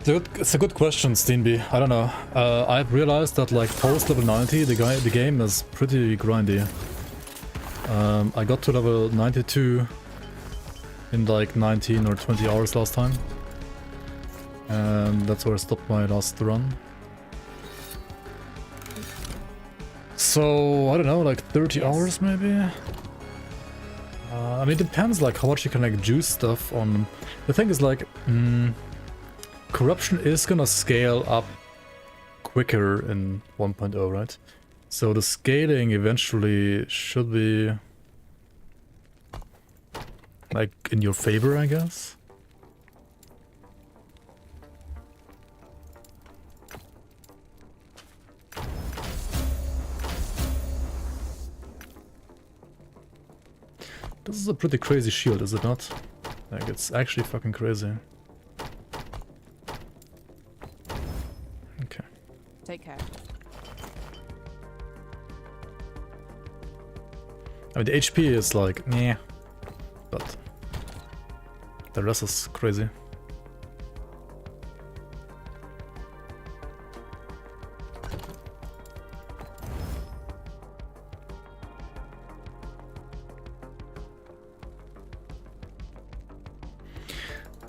It's a good question, Steenby. I don't know. I've realized that like post level 90, the game is pretty grindy. I got to level 92 in like 19 or 20 hours last time, and that's where I stopped my last run. So I don't know, like 30 hours maybe. I mean, it depends like how much you can like juice stuff on. The thing is like. Corruption is gonna scale up quicker in 1.0, right? So the scaling eventually should be like in your favor, I guess. This is a pretty crazy shield, is it not? Like, it's actually fucking crazy. Take care. I mean, the HP is like, meh, but the rest is crazy.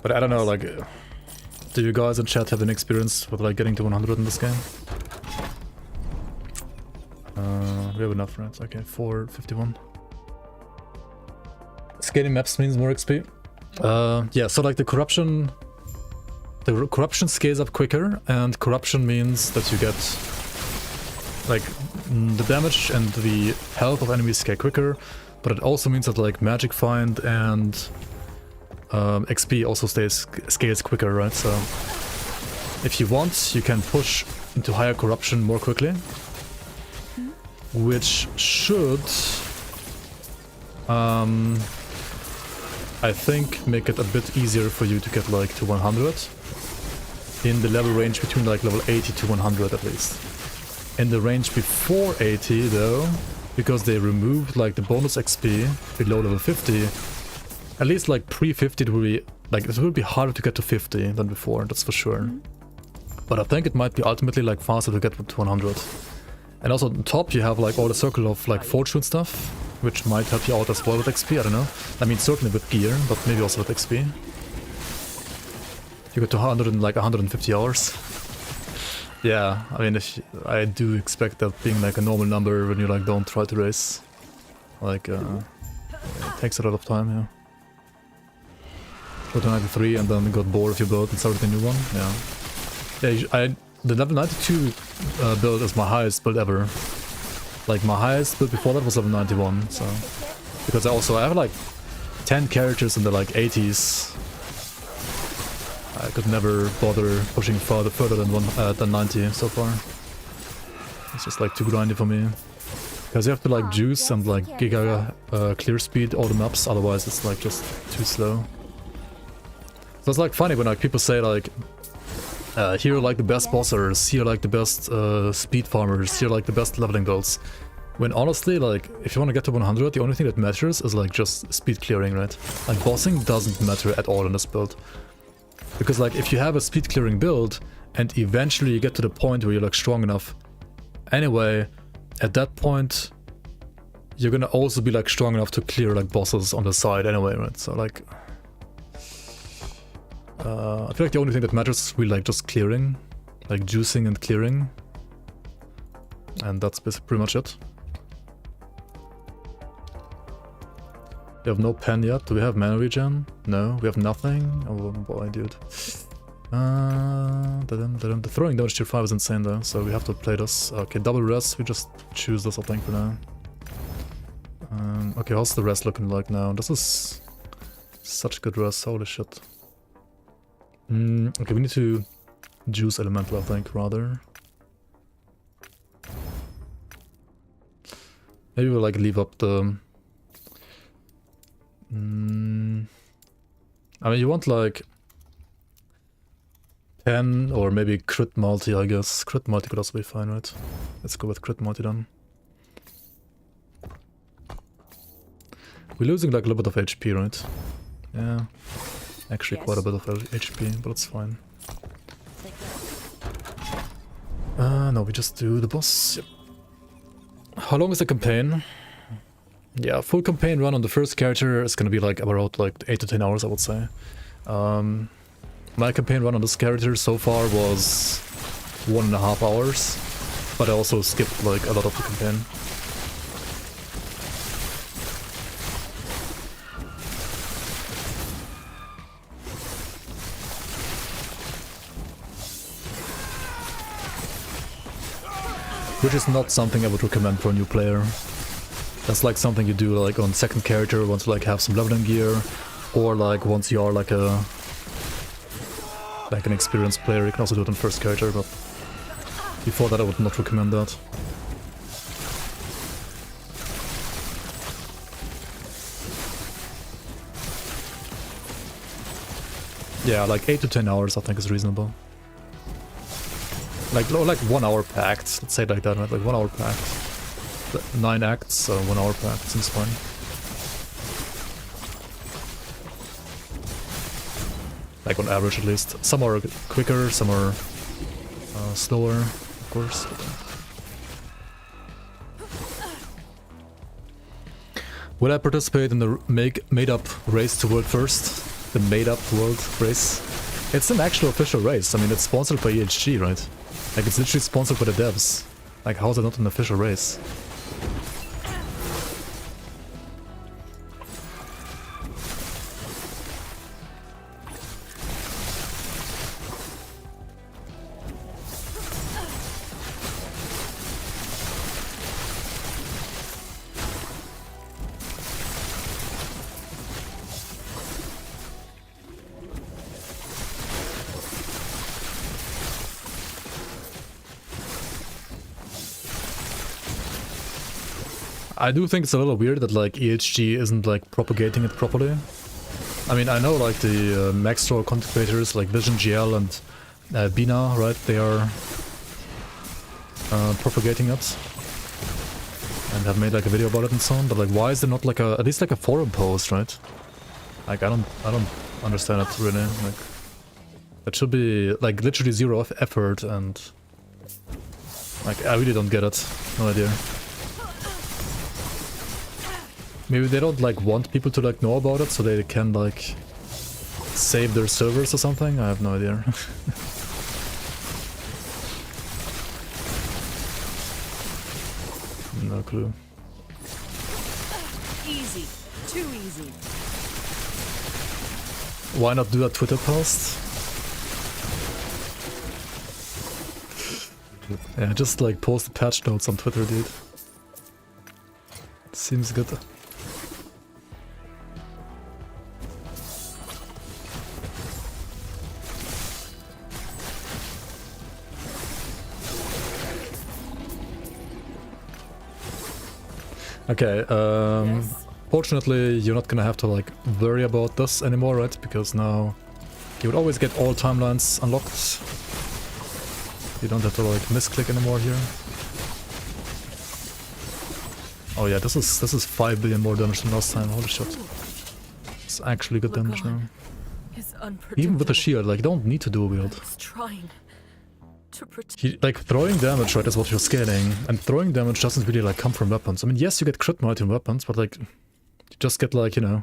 But I don't know, like, do you guys in chat have an experience with like getting to 100 in this game? We have enough, right? Okay, 451. Scaling maps means more XP. Yeah, so like the corruption scales up quicker, and corruption means that you get like the damage and the health of enemies scale quicker. but it also means that like magic find and XP also scales quicker, right? So if you want, you can push into higher corruption more quickly, which should I think make it a bit easier for you to get like to 100 in the level range between like level 80 to 100 at least. In the range before 80 though, because they removed like the bonus XP below level 50, at least like pre-50 it will be like it will be harder to get to 50 than before, that's for sure. But I think it might be ultimately like faster to get to 100. And also on top you have like all the circle of like fortune stuff, which might help you out as well with XP, I don't know. I mean certainly with gear, but maybe also with XP. You get to 100 in like 150 hours. Yeah, I mean I do expect that being like a normal number when you like don't try to race. Like it takes a lot of time, yeah. Go to 93 and then got bored of your build and started a new one, yeah. Yeah, the level 92 build is my highest build ever. Like my highest build before that was level 91, so... Because I have like 10 characters in the like 80s. I could never bother pushing further than 90 so far. It's just like too grindy for me. Because you have to like juice and like giga clear speed all the maps, otherwise it's like just too slow. So it's like funny when like people say like here are like the best bossers, here are like the best speed farmers, here are like the best leveling builds. When honestly, like, if you want to get to 100, the only thing that matters is like just speed clearing, right? Like bossing doesn't matter at all in this build. Because like if you have a speed clearing build and eventually you get to the point where you're like strong enough, anyway, at that point you're gonna also be like strong enough to clear like bosses on the side anyway, right? So like I feel like the only thing that matters is really like just clearing, like juicing and clearing, and that's pretty much it. We have no pen yet. Do we have mana regen? No, we have nothing. Oh boy, dude. The throwing damage tier 5 is insane though, so we have to play this. Okay, double rest, we just choose this I think for now. Okay, how's the rest looking like now? This is such good rest, holy shit. Okay, we need to juice elemental I think rather. Maybe we'll like leave up the... I mean you want like 10 or maybe crit multi I guess. Crit multi could also be fine, right? Let's go with crit multi then. We're losing like a little bit of HP, right? Yeah. Actually quite a bit of HP, but it's fine. No, we just do the boss. Yep. How long is the campaign? Yeah, full campaign run on the first character is gonna be like about like 8 to 10 hours I would say. My campaign run on this character so far was 1.5 hours, but I also skipped like a lot of the campaign. Which is not something I would recommend for a new player. That's like something you do like on second character once you like have some leveling gear, or like once you are like an experienced player. You can also do it on first character, but before that I would not recommend that. Yeah, like 8 to 10 hours I think is reasonable. Like 1 hour packed, let's say it like that, right? Like 1 hour packed. 9 acts, so 1 hour packed, seems fine. Like on average at least. Some are quicker, some are slower, of course. Will I participate in the made-up race to world first? The made-up world race? It's an actual official race, I mean it's sponsored by EHG, right? Like it's literally sponsored by the devs. Like how is it not an official race? I do think it's a little weird that like EHG isn't like propagating it properly. I mean, I know like the max roll content creators like Vision GL and Bina, right? They are propagating it and have made like a video about it and so on. But like, why is there not like at least like a forum post, right? Like, I don't understand it really. Like, it should be like literally zero effort, and like I really don't get it. No idea. Maybe they don't like want people to like know about it so they can like save their servers or something. I have no idea. No clue. Easy. Too easy. Why not do a Twitter post? Yeah, just like post the patch notes on Twitter, dude. Seems good. Okay, fortunately you're not gonna have to like worry about this anymore, right? Because now you would always get all timelines unlocked. You don't have to like misclick anymore here. Oh yeah, this is 5 billion more damage than last time. Holy shit. It's actually good damage now. Even with the shield, like, don't need to do a wield. Like, throwing damage, right, is what you're scaling. And throwing damage doesn't really, like, come from weapons. I mean, yes, you get crit multi from weapons, but, like, you just get, like, you know,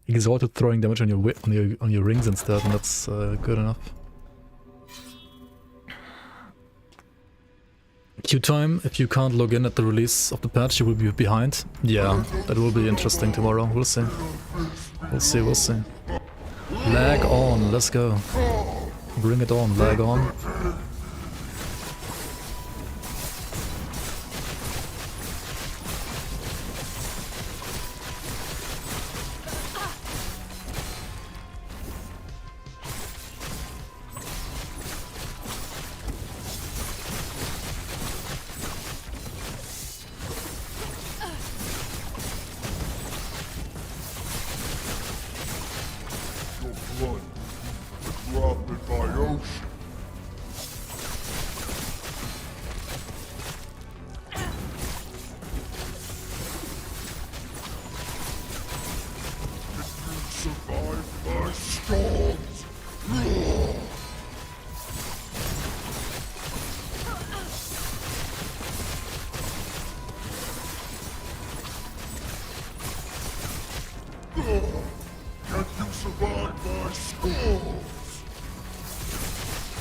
exalted throwing damage on your rings instead, and that's good enough. Queue time, if you can't log in at the release of the patch, you will be behind. Yeah, that will be interesting tomorrow. We'll see. We'll see, we'll see. Lag on, let's go. Bring it on, lag on.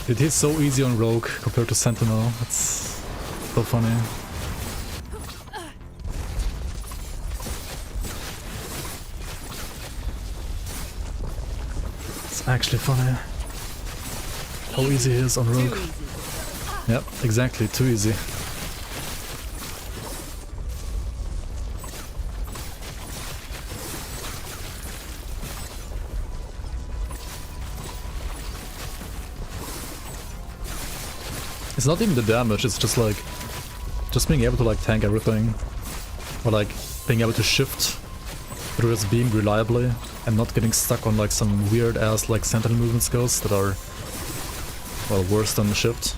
It is so easy on Rogue compared to Sentinel. It's so funny. It's actually funny how easy it is on Rogue. Yep, exactly, too easy. It's not even the damage, it's just like, just being able to like tank everything, or like being able to shift through its beam reliably and not getting stuck on like some weird ass like sentinel movement skills that are, well, worse than the shift.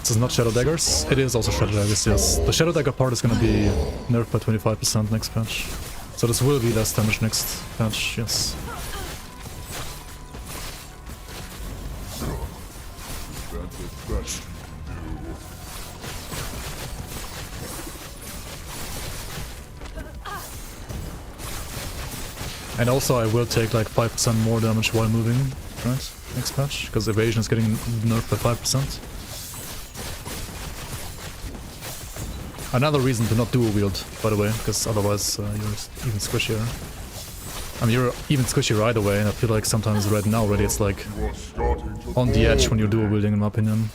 This is not Shadow Daggers. It is also Shadow Daggers, yes. The Shadow Dagger part is gonna be nerfed by 25% next patch. So this will be less damage next patch, yes. And also I will take like 5% more damage while moving, right? Next patch, because evasion is getting nerfed by 5%. Another reason to not dual wield, by the way, because otherwise you're even squishier. I mean, you're even squishier either way, and I feel like sometimes right now already it's like on the edge when you're dual wielding, in my opinion.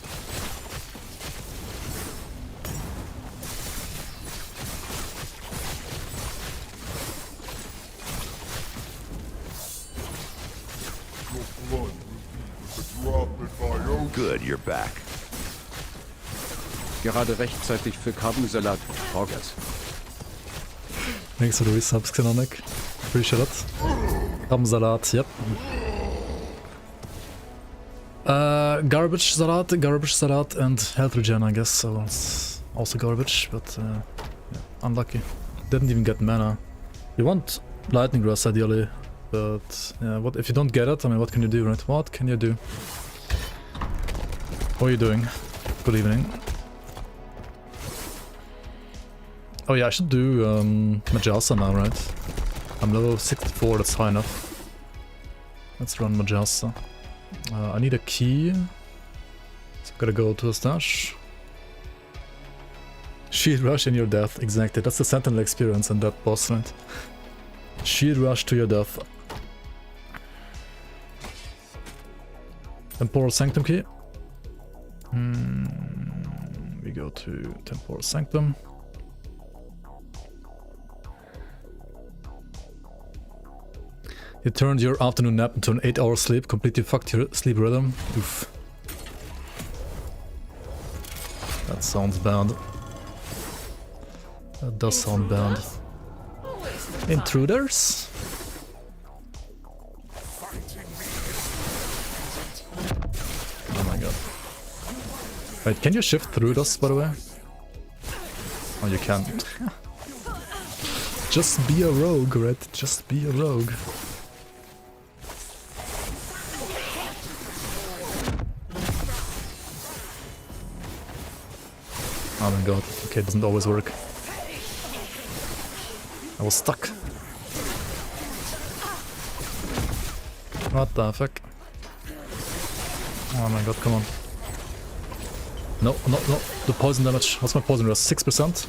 Good, you're back. Gerade rechtzeitig für Kartensalat. Progress. Thanks for the resubs, Xenonic. Appreciate it. Salat, yep. Garbage Salat, and health regen, I guess, so it's also garbage, but yeah, unlucky. Didn't even get mana. You want Lightning Grass ideally, but yeah, what if you don't get it? I mean, what can you do, right? What can you do? What are you doing? Good evening. Oh yeah, I should do Majasa now, right? I'm level 64, that's high enough. Let's run Majasa. I need a key. So I gotta go to a stash. Shield rush in your death, exactly. That's the Sentinel experience and that boss, right? Shield rush to your death. Temporal Sanctum key. We go to Temporal Sanctum. You turned your afternoon nap into an 8-hour sleep, completely fucked your sleep rhythm. Oof. That sounds bad. That does sound bad. Intruders? Oh my god. Wait, can you shift through this, by the way? Oh, you can't. Just be a rogue, right? Just be a rogue. Oh my god, okay, it doesn't always work. I was stuck. What the fuck? Oh my god, come on. No, no, no, the poison damage. What's my poison rest? 6%?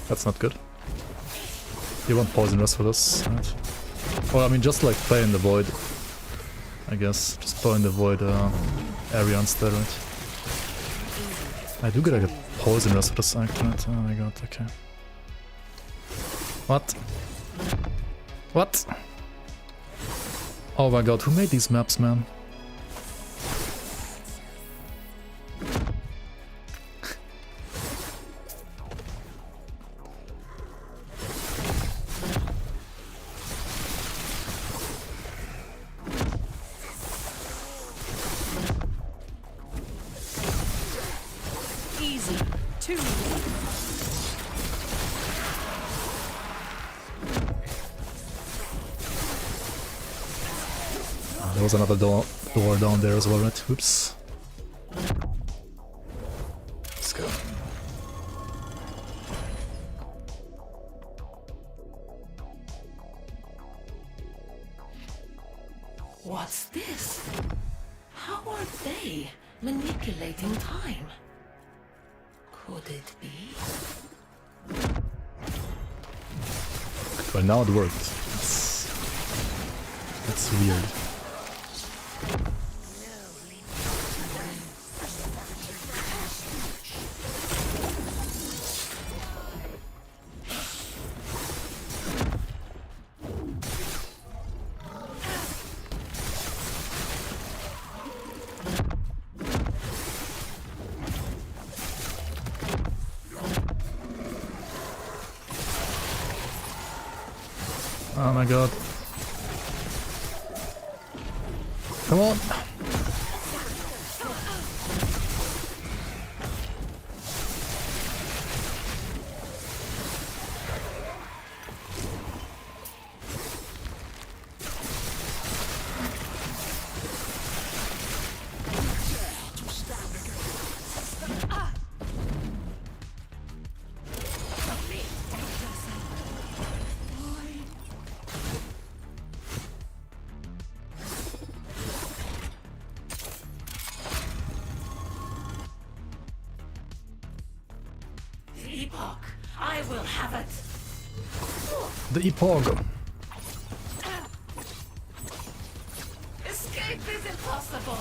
That's not good. You want poison rest for this, right? Or I mean, just like play in the void. I guess, just play in the void area instead, right? I do get a poison rest for this act, right? Oh my god, okay. What? What? Oh my god, who made these maps, man? There was another door down there as well, right? Oops. Let's go. What's this? How are they manipulating time? Could it be? Well, now it worked. That's weird. Oh my god. Come on. I will have it. The Epoch. Escape is impossible.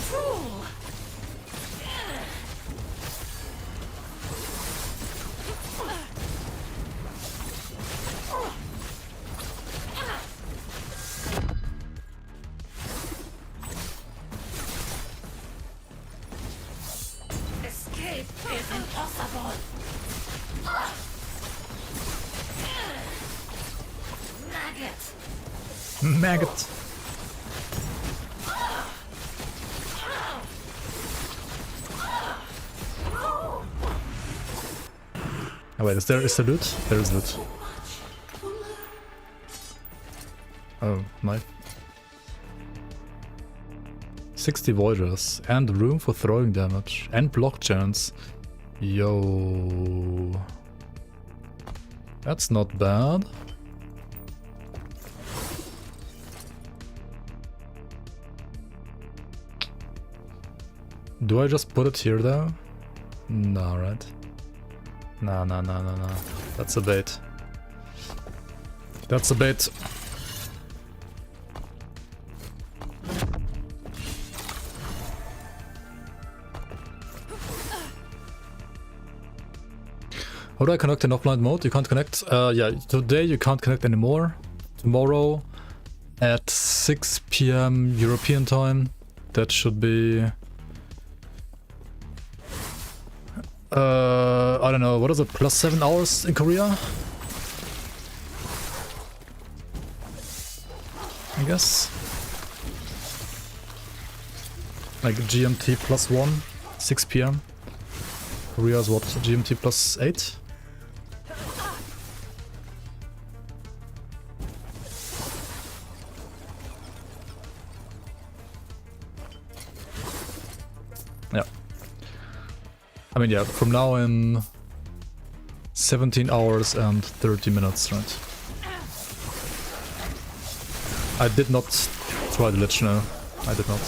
Fool. Escape is impossible. Maggot. Maggot. Oh wait, is there loot? There is loot. Oh, nice. 60 Voiders and room for throwing damage and block chance. Yo. That's not bad. Do I just put it here though? No, right? No. That's a bait. That's a bait. How do I connect in offline mode? You can't connect? Yeah, today you can't connect anymore. Tomorrow at 6 PM European time. That should be... I don't know, what is it, plus 7 hours in Korea? I guess. Like GMT plus 1, 6 PM. Korea is what, GMT plus 8? Yeah. I mean, yeah, from now in 17 hours and 30 minutes, right? I did not try the Lich, no. I did not.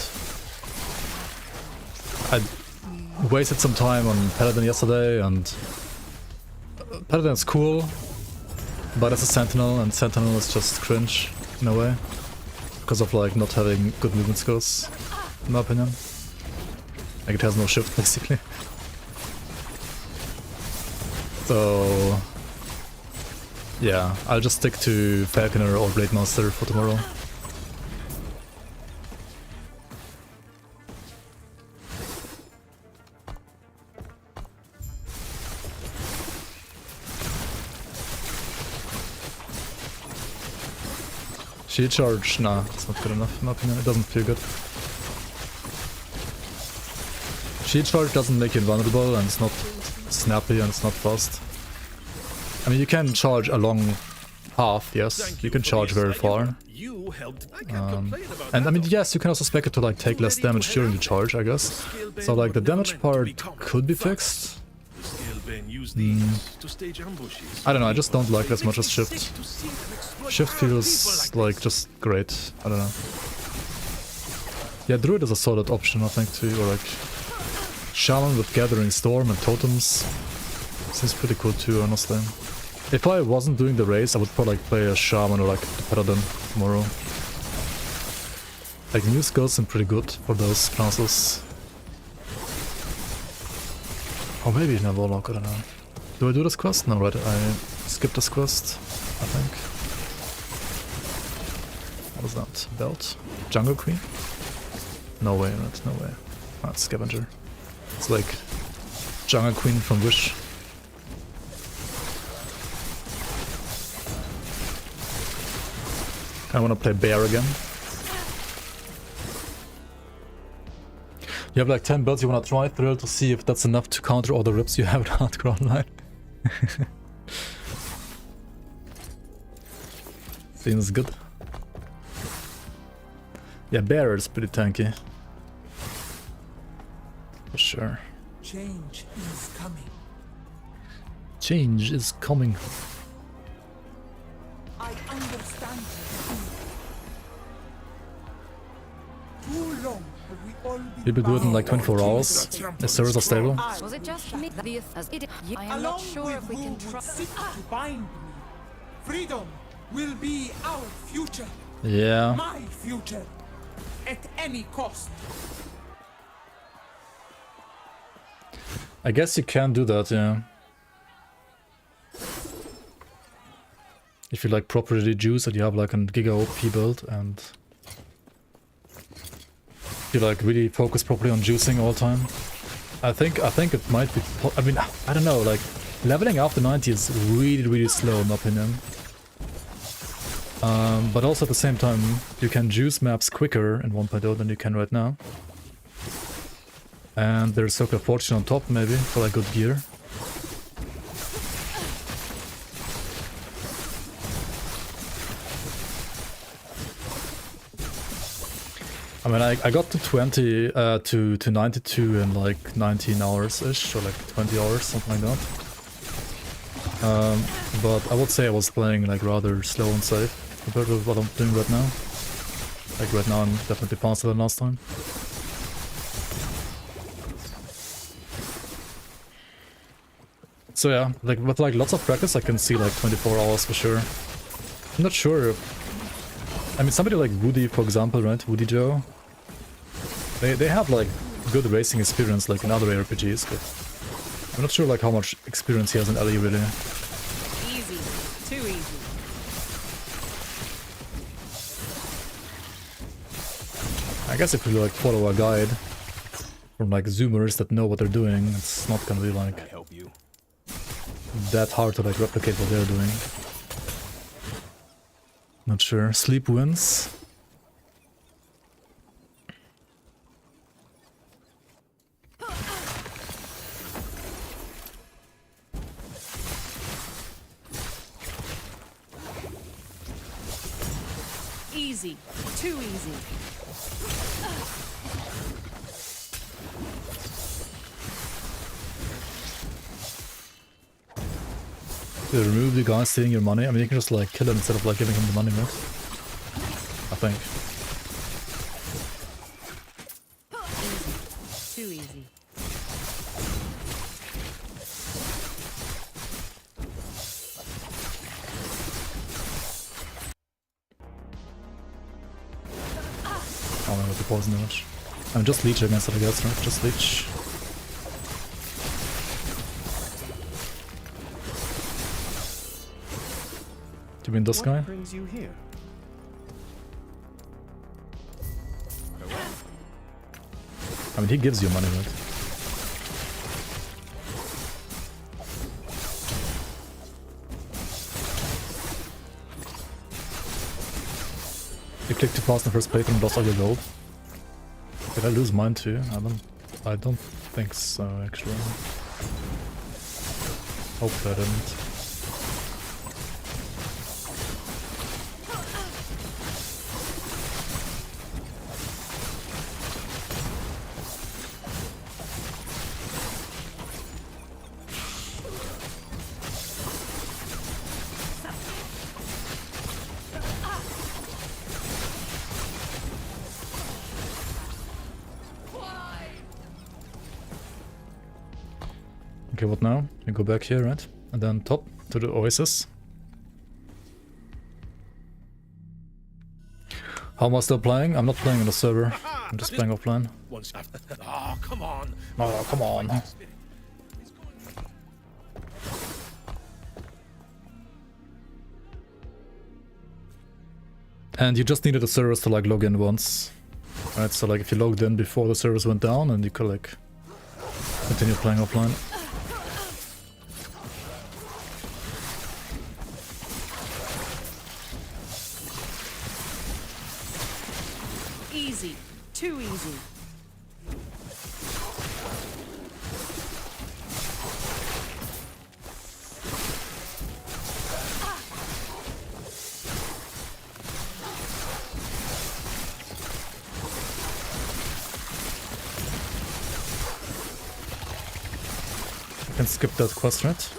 I wasted some time on Paladin yesterday, and Paladin is cool, but as a Sentinel, and Sentinel is just cringe in a way, because of like not having good movement skills, in my opinion. Like it has no shift basically. So yeah, I'll just stick to Falconer or Blade Master for tomorrow. Shield charge? Nah, it's not good enough in my opinion. It doesn't feel good. Shield charge doesn't make you invulnerable, and it's not snappy, and it's not fast. I mean, you can charge a long path, yes. You can charge very far. And I mean, yes, you can also spec it to like take less damage during the charge, I guess. So like the damage part could be fixed. I don't know, I just don't like it as much as Shift. Shift feels like just great, I don't know. Yeah, Druid is a solid option, I think, too, or like Shaman with Gathering Storm and Totems. Seems pretty cool too, honestly. If I wasn't doing the race, I would probably like play a Shaman or like the Paladin tomorrow. Like new skills seem pretty good for those classes. Or maybe in a Warlock, I don't know. Do I do this quest? No, right, I skipped this quest, I think. What was that? Belt? Jungle Queen? No way, right, no way. Ah, it's Scavenger. It's like Jungle Queen from Wish. I wanna play Bear again. You have like 10 builds you wanna try, thrilled to see if that's enough to counter all the rips you have in Hardcore Online. Seems good. Yeah, Bear is pretty tanky. For sure. Change is coming. Change is coming. I understand. People do it in like 24 hours. The servers are stable. Was it just me? I am not sure if we can trust. To bind me. Freedom will be our future. Yeah. My future. At any cost. I guess you can do that, yeah. If you like properly juice and you have like a Giga OP build and you like really focus properly on juicing all the time. I think it might be, I mean, I don't know, like leveling after 90 is really slow in my opinion. But also at the same time, you can juice maps quicker in 1.0 than you can right now. And there's Circle of Fortune on top maybe for like good gear. I mean, I got to 20, to 92 in like 19 hours-ish, or like 20 hours, something like that. But I would say I was playing like rather slow and safe compared to what I'm doing right now. Like right now I'm definitely faster than last time. So yeah, like with like lots of practice I can see like 24 hours for sure. I'm not sure. I mean, somebody like Woody, for example, right? Woody Joe. They have like good racing experience like in other RPGs, but I'm not sure like how much experience he has in LE really. Easy. Too easy. I guess if you like follow a guide from like zoomers that know what they're doing, it's not gonna be like that hard to like replicate what they're doing. Not sure. Sleep wins. Easy. Too easy. To remove the guy stealing your money, I mean you can just like kill him instead of like giving him the money, right? I think. Easy. Too easy. I don't know what the poison damage. I'm just leech against it, I guess, right? Just leech. Do you mean this guy? What brings you here? I mean, he gives you money, right? You click too fast in the first playthrough and lost all your gold. Did I lose mine too? I don't think so, actually. Hope I didn't. Okay, what now? You go back here, right? And then top to the oasis. How am I still playing? I'm not playing on the server. I'm just playing offline. Oh, come on. Oh, come on. And you just needed the servers to like log in once. Right, so like if you logged in before the servers went down and you could like continue playing offline. Easy. Too easy. You can skip that quest, right?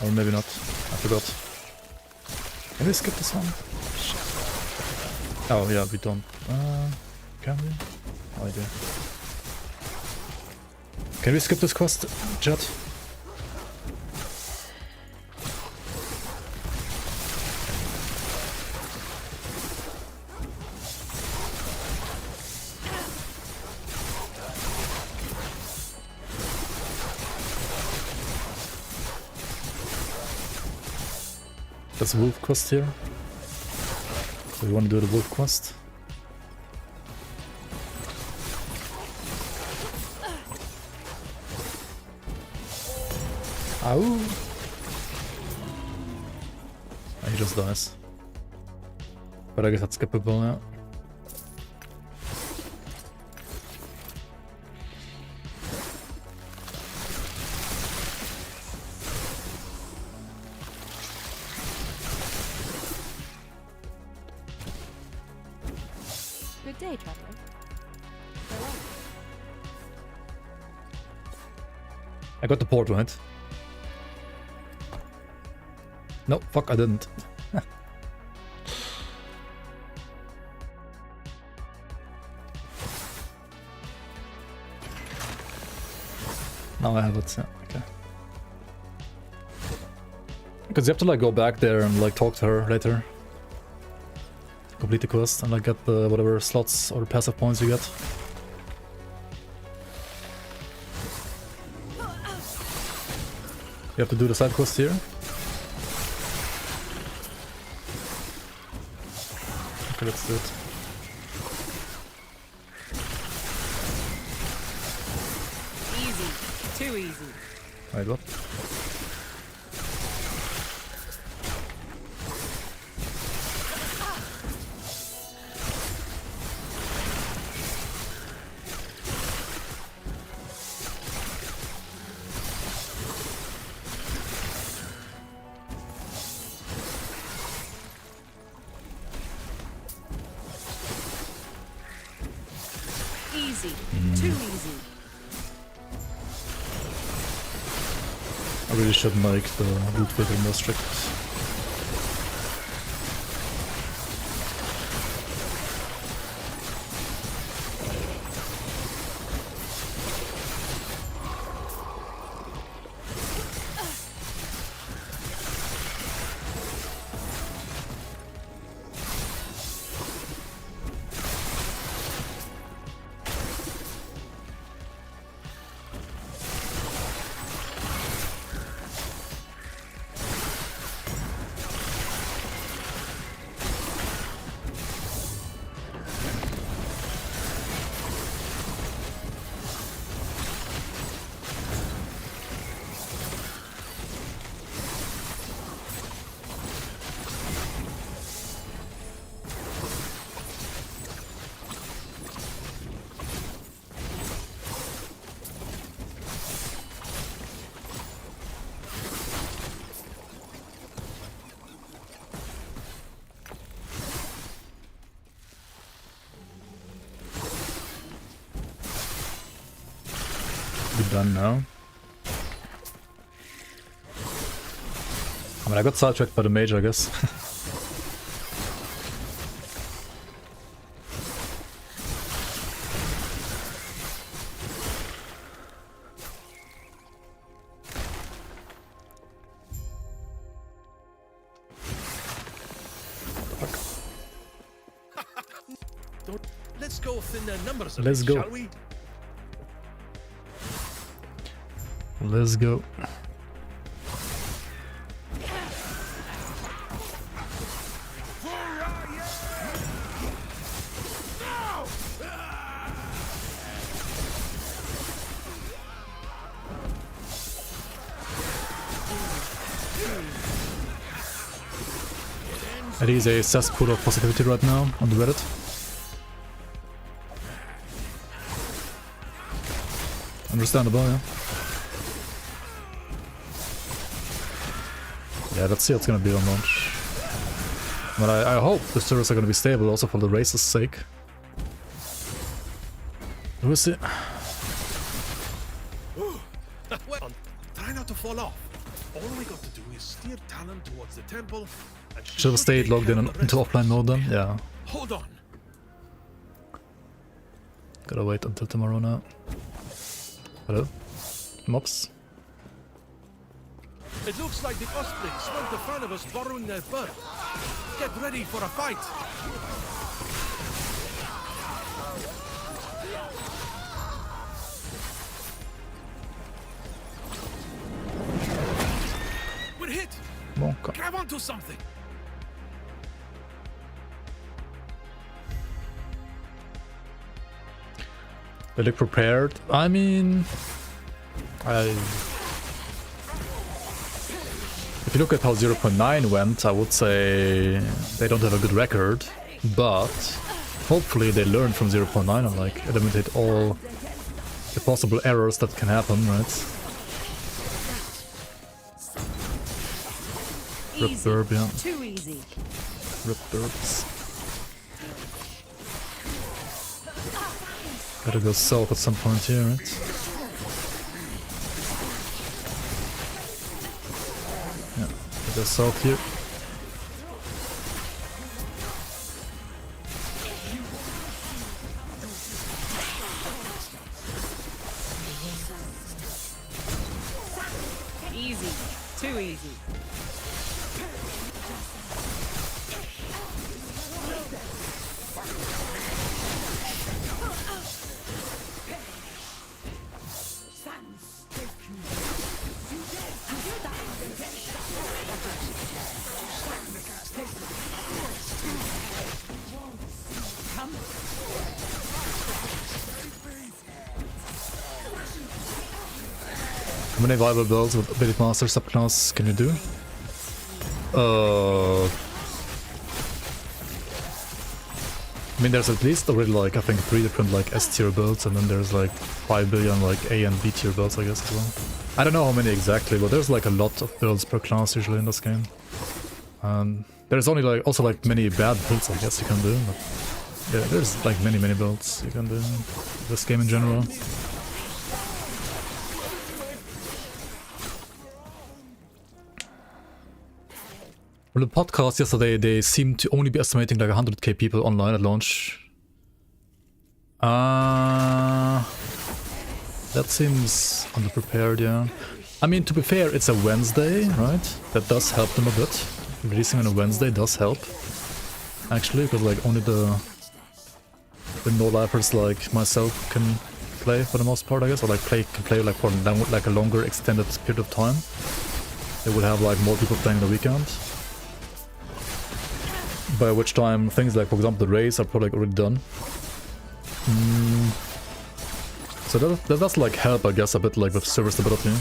Or maybe not. I forgot. Can we skip this one? Shit. Oh yeah, we don't. Can we? No idea. Can we skip this quest, chat? There's a wolf quest here. So we want to do the wolf quest. Ow! He just dies. But I guess that's skippable now. Good day, traveler. Farewell. I got the port right. No, fuck, I didn't. Now I have it, yeah, okay. Because you have to like go back there and like talk to her later. Complete the quest and like get the whatever slots or passive points you get. You have to do the side quest here. Okay, let's do it. Easy. Too easy. Wait, what? Easy. Too easy. I really should make the loot filter more strict. Done now. I mean, I got sidetracked by the mage, I guess. Let's go thin their numbers a Let's bit, go. shall we? Let's go. It is a cesspool of positivity right now on the Reddit. Understandable, yeah. Yeah, let's see what's gonna be on launch. But I hope the servers are gonna be stable also for the race's sake. We'll see. Well, try not to fall off. All we got to do is steer Talon towards the temple. And Should have stayed logged in into offline mode then, yeah. Hold on. Gotta wait until tomorrow now. Hello? mobs. It looks like the Ostrich want the fun of us borrowing their bird. Get ready for a fight. We're hit. Bon, come. Grab onto something. They look prepared. I mean, if you look at how 0.9 went, I would say they don't have a good record, but hopefully they learn from 0.9 and like eliminate all the possible errors that can happen, right? Rip burb, yeah. Too easy. Rip burbs. Gotta go south at some point here, right? Yeah, gotta go south here. Easy. Too easy. How many viable builds with Ability Master subclass can you do? I mean, there's at least already like, I think 3 different like S tier builds, and then there's like 5 billion like A and B tier builds, I guess, as well. I don't know how many exactly, but there's like a lot of builds per class usually in this game. There's only like also like many bad builds, I guess, you can do, but yeah, there's like many builds you can do in this game in general. From the podcast yesterday, they seemed to only be estimating like 100k people online at launch. That seems underprepared, yeah. I mean, to be fair, it's a Wednesday, right? That does help them a bit. Releasing on a Wednesday does help, actually, because like only the no-lifers like myself can play for the most part, I guess, or like can play like for like a longer extended period of time. They would have like more people playing the weekend. By which time things like, for example, the raids are probably already done. So that does like help, I guess, a bit like with server stability.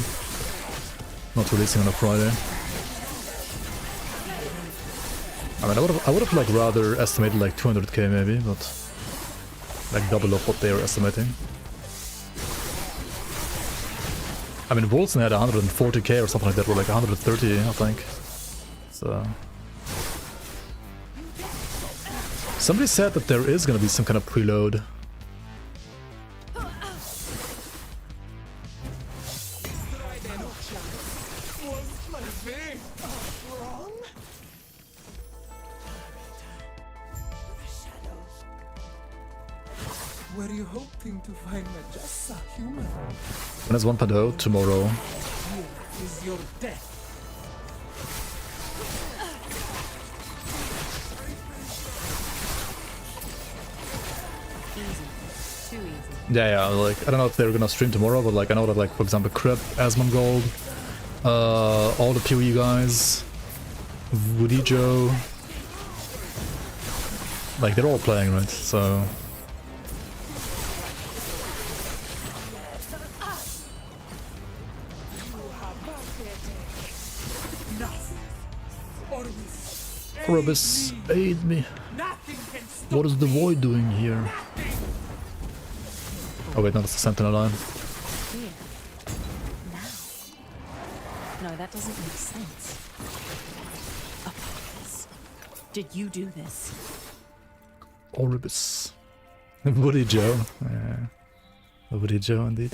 Not releasing on a Friday. I mean, I would have like rather estimated like 200k maybe, but like double of what they were estimating. I mean, Wolzen had 140k or something like that, or like 130, I think. So somebody said that there is gonna be some kind of preload. Were you hoping to find Majessa human? When is 1.0? Tomorrow. Here is your death. Too easy. Yeah, like, I don't know if they're gonna stream tomorrow, but like, I know that like, for example, Crip, Asmongold, all the PoE guys, Woody Joe, like, they're all playing, right? So Orobis, aid me. What is the void doing here? Oh wait, no, that's the Sentinel line. Here. Now. No, that doesn't make sense. Apocalypse. Did you do this? Orobis. Woody Joe. Yeah. Woody Joe, indeed.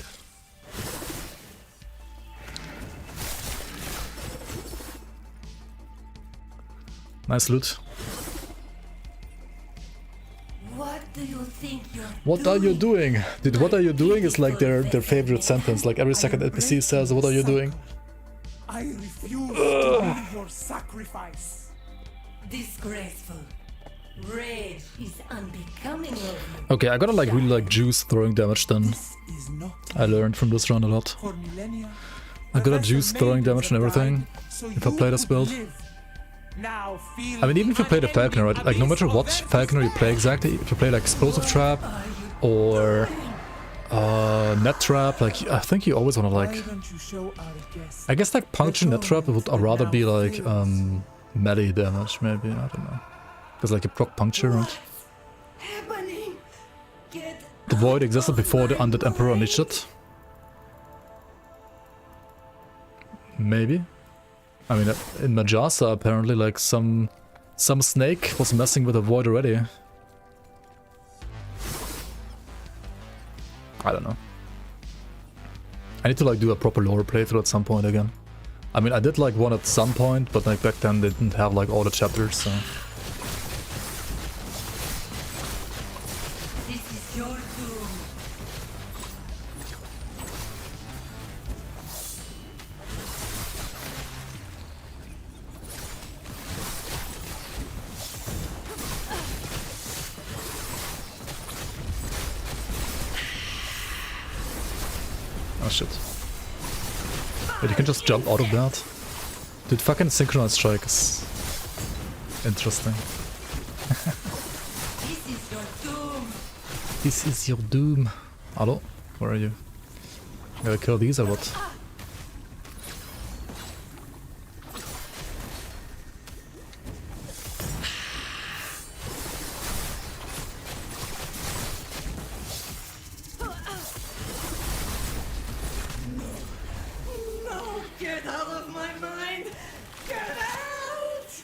Nice loot. What do you think? What are you doing? Dude, what are you doing is like their favorite sentence. Like every second NPC says, what are you doing? I refuse to be your sacrifice. Disgraceful. Rage is unbecoming of you. Okay, I gotta like really like juice throwing damage then. I learned from this run a lot. I gotta juice throwing damage and everything if I play this build. I mean, even if you play the Falconer, right? Like no matter what Falconer you play exactly, if you play like Explosive Trap or Net Trap, like I think you always wanna like... I guess like Puncture Net Trap would rather be like melee damage maybe, I don't know. Because like you proc Puncture, right? The Void existed before the Undead Emperor unleashed it. Maybe. I mean, in Majasa apparently like some snake was messing with the Void already. I don't know. I need to like do a proper lore playthrough at some point again. I mean, I did like one at some point, but like back then they didn't have like all the chapters, so... This is your doom. Oh shit. But you can just jump out of that. Dude, fucking synchronized strike is interesting. This is your doom. This is your doom. Hello? Where are you? Gotta kill these or what? Get out of my mind! Get out!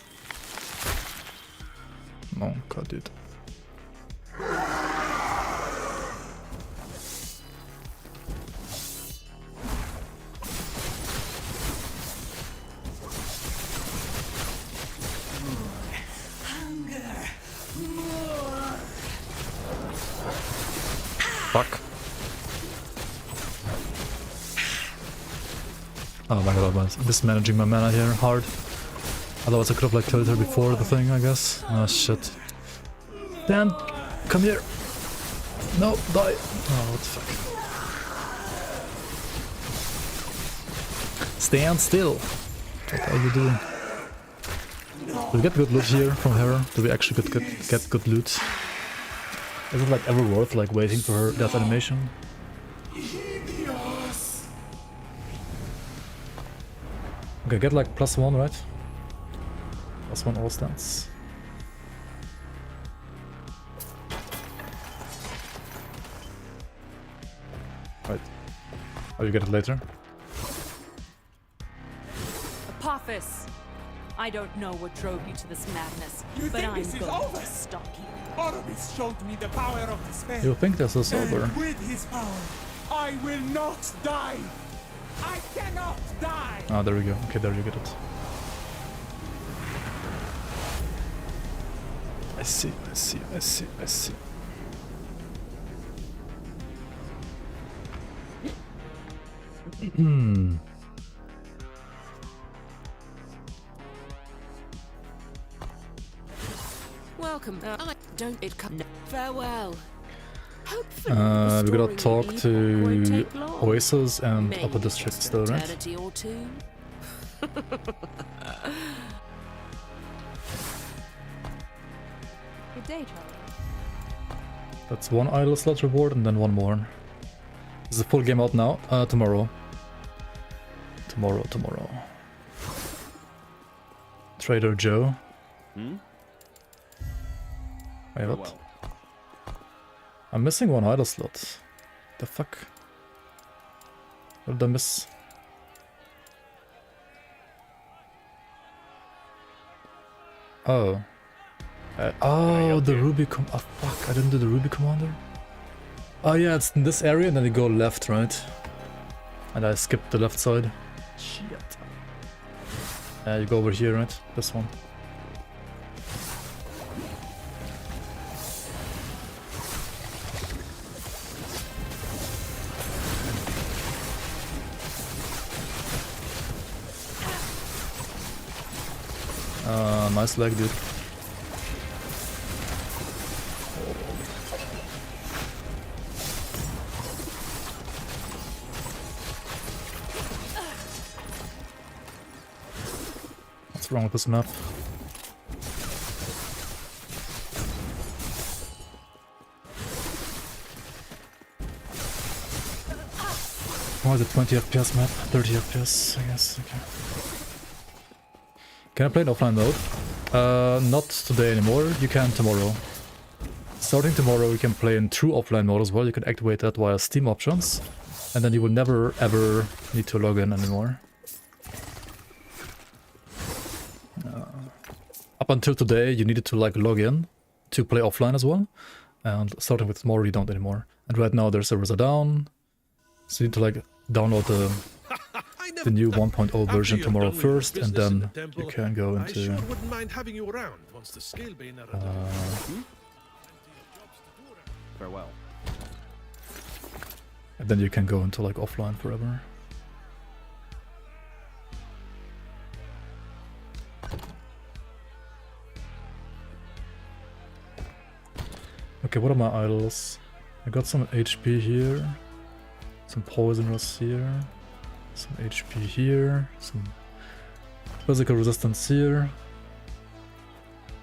No, god, dude. Hunger! More! Fuck. Oh my god, I'm mismanaging my mana here hard. Otherwise I could have like killed her before the thing, I guess. Oh shit. Dan, come here. No, die. Oh, what the fuck. Stand still. What are you doing? Do we get good loot here from her? Do we actually get good loot? Is it like ever worth like waiting for her death animation? Okay, get like +1, right? +1 all stats. Right. Oh, you get it later? Apophis! I don't know what drove you to this madness, You but think I'm this is going over? to stop you. Orbis showed me the power of despair. You think this is over? And with his power, I will not die. I cannot die. Ah, there we go. Okay, there you get it. I see, I see, I see, I see. Welcome. I don't it come. Farewell. Hopefully, We gotta restoring talk the to Epoch won't take long. Oasis and Maybe Upper District just still, an right? eternity or two. Good day, Charlie. That's one idle slot reward and then one more. Is the full game out now? Tomorrow. Tomorrow. Trader Joe. Wait, what? I'm missing one idle slot. The fuck? What did I miss? Oh. Oh, the Ruby oh fuck, I didn't do the Ruby Commander? Oh yeah, it's in this area and then you go left, right? And I skipped the left side. Shit. You go over here, right? This one. Nice leg, dude. What's wrong with this map? Why is it 20 FPS map? 30 FPS, I guess. Okay. Can I play in offline mode? Not today anymore. You can tomorrow. Starting tomorrow, you can play in true offline mode as well. You can activate that via Steam options, and then you will never ever need to log in anymore. Up until today, you needed to like log in to play offline as well, and starting with tomorrow, you don't anymore. And right now, their servers are down, so you need to like download the new 1.0 version tomorrow first, and then you can go into Farewell. and then you can go into like offline forever. Okay, what are my idols? I got some HP here, some poisonous here, some HP here, some physical resistance here,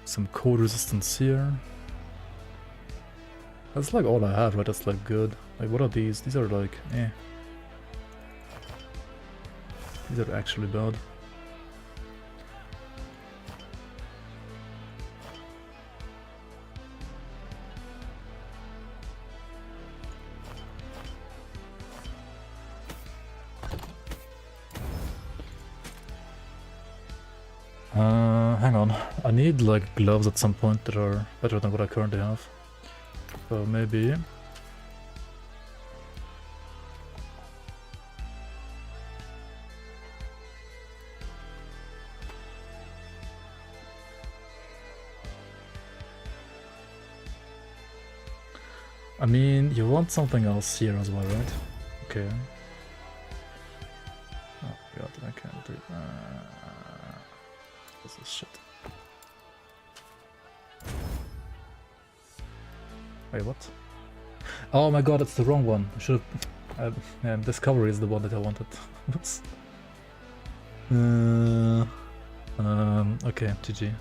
some code resistance here. That's like all I have, right? That's like good. Like, what are these? These are like, eh. These are actually bad. Hang on. I need like gloves at some point that are better than what I currently have. So maybe... I mean, you want something else here as well, right? Okay. Oh god, I can't do this is shit. Wait, what? Oh my god, it's the wrong one. I should have... Discovery is the one that I wanted. Oops. Okay, GG.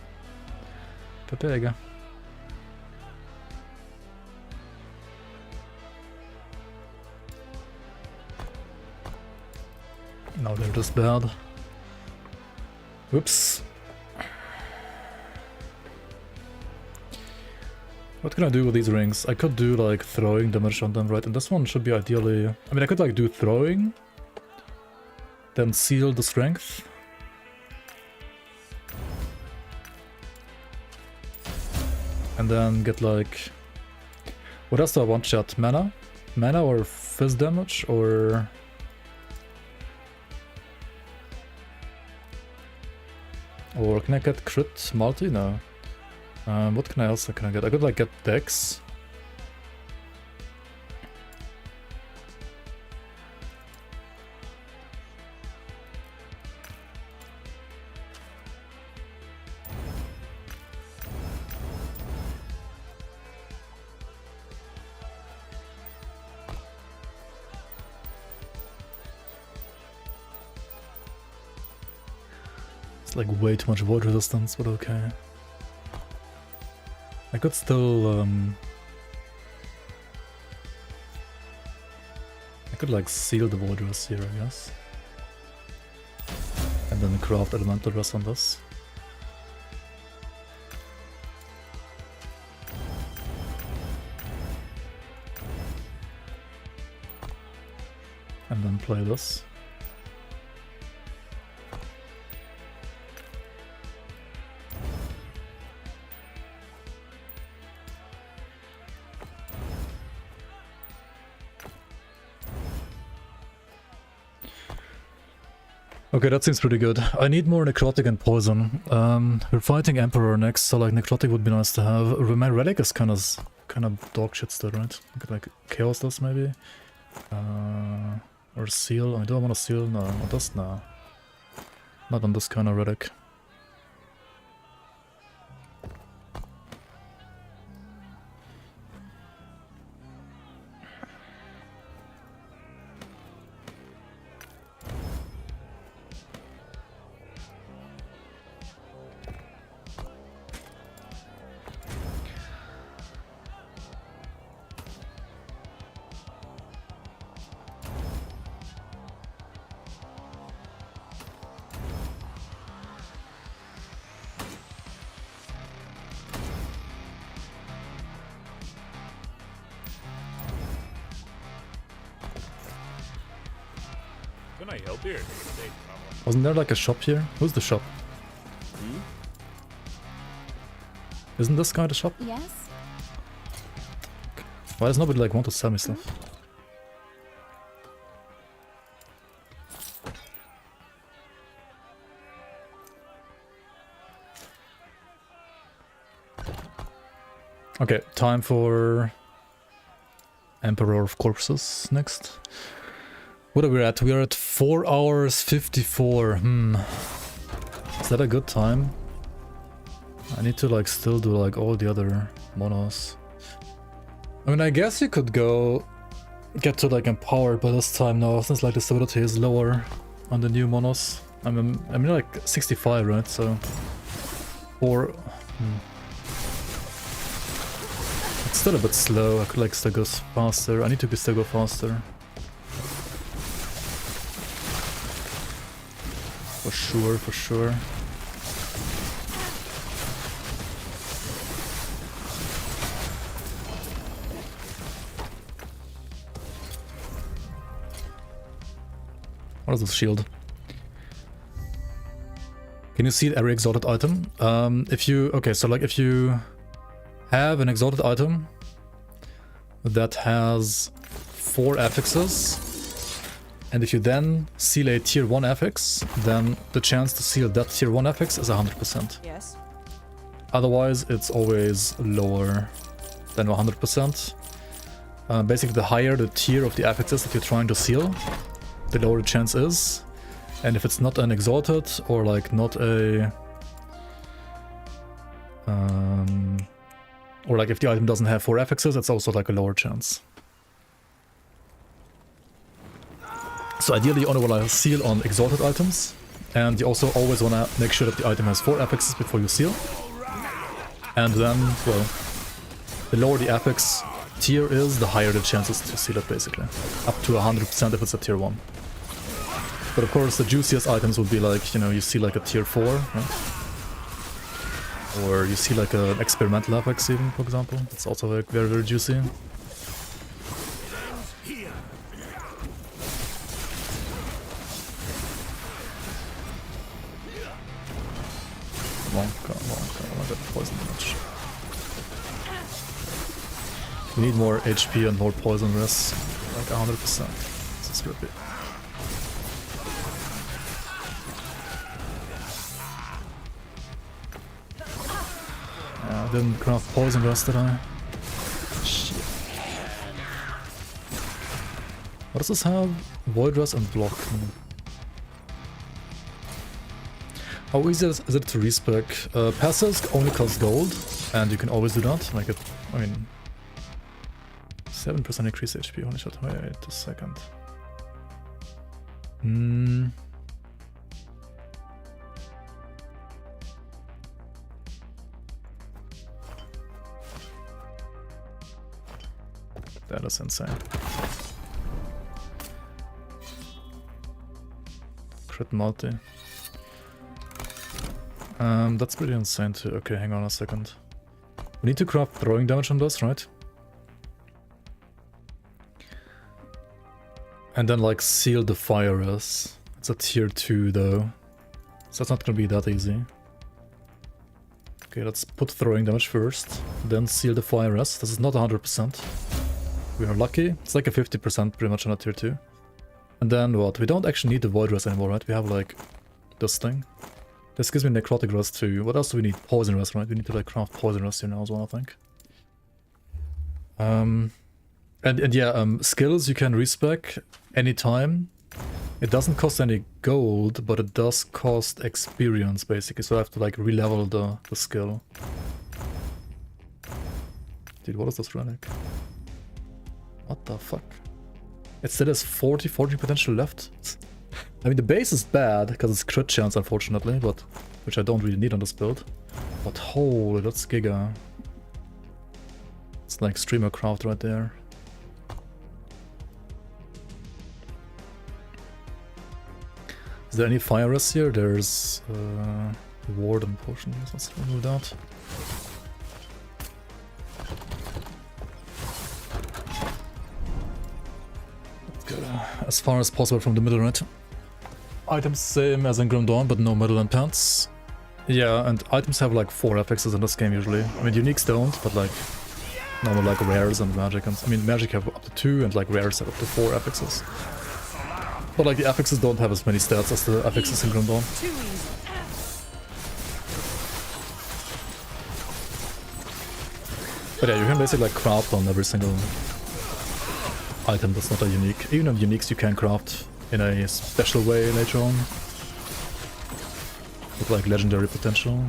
Pepega. Now they're just bad. Whoops. What can I do with these rings? I could do like throwing damage on them, right? And this one should be ideally... I mean, I could like do throwing, then seal the strength. And then get like... What else do I want shot? Mana? Mana or fizz damage or... Or can I get crit multi? No. What can I else can I get? I could like get Dex. It's like way too much void resistance, but okay. I could still, I could like seal the void rest here, I guess. And then craft elemental rest on this. And then play this. Okay, that seems pretty good. I need more necrotic and poison. We're fighting Emperor next, so like necrotic would be nice to have. My relic is kind of dog shit still, right? I could like chaos this maybe, or seal. I don't want to seal. No, not this. No, not on this kind of relic. Can I help you? Wasn't there like a shop here? Who's the shop? Isn't this guy the shop? Yes? Why does nobody like want to sell me stuff? Okay, time for Emperor of Corpses next. What are we at? We are at 4 hours 54. Is that a good time? I need to like still do like all the other monos. I mean, I guess you could go get to like empowered by this time now, since like the stability is lower on the new monos. I'm like 65, right? So 4. It's still a bit slow. I could like still go faster. I need to still go faster. For sure, for sure. What is this shield? Can you see every exalted item? If you... Okay, so like if you have an exalted item that has 4 affixes, and if you then seal a tier 1 affix, then the chance to seal that tier 1 affix is 100%. Yes. Otherwise, it's always lower than 100%. Basically, the higher the tier of the affixes that you're trying to seal, the lower the chance is. And if it's not an exalted or like not a... or like if the item doesn't have 4 affixes, it's also like a lower chance. So ideally you only want to seal on exalted items, and you also always want to make sure that the item has 4 affixes before you seal. And then, well, the lower the affix tier is, the higher the chances to seal it basically. Up to 100% if it's a tier 1. But of course the juiciest items would be like, you know, you see like a tier 4, right? Or you see like an experimental affix even, for example. It's also like very, very juicy. Come on, I got poison damage. We need more HP and more poison res, like 100%. This is trippy. I didn't craft poison rest, did I? Shit. What does this have? Void rest and block. How easy is it to respec? Passives only cost gold, and you can always do that. Like it, I mean, 7% increase HP. Holy shit! Wait a second. That is insane. Crit multi. That's pretty insane too. Okay, hang on a second. We need to craft throwing damage on this, right? And then like seal the fire res. It's a tier 2 though. So that's not gonna be that easy. Okay, let's put throwing damage first. Then seal the fire res. This is not 100%. We are lucky. It's like a 50% pretty much on a tier 2. And then what? We don't actually need the void rest anymore, right? We have like this thing. This gives me necrotic rest too. What else do we need? Poison rest, right? We need to like craft poison rest here now as well, I think. And yeah, skills you can respec anytime. It doesn't cost any gold, but it does cost experience basically. So I have to like re-level the skill. Dude, what is this relic? What the fuck? It still has 40 potential left. I mean, the base is bad because it's crit chance, unfortunately, but which I don't really need on this build. But holy, that's giga. It's like streamer craft right there. Is there any fire rest here? There's ward and potion. Let's remove that. As far as possible from the middle, right? Items same as in Grim Dawn, but no metal and pants. Yeah, and items have like 4 affixes in this game usually. I mean, uniques don't, but like normal like rares and magic. And I mean, magic have up to 2, and like rares have up to 4 affixes. But like the affixes don't have as many stats as the affixes in Grim Dawn. But yeah, you can basically like craft on every single item that's not a unique. Even on uniques you can craft in a special way later on. With like legendary potential.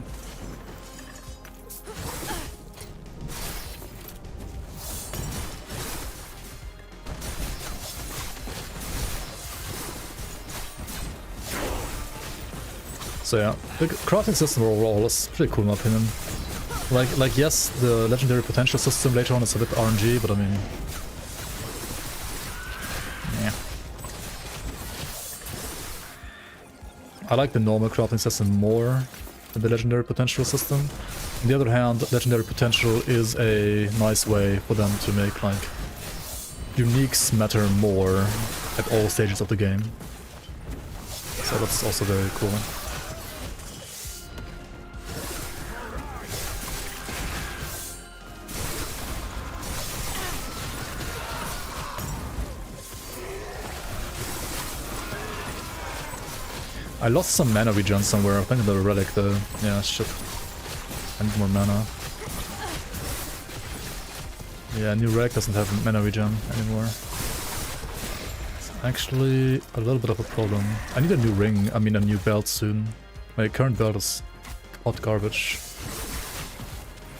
So yeah, the crafting system overall is pretty cool in my opinion. Like yes, the legendary potential system later on is a bit RNG, but I mean, yeah. I like the normal crafting system more than the legendary potential system. On the other hand, legendary potential is a nice way for them to make like uniques matter more at all stages of the game. So that's also very cool. I lost some mana regen somewhere. I think the relic though. Yeah, shit. I need more mana. Yeah, new relic doesn't have mana regen anymore. It's actually a little bit of a problem. I need a new ring, I mean a new belt soon. My current belt is hot garbage.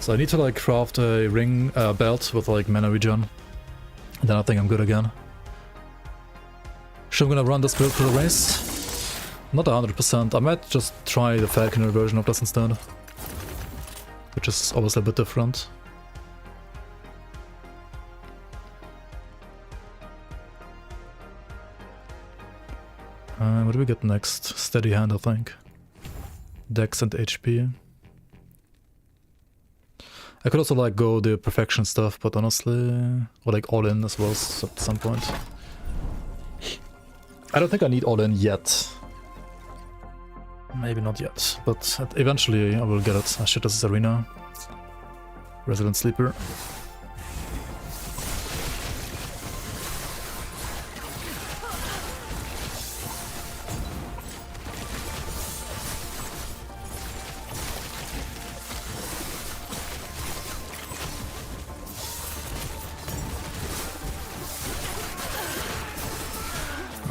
So I need to like craft a ring belt with like mana regen. And then I think I'm good again. So I'm gonna run this build for the race. Not 100%, I might just try the Falconer version of this instead. Which is obviously a bit different. What do we get next? Steady hand, I think. Dex and HP. I could also like go the perfection stuff, but honestly... Or like all in as well at some point. I don't think I need all in yet. Maybe not yet, but eventually I will get it. Ah shit, this is Arena. Resident Sleeper.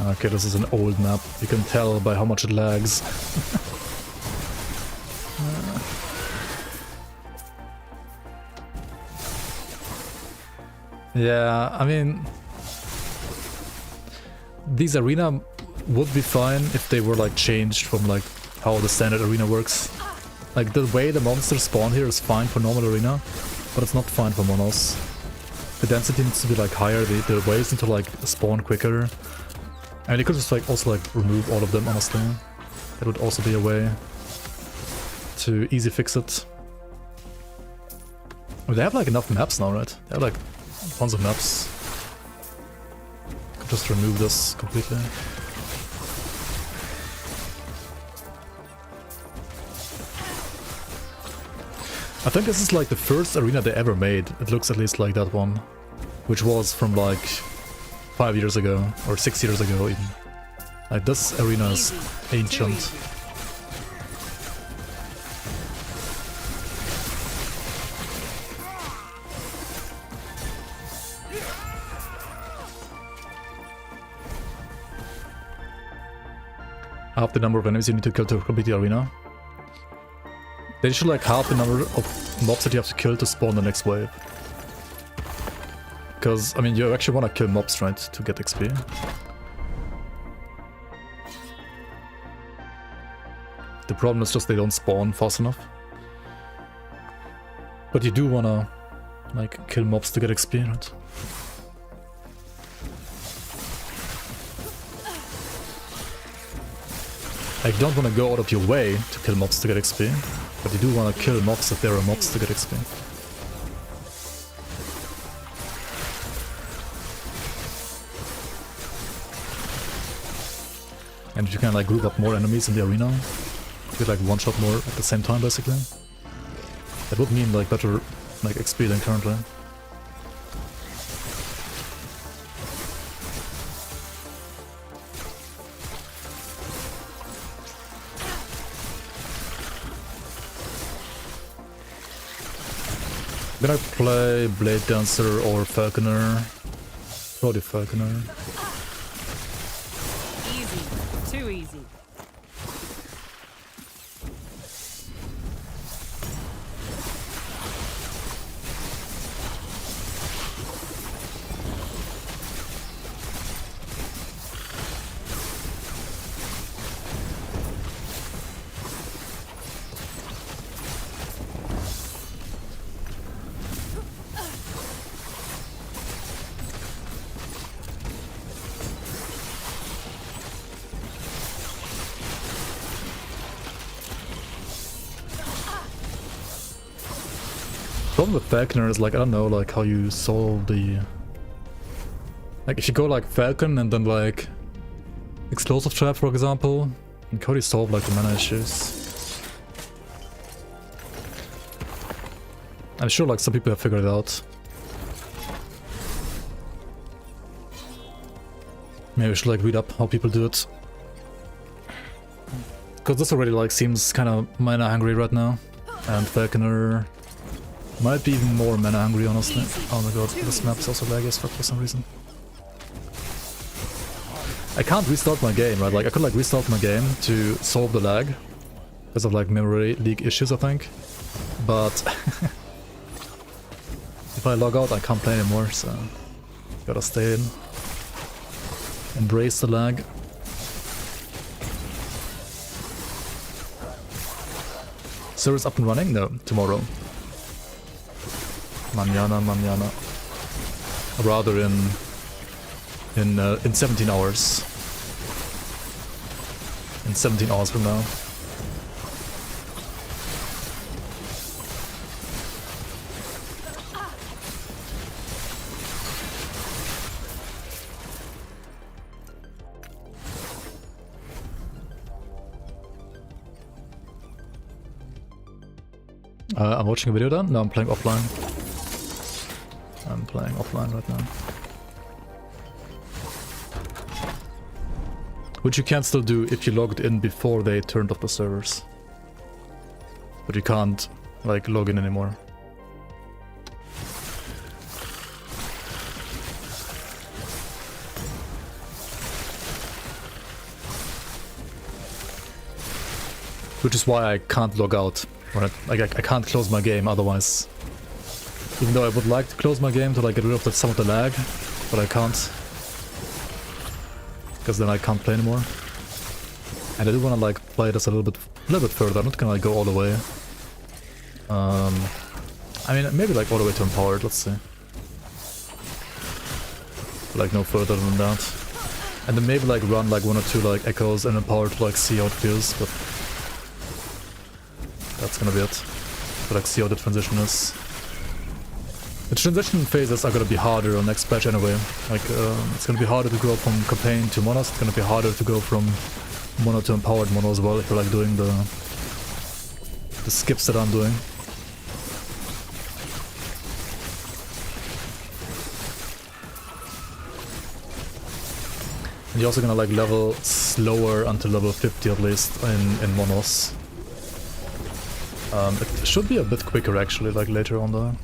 Okay, this is an old map. You can tell by how much it lags. Yeah, I mean... These arena would be fine if they were like changed from like how the standard arena works. Like the way the monsters spawn here is fine for normal arena, but it's not fine for monos. The density needs to be like higher, the waves need to like spawn quicker. And you could just like also like remove all of them, honestly. That would also be a way to easy fix it. I mean, they have like enough maps now, right? They have like tons of maps. Could just remove this completely. I think this is like the first arena they ever made. It looks at least like that one, which was from like 5 years ago, or 6 years ago even. Like this arena is ancient. Half the number of enemies you need to kill to complete the arena. They should like half the number of mobs that you have to kill to spawn the next wave. Because, I mean, you actually want to kill mobs, right, to get XP. The problem is just they don't spawn fast enough. But you do want to, like, kill mobs to get XP, right? Like, you don't want to go out of your way to kill mobs to get XP, but you do want to kill mobs if there are mobs to get XP. And if you can like group up more enemies in the arena, you get like one shot more at the same time basically. That would mean like better like XP than currently. I'm gonna play Blade Dancer or Falconer. Probably Falconer. Easy. Too easy. Problem with Falconer is like, I don't know, like how you solve the... Like if you go like Falcon and then like Explosive Trap for example, and how do you solve like the mana issues? I'm sure like some people have figured it out. Maybe I should like read up how people do it. Because this already like seems kind of mana hungry right now. And Falconer might be even more mana hungry, honestly. Oh my god, this map is also laggy as fuck for some reason. I can't restart my game, right? Like, I could like restart my game to solve the lag. Because of like memory leak issues, I think. But... if I log out, I can't play anymore, so... Gotta stay in. Embrace the lag. Server's up and running? No, tomorrow. Mañana. Rather in 17 hours. In 17 hours from now. I'm watching a video then? No, I'm playing offline. I'm playing offline right now. Which you can still do if you logged in before they turned off the servers. But you can't, like, log in anymore. Which is why I can't log out. Right? Like, I can't close my game otherwise. Even though I would like to close my game to like get rid of some of the lag, but I can't. Because then I can't play anymore. And I do want to like play this a little bit further. I'm not gonna like go all the way. I mean maybe like all the way to Empowered, let's see. Like no further than that. And then maybe like run like 1 or 2 like Echoes and Empowered to like see how it feels, but that's gonna be it. To like see how the transition is. The transition phases are gonna be harder on next patch anyway. Like, it's gonna be harder to go from campaign to monos. It's gonna be harder to go from mono to empowered mono as well if you're like doing the skips that I'm doing. And you're also gonna like level slower until level 50 at least in monos. It should be a bit quicker actually, like later on though.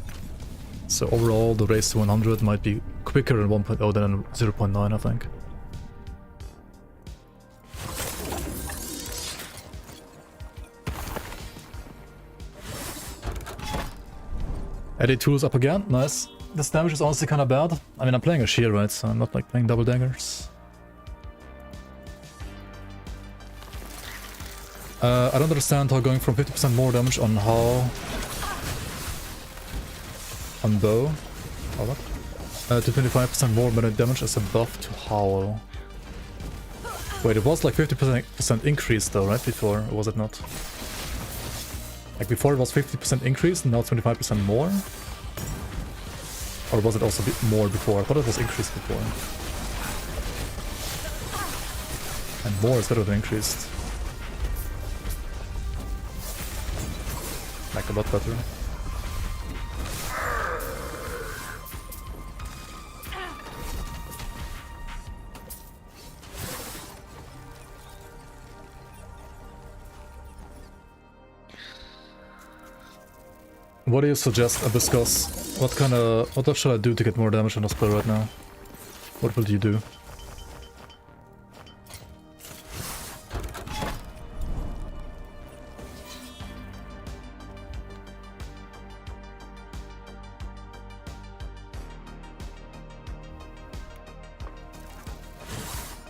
So overall, the race to 100 might be quicker in 1.0 than in 0.9, I think. Edit tools up again, nice. This damage is honestly kinda bad. I mean, I'm playing a shield, right, so I'm not like playing double daggers. I don't understand how going from 50% more damage on bow, to 25% more melee damage as a buff to Howl. Wait, it was like 50% increase though, right, before, or was it not? Like before it was 50% increase and now 25% more? Or was it also more before? I thought it was increased before. And more is better than increased. Like a lot better. What do you suggest, Abyscos? What should I do to get more damage on this play right now? What will you do?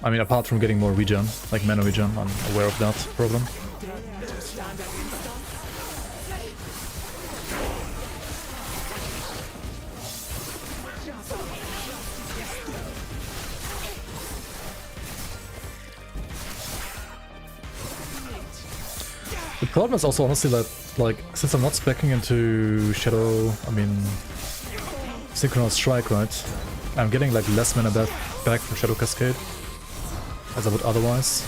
I mean, apart from getting more regen, like mana regen, I'm aware of that problem. The problem is also honestly that, like, since I'm not speccing into Shadow, I mean, Synchronized Strike, right? I'm getting like less mana back from Shadow Cascade as I would otherwise.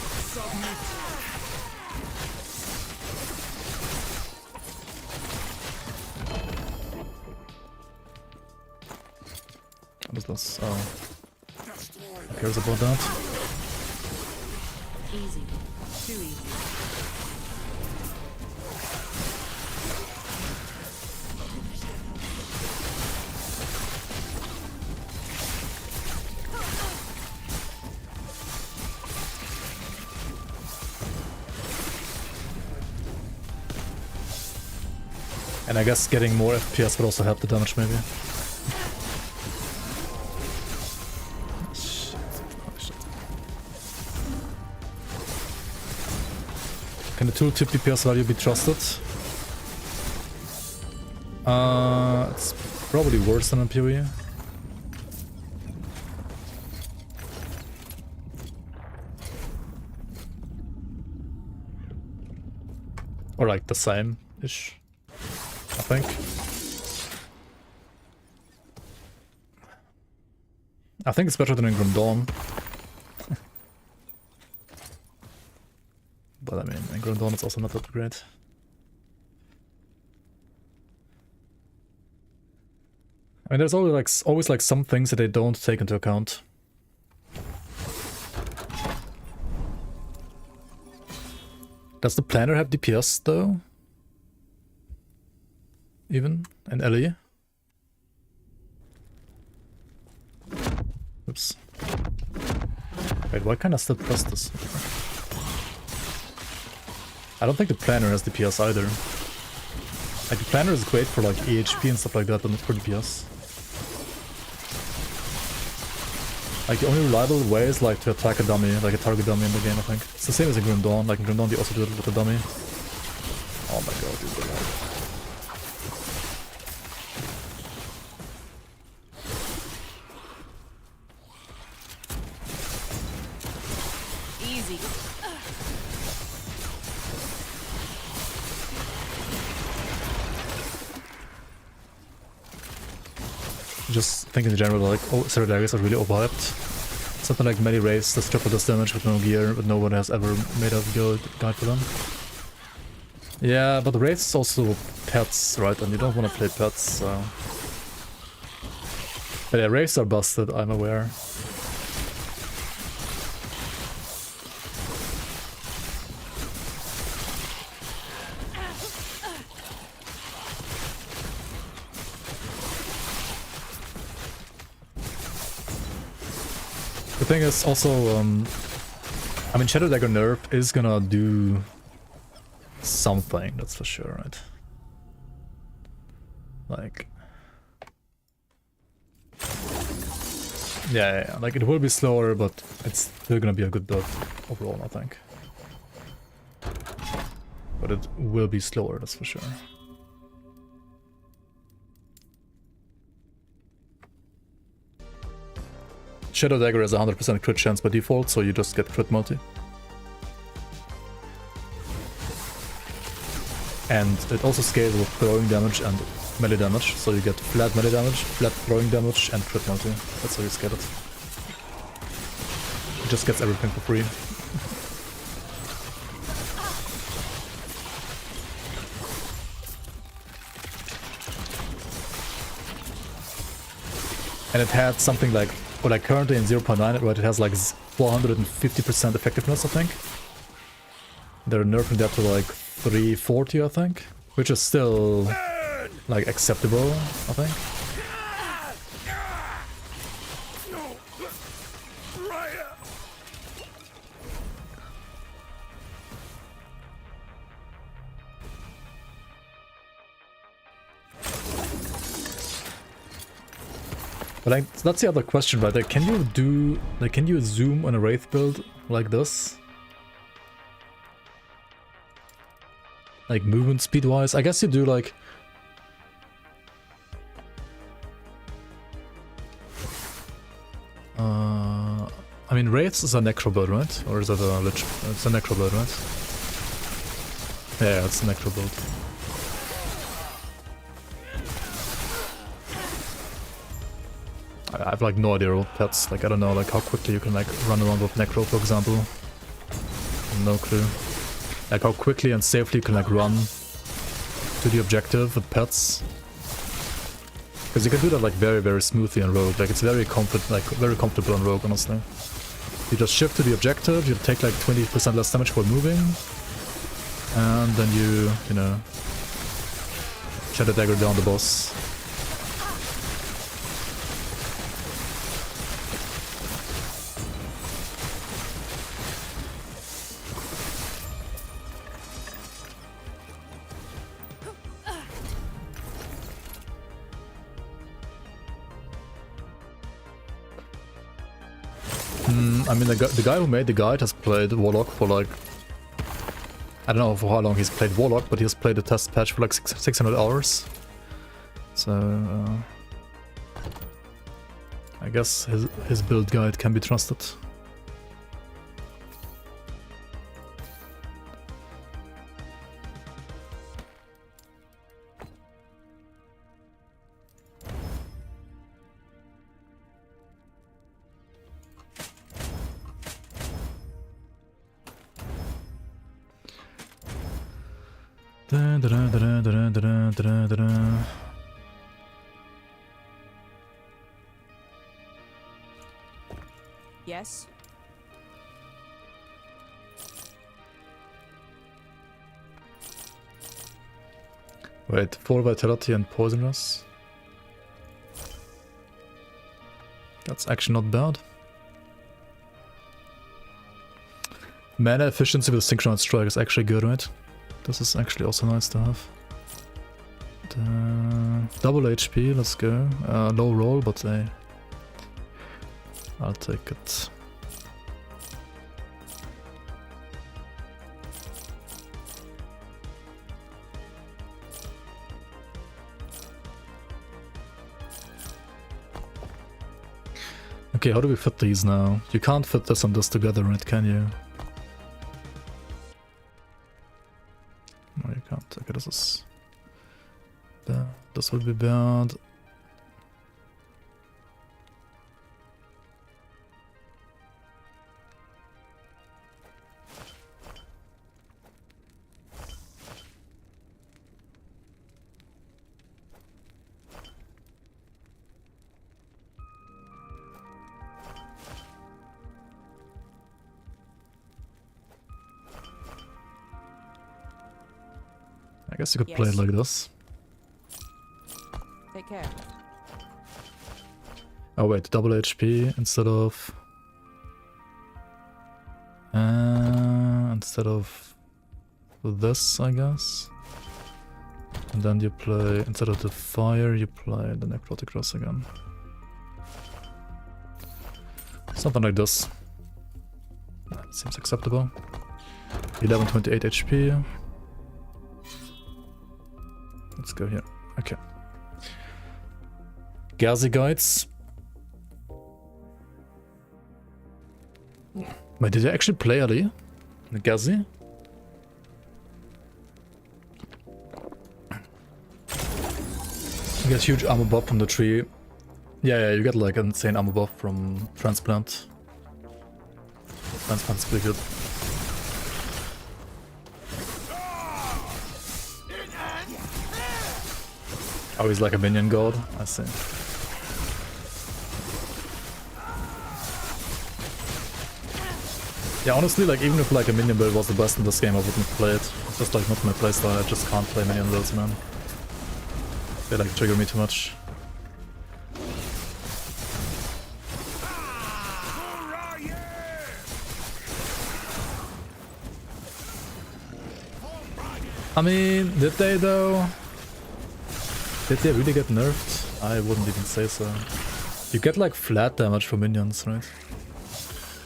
What is this? Oh. Who cares about that? Easy. Too easy. And I guess getting more FPS would also help the damage, maybe. Can the tooltip DPS value be trusted? It's probably worse than in PoE. Or like the same-ish, I think. I think it's better than in Grim Dawn. But I mean, in Grim Dawn it's also not that great. I mean, there's always like some things that they don't take into account. Does the planner have DPS though? Even in LE? Oops. Wait, why can't I still press this? I don't think the planner has DPS either. Like, the planner is great for like EHP and stuff like that, but not for DPS. Like, the only reliable way is like to attack a dummy, like a target dummy in the game, I think. It's the same as in Grim Dawn. Like in Grim Dawn they also do it with a dummy. Oh my god, dude, they're like... Easy. Just thinking in general, like, oh, Zero Daggers are really overhyped. Something like melee race that's triple this damage with no gear, but no one has ever made a good guide for them. Yeah, but the race is also pets, right? And you don't want to play pets, so... But yeah, races are busted, I'm aware. The thing is also, I mean, Shadow Dagger nerf is gonna do something, that's for sure, right? Like... Yeah, like it will be slower, but it's still gonna be a good build overall, I think. But it will be slower, that's for sure. Shadow Dagger has a 100% crit chance by default, so you just get crit multi. And it also scales with throwing damage and melee damage, so you get flat melee damage, flat throwing damage, and crit multi. That's how you scale it. It just gets everything for free. And it had something like, or like currently in 0.9, right, it has like 450% effectiveness, I think. They're nerfing that to like 340, I think, which is still like acceptable, I think. But like, that's the other question, right? Like, can you do, like, can you zoom on a Wraith build like this? Like, movement speed-wise? I guess you do, like... I mean, Wraiths is a Necro build, right? Or is that a Lich? It's a Necro build, right? Yeah, it's a Necro build. I have like no idea about pets, like I don't know like how quickly you can like run around with Necro, for example. No clue. Like how quickly and safely you can like run to the objective with pets. Because you can do that like very smoothly on Rogue, like it's very comfortable on Rogue, honestly. You just shift to the objective, you take like 20% less damage while moving, and then you know, shadow dagger down the boss. I mean, the guy who made the guide has played Warlock for like... I don't know for how long he's played Warlock, but he has played the test patch for like 600 hours. So... I guess his build guide can be trusted. Yes? Wait, 4 vitality and poisonous? That's actually not bad. Mana efficiency with synchronized strike is actually good, right? This is actually also nice to have. Double HP, let's go. Low roll, but I'll take it. Okay, how do we fit these now? You can't fit this and this together, right? Can you? No, you can't. Okay, this is bad. This would be bad. I guess you could play it like this. Take care. Oh wait, double HP instead of this, I guess. And then you play, instead of the fire, you play the necrotic cross again. Something like this. That seems acceptable. 1128 HP. Let's go here. Okay. Gazi guides. Wait, did I actually play Ali? The Gazi? You get huge armor buff from the tree. Yeah, you get like an insane armor buff from Transplant. Transplant's pretty good. Oh, he's like a minion god? I see. Yeah, honestly, like even if like a minion build was the best in this game, I wouldn't play it. It's just like not my playstyle. I just can't play minion builds, man. They like trigger me too much. I mean, did they though? Did they really get nerfed? I wouldn't even say so. You get like flat damage from minions, right?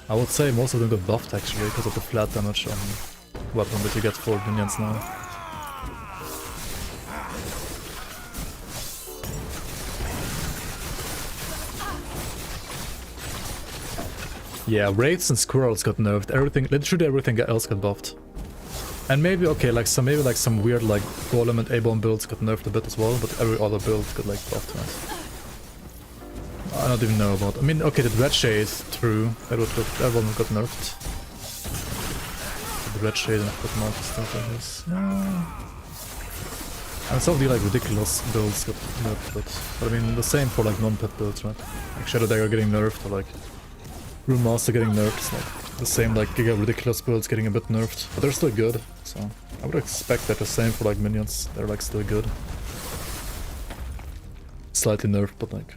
I would say most of them got buffed actually because of the flat damage on weapon that you get for minions now. Yeah, wraiths and squirrels got nerfed. Everything, literally everything else got buffed. And maybe, okay, like some weird like golem and A-bomb builds got nerfed a bit as well, but every other build got like buffed, right? I don't even know about. I mean, okay, the red shade, true. Everyone got nerfed. The red shade and put more stuff like this. Yeah. And some of the like ridiculous builds got nerfed, but I mean the same for like non-pet builds, right? Like Shadow Dagger getting nerfed, or like Rune Master getting nerfed. It's like the same like giga ridiculous builds getting a bit nerfed, but they're still good. So I would expect that the same for like minions. They're like still good. Slightly nerfed, but like.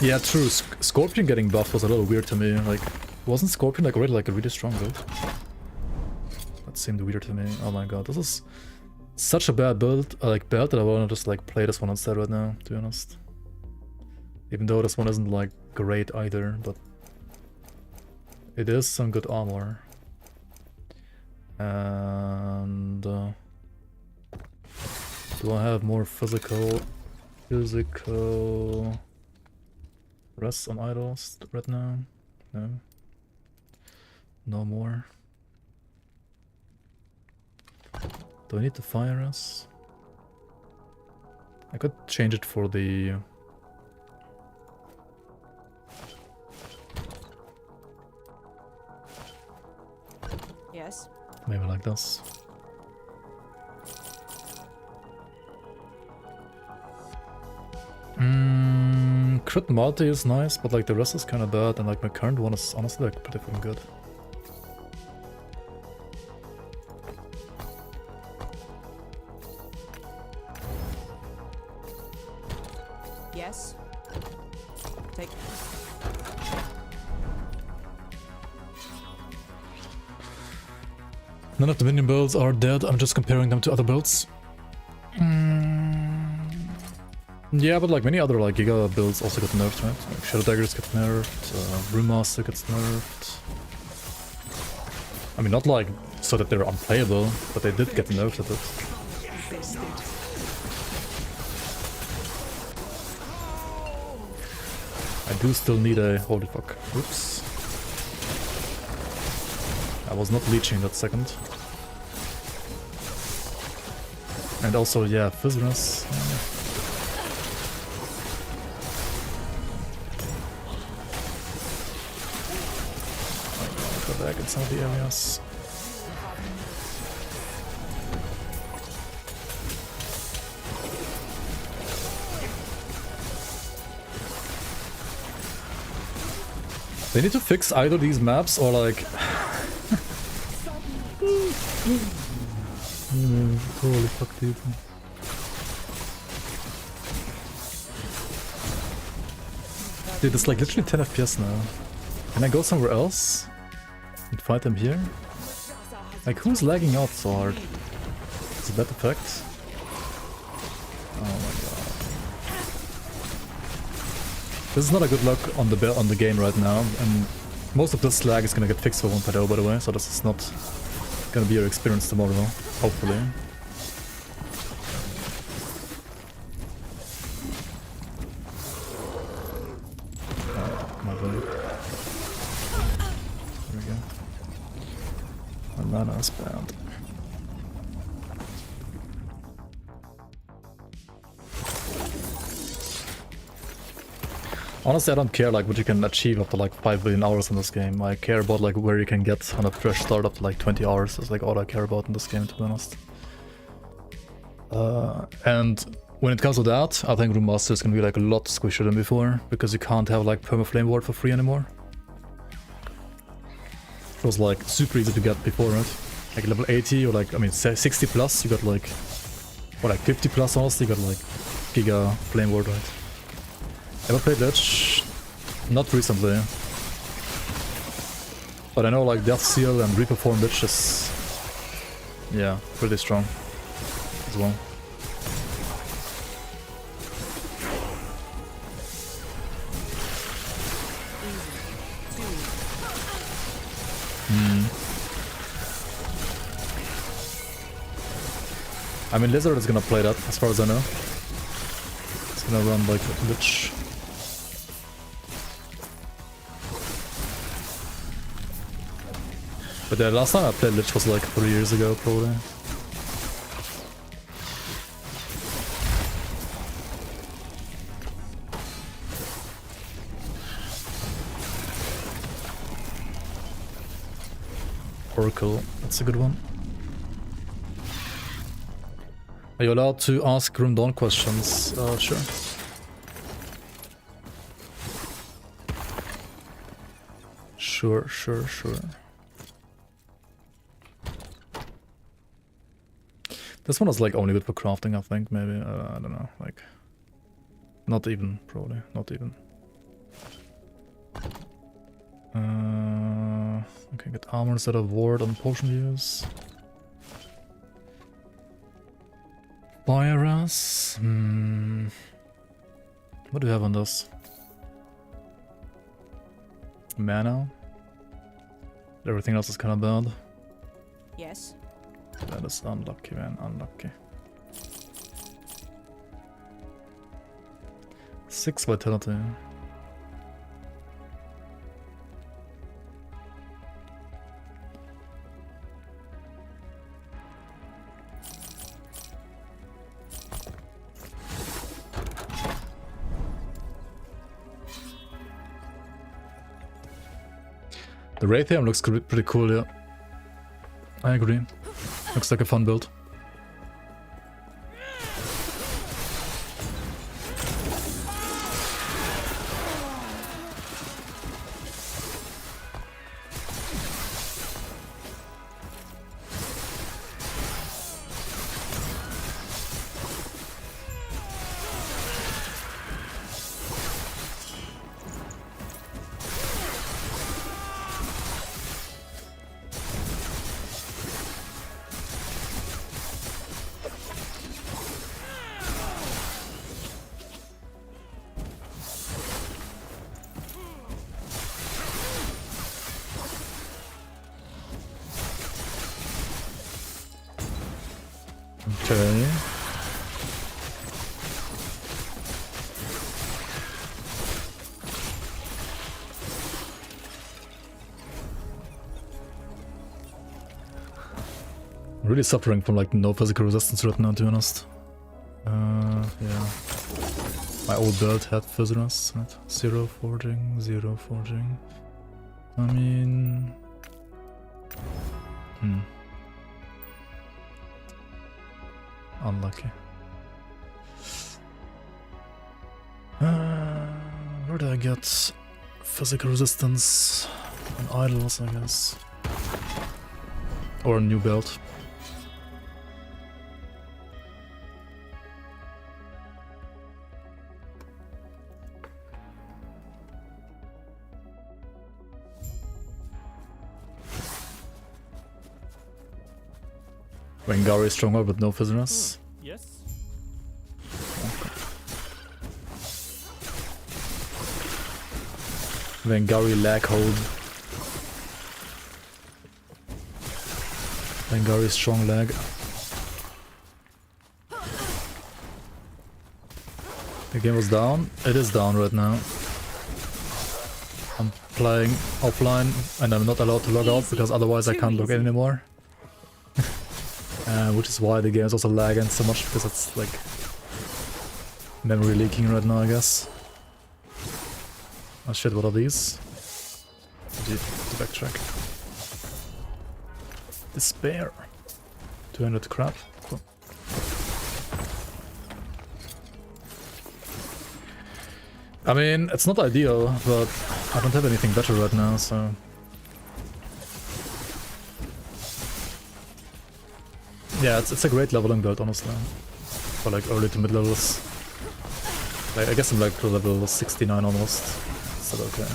Yeah, true. Scorpion getting buffed was a little weird to me. Like, wasn't Scorpion like already like a really strong build? That seemed weird to me. Oh my god, this is such a bad build. Like bad that I want to just like play this one instead right now. To be honest, even though this one isn't like great either, but it is some good armor. And do I have more physical? Rest on idols right now? No. No more. Do I need to fire us? I could change it for the... Yes. Maybe like this. Crit multi is nice, but like the rest is kind of bad, and like my current one is honestly like pretty fucking good. Yes. Take. None of the minion builds are dead. I'm just comparing them to other builds. Yeah, but like many other like Giga builds also got nerfed, right? Like Shadow Daggers get nerfed, Rune Master gets nerfed. I mean, not like so that they're unplayable, but they did get nerfed a bit. I do still need a... holy fuck. Oops. I was not leeching that second. And also, yeah, Fizzrus. Back in some of the areas. They need to fix either these maps or like... holy fuck, dude. Dude, it's like literally 10 FPS now. Can I go somewhere else and fight them here? Like, who's lagging out so hard? Is it that effect? Oh my god. This is not a good look on the game right now, and most of this lag is gonna get fixed for 1.0 by the way, so this is not gonna be your experience tomorrow, hopefully. Come on, buddy. There we go. My mana is bad. Honestly, I don't care like what you can achieve after like 5 billion hours in this game. I care about like where you can get on a fresh start up to like 20 hours. That's like all I care about in this game, to be honest. And when it comes to that, I think Rune Master is gonna be like a lot squishier than before, because you can't have like perma flame ward for free anymore. It was like super easy to get before, right? Like level 80 or like, I mean 60 plus, you got like, or like 50 plus honestly, you got like Giga Flame Ward, right? Ever played Lich? Not recently. But I know like Death Seal and Reaper Form Lich is, yeah, pretty strong as well. I mean, Lizard is gonna play that, as far as I know. It's gonna run like Lich. But the last time I played Lich was like 3 years ago, probably. Oracle, that's a good one. Are you allowed to ask Grim Dawn questions? Sure. Sure. This one is like only good for crafting, I think, maybe. I don't know, like... Not even, probably. Not even. Okay, get armor instead of ward on potion use. Virus. What do we have on this? Mana. Everything else is kind of bad. Yes. That is unlucky, man. Unlucky. 6 vitality. The Raytheon looks pretty cool, yeah. I agree. Looks like a fun build. Okay. I'm really suffering from like no physical resistance right now, to be honest. Yeah. My old build had physical resistance, right? 0 forging, 0 forging. I mean... Unlucky. Where did I get physical resistance? On idols, I guess. Or a new belt. Vengari is stronger with no physicalness. Yes. Vengari lag hold. Vengari strong lag. The game was down. It is down right now. I'm playing offline and I'm not allowed to log out because otherwise I can't log in anymore. Which is why the game is also lagging so much, because it's like memory leaking right now, I guess. Oh shit, what are these? To backtrack. Despair. 200 crap. Cool. I mean, it's not ideal, but I don't have anything better right now, so... Yeah, it's a great leveling build, honestly. For like early to mid levels. Like, I guess I'm like to level 69 almost. Still okay.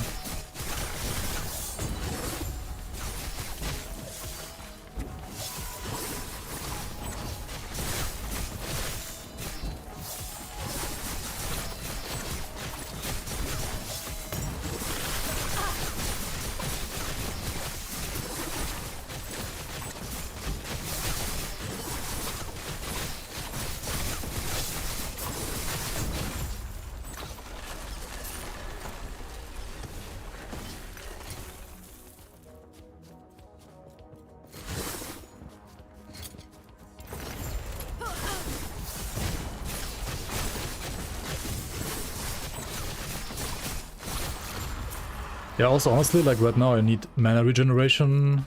Yeah, also honestly, like right now I need mana regeneration,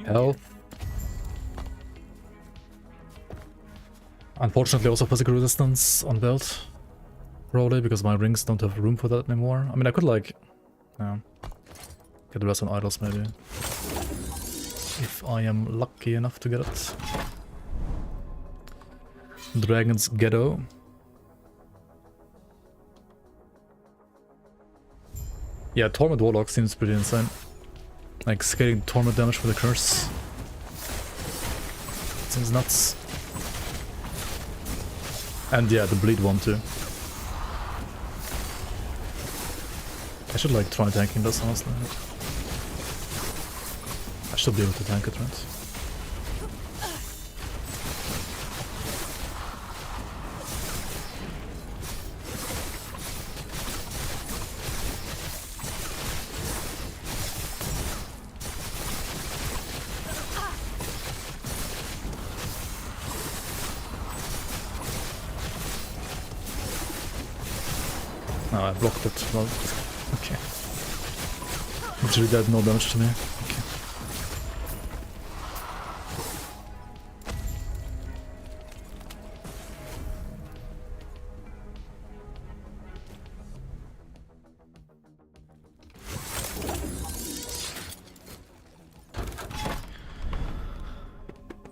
health. Unfortunately also physical resistance on belt, probably, because my rings don't have room for that anymore. I mean, I could like, get the rest on idols maybe, if I am lucky enough to get it. Dragon's Ghetto. Yeah, Torment Warlock seems pretty insane. Like, scaling Torment damage with a curse. Seems nuts. And yeah, the bleed one too. I should like try tanking this, honestly. I should be able to tank it, right? No, I blocked it. Well, okay. Literally did no damage to me. Okay.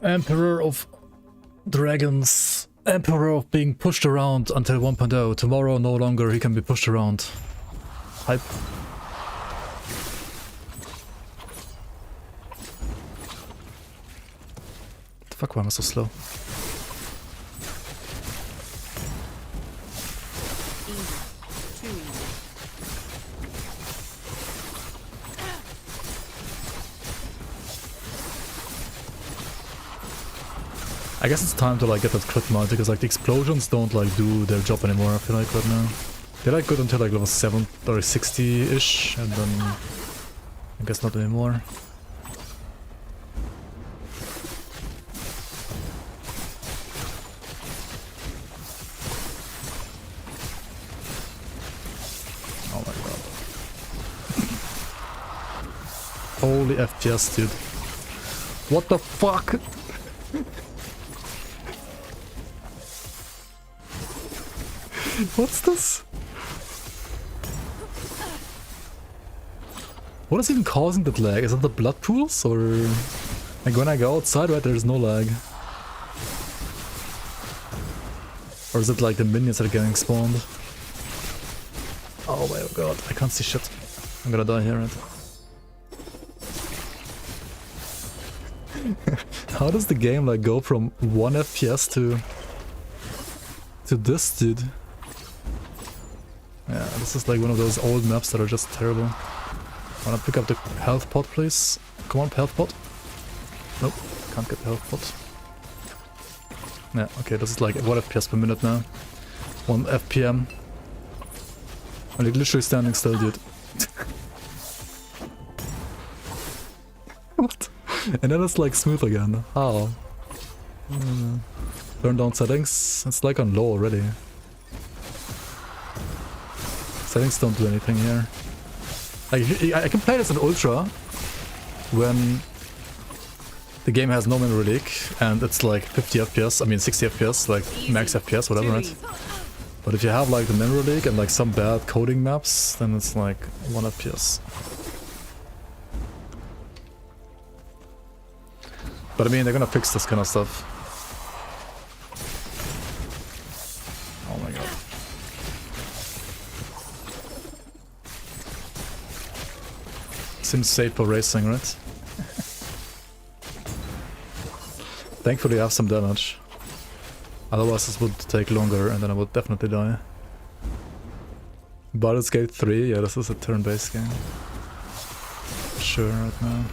Emperor of Dragons. Emperor of being pushed around until 1.0. Tomorrow no longer he can be pushed around. Hype. The fuck, why am I so slow? I guess it's time to like get that crit mount, because like the explosions don't like do their job anymore, I feel like right now. They're like good until like level 7 or 60-ish, and then I guess not anymore. Oh my god. Holy FPS, dude. What the fuck? What's this? What is even causing that lag? Is it the blood pools, or... Like when I go outside, right, there's no lag. Or is it like the minions that are getting spawned? Oh my god, I can't see shit. I'm gonna die here, right? How does the game like go from 1 FPS to this, dude? Yeah, this is like one of those old maps that are just terrible. Wanna pick up the health pot, please? Come on, health pot. Nope, can't get the health pot. Yeah, okay, this is like 1 FPS per minute now. 1 FPM. I'm like literally standing still, dude. What? And then it's like smooth again. How? Turn down settings. It's like on low already. Settings don't do anything here. Like, I can play this in Ultra when the game has no memory leak and it's like 50 FPS, I mean 60 FPS, like max FPS, whatever, right? But if you have like the Mineral League and like some bad coding maps, then it's like 1 FPS. But I mean, they're gonna fix this kind of stuff. Oh my god. Seems safe for racing, right? Thankfully I have some damage. Otherwise this would take longer and then I would definitely die. Baldur's Gate 3, yeah, this is a turn-based game. Sure, right now.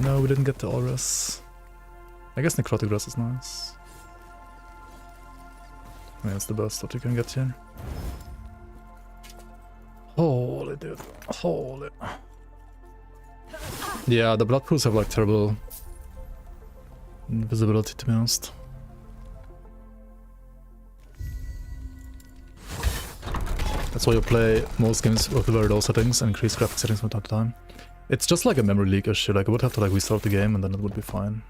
No, we didn't get the auras. I guess Necrotic Grass is nice. Yeah, it's the best that you can get here. Holy dude. Holy. Yeah, the blood pools have like terrible invisibility, to be honest. That's why you play most games with very low settings and increase graphic settings from time to time. It's just like a memory leak issue, like I would have to like restart the game and then it would be fine.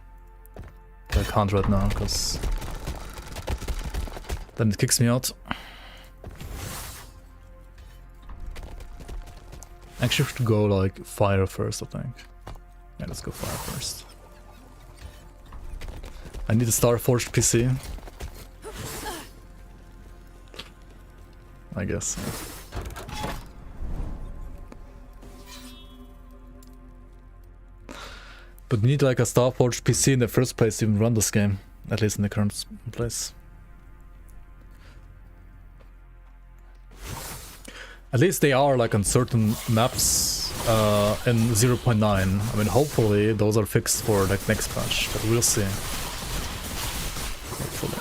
But I can't right now, because then it kicks me out. Actually, we should go like fire first, I think. Yeah, let's go fire first. I need a Starforged PC. I guess. Yeah. But we need like a Starforged PC in the first place to even run this game. At least in the current place. At least they are like on certain maps in 0.9. I mean, hopefully those are fixed for like next patch, but we'll see. Hopefully.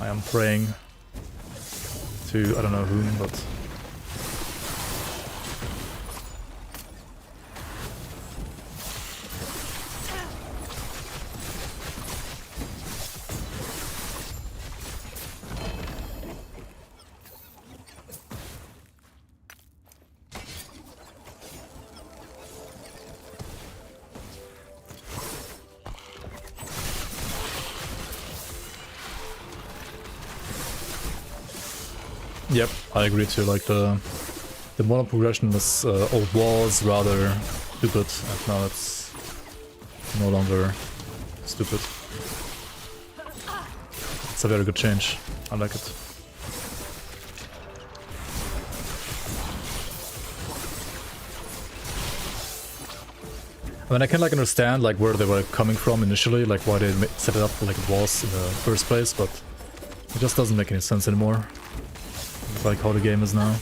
I am praying to I don't know whom, but yep, I agree too. Like the mono progression is old was rather stupid, and now it's no longer stupid. It's a very good change. I like it. I mean, I can like understand like where they were coming from initially, like why they set it up like it was in the first place, but it just doesn't make any sense anymore. Like how the game is now.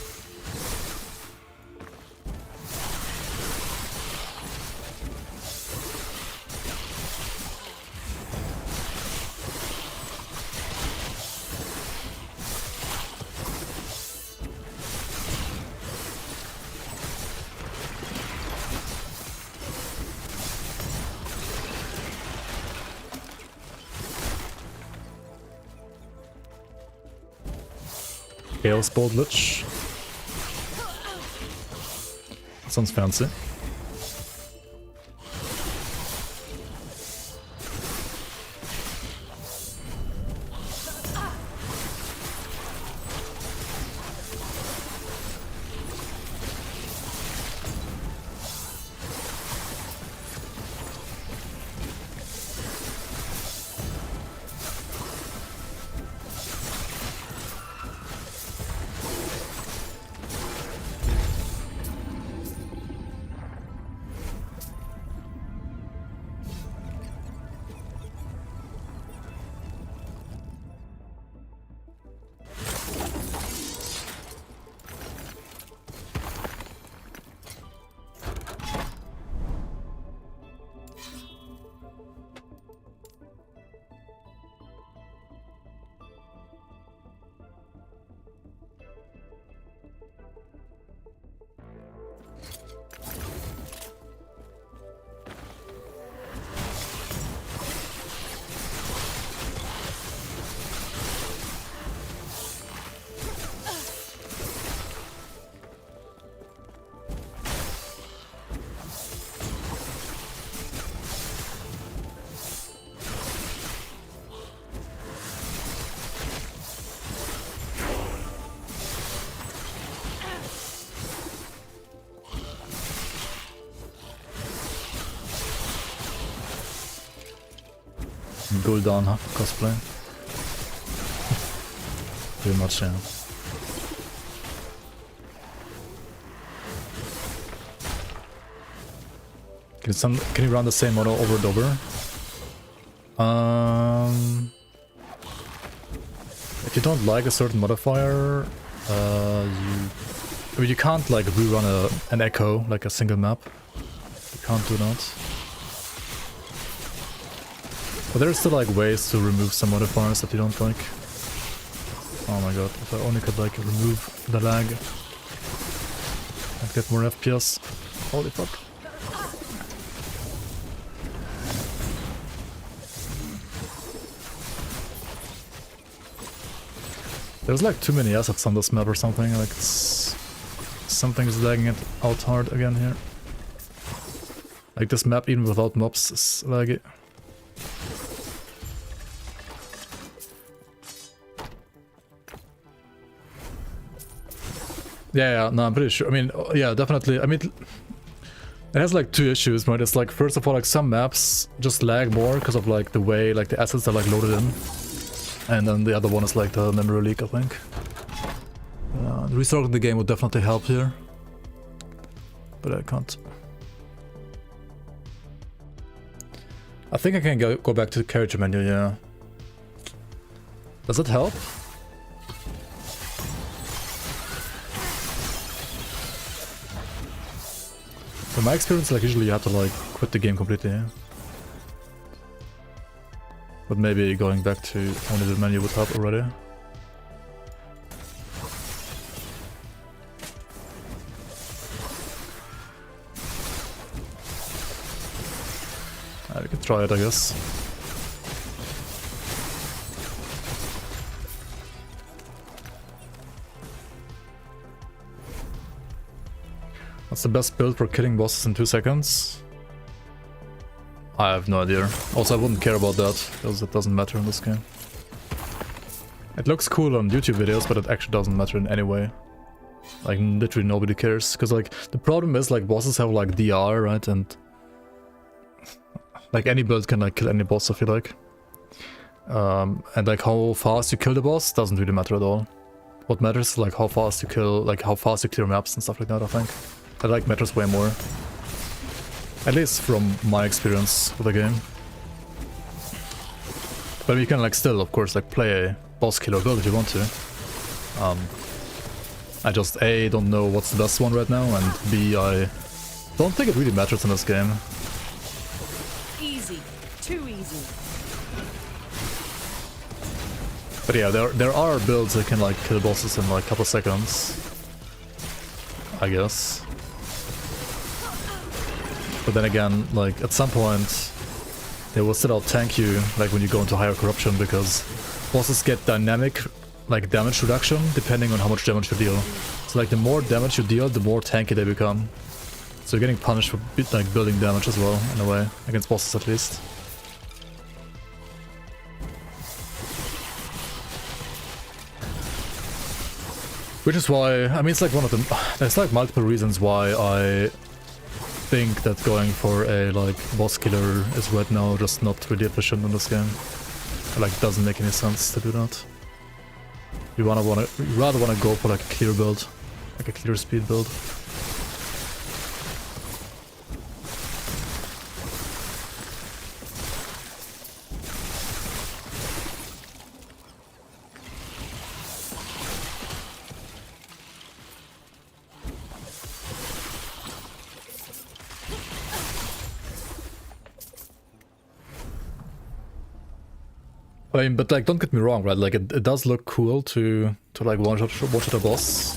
Chaos Bolt Lich. Sounds fancy. Gul'dan cosplay. Pretty much, yeah. Can you run the same model over and over? If you don't like a certain modifier, you can't like rerun an echo, like a single map. You can't do that. But there's still like ways to remove some modifiers that you don't like. Oh my god, if I only could like remove the lag and get more FPS. Holy fuck. There's like too many assets on this map or something, like something's lagging it out hard again here. Like this map even without mobs is laggy. Yeah, no, I'm pretty sure. I mean, yeah, definitely. I mean, it has like two issues, right? It's like, first of all, like some maps just lag more because of like the way like the assets are like loaded in. And then the other one is like the memory leak, I think. Restarting the game would definitely help here. But I can't. I think I can go back to the character menu, yeah. Does it help? In my experience, like usually you have to like quit the game completely, yeah. But maybe going back to only the menu would help already. We can try it, I guess. What's the best build for killing bosses in 2 seconds? I have no idea. Also, I wouldn't care about that, because it doesn't matter in this game. It looks cool on YouTube videos, but it actually doesn't matter in any way. Like, literally nobody cares. Because, like, the problem is, like, bosses have, like, DR, right? And, like, any build can, like, kill any boss, I feel like. And, like, how fast you kill the boss doesn't really matter at all. What matters is, like, how fast you kill, like, how fast you clear maps and stuff like that, I think. That, like, matters way more. At least from my experience with the game. But you can like still, of course, like play a boss killer build if you want to. I just A, don't know what's the best one right now, and B, I don't think it really matters in this game. Easy. Too easy. But yeah, there are builds that can like kill bosses in like a couple seconds, I guess. But then again, like, at some point, they will still out-tank you, like, when you go into higher corruption, because bosses get dynamic, like, damage reduction, depending on how much damage you deal. So, like, the more damage you deal, the more tanky they become. So you're getting punished for, like, building damage as well, in a way, against bosses at least. Which is why, I mean, it's like one of the, there's like multiple reasons why I think that going for a like boss killer is right now just not really efficient in this game. Like, it doesn't make any sense to do that. You rather wanna go for like a clear build, like a clear speed build. I mean, but like, don't get me wrong, right? Like, it does look cool to like one-shot a boss.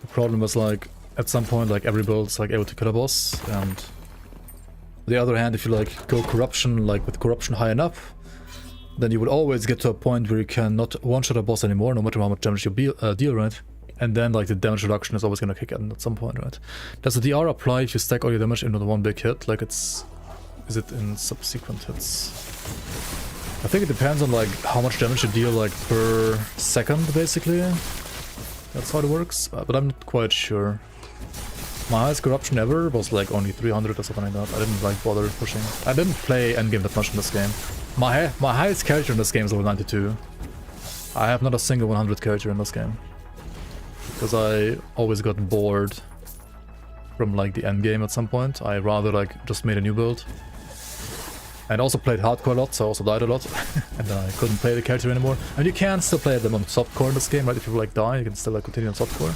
The problem is like, at some point, like every build's like able to kill a boss, and on the other hand, if you like go corruption, like with corruption high enough, then you would always get to a point where you cannot one-shot a boss anymore, no matter how much damage you deal, right? And then like the damage reduction is always gonna kick in at some point, right? Does the DR apply if you stack all your damage into the one big hit? Like, is it in subsequent hits? I think it depends on like how much damage you deal like per second, basically. That's how it works, but I'm not quite sure. My highest corruption ever was like only 300 or something like that. I didn't like bother pushing. I didn't play endgame that much in this game. My highest character in this game is level 92. I have not a single 100 character in this game. Because I always got bored from like the end game at some point. I rather like just made a new build. And also played hardcore a lot, so I also died a lot. And I couldn't play the character anymore. And you can still play them on softcore in this game, right? If you like die, you can still like continue on softcore.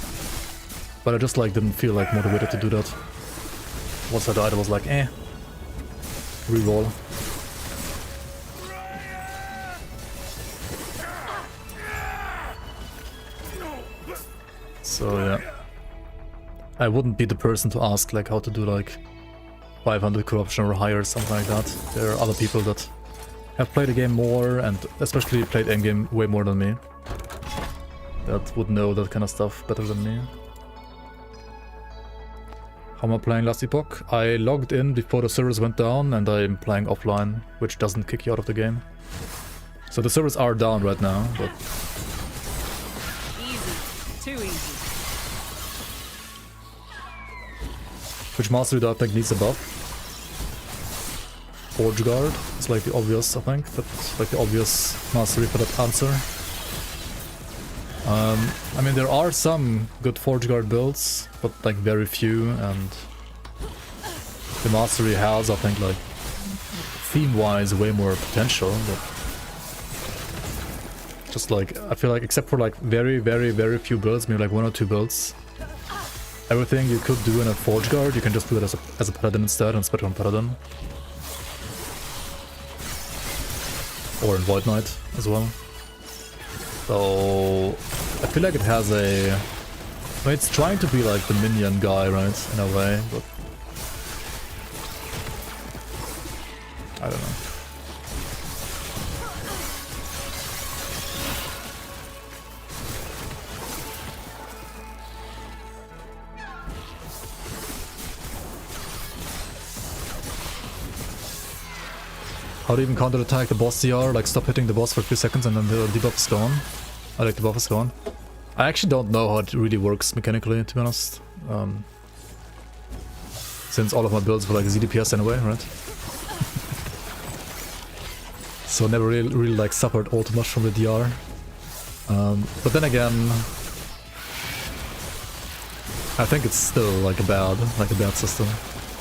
But I just like didn't feel like motivated to do that. Once I died, I was like, eh. Reroll. So yeah. I wouldn't be the person to ask like how to do like 500 corruption or higher or something like that. There are other people that have played the game more and especially played endgame way more than me. That would know that kind of stuff better than me. How am I playing last Epoch? I logged in before the servers went down and I'm playing offline, which doesn't kick you out of the game. So the servers are down right now, but... Easy. Too easy. Which mastery do I think needs a buff? Forge Guard. It's like the obvious, I think. That's like the obvious mastery for that answer. I mean, there are some good Forge Guard builds, but like very few, and the mastery has, I think, like theme-wise way more potential, but just like, I feel like except for like very few builds, maybe like 1 or 2 builds, everything you could do in a Forge Guard, you can just do it as a Paladin instead and spec on Paladin. Or in Void Knight as well. So I feel like it has a... I mean, it's trying to be like the minion guy, right? In a way, but... I don't know. How to even counter-attack the boss CR, like stop hitting the boss for a few seconds and then the debuff is gone. I like the buff is gone. I actually don't know how it really works mechanically, to be honest. Since all of my builds were like ZDPS anyway, right? So never really like suffered all too much from the DR. But then again, I think it's still like a bad system.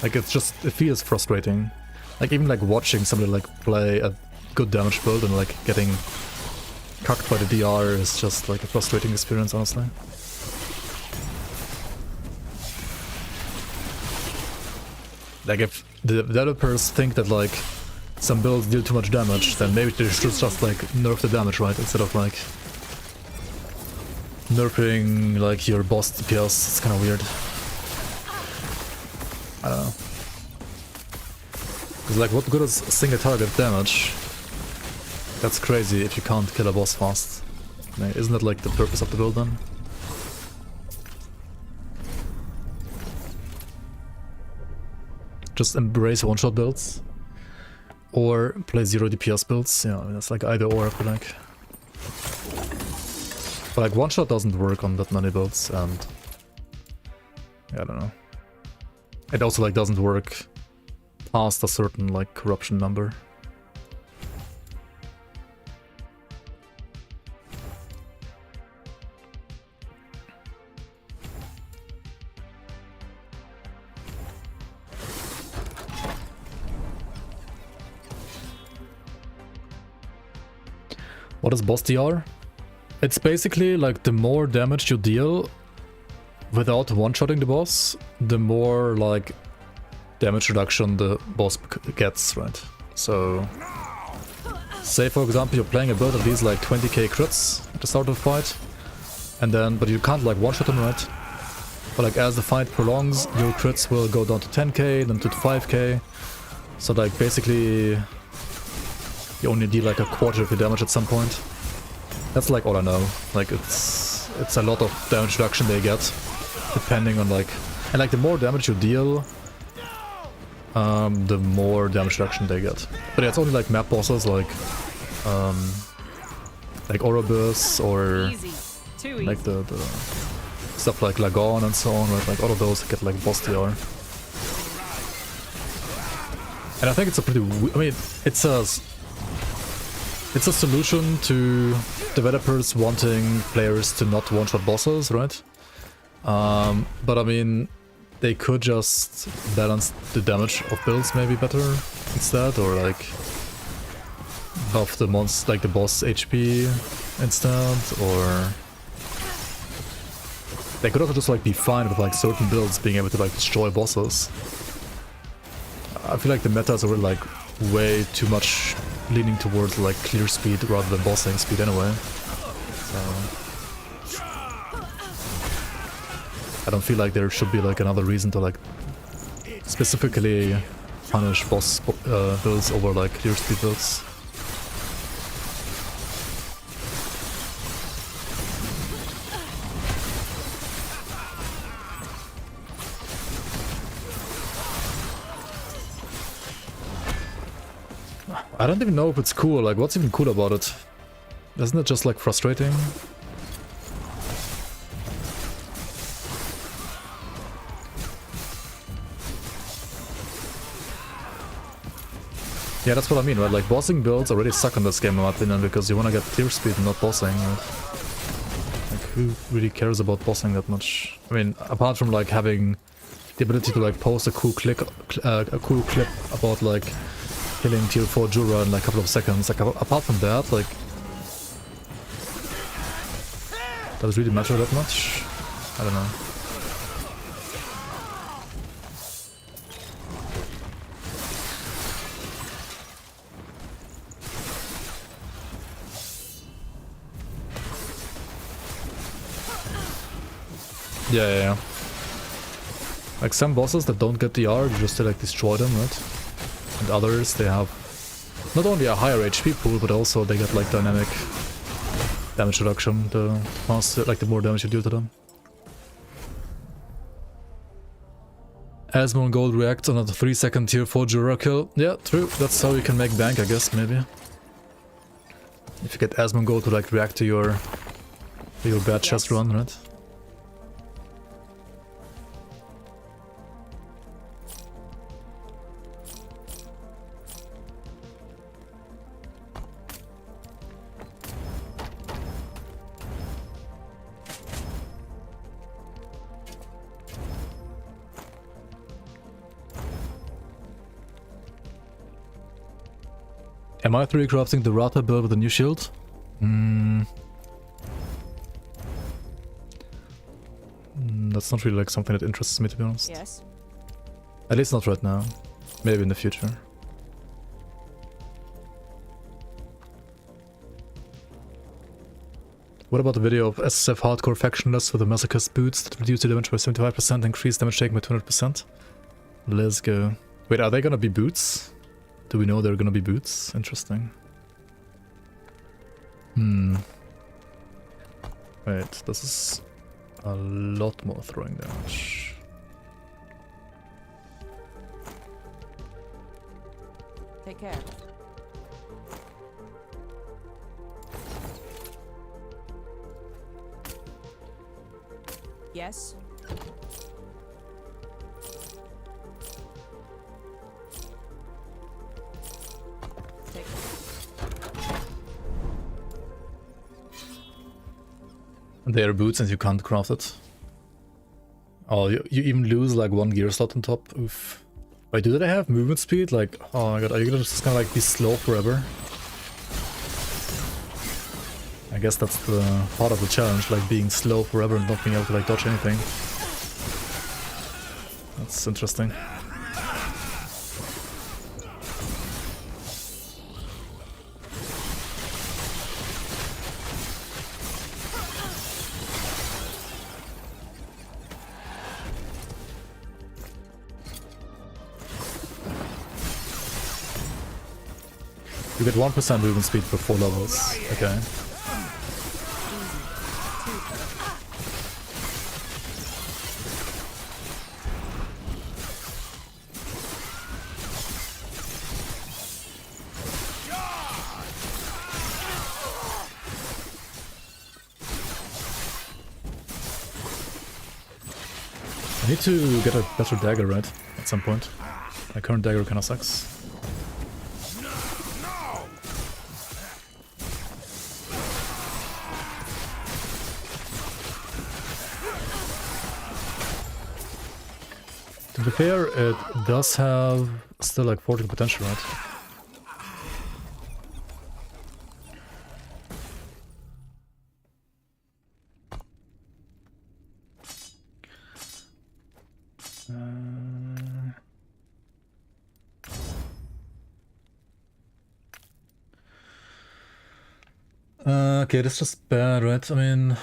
Like it feels frustrating. Like even like watching somebody like play a good damage build and like getting cucked by the DR is just like a frustrating experience, honestly. Like if the developers think that like some builds deal too much damage, then maybe they should just like nerf the damage, right? Instead of like nerfing like your boss DPS. It's kind of weird. I don't know. Because like what good is single target damage? That's crazy if you can't kill a boss fast. Like, isn't that like the purpose of the build then? Just embrace one-shot builds. Or play 0 DPS builds. Yeah, I mean, that's like either or, I feel like. But like one-shot doesn't work on that many builds, and... yeah, I don't know. It also like doesn't work past a certain like corruption number. What is boss DR? It's basically like the more damage you deal without one-shotting the boss, the more like damage reduction the boss gets, right? So, say for example you're playing a build of these like 20k crits at the start of the fight, and then, but you can't like one-shot them, right? But like as the fight prolongs, your crits will go down to 10k, then to 5k. So like basically you only deal like a quarter of your damage at some point. That's like all I know. Like it's a lot of damage reduction they get, depending on like, and like the more damage you deal, the more damage reduction they get. But yeah, it's only like map bosses like Ouroboros or like the stuff like Lagon and so on, right? Like all of those get like boss DR. And I think it's a pretty, I mean, it's a it's a solution to developers wanting players to not one-shot bosses, right? But I mean, they could just balance the damage of builds maybe better instead, or like buff the monster, like the boss HP instead, or they could also just like be fine with like certain builds being able to like destroy bosses. I feel like the meta is already like way too much leaning towards like clear speed rather than bossing speed anyway. So I don't feel like there should be like another reason to like specifically punish boss builds over like clear speed builds. I don't even know if it's cool, like what's even cool about it? Isn't it just like frustrating? Yeah, that's what I mean, right? Like bossing builds already suck in this game in my opinion, because you wanna get clear speed and not bossing, right? Like who really cares about bossing that much? I mean, apart from like having the ability to like post a cool clip about like killing tier 4 Jura in like a couple of seconds. Like apart from that, like does it really matter that much? I don't know. Yeah. Like some bosses that don't get the R, you just like destroy them, right? And others, they have not only a higher HP pool, but also they get like dynamic damage reduction, the faster, like the more damage you do to them. Asmon Gold reacts on a 3-second tier 4 Jura kill. Yeah, true. That's how you can make bank, I guess, maybe. If you get Asmon Gold to like react to your bad chest run, right? Am I 3 crafting the Rata build with a new shield? That's not really like something that interests me, to be honest. Yes. At least not right now. Maybe in the future. What about the video of SSF hardcore factionless with the masochist boots that reduce the damage by 75%, increase damage taken by 200%? Let's go. Wait, are they gonna be boots? Do we know they're gonna be boots? Interesting. Wait, this is a lot more throwing damage. Take care. Yes. They are boots and you can't craft it. Oh, you even lose like 1 gear slot on top. Oof. Wait, do they have movement speed? Like, oh my god, are you gonna just kind of like be slow forever? I guess that's the part of the challenge, like being slow forever and not being able to like dodge anything. That's interesting. You get 1% movement speed for 4 levels. Okay. I need to get a better dagger, right? At some point. My current dagger kinda sucks. be fair, it does have still like 14 potential, right? Okay, this is just bad, right? I mean,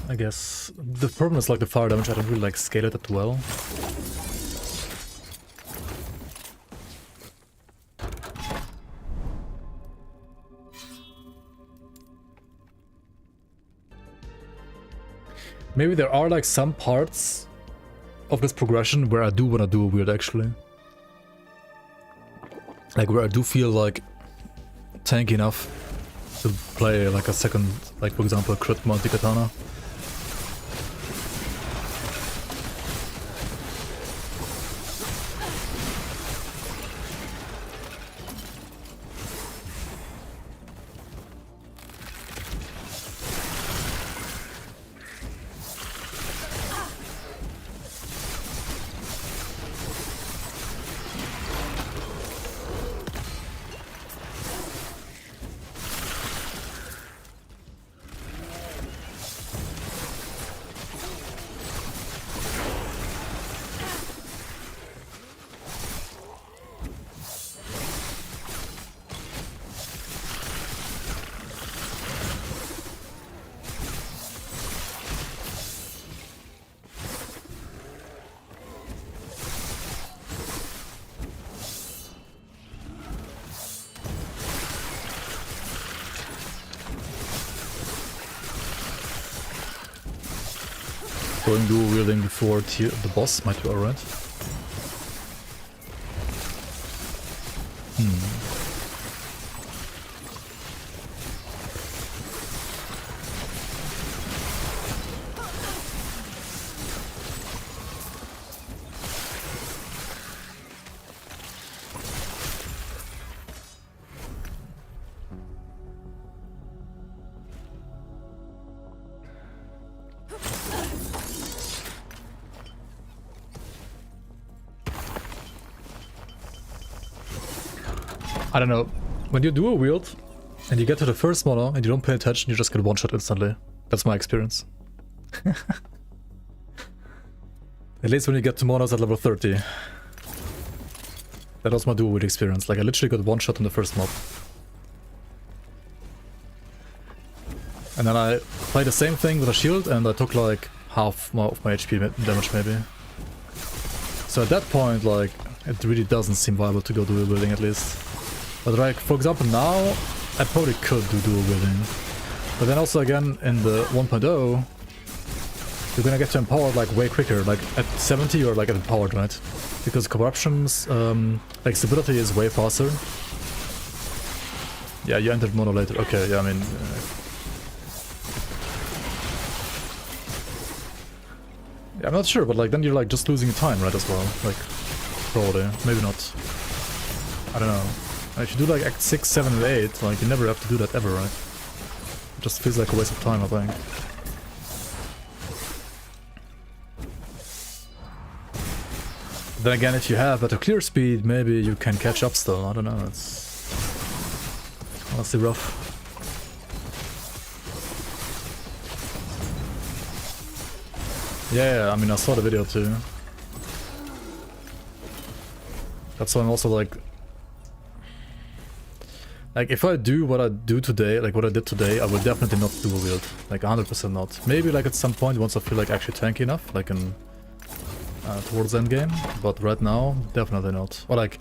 I guess the problem is like the fire damage. I don't really like scale it that well. Maybe there are like some parts of this progression where I do want to do a weird actually. Like where I do feel like tanky enough to play like a second, like for example, crit Monty Katana. Going dual wielding before the boss might be alright. I don't know, when you dual wield and you get to the first mono and you don't pay attention, you just get one shot instantly. That's my experience. At least when you get to monos at level 30. That was my dual wield experience, like I literally got one shot on the first mob. And then I played the same thing with a shield and I took like half of my HP damage maybe. So at that point, like, it really doesn't seem viable to go dual wielding at least. But like, for example, now I probably could do dual wielding. But then also again, in the 1.0, you're gonna get to empowered like way quicker. Like at 70 you're like empowered, right? Because corruptions, like stability is way faster. Yeah, you entered mono later. Okay, yeah, I mean... yeah, I'm not sure, but like then you're like just losing time, right, as well. Like, probably. Maybe not. I don't know. If you do like Act 6, 7 and 8, like you never have to do that ever, right? It just feels like a waste of time, I think. Then again, if you have better clear speed, maybe you can catch up still, I don't know, it's honestly rough. Yeah, I mean I saw the video too. That's why I'm also like if I do what I do today, like what I did today, I will definitely not dual wield. Like 100% not. Maybe like at some point once I feel like actually tanky enough, like in towards end game, but right now definitely not. Or like,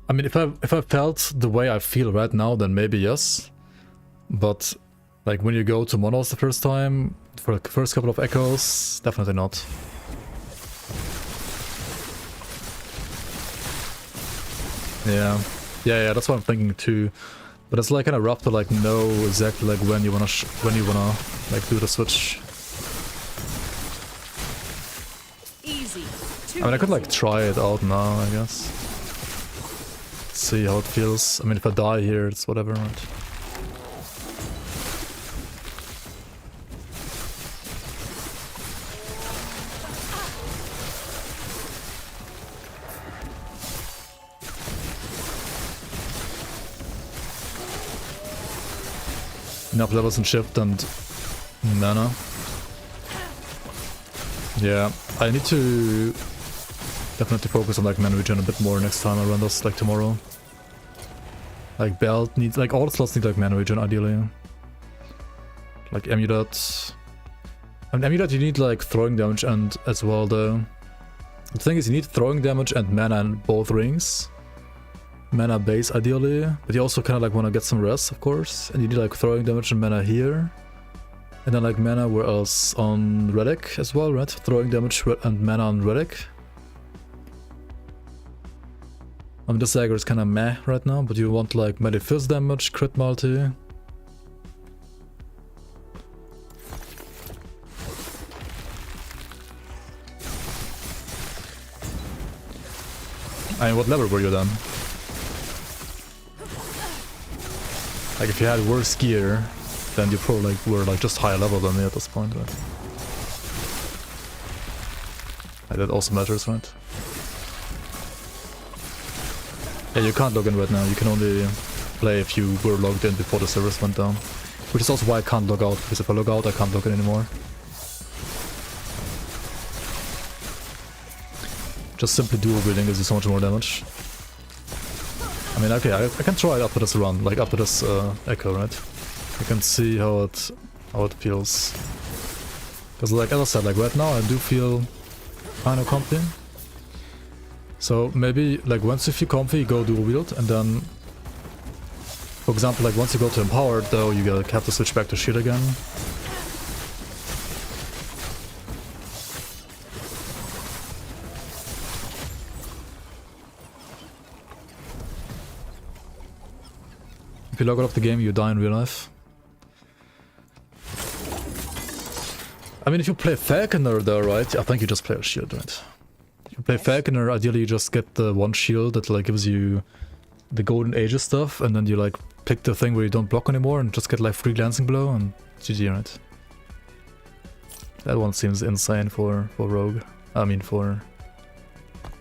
I mean, if I felt the way I feel right now, then maybe yes. But like when you go to monos the first time, for the first couple of echoes, definitely not. Yeah, that's what I'm thinking too. But it's like kind of rough to like know exactly like when you wanna like do the switch. Easy. I mean, I could like try it out now, I guess. See how it feels. I mean, if I die here, it's whatever, right? enough levels in shift and mana. Yeah, I need to definitely focus on like mana regen a bit more next time I run this, like tomorrow. Like belt needs, like all the slots need like mana regen ideally. Like amulet. And amulet you need like throwing damage and as well though. The thing is you need throwing damage and mana in both rings. Mana base ideally, but you also kind of like want to get some rest of course. And you need like throwing damage and mana here. And then like mana where else? On relic as well, right? Throwing damage and mana on relic. I mean this dagger is kind of meh right now, but you want like melee fist damage, crit multi. I mean, what level were you then? Like, if you had worse gear, then you probably like were like just higher level than me at this point, right? Like, that also matters, right? Yeah, you can't log in right now. You can only play if you were logged in before the servers went down. Which is also why I can't log out, because if I log out, I can't log in anymore. Just simply dual wielding gives you so much more damage. I mean, okay, I can try it after this run, like after this echo, right? You can see how it feels. Because like as I said, like right now I do feel kind of comfy. So maybe like once you feel comfy, you go dual wield, and then, for example, like once you go to empowered, though, you have to switch back to shield again. If you log out of the game, you die in real life. I mean, if you play Falconer though, right? I think you just play a shield, right? If you play Falconer, ideally you just get the one shield that like gives you the Golden Ages stuff, and then you like pick the thing where you don't block anymore and just get like free glancing blow and GG, right? That one seems insane for Rogue. I mean for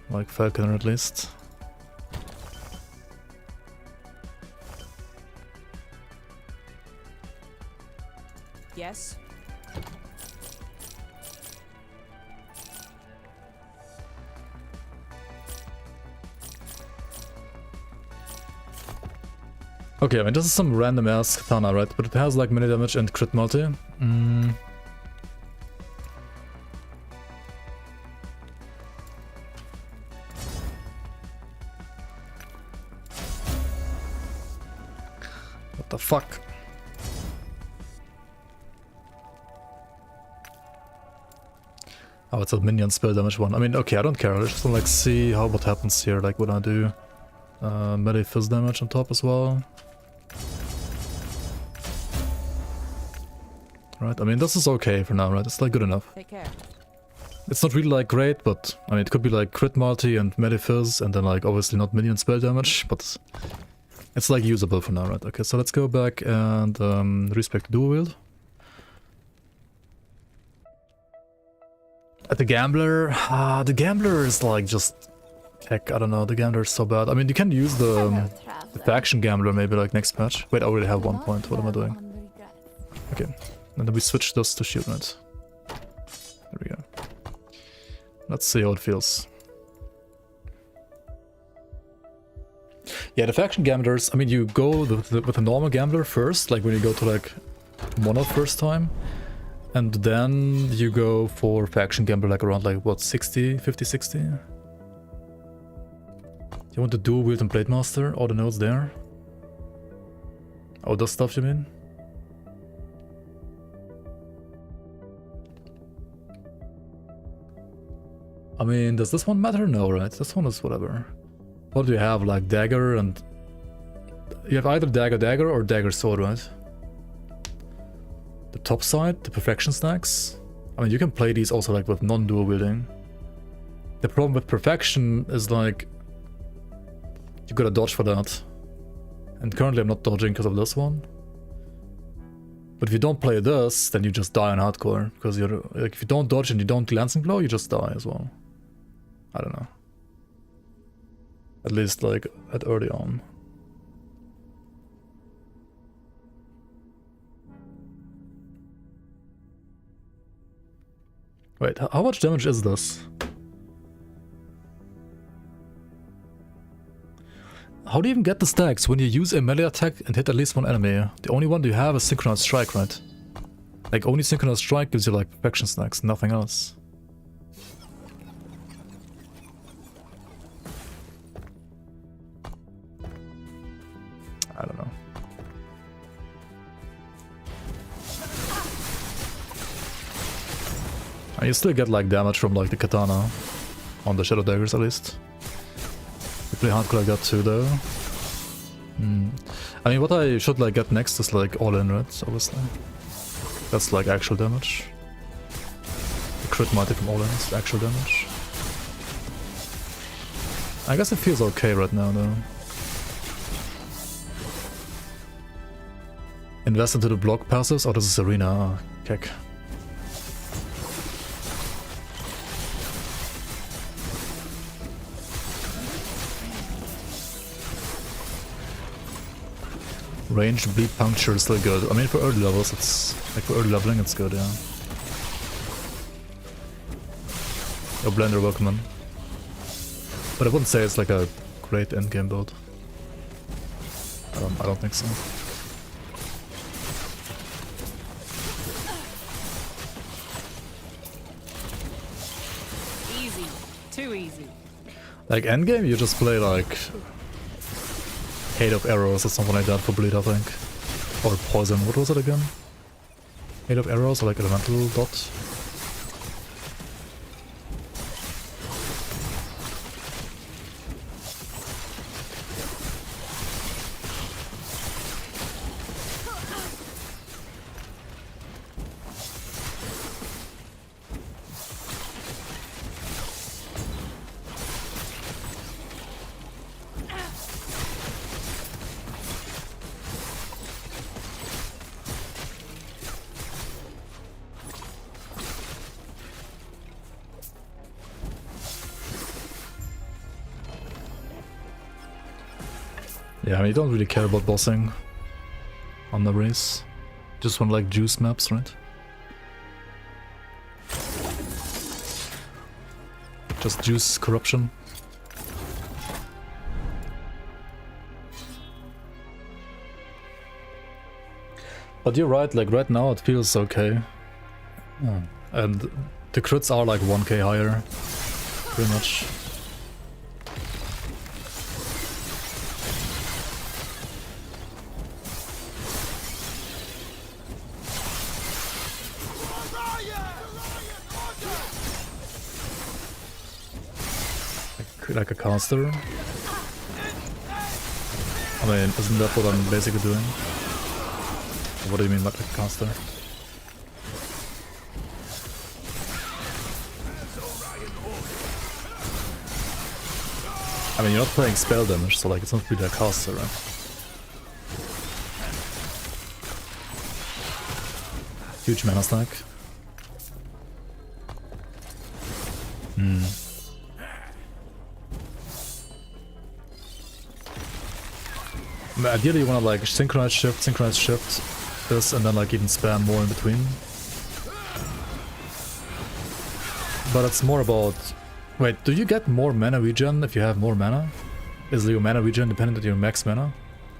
like Falconer at least. Yes? Okay, I mean this is some random ass katana, right? But it has like melee damage and crit multi. What the fuck? Oh, it's a minion spell damage one. I mean, okay, I don't care. I just want to like see what happens here, like when I do melee fizz damage on top as well. Right, I mean, this is okay for now, right? It's like good enough. Take care. It's not really like great, but I mean, it could be like crit multi and melee fizz, and then like obviously not minion spell damage, but it's like usable for now, right? Okay, so let's go back and respect dual wield. The Gambler is like just heck, I don't know, the Gambler is so bad. I mean, you can use the faction Gambler maybe like next match. Wait, I already have 1 point, what am I doing? Okay, and then we switch this to shield, right? There we go. Let's see how it feels. Yeah, the faction Gamblers, I mean, you go with a normal Gambler first, like when you go to like Mono first time. And then you go for faction gambler like around like what, 60, 50, 60? You want to dual wield and blade master? All the nodes there? Oh, this stuff you mean? I mean, does this one matter? No, right? This one is whatever. What do you have? Like dagger and... You have either dagger or dagger sword, right? The top side, the perfection stacks. I mean, you can play these also like with non-dual wielding. The problem with perfection is like you gotta dodge for that. And currently I'm not dodging because of this one. But if you don't play this, then you just die on hardcore. Because you're like, if you don't dodge and you don't glancing blow, you just die as well. I don't know. At least like at early on. Wait, how much damage is this? How do you even get the stacks when you use a melee attack and hit at least one enemy? The only one you have is Synchronized Strike, right? Like, only Synchronized Strike gives you, like, perfection stacks, nothing else. I don't know. And you still get, like, damage from, like, the katana. On the Shadow Daggers, at least. You play hardcore like that too, though. I mean, what I should, like, get next is, like, all-in, right? Obviously. That's, like, actual damage. The crit mighty from all-in is actual damage. I guess it feels okay right now, though. Invest into the block passives? Oh, this is arena. Kick. Range, bleed, puncture is still good. I mean, for early levels, it's like for early leveling, it's good, yeah. Yo, Blender, welcome in. But I wouldn't say it's like a great endgame build. I don't think so. Easy. Too easy. Like endgame, you just play like Hate of Arrows or something like that for bleed, I think. Or poison, what was it again? Hate of Arrows or like elemental dot? Yeah, I mean, you don't really care about bossing on the race. Just want like juice maps, right? Just juice corruption. But you're right, like right now it feels okay. And the crits are like 1k higher, pretty much. Like a caster. I mean, isn't that what I'm basically doing? What do you mean by like a caster? I mean, you're not playing spell damage, so like it's not really a caster, right? Huge mana stack. Ideally you wanna like synchronize shift this, and then like even spam more in between. But it's more about... Wait, do you get more mana regen if you have more mana? Is your mana regen dependent on your max mana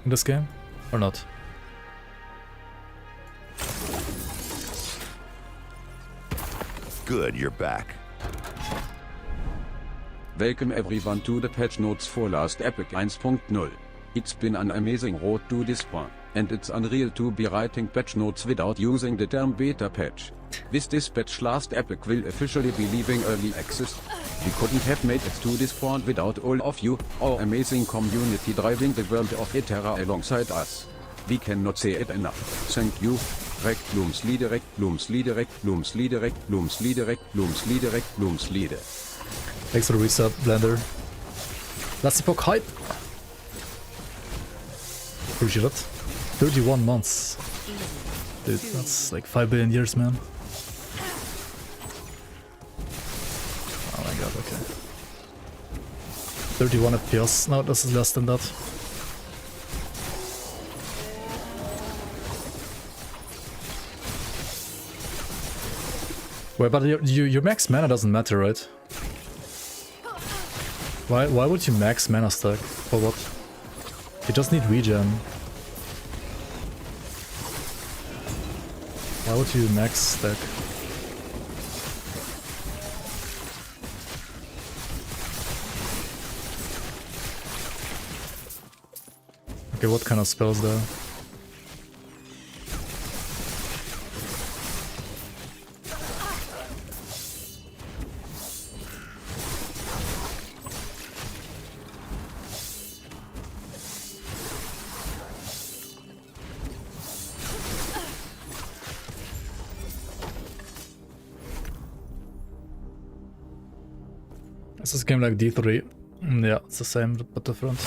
in this game? Or not? Good, you're back. Welcome everyone to the patch notes for last Epoch 1.0. It's been an amazing road to this point, and it's unreal to be writing patch notes without using the term beta patch. With this patch, last Epoch will officially be leaving early access. We couldn't have made it to this point without all of you, our amazing community driving the world of Eterra alongside us. We cannot say it enough. Thank you. Rekt Bloomsliede, Rekt Bloomsliede, Rekt Bloomsliede, Rekt Bloomsliede, Rekt Bloomsliede, Rekt Bloomsliede. Thanks for the reset, Blender. Last Epoch hype! Appreciate it. 31 months. Dude, that's like 5 billion years, man. Oh my god, okay. 31 FPS. No, this is less than that. Wait, but your max mana doesn't matter, right? Why would you max mana stack? For what? You just need regen. Why would you max stack? Okay, what kind of spells though? Is this game like D3? Yeah, it's the same but different.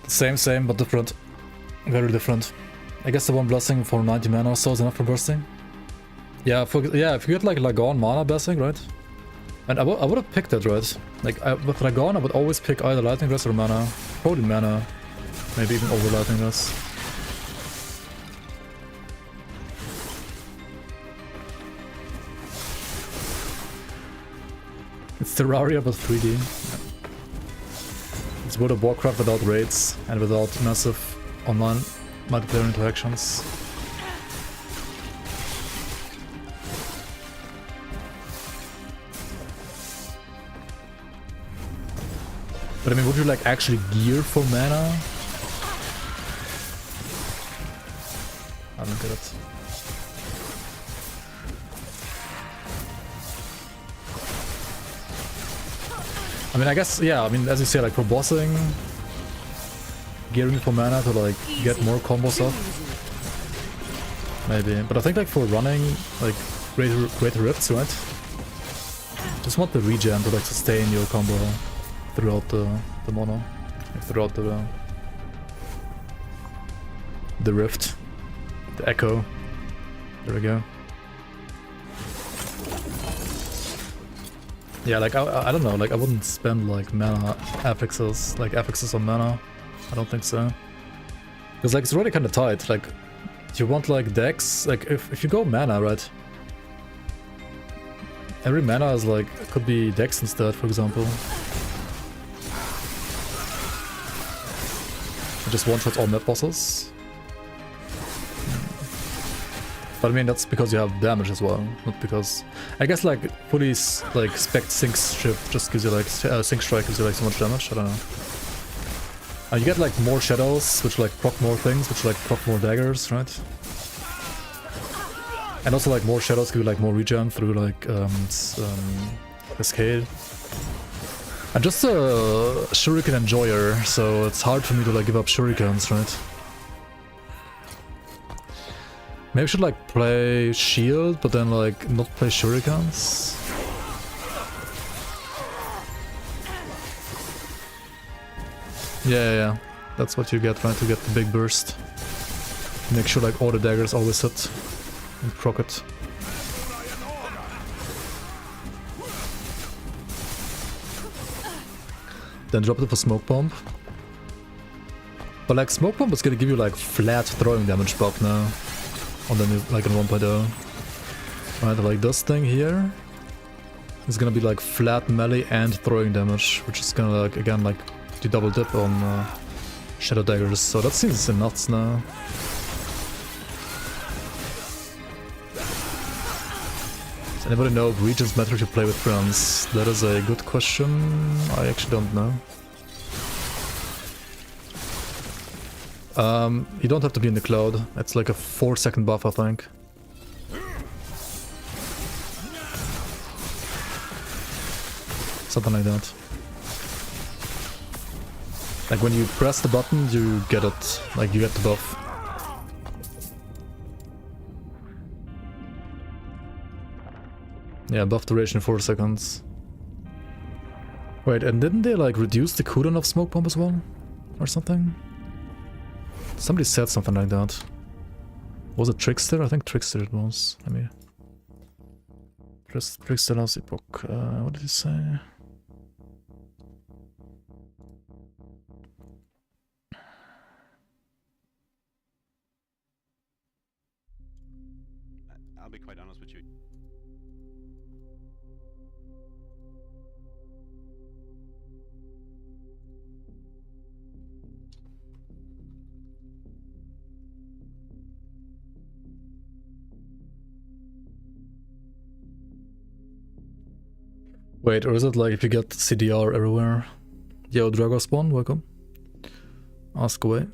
Same, but different. Very different. I guess the one blessing for 90 mana or so is enough for bursting. Yeah, if you get like Lagon mana blessing, right? And I would have picked it, right? Like with Lagon, I would always pick either Lightning Rest or mana. Probably mana. Maybe even over Lightning Rest. It's Terraria but 3D. Yeah. It's World of Warcraft without raids and without massive online multiplayer interactions. But I mean, would you like actually gear for mana? I don't get it. I mean, I guess, yeah, I mean, as you say, like for bossing, gearing for mana to like get more combos up. Maybe, but I think like for running, like greater rifts, right? Just want the regen to like sustain your combo throughout the mono, like, throughout the rift, the echo. There we go. Yeah, like I don't know, like I wouldn't spend like mana affixes, like affixes on mana. I don't think so. Because like it's already kind of tight. Like you want like dex, like if you go mana, right? Every mana is like could be dex instead, for example. It just one shots all map bosses. But I mean that's because you have damage as well, not because I guess like fully like spec sync shift just gives you like sync strike gives you like so much damage. I don't know. You get like more shadows, which like proc more things, which like proc more daggers, right? And also like more shadows give you like more regen through like cascade. I'm just a shuriken enjoyer, so it's hard for me to like give up shurikens, right? Maybe I should like play shield, but then like not play shurikens. Yeah. That's what you get, right? To get the big burst. Make sure like all the daggers always hit and proc it. Then drop it for smoke bomb. But like smoke bomb is gonna give you like flat throwing damage buff now. On the new, like in 1.0. Right, like this thing here is gonna be like flat melee and throwing damage, which is gonna like again like do double dip on shadow daggers. So that seems nuts now. Does anybody know if regions matter to play with friends? That is a good question. I actually don't know. You don't have to be in the cloud. It's like a 4-second buff, I think. Something like that. Like when you press the button, you get it. Like you get the buff. Yeah, buff duration 4 seconds. Wait, and didn't they like reduce the cooldown of smoke bomb as well? Or something? Somebody said something like that. Was it Trickster? I think Trickster it was. Let me... Trickster loves Epoch. What did he say? Wait, or is it like if you get CDR everywhere? Yo, Dragospawn, welcome. Ask away.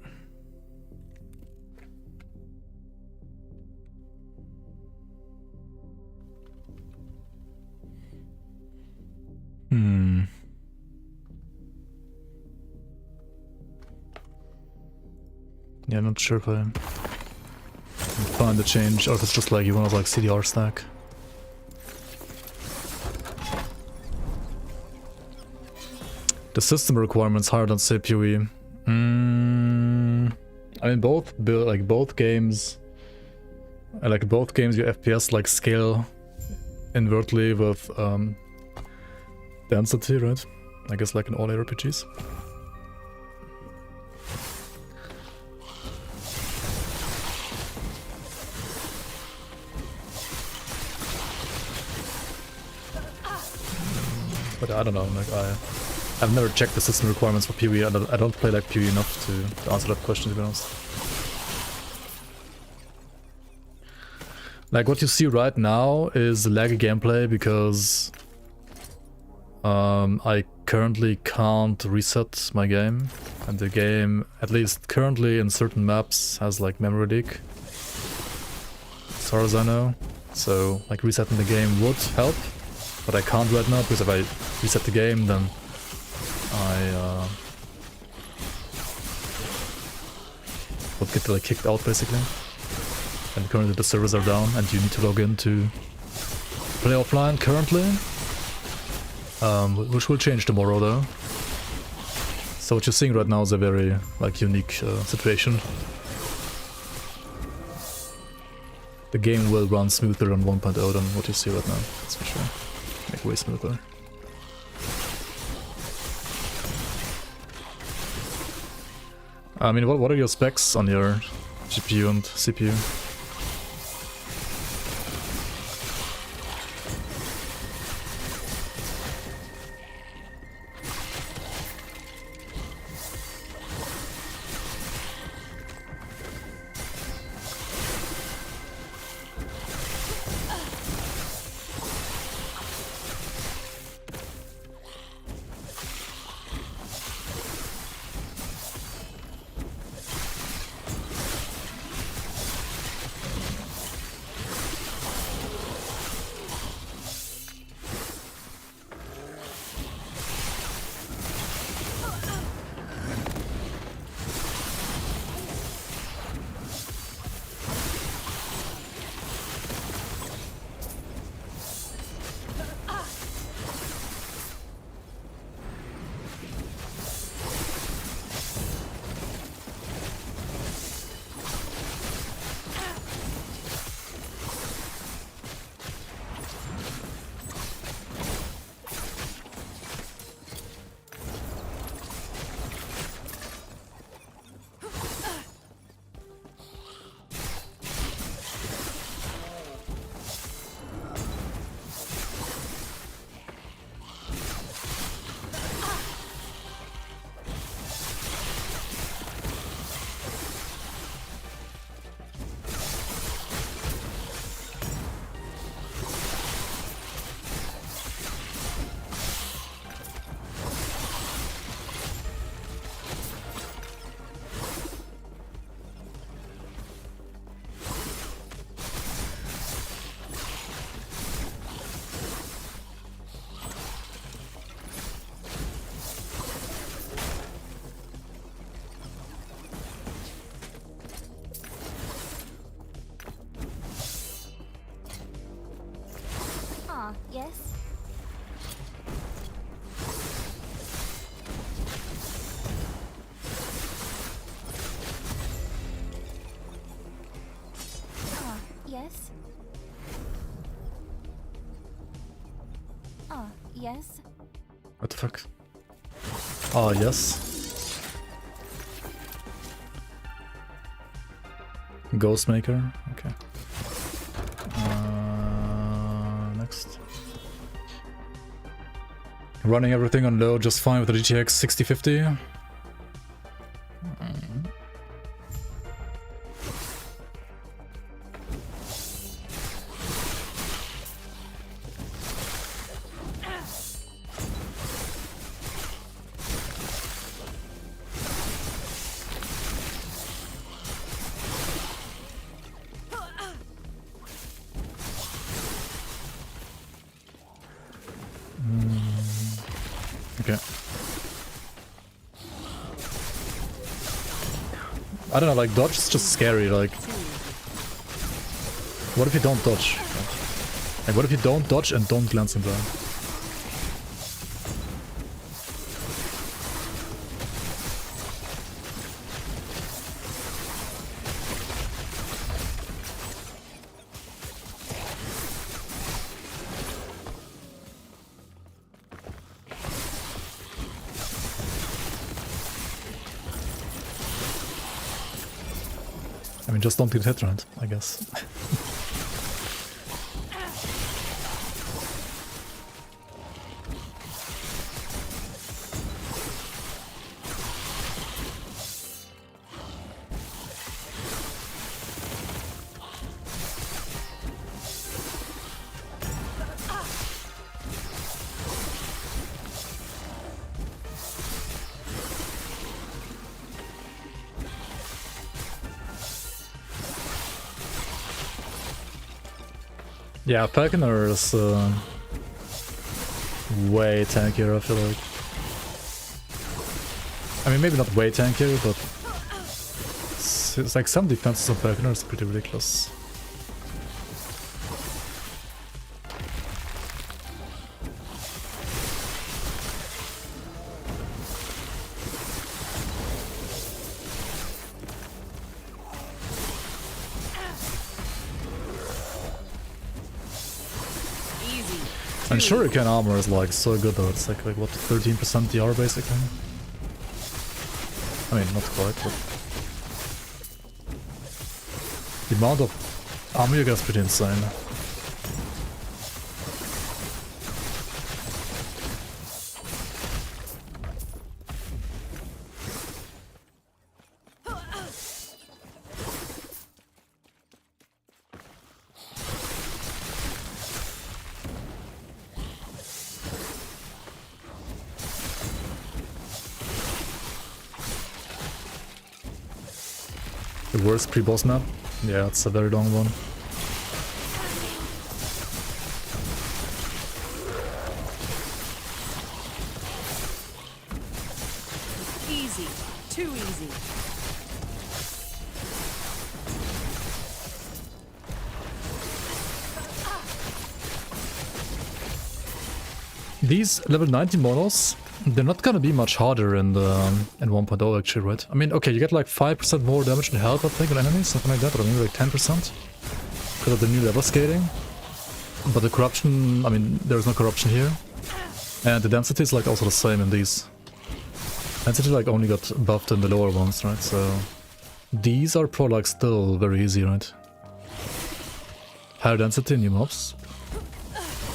Yeah, I'm not sure if I can find the change, or if it's just like you want to like CDR stack. The system requirements higher than CPU. I mean, both games, your FPS like scale invertly with density, right? I guess like in all RPGs. But I don't know, like I've never checked the system requirements for PoE. I don't play like PoE enough to answer that question, to be honest. Like what you see right now is laggy gameplay because I currently can't reset my game, and the game, at least currently in certain maps, has like memory leak, as far as I know. So like resetting the game would help, but I can't right now because if I reset the game, then I would get like kicked out basically. And currently the servers are down and you need to log in to play offline currently. Which will change tomorrow though. So what you're seeing right now is a very like unique situation. The game will run smoother on 1.0 than what you see right now, that's for sure. Like way smoother. I mean, what are your specs on your GPU and CPU? Yes? Yes? Yes? What the fuck? Oh, yes. Ghostmaker? Okay. next. Running everything on low just fine with the GTX 6050. Okay. I don't know, like dodge is just scary, like... What if you don't dodge? Like what if you don't dodge and don't glance in blind? I mean, just don't get hit right, I guess. Yeah, Falconer is way tankier, I feel like. I mean, maybe not way tankier, but it's like some defenses on Falconer is pretty ridiculous. And Shuriken armor is like so good though, it's like what, 13% DR basically? I mean, not quite, but... The amount of armor you get is pretty insane. The worst pre-boss map? Yeah, it's a very long one. Easy. Too easy. These level 90 models, they're not gonna be much harder in 1.0 actually, right? I mean, okay, you get like 5% more damage and health, I think, on enemies, something like that, or maybe like 10% because of the new level scaling. But the corruption, I mean, there's no corruption here. And the density is like also the same in these. Density like only got buffed in the lower ones, right? So these are probably like still very easy, right? Higher density, new mobs.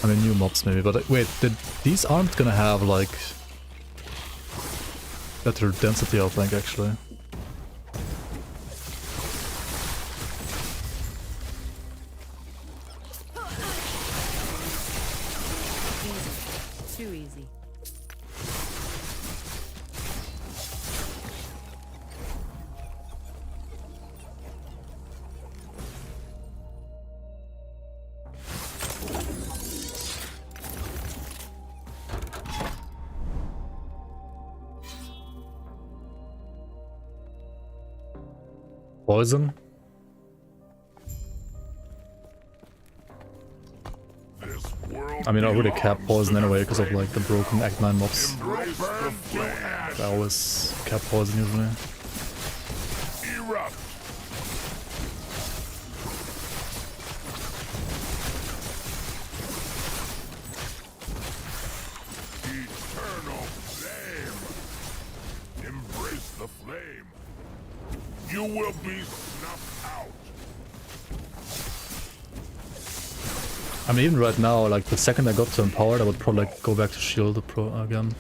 I mean, new mobs maybe, but wait, these aren't gonna have like better density, I think, actually. Easy. Too easy. Poison? I mean, I already cap poison anyway because of like the broken Act 9 mobs. I always cap poison usually. Eternal flame. Embrace the flame. You will be snuffed out. I mean, even right now, like the second I got to empowered, I would probably like, go back to shield again.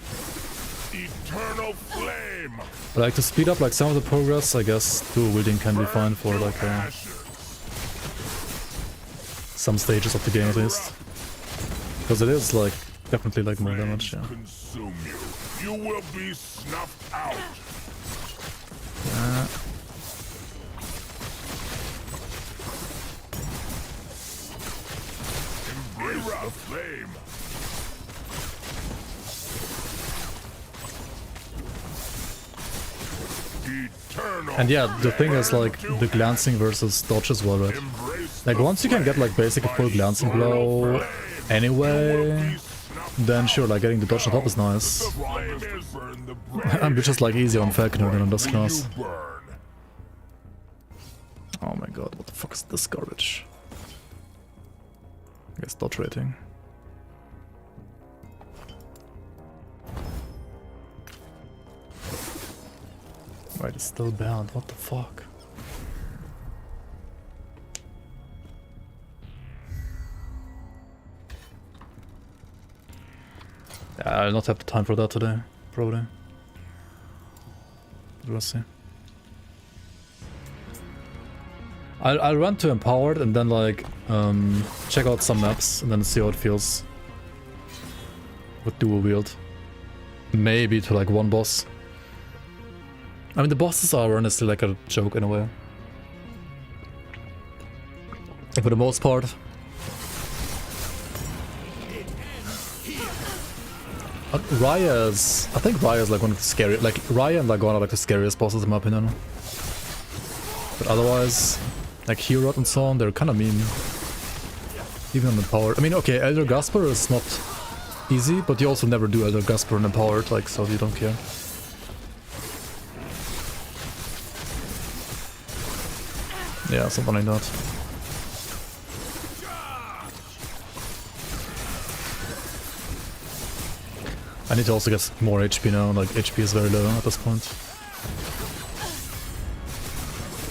Eternal flame. But like to speed up like some of the progress, I guess dual wielding can be fine for like some stages of the game at least. Because it is like definitely like more damage, yeah. Consume you. You will be snuffed out. Embrace the flame. Eternal. And yeah, the thing is like the glancing versus dodge as well, right? Like once you can get like basic full glancing blow anyway, then sure, like getting the dodge on top is nice. And which is like easier on Falconer than on this class. Oh my god, what the fuck is this garbage? I guess dodge rating. Right, it's still bound, what the fuck? Yeah, I'll not have the time for that today, probably. We'll see. I'll run to empowered and then like check out some maps and then see how it feels with dual wield. Maybe to like one boss. I mean the bosses are honestly like a joke in a way. Like for the most part. Raya's... I think Raya's like one of the scariest... Like Raya and Laguna are like the scariest bosses in my opinion. But otherwise, like Hero and so on, they're kind of mean. Even on empowered. I mean, okay, Elder Gasper is not easy, but you also never do Elder Gasper on empowered, like, so you don't care. Yeah, something like that. I need to also get more HP now, like HP is very low at this point.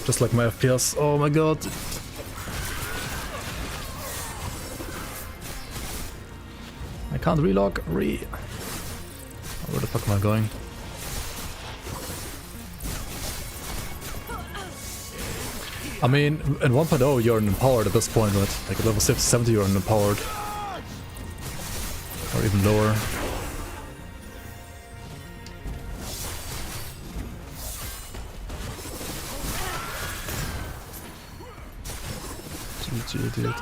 Just like my FPS, oh my god! I can't relog, where the fuck am I going? I mean, in 1.0 you're an empowered at this point, right? Like at level 70 you're an empowered. Or even lower. GG, dude.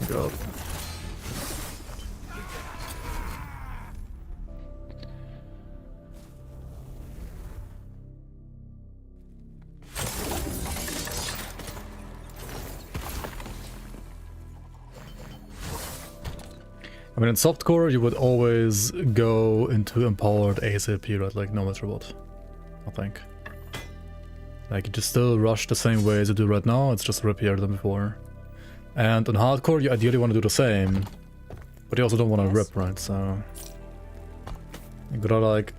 God. I mean, in softcore, you would always go into empowered ASAP, right? Like, no matter what, I think. Like, you just still rush the same way as you do right now, it's just rippier than before. And on hardcore, you ideally want to do the same, but you also don't want to rip, right? So you gotta like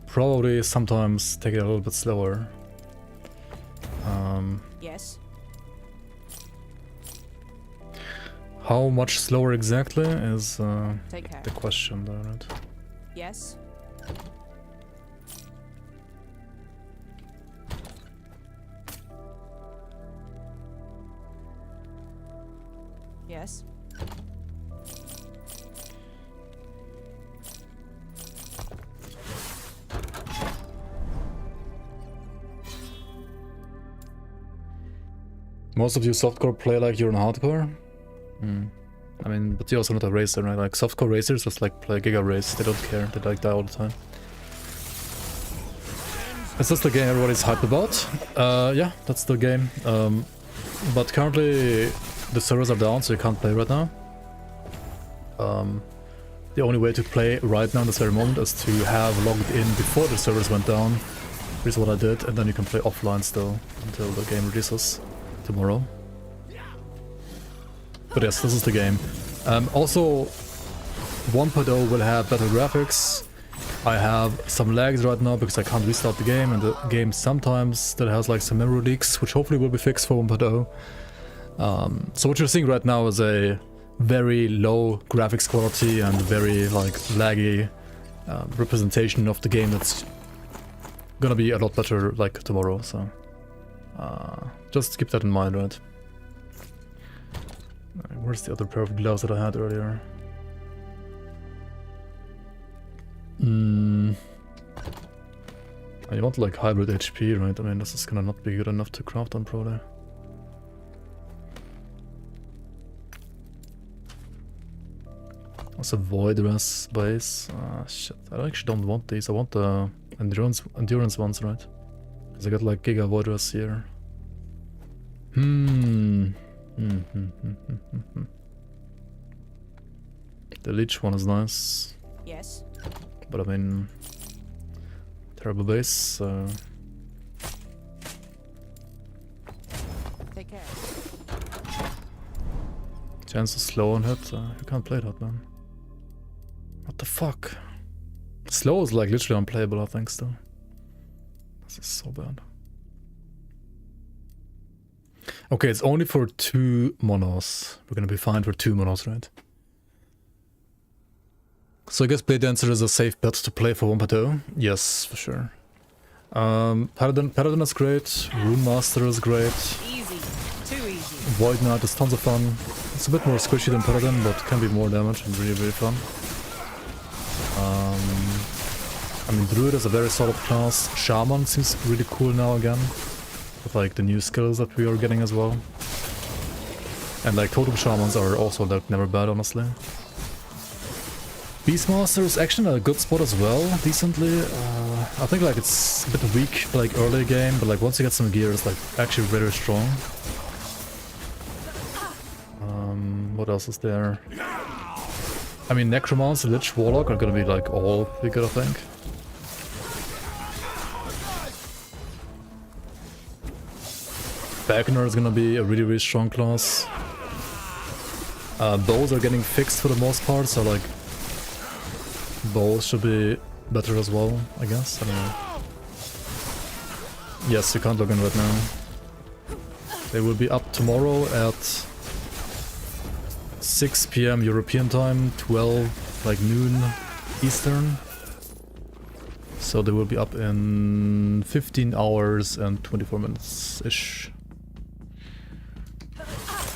probably sometimes take it a little bit slower. Yes. How much slower exactly is Take care. the question, though, right? Yes. Yes. Most of you softcore play like you're in hardcore? I mean, but you're also not a racer, right? Like softcore racers just like play Giga Race, they don't care, they like die all the time. Is this the game everybody's hyped about? Yeah, that's the game. But currently the servers are down, so you can't play right now. The only way to play right now in this very moment is to have logged in before the servers went down. Here's what I did, and then you can play offline still until the game releases tomorrow. But yes, this is the game. Also, 1.0 will have better graphics. I have some lags right now because I can't restart the game, and the game sometimes still has like some memory leaks, which hopefully will be fixed for 1.0. So what you're seeing right now is a very low graphics quality and very like laggy representation of the game that's gonna be a lot better like tomorrow, so just keep that in mind, right? Where's the other pair of gloves that I had earlier? I want like hybrid HP, right? I mean, this is gonna not be good enough to craft on probably. Let's avoid the rest base. Shit, I actually don't want these. I want the endurance ones, right? Because I got like Giga Void Rest here. The Leech one is nice. Yes. But I mean, terrible base, so... Take care. Chance is slow on hit. You can't play that, man. What the fuck? Slow is like literally unplayable, I think, still. This is so bad. Okay, it's only for 2 monos. We're gonna be fine for 2 monos, right? So I guess Blade Dancer is a safe bet to play for 1.0. Yes, for sure. Paladin is great. Rune Master is great. Easy. Too easy. Void Knight is tons of fun. It's a bit more squishy than Paladin, but can be more damage and really, really fun. I mean, Druid is a very solid class. Shaman seems really cool now again, with like the new skills that we are getting as well. And like Totem Shamans are also like never bad, honestly. Beastmaster is actually a good spot as well, decently. I think like it's a bit weak like early game, but like once you get some gear, it's like actually very strong. What else is there? I mean, Necromancer, Lich, Warlock are gonna be like all pretty good, I think. Falconer is gonna be a really, really strong class. Bows are getting fixed for the most part, so like bows should be better as well, I guess. I don't know. Yes, you can't log in right now. They will be up tomorrow at 6 PM European time, 12 like noon Eastern. So they will be up in 15 hours and 24 minutes-ish.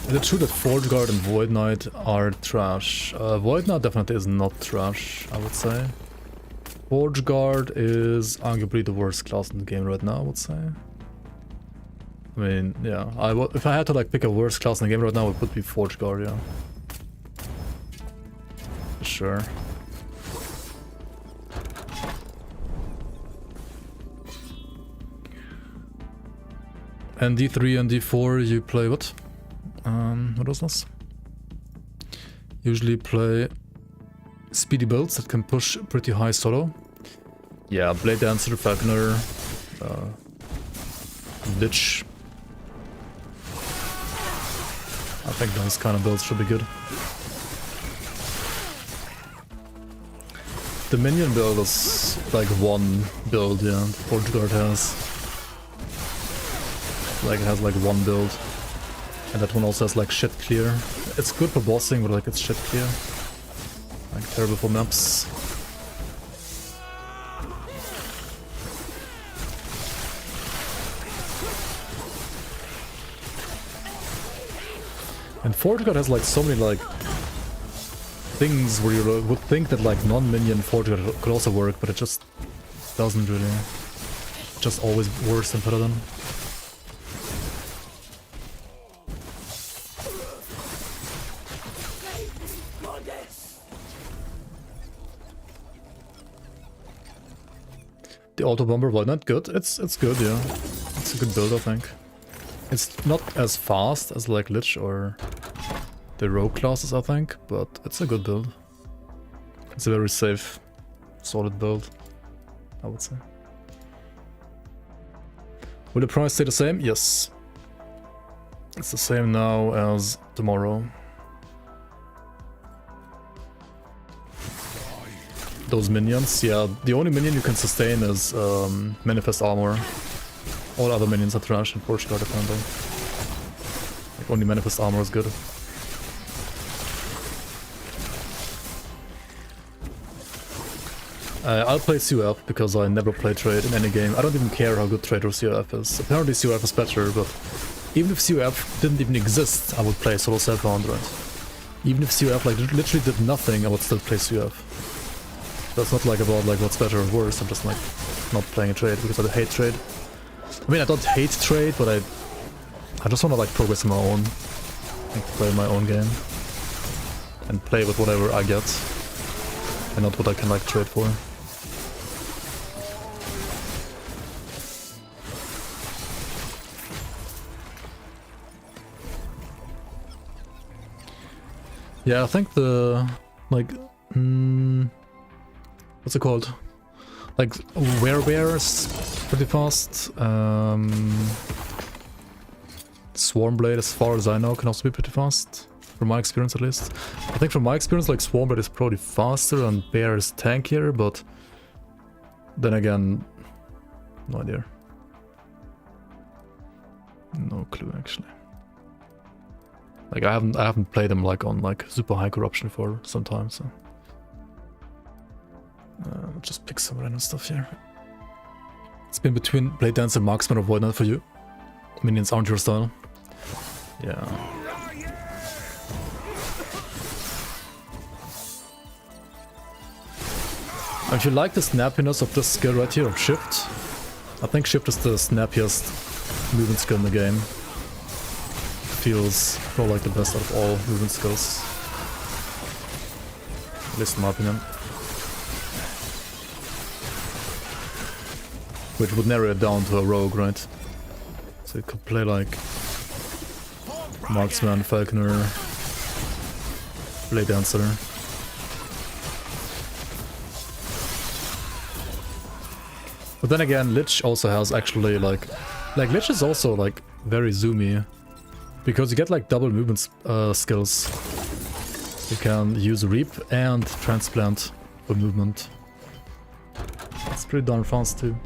Is it true that Forge Guard and Void Knight are trash? Void Knight definitely is not trash, I would say. Forge Guard is arguably the worst class in the game right now, I would say. I mean, yeah, if I had to like pick a worst class in the game right now, it would be Forge Guard, yeah. For sure. And D3 and D4 you play what? What was this? Usually play speedy builds that can push pretty high solo. Yeah, Blade Dancer, Falconer, Lich. I think those kind of builds should be good. The minion build is like one build, yeah, Forge Guard has. Like it has like one build. And that one also has like shit clear. It's good for bossing, but like it's shit clear. Like terrible for maps. And Forge Guard has like so many like things where you would think that like non-minion Forge Guard could also work, but it just doesn't really. It's just always worse than Paladin. The The auto bomber, well, not good. It's good, yeah. It's a good build, I think. It's not as fast as like Lich or the rogue classes, I think, but it's a good build. It's a very safe, solid build, I would say. Will the price stay the same? Yes. It's the same now as tomorrow. Those minions, yeah, the only minion you can sustain is Manifest Armor. All other minions are trash, unfortunately, apparently. Like, only Manifest Armor is good. I'll play CUF because I never play trade in any game. I don't even care how good trade or CUF is. Apparently CUF is better, but even if CUF didn't even exist, I would play solo self-found, right? Even if CUF like literally did nothing, I would still play CUF. That's not like about like what's better or worse, I'm just like not playing a trade because I hate trade. I mean, I don't hate trade, but I just want to like progress on my own, like play my own game and play with whatever I get and not what I can like trade for. Yeah, I think the like what's it called? Like Werebear is pretty fast. Swarmblade, as far as I know, can also be pretty fast. From my experience, at least. I think from my experience, like Swarmblade is probably faster and Bear is tankier, but then again, no idea. No clue, actually. Like I haven't played them like on like super high corruption for some time, so just pick some random stuff here. It's been between Blade Dancer, Marksman, or Void Knight for you. Minions aren't your style. Yeah. If you like the snappiness of this skill right here of Shift, I think Shift is the snappiest movement skill in the game. Feels probably like the best out of all movement skills. At least in my opinion. Which would narrow it down to a rogue, right? So you could play like Marksman, Falconer, Blade Dancer. But then again, Lich also has actually like Lich is also like very zoomy. Because you get like double movement skills. You can use Reap and Transplant for movement. It's pretty darn fast too.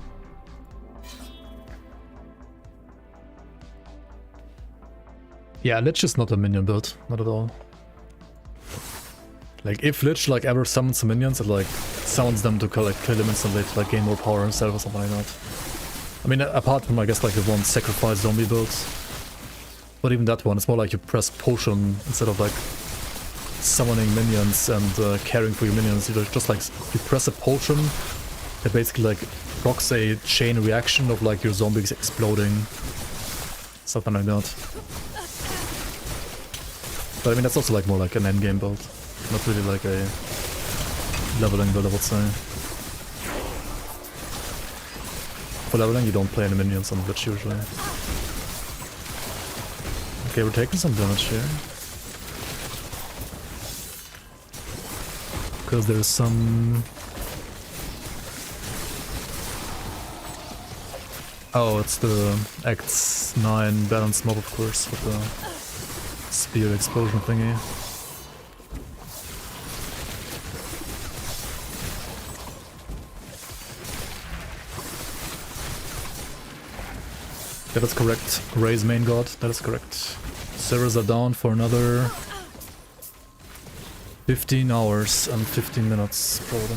Yeah, Lich is not a minion build, not at all. Like if Lich like ever summons some minions, it like summons them to like kill them instantly to like gain more power himself or something like that. I mean, apart from I guess like the one sacrifice zombie build. But even that one, it's more like you press potion instead of like summoning minions and caring for your minions. You just like, you press a potion that basically like procs a chain reaction of like your zombies exploding. Something like that. But I mean, that's also like more like an endgame build. Not really like a leveling build, I would say. For leveling, you don't play any minions on Lich usually. Okay, we're taking some damage here. Because there's some... Oh, it's the Act 9 balance mob, of course, with the spear explosion thingy. That is correct. Raise main god, that is correct. Servers are down for another 15 hours and 15 minutes, probably.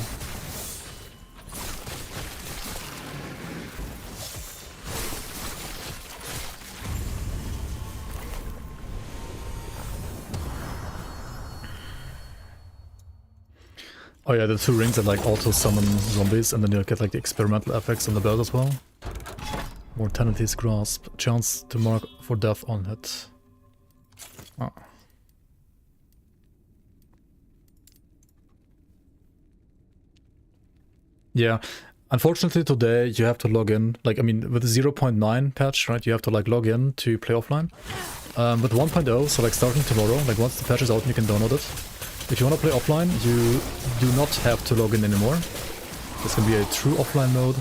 Oh yeah, the two rings that like auto summon zombies, and then you get like the experimental effects on the belt as well. Mortality's Grasp. Chance to mark for death on hit. Oh. Yeah, Unfortunately today you have to log in, like I mean with the 0.9 patch, right, you have to like log in to play offline. With 1.0, so like starting tomorrow, like once the patch is out and you can download it, if you want to play offline, you do not have to log in anymore. This can be a true offline mode.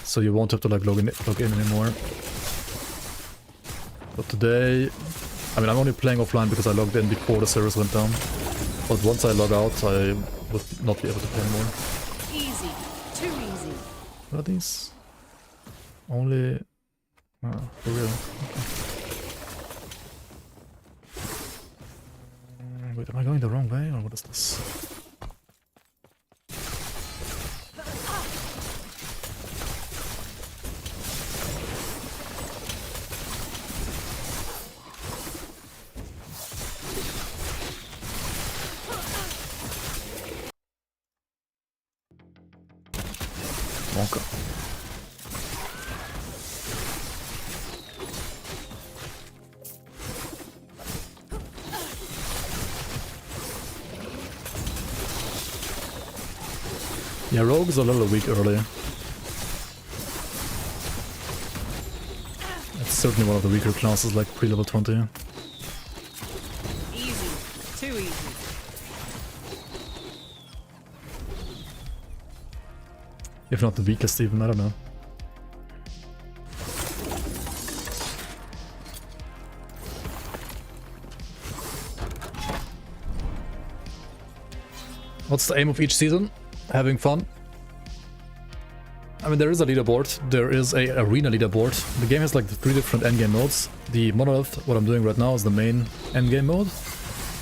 So you won't have to like log in anymore. But today, I mean I'm only playing offline because I logged in before the servers went down. But once I log out, I would not be able to play anymore. Easy. Too easy. What are these? Only... Oh, for real. Okay. Wait, am I going the wrong way or what is this? Wonka. Yeah, Rogue's a little weak early. It's certainly one of the weaker classes, like pre-level 20. Easy. Too easy. If not the weakest even, I don't know. What's the aim of each season? Having fun. I mean, there is a leaderboard. There is a arena leaderboard. The game has like 3 different endgame modes. The Monolith, what I'm doing right now, is the main endgame mode.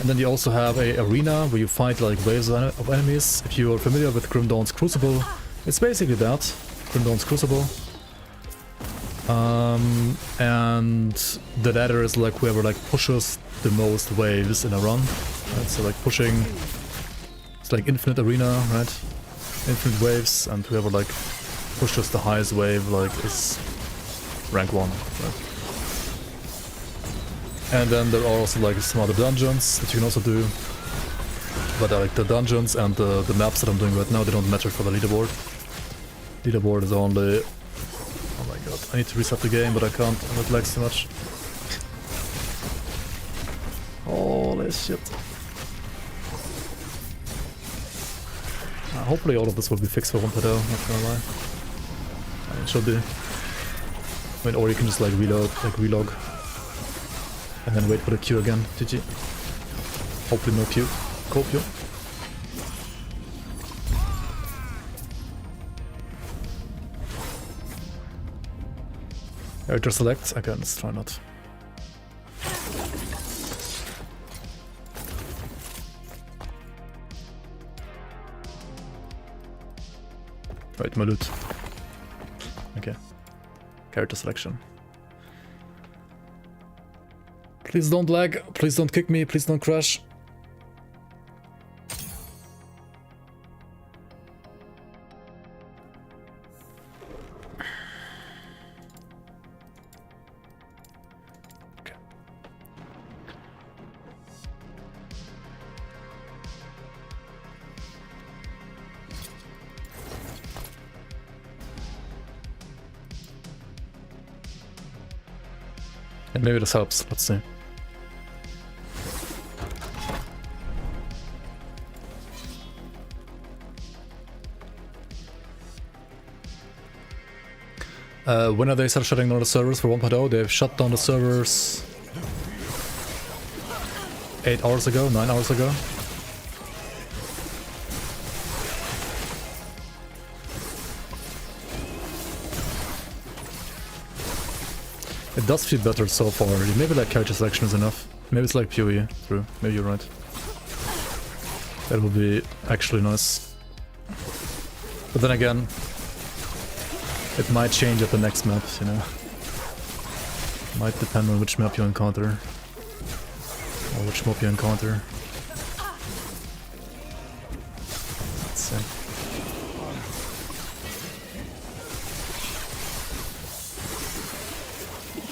And then you also have a arena where you fight like waves of enemies. If you are familiar with Grim Dawn's Crucible, it's basically that. Grim Dawn's Crucible. And the ladder is like whoever like pushes the most waves in a run. Right? So like pushing, it's like infinite arena, right? Infinite waves, and whoever like pushes the highest wave like is rank 1. Right? And then there are also like some other dungeons that you can also do. But like the dungeons and the maps that I'm doing right now, they don't matter for the leaderboard. Leaderboard is only... Oh my god, I need to reset the game, but I can't. It lags too much. Holy shit. Hopefully all of this will be fixed for 1.0, not gonna lie. I mean, it should be. I mean, or you can just like reload, like relog. And then wait for the queue again. GG. Hopefully no queue. Cool queue. Character select? Okay, let's try not. Right, my loot. Okay. Character selection. Please don't lag, please don't kick me, please don't crash. Okay. And maybe this helps, let's see. When are they start shutting down the servers for 1.0? They've shut down the servers 8 hours ago, 9 hours ago. It does feel better so far already. Maybe like character selection is enough. Maybe it's like PoE, true. Maybe you're right. That would be actually nice. But then again, it might change at the next map, you know. Might depend on which map you encounter. Or which mob you encounter. Let's see.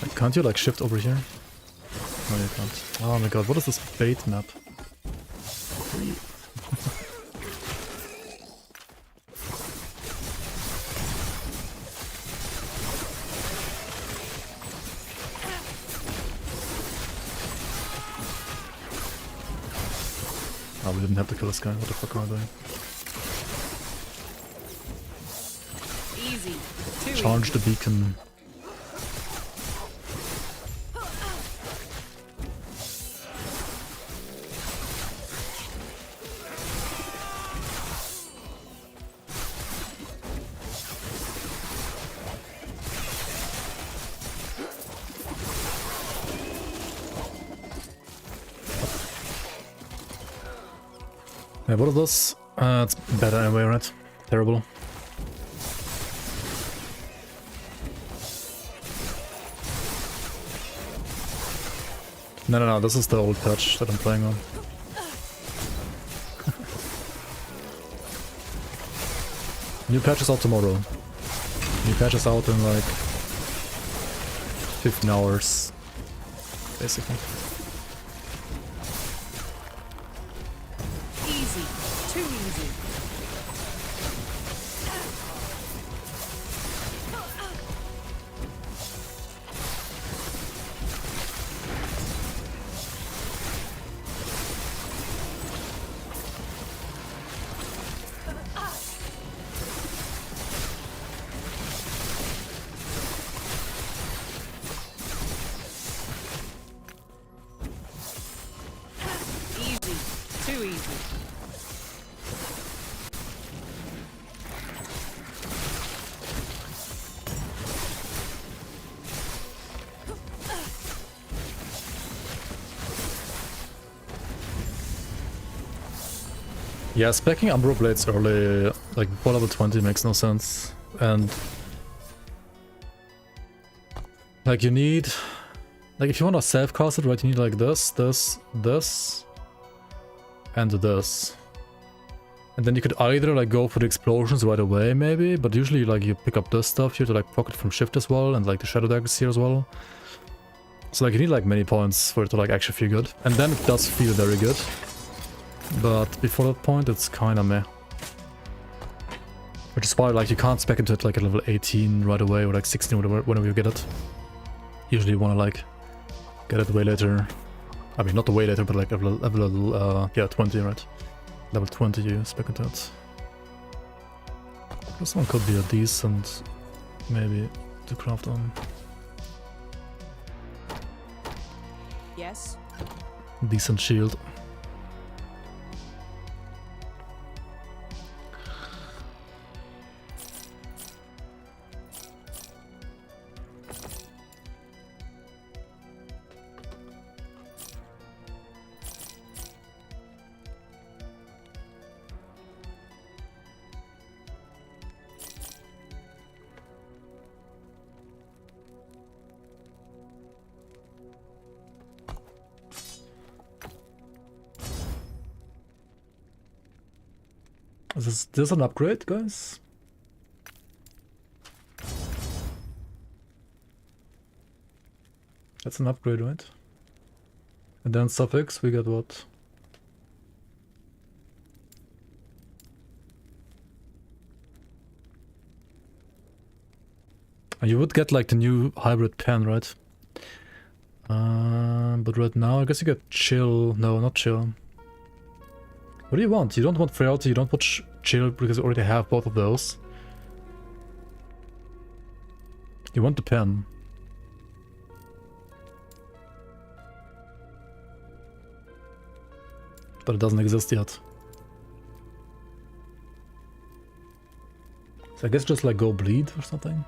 Like, can't you like shift over here? No, you can't. Oh my god, what is this bait map? we didn't have to kill this guy. What the fuck am I doing? Easy. Too Charge easy. the beacon. Yeah, what is this? It's better anyway, right? Terrible. No, this is the old patch that I'm playing on. New patch is out tomorrow. New patch is out in like 15 hours, basically. Easy. Too easy. Easy. Too easy. Yeah, specking Umbro Blades early, like before level 20 makes no sense. And like you need, like if you want to self-cast it, right, you need like this, and this. And then you could either like go for the explosions right away maybe, but usually like you pick up this stuff here to like pocket from shift as well, and like the shadow daggers here as well. So like you need like many points for it to like actually feel good. And then it does feel very good. But before that point, it's kinda meh. Which is why like you can't spec into it like at level 18 right away, or like 16, whenever you get it. Usually you wanna like get it way later. I mean, not way later, but like level yeah, 20, right? Level 20 you spec into it. This one could be a decent, maybe, to craft on. Yes. Decent shield. Is this an upgrade, guys? That's an upgrade, right? And then suffix, we get what? And you would get like the new hybrid pen, right? But right now, I guess you get chill. No, not chill. What do you want? You don't want frailty, you don't want chill because you already have both of those. You want the pen. But it doesn't exist yet. So I guess just like go bleed or something.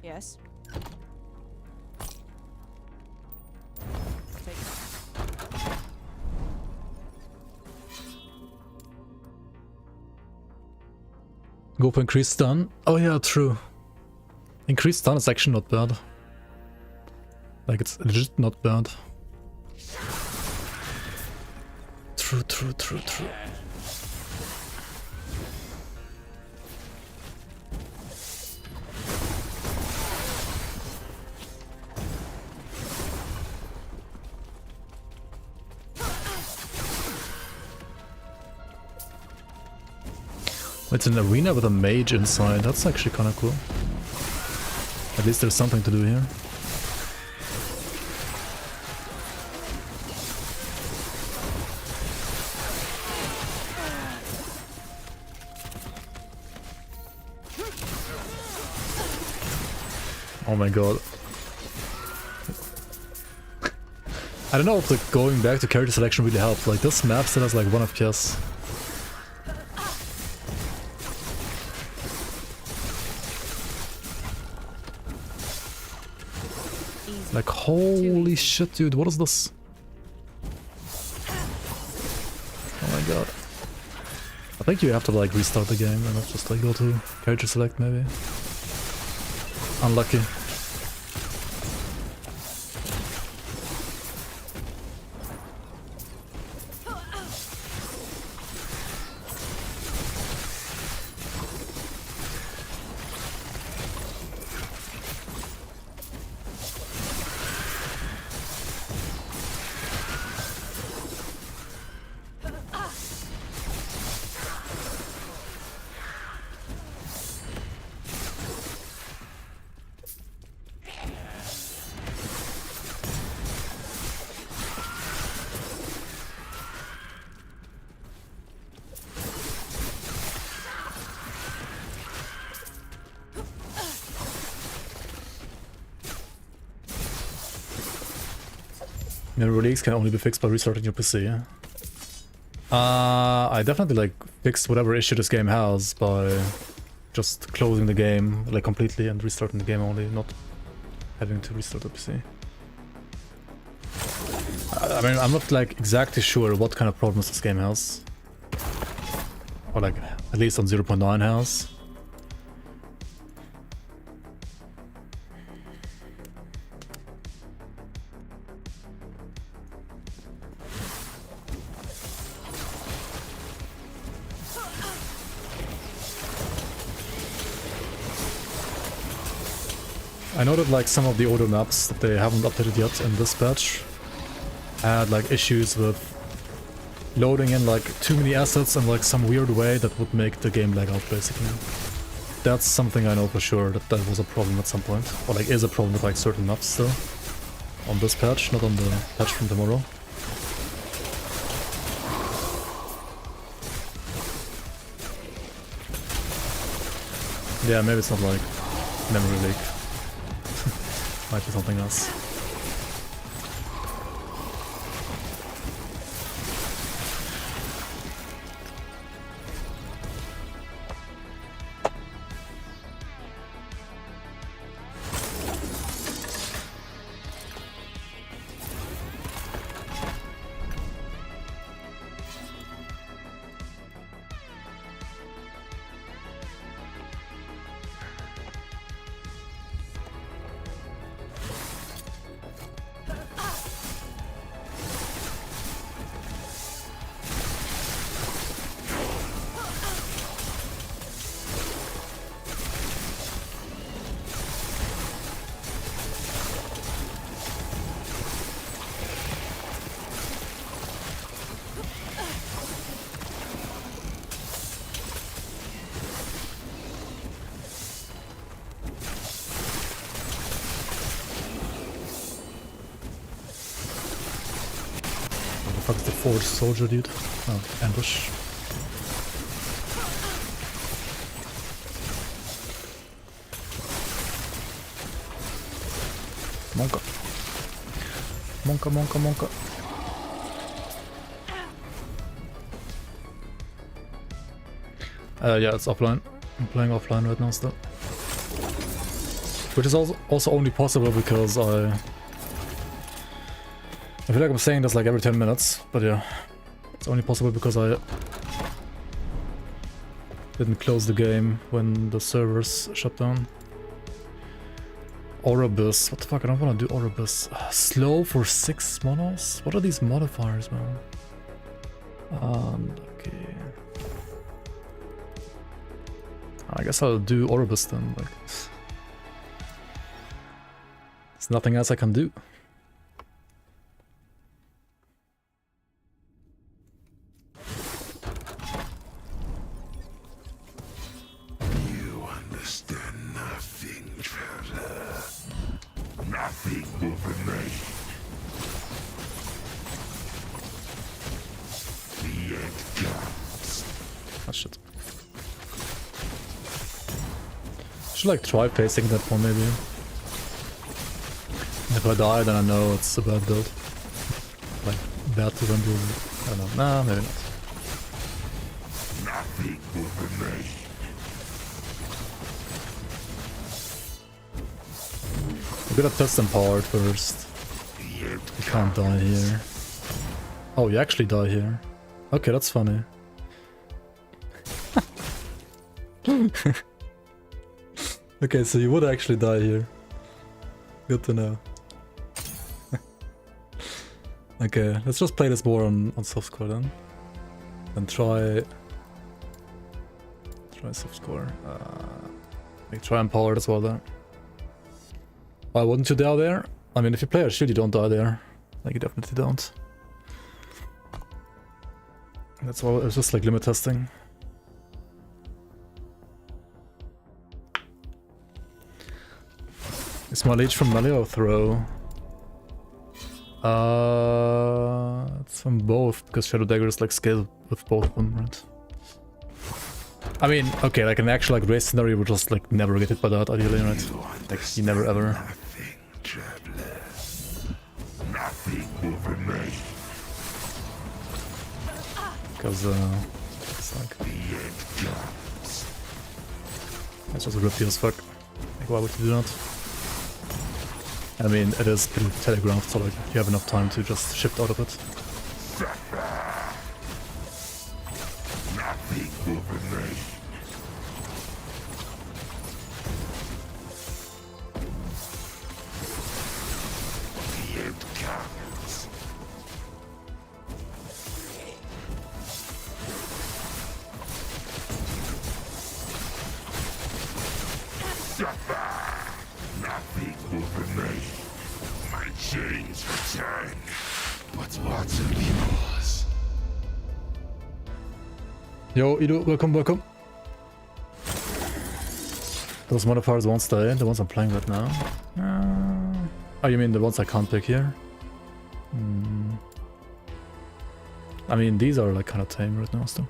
Yes. Go for increased stun. Oh yeah, true. Increased stun is actually not bad. Like it's legit not bad. True. It's an arena with a mage inside. That's actually kind of cool. At least there's something to do here. Oh my god. I don't know if like going back to character selection really helped. Like this map still has like 1 FPS. Like holy shit, dude, what is this? Oh my god. I think you have to like restart the game and not just like go to character select maybe. Unlucky. Mirror leaks can only be fixed by restarting your PC, yeah? I definitely like fixed whatever issue this game has by just closing the game like completely and restarting the game only, not having to restart the PC. I mean, I'm not like exactly sure what kind of problems this game has. Or like, at least on 0.9 has. I know that like some of the older maps that they haven't updated yet in this patch had like issues with loading in like too many assets in like some weird way that would make the game lag out basically. That's something I know for sure, that that was a problem at some point. Or like is a problem with like certain maps still. On this patch, not on the patch from tomorrow. Yeah, maybe it's not like memory leak. Might be something else. Fuck's the forged soldier, dude? Oh, ambush. Monka. Monka, monka, monka. Yeah, it's offline. I'm playing offline right now still. Which is also only possible because I feel like I'm saying this like every 10 minutes, but yeah. It's only possible because I didn't close the game when the servers shut down. Oribus. What the fuck? I don't want to do Oribus. Slow for 6 monos? What are these modifiers, man? Okay. I guess I'll do Oribus then. Like, there's nothing else I can do. Ah shit. Should like try facing that one maybe. If I die then I know it's a bad build. Like bad to run through. I don't know. Nah, maybe not. Nothing will remain. We're gonna test empowered first. You can't die here. Oh, you actually die here. Okay, that's funny. Okay, so you would actually die here. Good to know. Okay, let's just play this more on softcore then. And try softcore. Like try empowered as well there. Why wouldn't you die there? I mean, if you play a shield, you don't die there. Like, you definitely don't. That's all. It's just like limit testing. Is my leech from melee or throw? It's from both, because Shadow Dagger is like scaled with both of them, right? I mean, okay, like an actual like race scenario, you would just like never get hit by that, ideally, right? Like, you never ever. Nothing, traveler. Nothing will remain. Because, it's like... The end comes. That's just rippy as fuck. Like, why would you do that? I mean, it is pretty telegraphed, so like, you have enough time to just shift out of it. Nothing will remain. The end comes. Nothing will remain. My chains return, but what's of yours? Yo, Ido, welcome, welcome. Those modifiers won't stay, the ones I'm playing right now. Oh, you mean the ones I can't pick here? I mean, these are like kind of tame right now still.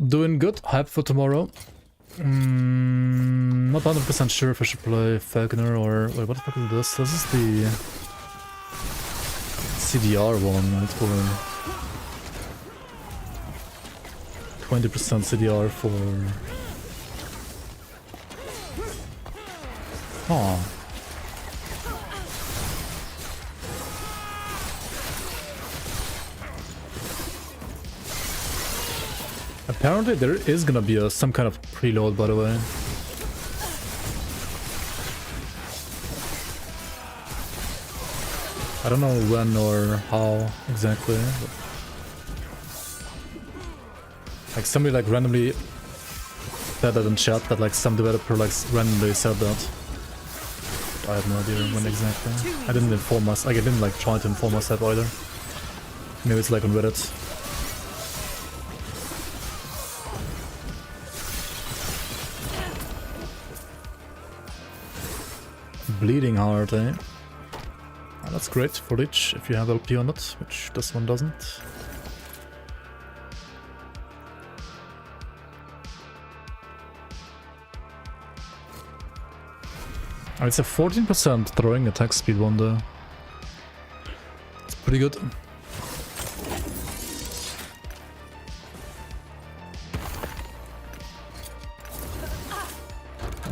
Doing good, hype for tomorrow. Not 100% sure if I should play Falconer or... Wait, what the fuck is this? This is the... CDR one, right? For... 20% CDR for... Oh. Apparently there is gonna be some kind of preload, by the way. I don't know when or how exactly. But like somebody like randomly said that in chat that like some developer like randomly said that. But I have no idea when exactly. I didn't inform myself. Like I didn't like try to inform myself either. Maybe it's like on Reddit. Bleeding hard, eh? Oh, that's great for Lich if you have LP on it, which this one doesn't. Oh, it's a 14% throwing attack speed one though. It's pretty good.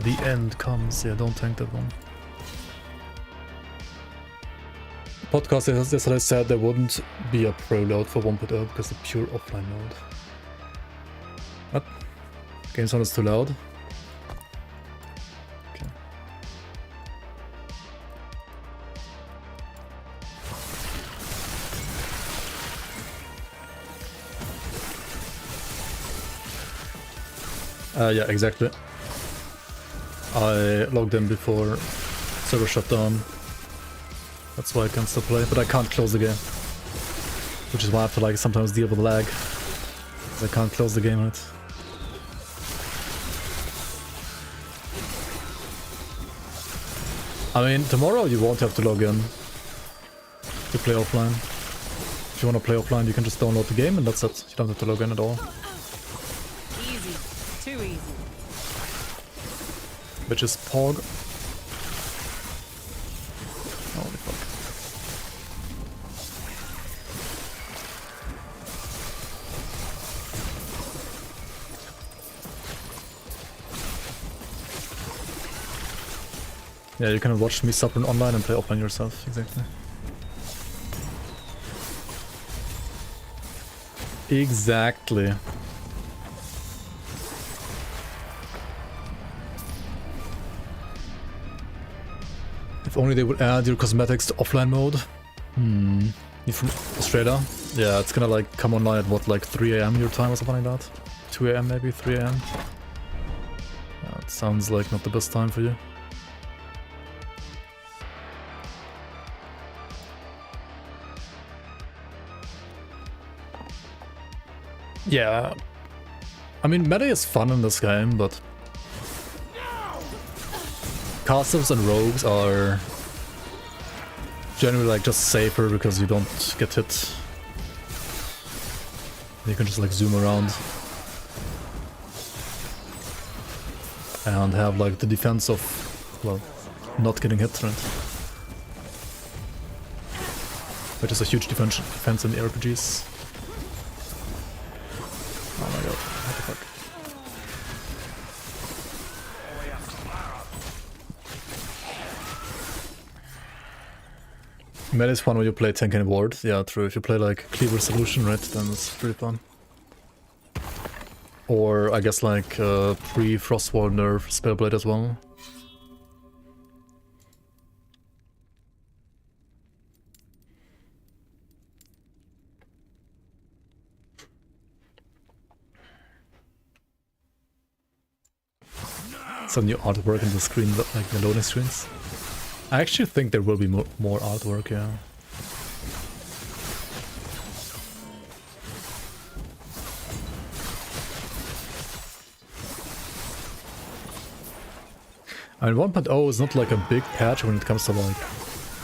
The end comes, yeah, don't tank that one. Podcast yesterday said there wouldn't be a pro load for 1.0 because the pure offline mode. What? Game sound is too loud? Okay. Yeah, exactly. I logged in before server shut down. That's why I can still play, but I can't close the game. Which is why I have to like sometimes deal with lag. Because I can't close the game, right? I mean, tomorrow you won't have to log in to play offline. you want to play offline, you can just download the game and that's it. You don't have to log in at all. Easy. Too easy. Which is Pog. Holy fuck. Yeah, you can watch me subrun online and play offline yourself, exactly. Exactly. If only they would add your cosmetics to offline mode. You from Australia? Yeah, it's gonna like come online at what, like 3 AM your time or something like that? 2 AM maybe, 3 AM? Yeah, it sounds like not the best time for you. Yeah, I mean, melee is fun in this game, but casters and rogues are generally like just safer because you don't get hit. You can just like zoom around and have like the defense of, well, not getting hit, right? Which is a huge defense in the RPGs. Oh my god, what the fuck. Melee is fun when you play tank and ward. Yeah, true. If you play like Cleaver Solution, right, then it's pretty fun. Or I guess like pre-Frostwall nerf Spellblade as well. Some new artwork in the screen, like the loading screens. I actually think there will be more artwork, yeah. I mean, 1.0 is not like a big patch when it comes to like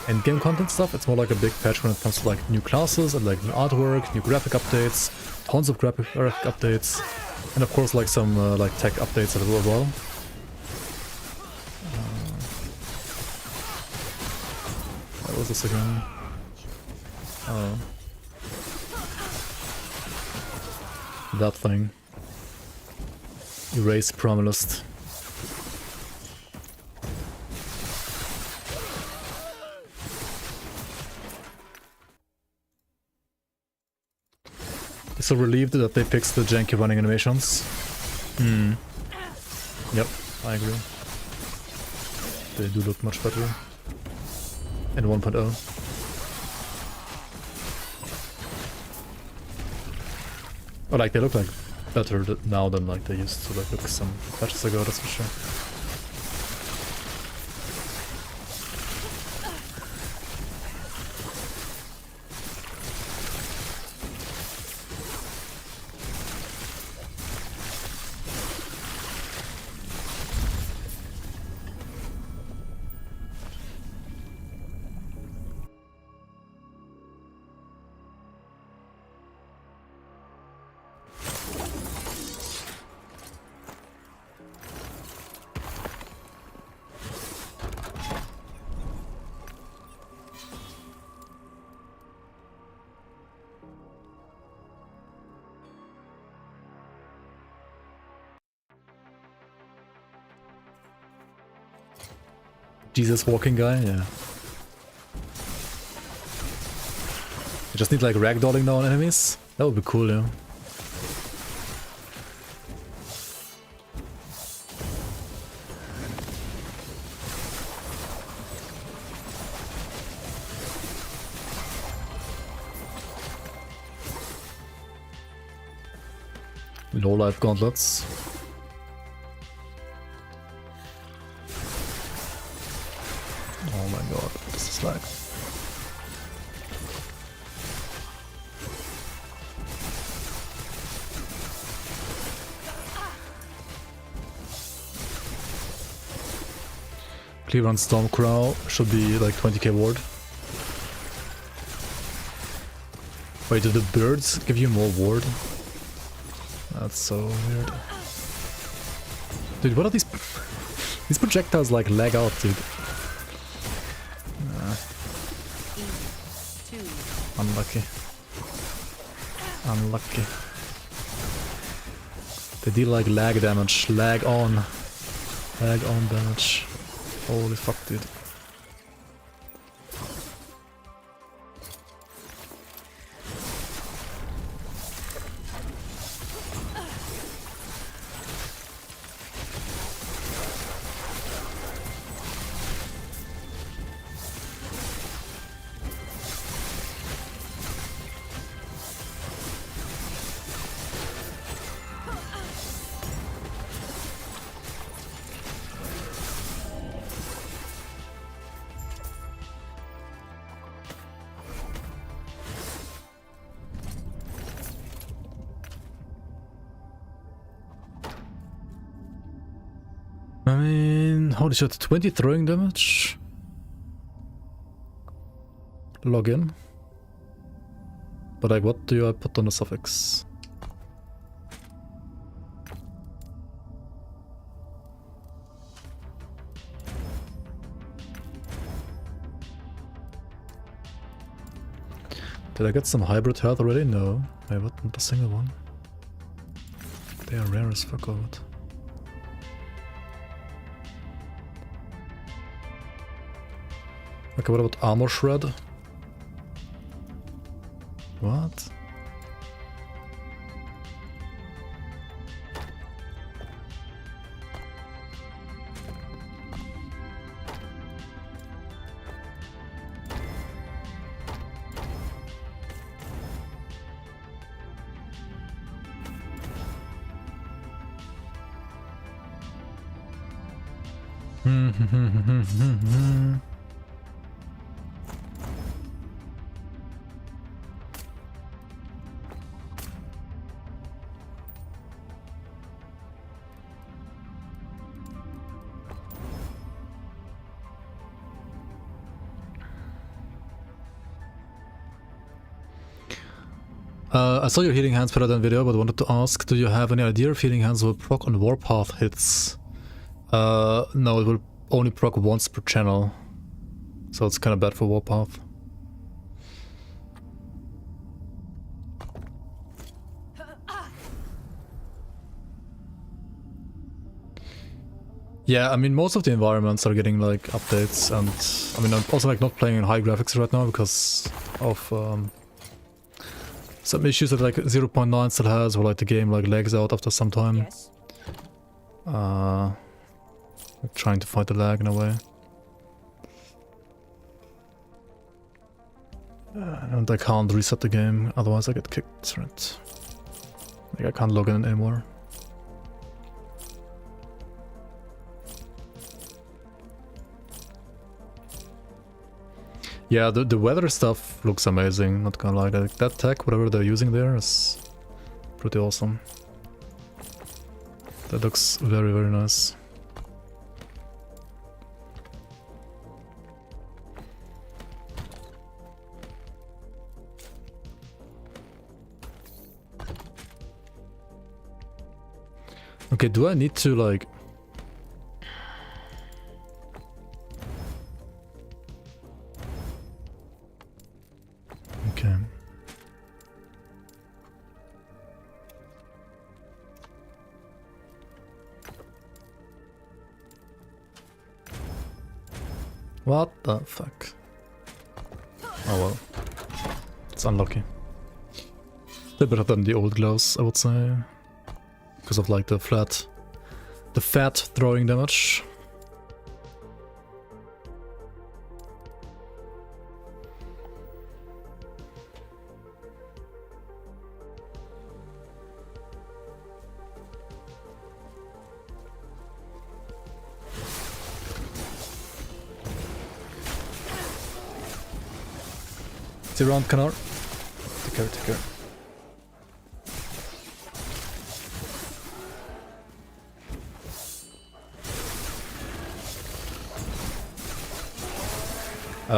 endgame content stuff. It's more like a big patch when it comes to like new classes and like new artwork, new graphic updates, tons of graphic updates, and of course like some like tech updates as well. What was this again? Oh. That thing. Erase Promulist. So relieved that they fixed the janky running animations. Yep, I agree. They do look much better in 1.0. Or like they look like better now than like they used to like look some patches ago, that's for sure. Jesus walking guy, yeah. You just need like ragdolling now on enemies? That would be cool, yeah. Low life gauntlets. Oh my god, what is this like? Cleaver on Stormcrow should be like 20k ward. Wait, do the birds give you more ward? That's so weird. Dude, what are these... These projectiles like lag out, dude. Nah. Unlucky. Unlucky. They deal like lag damage. Lag on. Lag on damage. Holy fuck, dude. I mean, holy shit, 20 throwing damage? Log in. But like, what do I put on the suffix? Did I get some hybrid health already? No. I haven't, not a single one. They are rare as fuck out. Okay, what about armor shred? What? I saw your healing hands better than video, but wanted to ask, do you have any idea if healing hands will proc on warpath hits? No, it will only proc once per channel, so it's kind of bad for warpath. Yeah, I mean, most of the environments are getting like updates, and I mean, I'm also like not playing in high graphics right now because of some issues that like 0.9 still has, or like the game like lags out after some time. Yes. Like trying to fight the lag in a way. And I can't reset the game, otherwise I get kicked, right? Like I can't log in anymore. Yeah, the weather stuff looks amazing, not gonna lie. That tech, whatever they're using there, is pretty awesome. That looks very, very nice. Okay, do I need to like... Okay. What the fuck? Oh well. It's unlucky. They're better than the old gloves, I would say. Because of like the fat throwing damage. See you around, Kanar. Take care, take care.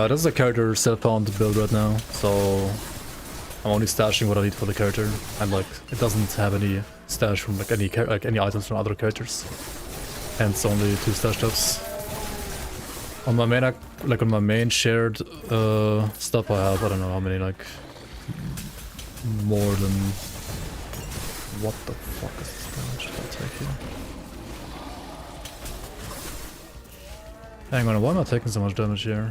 This is a character self-found build right now, so I'm only stashing what I need for the character, and like it doesn't have any stash from like any items from other characters. Hence only 2 stash stuffs. On my main on my main shared stuff I have, I don't know how many, like more than, what the fuck is this damage I'll take here? Hang on, why am I taking so much damage here?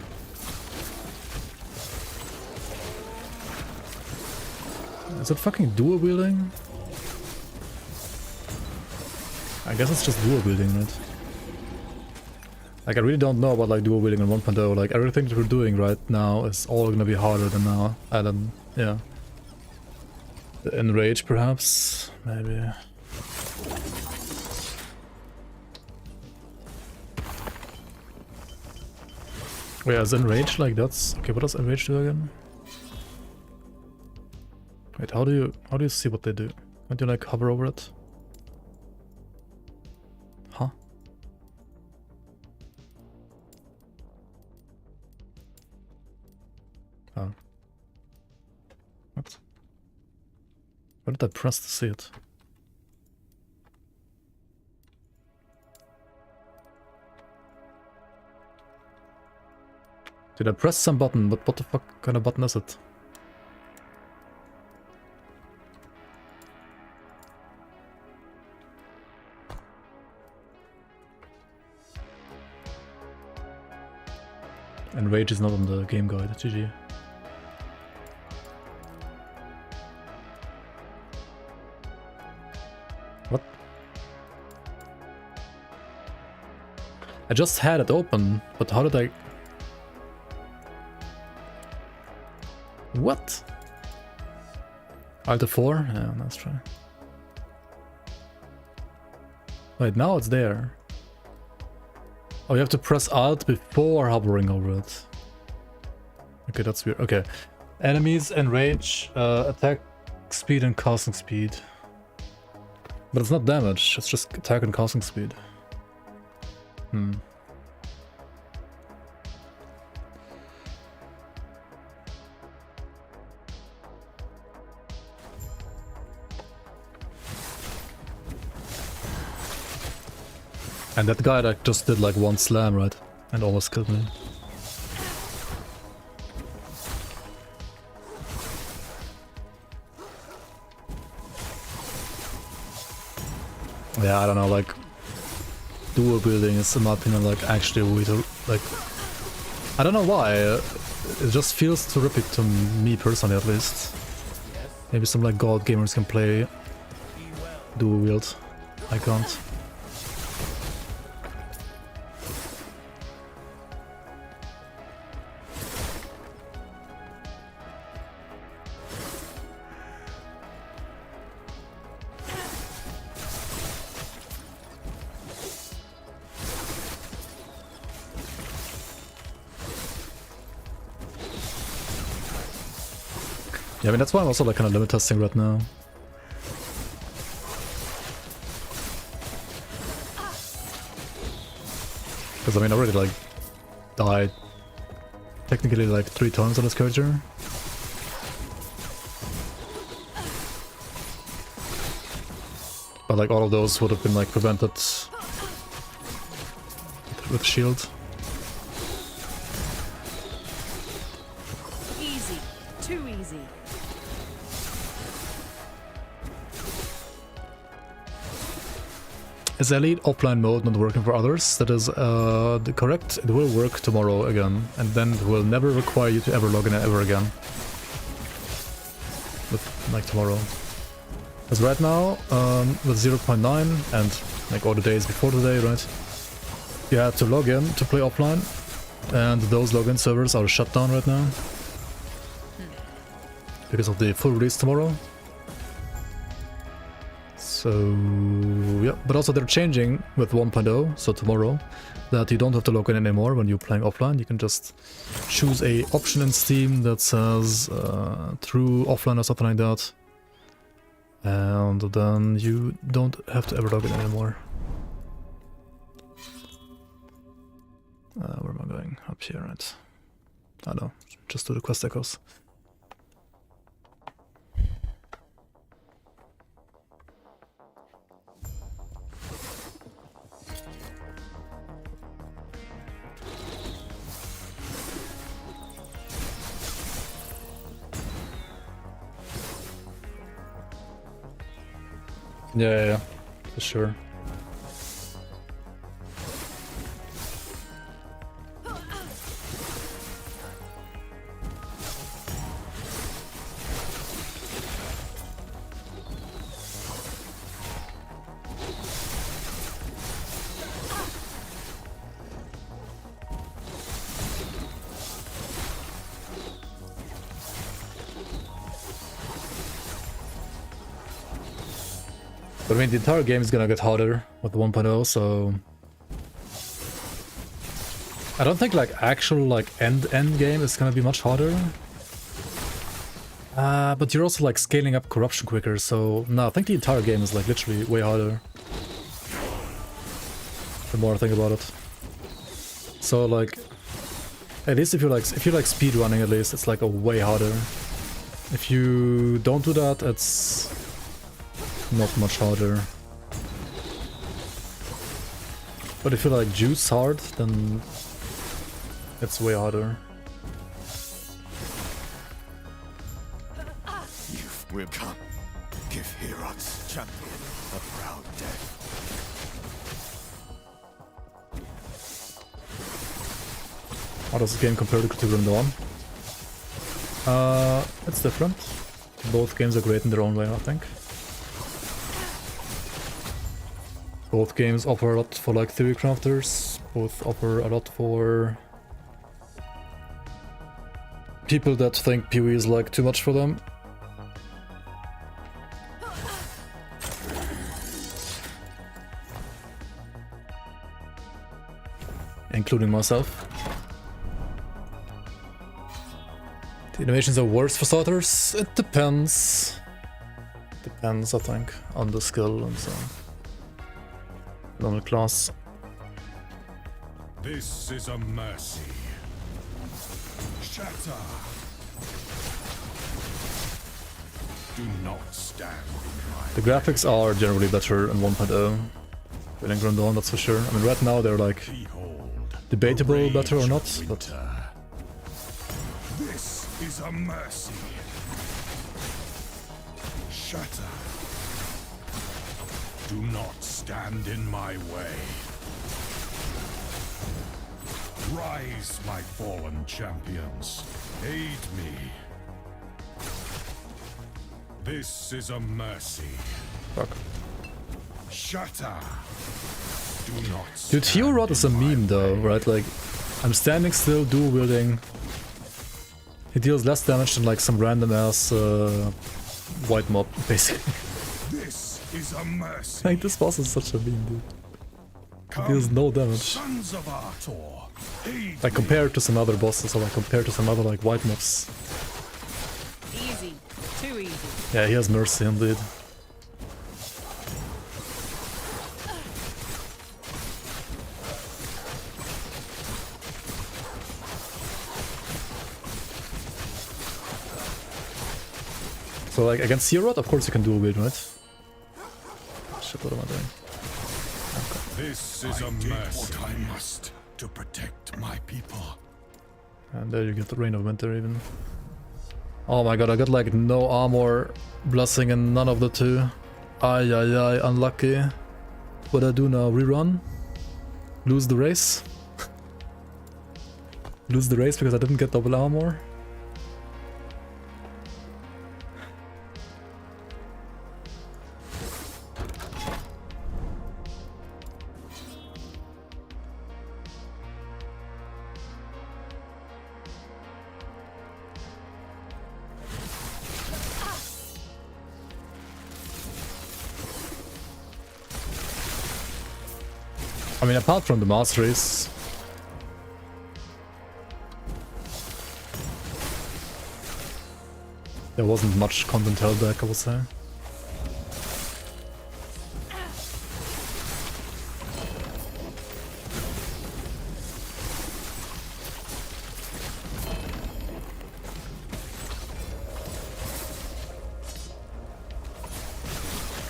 Is it fucking dual wielding? I guess it's just dual wielding, right? Like, I really don't know about like dual wielding and 1.0. Like, everything that we're doing right now is all gonna be harder than now. And then, yeah. The enrage, perhaps? Maybe. Wait, is enrage like that's... Okay, what does enrage do again? Wait, how do you see what they do? Can't you like hover over it? Huh? Oh. What? Where did I press to see it? Did I press some button? But what the fuck kind of button is it? And rage is not on the game guide, GG. What? I just had it open, but how did I... What? Alt 4? Yeah, let's try. Wait, now it's there. Oh, you have to press Alt before hovering over it. Okay, that's weird. Okay. Enemies enrage, attack speed and casting speed. But it's not damage, it's just attack and casting speed. Hmm. And that guy that just did like 1 slam, right? And almost killed me. Yeah, I don't know, like... Dual building is, in my opinion, like actually a way to... Like... I don't know why, it just feels terrific to me personally at least. Maybe some like god gamers can play dual wield. I can't. Yeah, I mean, that's why I'm also like kind of limit testing right now. Because I mean, I already like died technically like 3 times on this character. But like all of those would have been like prevented with shield. Easy. Too easy. Is Elite offline mode not working for others? That is correct. It will work tomorrow again, and then it will never require you to ever log in ever again. With like tomorrow. Because right now, with 0.9 and like all the days before today, right? You have to log in to play offline, and those login servers are shut down right now. Because of the full release tomorrow. So, yeah, but also they're changing with 1.0, so tomorrow, that you don't have to log in anymore when you're playing offline. You can just choose a option in Steam that says true offline or something like that. And then you don't have to ever log in anymore. Where am I going? Up here, right? I don't know, just do the quest echoes. Yeah, for sure. But I mean, the entire game is gonna get harder with the 1.0, so I don't think like actual like end game is gonna be much harder. But you're also like scaling up corruption quicker, so no, I think the entire game is like literally way harder. The more I think about it. So like, at least if you like speed running, at least it's like a way harder. If you don't do that, it's not much harder. But if you like juice hard, then it's way harder. You will come. Give Herod's champion a proud death. How does the game compare to Grim Dawn? It's different. Both games are great in their own way, I think. Both games offer a lot for like theory crafters. Both offer a lot for people that think PoE is like too much for them. Including myself. The animations are worse for starters. It depends. Depends, I think, on the skill and so on. On the class. This is a mercy. Shatter. Do not stand in my The graphics are generally better in 1.0 than in Grim Dawn, that's for sure. I mean, right now they're like debatable better or not, but This is a mercy. Shatter. Do not stand in my way. Rise, my fallen champions. Aid me. This is a mercy. fuck. Shatter. Do not Dude, stand Hero Rod is a in my meme though, way. right? Like, I'm standing still, dual wielding. He deals less damage than like some random ass white mob, basically. This is a mercy. Like, this boss is such a meme, dude. He Come, deals no damage. sons of Artor. Aid Like, me. compared to some other bosses, or like compared to some other like white mobs. Easy. Too easy. Yeah, he has mercy indeed. So like against Hero Rod, of course you can dual wield, right? Shit, what am I doing? This is a mercy. What I must to protect my people. And there you get the Reign of Winter even. Oh my god, I got like no armor, blessing and none of the two. Ay ay ay, unlucky. What do I do now? Rerun? Lose the race? Lose the race because I didn't get double armor? I mean, apart from the masteries, there wasn't much content held back, I would say.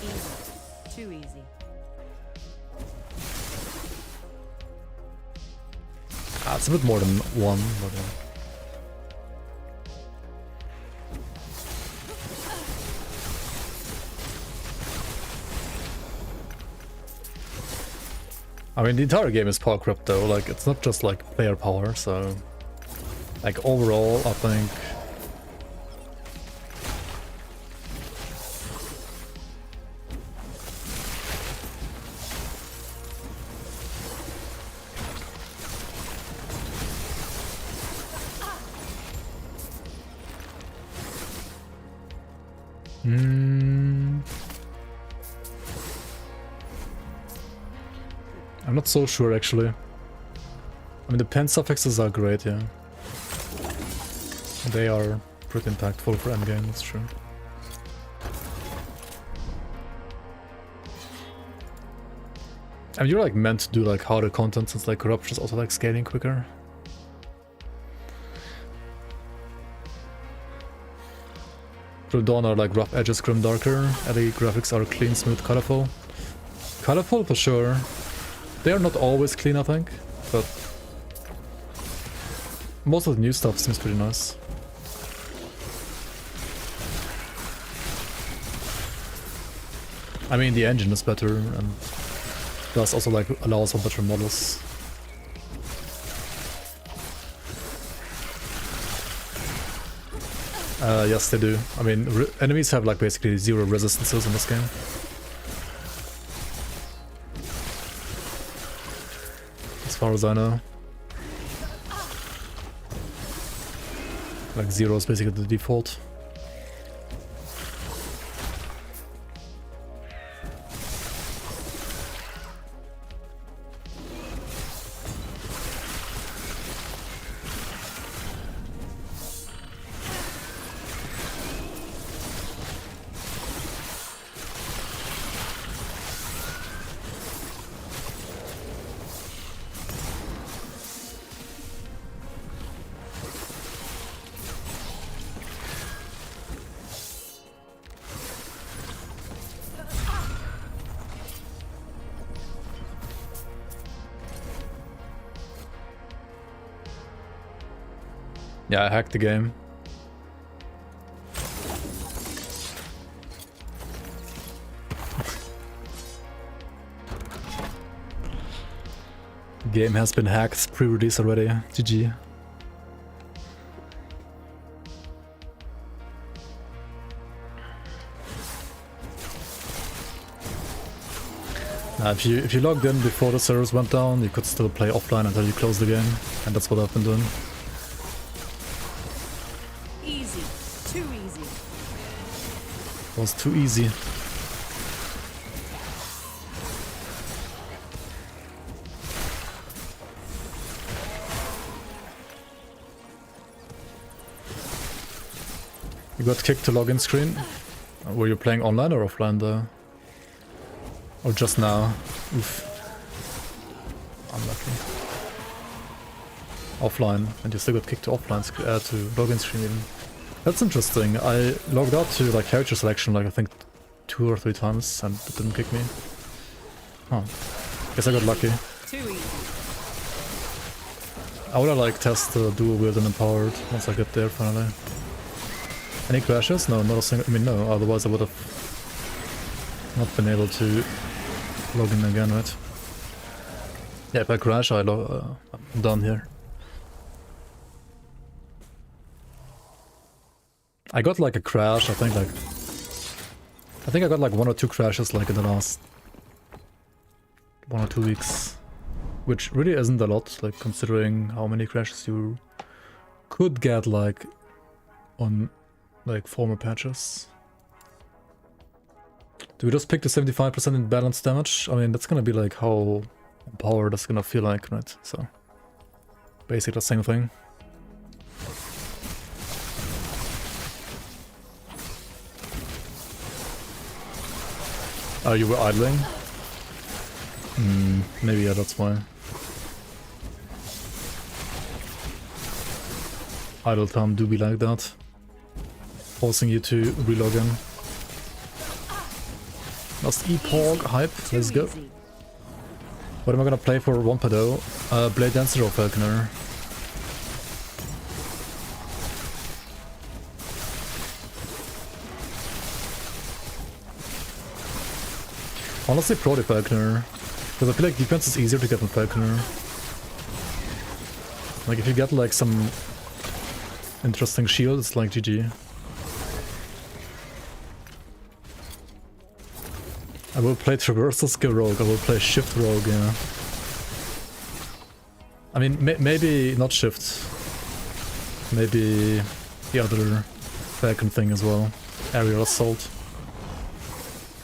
Easy. Too easy. It's a bit more than one, but I mean, the entire game is power corrupt though, like, it's not just like player power, so... Like, overall, I think... I'm not so sure actually. I mean, the pen suffixes are great, yeah. They are pretty impactful for endgame, that's true. I mean, you're like meant to do like harder content since like corruption is also like scaling quicker. Through Dawn are like rough edges, grim darker. LE graphics are clean, smooth, colorful. Colorful for sure. They are not always clean, I think, but most of the new stuff seems pretty nice. I mean, the engine is better and does also like allows for better models. Yes, they do. I mean, enemies have like basically 0 resistances in this game. As far as I know. Like 0 is basically the default. Yeah, I hacked the game. Game has been hacked, pre-release already. GG. If you logged in before the servers went down, you could still play offline until you close the game, and that's what I've been doing. Easy. Too easy. It was too easy. You got kicked to login screen? Were you playing online or offline there? Or just now? Oof. Unlucky. Offline, and you still got kicked to offline to login screen even. That's interesting. I logged out to like character selection like I think 2 or 3 times and it didn't kick me. Huh. Guess I got lucky. Too easy. I wanna like test the dual wield and empowered once I get there finally. Any crashes? No, not a single. I mean, no, otherwise I would have not been able to log in again, right? Yeah, if I crash, I'm done here. I got like a crash, I think I got like 1 or 2 crashes like in the last 1 or 2 weeks. Which really isn't a lot, like considering how many crashes you could get like on like former patches. Do we just pick the 75% in balanced damage? I mean, that's gonna be like how empowered that's gonna feel like, right? So, basically the same thing. Oh, you were idling? Maybe, yeah, that's why. Idle time do be like that. Forcing you to relog in. Last Epoch hype, let's go. What am I gonna play for Wampedo? Blade Dancer or Falconer? Honestly, probably Falconer. Because I feel like defense is easier to get in Falconer. Like if you get like some interesting shield, it's like GG. I will play Traversal Skill Rogue, I will play Shift Rogue, yeah. I mean, maybe not Shift. Maybe the other Falcon thing as well. Aerial Assault.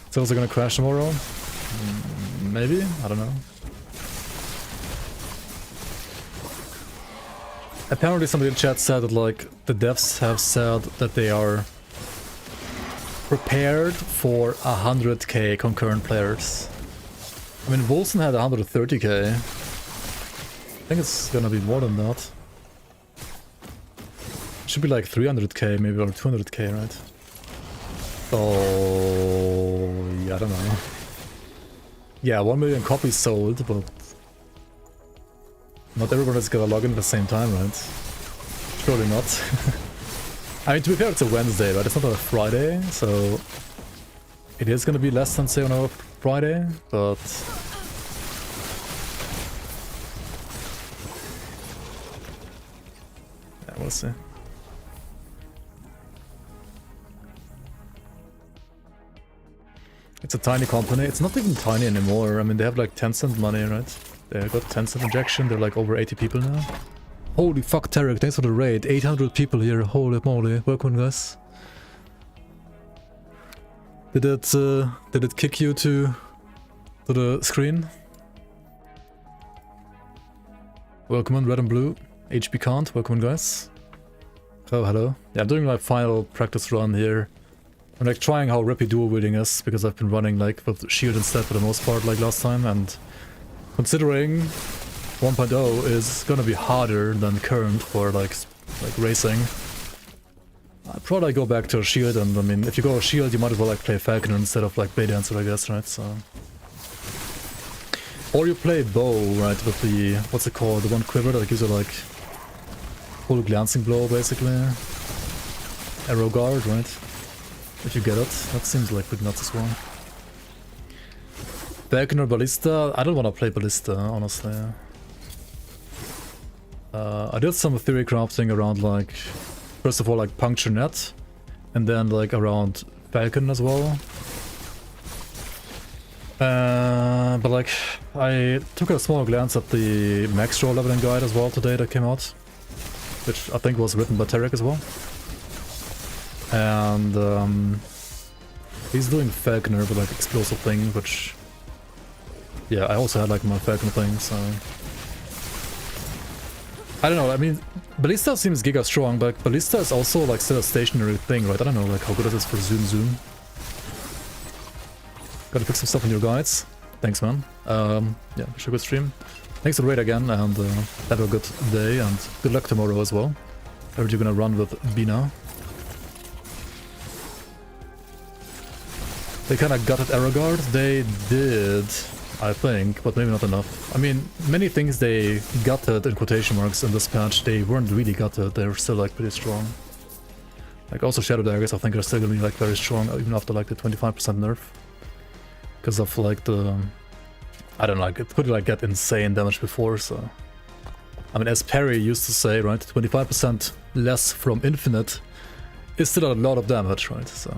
It's also gonna crash tomorrow? Maybe? I don't know. Apparently somebody in chat said that like the devs have said that they are prepared for 100k concurrent players. I mean, Wolsen had 130k. I think it's gonna be more than that. It should be like 300k maybe, or 200k, right? Oh, yeah, I don't know. Yeah, 1 million copies sold, but not everyone is gonna log in at the same time, right? Surely not. I mean, to be fair, it's a Wednesday, right? It's not on a Friday, so it is gonna be less than, say, on a Friday, but yeah, we'll see. It's a tiny company. It's not even tiny anymore. I mean, they have like 10-cent money, right? They got 10-cent injection. They're like over 80 people now. Holy fuck, Tarek, thanks for the raid. 800 people here. Holy moly. Welcome, guys. Did it kick you to the screen? Welcome on, red and blue. HB Can't. Welcome, guys. Oh, hello. Yeah, I'm doing my final practice run here. I'm like trying how rippy dual wielding is, because I've been running like with shield instead for the most part like last time, and considering 1.0 is gonna be harder than current for like racing, I'd probably go back to a shield. And I mean, if you go a shield, you might as well like play Falconer instead of like Blade Dancer, I guess, right? So, or you play bow, right, with the, what's it called, the one quiver that gives you like full glancing blow basically, arrow guard, right? If you get it, that seems like pretty nuts as well. Falconer Ballista, I don't want to play Ballista, honestly. I did some theory crafting around like, first of all like Puncture Net, and then like around Falcon as well. But like, I took a small glance at the max draw leveling guide as well today that came out, which I think was written by Tarek as well. And he's doing Falconer with like explosive thing, which, yeah, I also had like my Falconer thing, so I don't know. I mean, Ballista seems giga strong, but Ballista is also like still a stationary thing, right? I don't know like how good it is for zoom. Gotta fix some stuff in your guides. Thanks, man. Yeah, wish you a good stream. Thanks for the raid again, and have a good day, and good luck tomorrow as well. I heard you're gonna run with Bina. They kinda gutted Arrowguard. They did, I think, but maybe not enough. I mean, many things they gutted in quotation marks in this patch, they weren't really gutted. They were still like pretty strong. Like also Shadow Daggers, I think are still gonna be like very strong even after like the 25% nerf. Because of like the, I don't know, like it could like get insane damage before, so. I mean, as Perry used to say, right, 25% less from infinite is still a lot of damage, right? So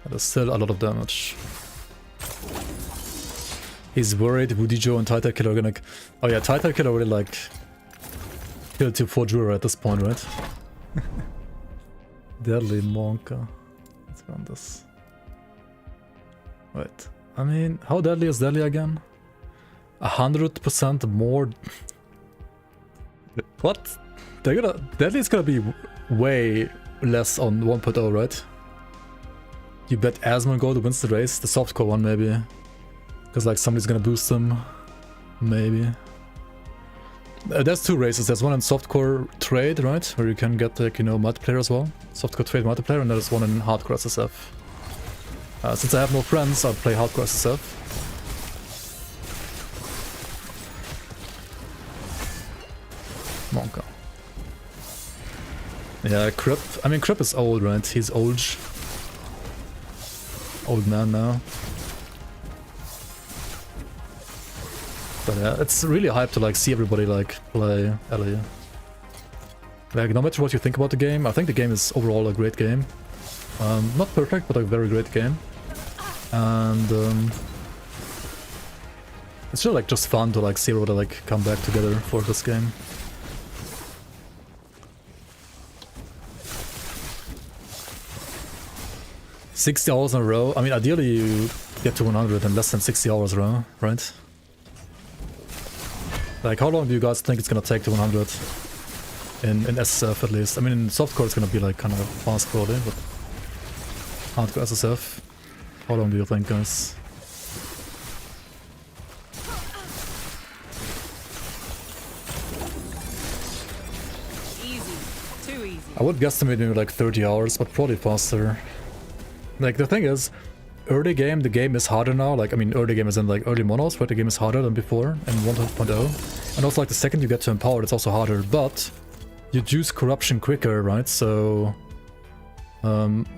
that is still a lot of damage. He's worried Woody Joe and Titan Killer are gonna... Oh yeah, Titan Killer already like killed 2-4 Jura at this point, right? Deadly Monka. Let's go on this. Wait, I mean, how deadly is deadly again? 100% more... What? They're gonna... Deadly is gonna be way less on 1.0, right? You bet Asmongold wins the race, the softcore one maybe. Because like somebody's gonna boost them. Maybe. There's two races, there's one in softcore trade, right? Where you can get like, you know, multiplayer as well. Softcore trade multiplayer, and there's one in hardcore SSF. Since I have no friends, I'll play hardcore SSF. Monka. Yeah, Crip. I mean, Crip is old, right? He's old. Old man now. But yeah, it's really hype to like see everybody like play Ellie. Like no matter what you think about the game, I think the game is overall a great game. Not perfect, but a very great game. And it's really like just fun to like see everybody like come back together for this game. $60 hours in a row. I mean, ideally you get to 100 in less than 60 hours in a row, right? Like, how long do you guys think it's gonna take to 100 in SSF at least? I mean, in softcore it's gonna be like kind of fast probably, but hardcore SSF. How long do you think, guys? Easy. Too easy. I would guesstimate maybe like 30 hours, but probably faster. Like, the thing is, early game, the game is harder now. Like, I mean, early game is in like early monos, right? The game is harder than before in 1.0. And also, like, the second you get to Empowered, it's also harder. But you juice corruption quicker, right? So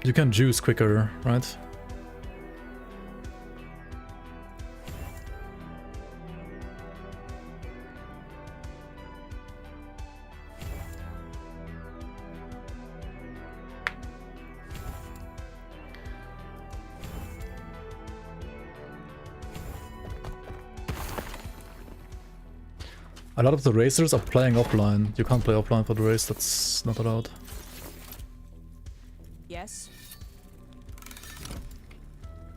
you can juice quicker, right? A lot of the racers are playing offline. You can't play offline for the race, that's not allowed. Yes.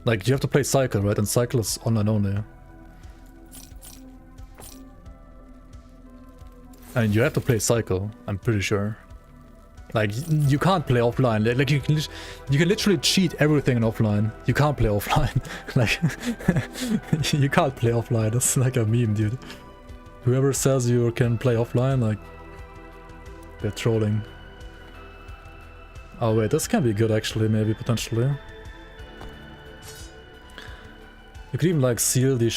Like, you have to play Cycle, right? And Cycle is online only. And you have to play Cycle, I'm pretty sure. Like, you can't play offline. Like, you can literally cheat everything in offline. You can't play offline. Like, you can't play offline. That's like a meme, dude. Whoever says you can play offline, like, they're trolling. Oh wait, this can be good actually, maybe, potentially. You could even like seal the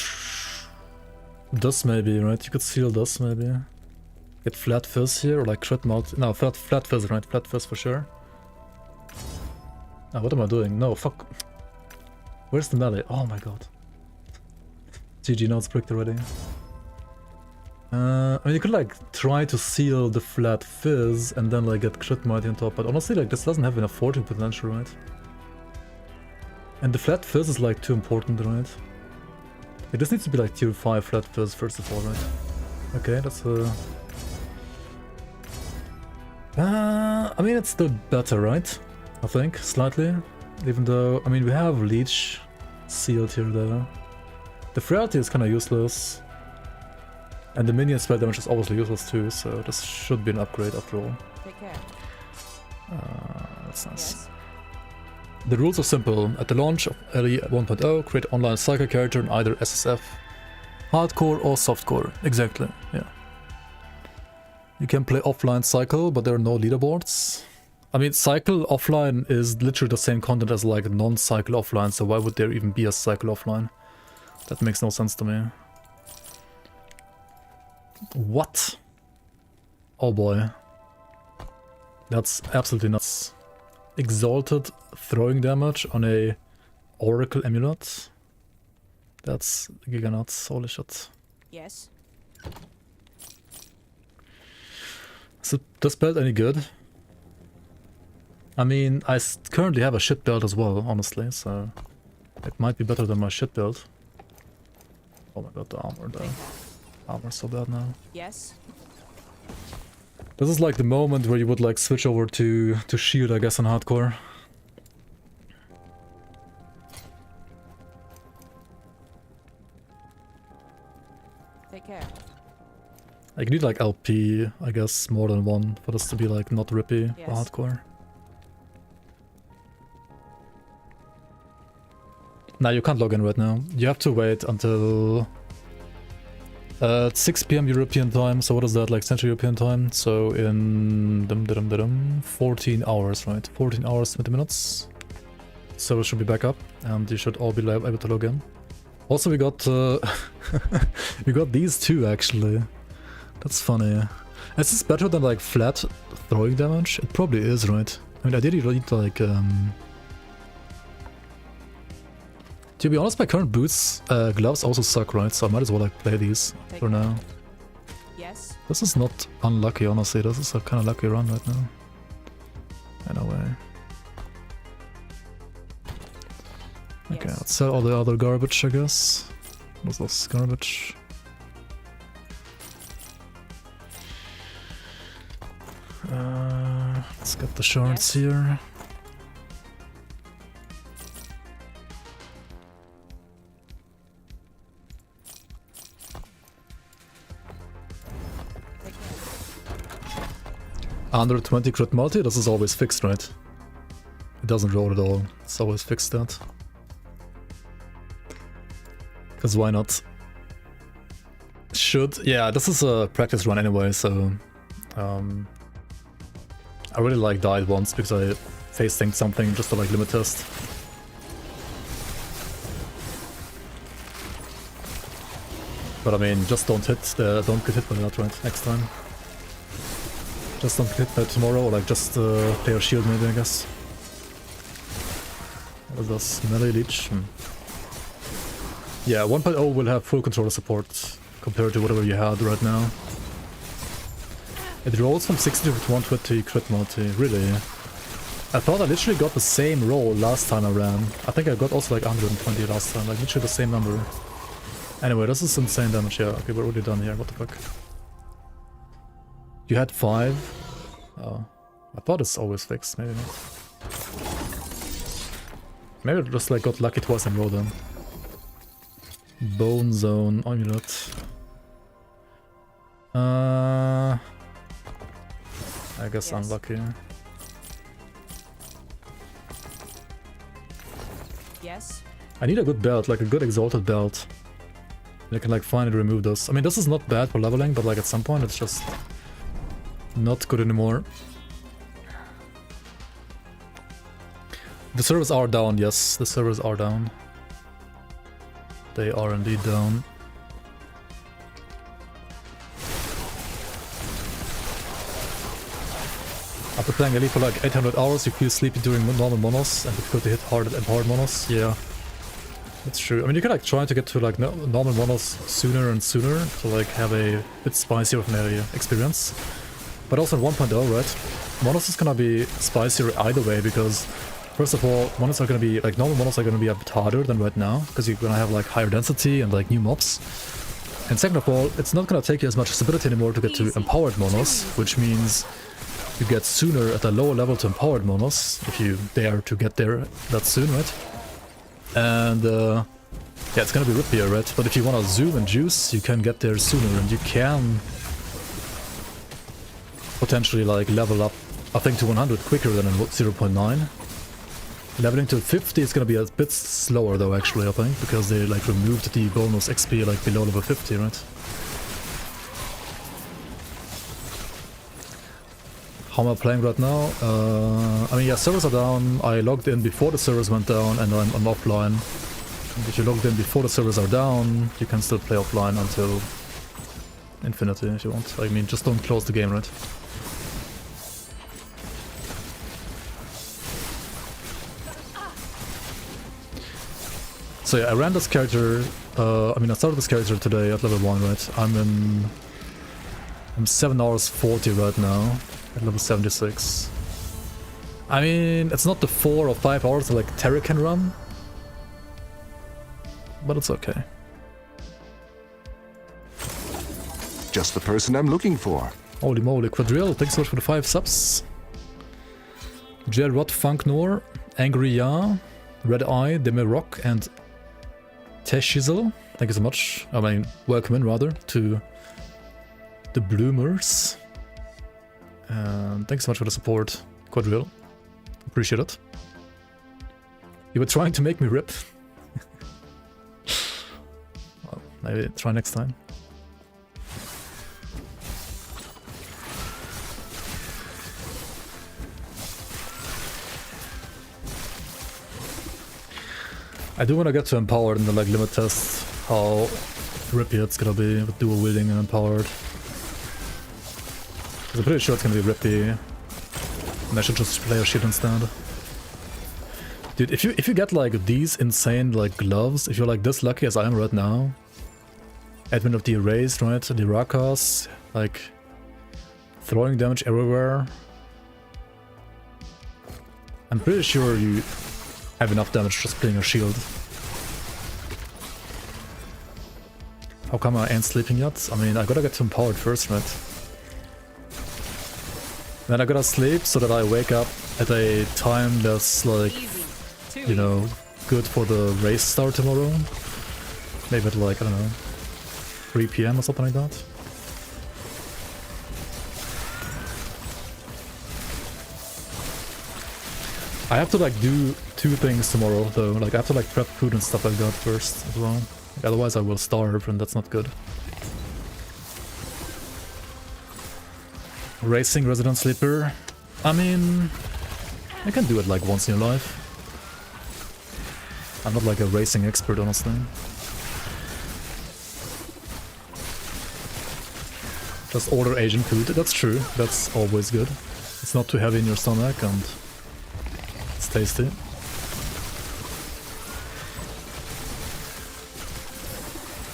this maybe, right? You could seal this maybe. Get flat fizz here, or like crit mount. No, flat fizz, right? Flat fizz for sure. Oh, what am I doing? No, fuck. Where's the melee? Oh my god. GG, now it's bricked already. I mean, you could like try to seal the flat fizz and then like get crit mighty on top, but honestly, like, this doesn't have enough fortune potential, right? And the flat fizz is like too important, right? It just needs to be like tier 5 flat fizz first of all, right? Okay, that's I mean, it's still better, right? I think, slightly. Even though, I mean, we have Leech sealed here though. The frailty is kind of useless. And the minion spell damage is obviously useless too, so this should be an upgrade after all. Take care. That's nice. Yes. The rules are simple. At the launch of LE 1.0, create online Psycho character in either SSF, hardcore or softcore. Exactly, yeah. You can play offline Cycle, but there are no leaderboards. I mean, Cycle offline is literally the same content as like non-Cycle offline, so why would there even be a Cycle offline? That makes no sense to me. What? Oh boy. That's absolutely nuts. Exalted throwing damage on a Oracle Amulet? That's giga nuts, holy shit. Yes. Is this belt any good? I mean, I currently have a shit belt as well, honestly, so it might be better than my shit belt. Oh my god, the armor though. Armor's so bad now. Yes. This is like the moment where you would like switch over to shield, I guess, on hardcore. Take care. Like, you need like LP, I guess, more than one for this to be like not rippy for hardcore. Nah, you can't log in right now. You have to wait until 6 PM European time. So what is that, like Central European time? So in 14 hours, right? 14 hours, 20 minutes. So it should be back up and you should all be able to log in. Also, we got we got these two actually. That's funny. Is this better than like flat throwing damage? It probably is, right? I mean, ideally you need like To be honest, my current boots, gloves also suck, right? So I might as well like play these for now. Yes. This is not unlucky, honestly. This is a kind of lucky run right now. In a way. Okay, let's sell all the other garbage, I guess. What's this garbage? Let's get the shards here. Under 20 crit multi, this is always fixed, right? It doesn't roll at all. It's always fixed that. Because why not? Should. Yeah, this is a practice run anyway, so... I really like died once because I face tanked something just to like limit test. But I mean, just don't get hit by that, right? Next time. Just don't get hit by it tomorrow, or like just play your shield maybe, I guess. What is this? Melee leech? Yeah, 1.0 will have full controller support compared to whatever you had right now. It rolls from 60 to 120 crit multi, really. I thought I literally got the same roll last time I ran. I think I got also like 120 last time, like literally the same number. Anyway, this is insane damage, yeah. Okay, we're already done here, what the fuck. You had 5? Oh. I thought it's always fixed, maybe not. Maybe I just like got lucky twice in a row then. Bone Zone Amulet. I guess unlucky. Yes. I need a good belt, like a good exalted belt. I can like finally remove this. I mean, this is not bad for leveling, but like at some point it's just not good anymore. The servers are down, yes, the servers are down. They are indeed down. After playing Elite for like 800 hours, you feel sleepy during normal monos and difficult to hit hard empowered monos. Yeah, that's true. I mean, you can like try to get to like normal monos sooner and sooner to like have a bit spicier of an experience. But also in 1.0, right? Monos is gonna be spicier either way because first of all, monos are gonna be like normal monos are gonna be a bit harder than right now because you're gonna have like higher density and like new mobs. And second of all, it's not gonna take you as much stability anymore to get to empowered monos, which means you get sooner at a lower level to empowered monos, if you dare to get there that soon, right? And yeah, it's gonna be rippier, right? But if you wanna zoom and juice, you can get there sooner, and you can potentially like level up, I think, to 100 quicker than in 0.9. Leveling to 50 is gonna be a bit slower though, actually, I think, because they like removed the bonus XP like below level 50, right? How am I playing right now? I mean, yeah, servers are down. I logged in before the servers went down and I'm offline. And if you logged in before the servers are down, you can still play offline until infinity if you want. I mean, just don't close the game, right? So yeah, I ran this character, I mean, I started this character today at level 1, right? I'm 7 hours 40 right now. At level 76. I mean, it's not the 4 or 5 hours that like Terry can run, but it's okay. Just the person I'm looking for. Holy moly, Quadrille, thanks so much for the 5 subs. Jelrod Falconer, Angry Ya, Red Eye, Demirok, and Teshizel. Thank you so much. I mean, welcome in rather to the Bloomers. And thanks so much for the support, Quadrille. Appreciate it. You were trying to make me rip. Well, maybe try next time. I do want to get to empowered and then like limit test how rippy it's gonna be with dual wielding and empowered. I'm pretty sure it's gonna be rippy, and I should just play a shield instead. Dude, if you get like these insane like gloves, if you're like this lucky as I am right now, admin of the erased, right? The Rakas, like throwing damage everywhere. I'm pretty sure you have enough damage just playing a shield. How come I ain't sleeping yet? I mean, I gotta get to empowered first, right? Then I gotta sleep so that I wake up at a time that's like, you know, good for the race start tomorrow. Maybe at like, I don't know, 3 PM or something like that. I have to like do 2 things tomorrow though, like I have to like prep food and stuff like that first as well. Otherwise I will starve and that's not good. Racing Resident Sleeper. I mean, I can do it like once in your life. I'm not like a racing expert, honestly. Just order Asian food. That's true. That's always good. It's not too heavy in your stomach and it's tasty.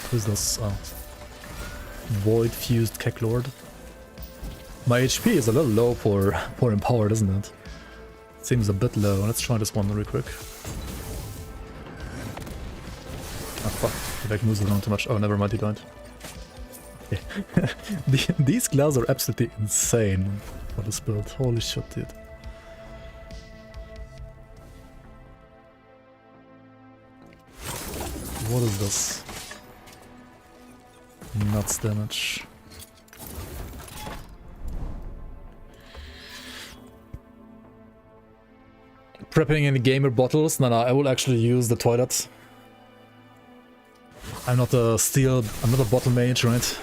Who's this? Oh. Void Fused Kecklord. My HP is a little low for empowered, isn't it? Seems a bit low. Let's try this one real quick. Ah fuck, he like moves around too much. Oh, never mind, he died. Okay. These gloves are absolutely insane for this build. Holy shit, dude. What is this? Nuts damage. Prepping any gamer bottles? No, I will actually use the toilet. I'm not a bottle mage, right?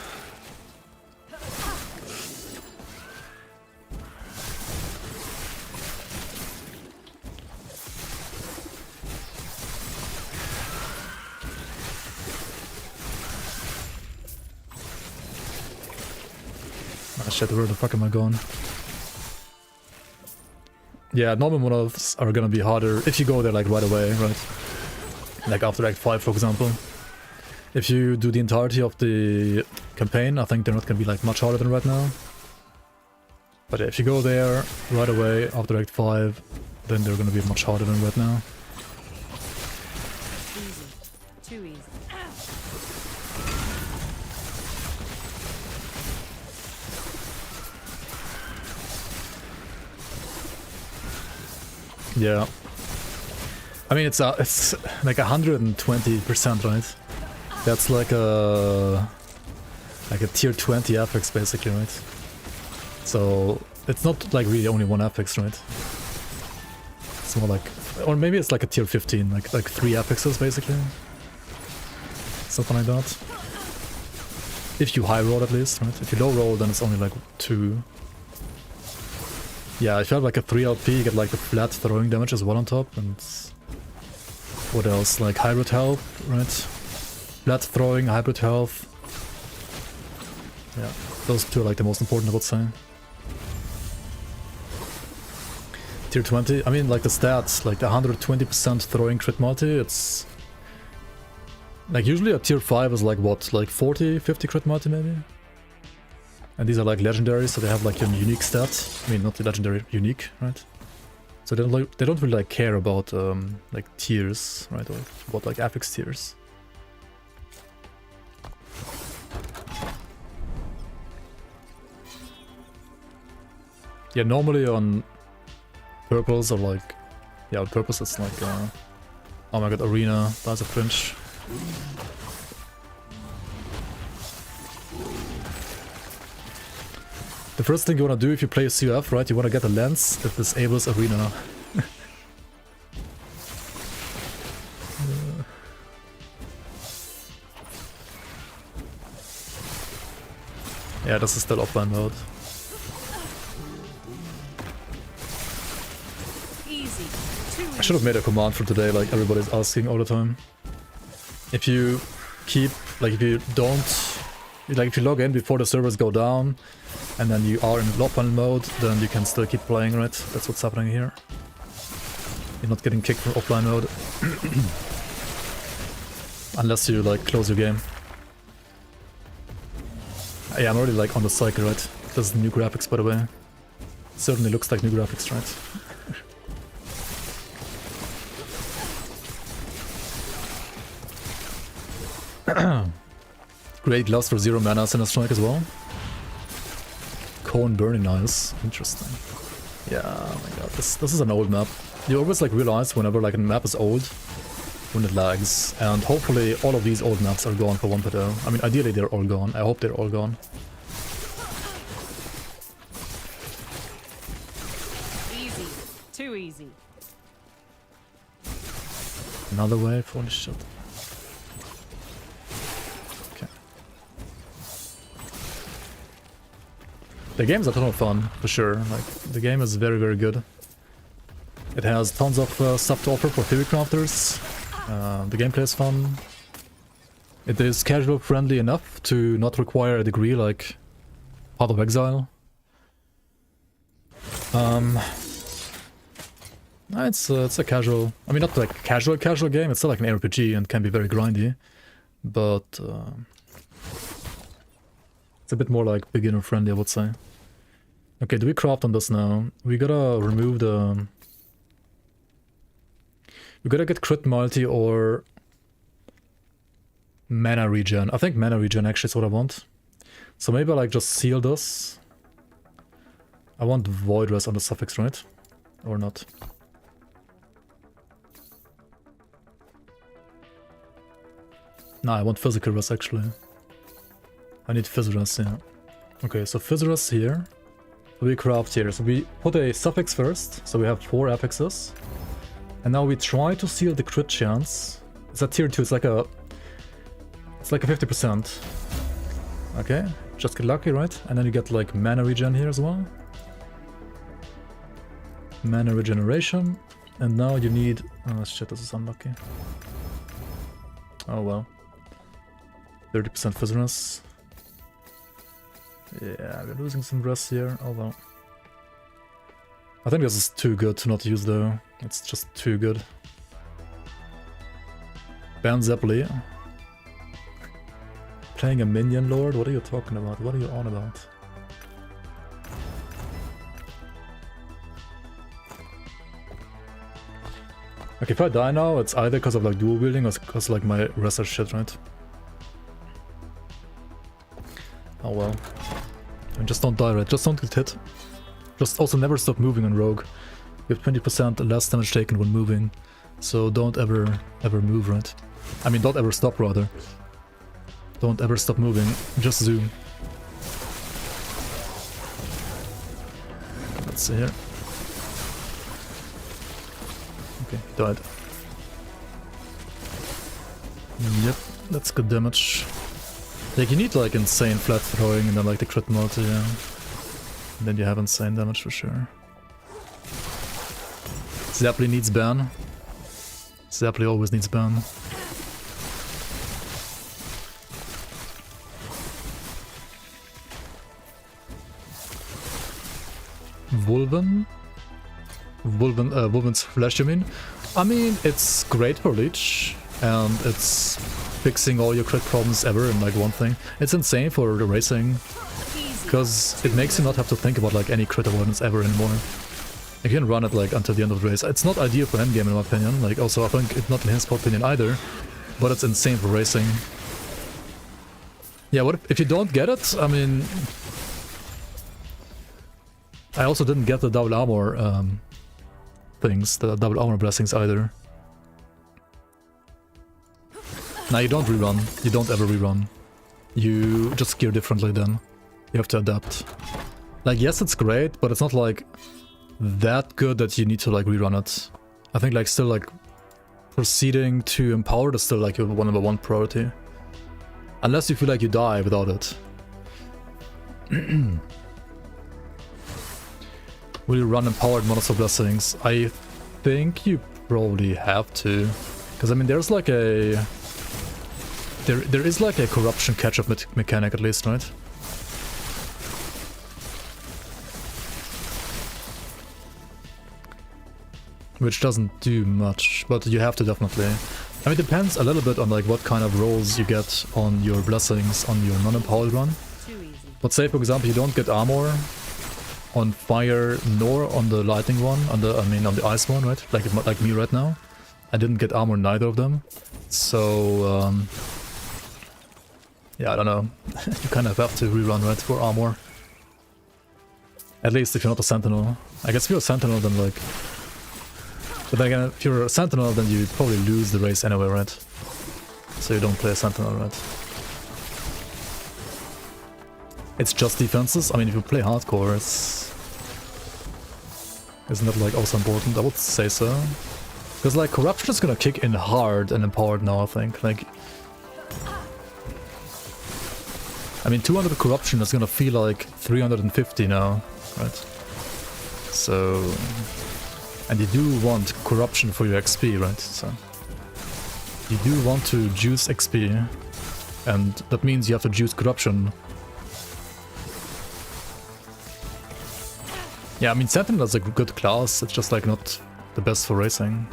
Ah shit, where the fuck am I going? Yeah, normal monos are gonna be harder if you go there like right away, right? Like after Act 5, for example. If you do the entirety of the campaign, I think they're not gonna be like much harder than right now. But if you go there right away after Act 5, then they're gonna be much harder than right now. Easy. Too easy. Yeah. I mean, it's like 120%, right? That's like a tier 20 affix basically, right? So it's not like really only one affix, right? It's more like, or maybe it's like a tier 15, like 3 affixes basically. Something like that. If you high roll at least, right? If you low roll, then it's only like 2. Yeah, if you have like a 3 LP, you get like the flat throwing damage as well on top, and what else? Like hybrid health, right? Flat throwing, hybrid health. Yeah, those 2 are like the most important, I would say. Tier 20, I mean like the stats, like the 120% throwing crit multi, it's... Like usually a tier 5 is like what, like 40, 50 crit multi maybe? And these are like legendaries, so they have like a unique stat. I mean, not the legendary, unique, right? So they don't really like care about like tiers, right? Or what like affix tiers. Yeah, normally on purples or like, yeah, on purples it's like, oh my god, arena, that's a fringe. The first thing you want to do if you play a CUF, right, you want to get a lens that disables arena. Yeah, this is still offline mode. I should have made a command for today, like everybody's asking all the time. If you keep, like if you don't, like if you log in before the servers go down, and then you are in lock panel mode, then you can still keep playing, right? That's what's happening here. You're not getting kicked from offline mode. Unless you like close your game. Yeah, I'm already like on the cycle, right? This is new graphics, by the way. Certainly looks like new graphics, right? Great gloves for 0 mana Sinner Strike as well. Cone Burning Knives. Interesting. Yeah, oh my god, this is an old map. You always like realize whenever like a map is old, when it lags. And hopefully all of these old maps are gone for 1.0. I mean, ideally they're all gone. I hope they're all gone. Easy. Too easy. Another wave, holy shit. Okay. The game's a ton of fun, for sure. Like, the game is very, very good. It has tons of stuff to offer for theory crafters. The gameplay is fun. It is casual friendly enough to not require a degree like Path of Exile. It's a casual, I mean not like a casual game, it's still like an RPG and can be very grindy, but it's a bit more like beginner friendly, I would say. Okay, do we craft on this now? We gotta remove the... We gotta get crit multi or mana regen. I think mana regen actually is what I want. So maybe I like just seal this. I want void rest on the suffix, right? Or not? No, I want physical rest actually. I need phys rest, yeah. Okay, so phys rest here. We craft here. So we put a suffix first. So we have 4 affixes. And now we try to seal the crit chance. It's at tier 2, it's like a 50%. Okay, just get lucky, right? And then you get like mana regen here as well. Mana regeneration. And now you need... Oh shit, this is unlucky. Oh well. 30% physicalness. Yeah, we're losing some rest here. Oh well. I think this is too good to not use though. It's just too good. Ban Zeppeli. Playing a minion lord? What are you talking about? What are you on about? Okay, if I die now, it's either because of like dual wielding or because like my rest are shit, right? Oh well. And just don't die, right? Just don't get hit. Just also never stop moving on rogue. You have 20% less damage taken when moving, so don't ever move, right? I mean, don't ever stop, rather. Don't ever stop moving, just zoom. Let's see here. Okay, died. Yep, that's good damage. Like, you need like insane flat throwing and then like the crit multi, yeah. And then you have insane damage for sure. Zeppeli needs ban. Zeppeli always needs ban. Vulven's Flesh, you mean? I mean, it's great for Leech, and it's fixing all your crit problems ever in like one thing. It's insane for the racing, because it makes you not have to think about like any crit avoidance ever anymore. You can run it like until the end of the race. It's not ideal for endgame in my opinion, like also I think it's not in his opinion either, but it's insane for racing. Yeah, what if you don't get it? I mean... I also didn't get the double armor things, the double armor blessings either. Now you don't rerun, you don't ever rerun. You just gear differently then. You have to adapt. Like, yes, it's great, but it's not like that good that you need to like rerun it. I think like still like proceeding to empowered is still like your #1 priority. Unless you feel like you die without it. Will you run empowered Monster Blessings? I think you probably have to. Because I mean there's like a... There is like a corruption catch-up mechanic at least, right? which doesn't do much, but you have to definitely. I mean, it depends a little bit on like what kind of rolls you get on your blessings on your non-empowered run. But say for example you don't get armor on fire nor on the lightning one, on the on the ice one, right? Like me right now. I didn't get armor on neither of them. So yeah, I don't know. You kind of have to rerun, right, for armor. At least if you're not a sentinel. I guess if you're a sentinel then like... But then again, if you're a sentinel then you probably lose the race anyway, right? So you don't play a sentinel, right? It's just defenses. I mean, if you play hardcore, it's not like also important. I would say so. Because like corruption is gonna kick in hard and empowered now, I think. Like, I mean, 200 corruption is gonna feel like 350 now, right? So, and you do want corruption for your XP, right? So, you do want to juice XP, and that means you have to juice corruption. Yeah, I mean, Sentinel is a good class, it's just like not the best for racing.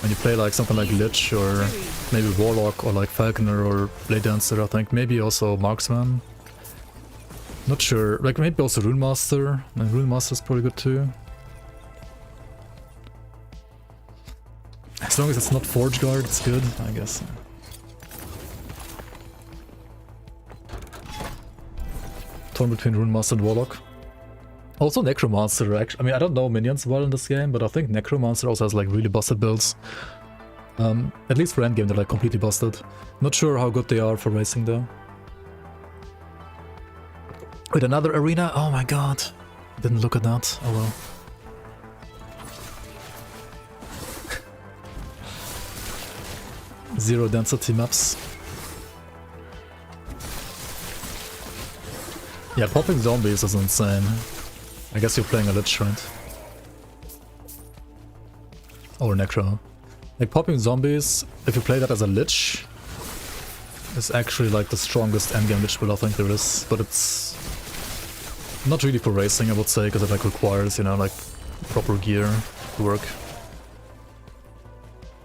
When you play like something like Lich or maybe Warlock or like Falconer or Blade Dancer, I think. Maybe also Marksman. Not sure. Like maybe also Rune Master. And Rune Master is probably good too. As long as it's not Forge Guard, it's good, I guess. Torn between Rune Master and Warlock. Also Necromancer, actually. I mean, I don't know minions well in this game, but I think Necromancer also has like really busted builds. At least for endgame they're like completely busted. Not sure how good they are for racing though. Wait, another arena? Oh my god. Didn't look at that. Oh well. Zero density maps. Yeah, popping zombies is insane. I guess you're playing a Lich, right? Or Necro. Like popping zombies, if you play that as a Lich, is actually like the strongest endgame Lich build I think there is. But it's not really for racing, I would say, because it like requires, you know, like proper gear to work.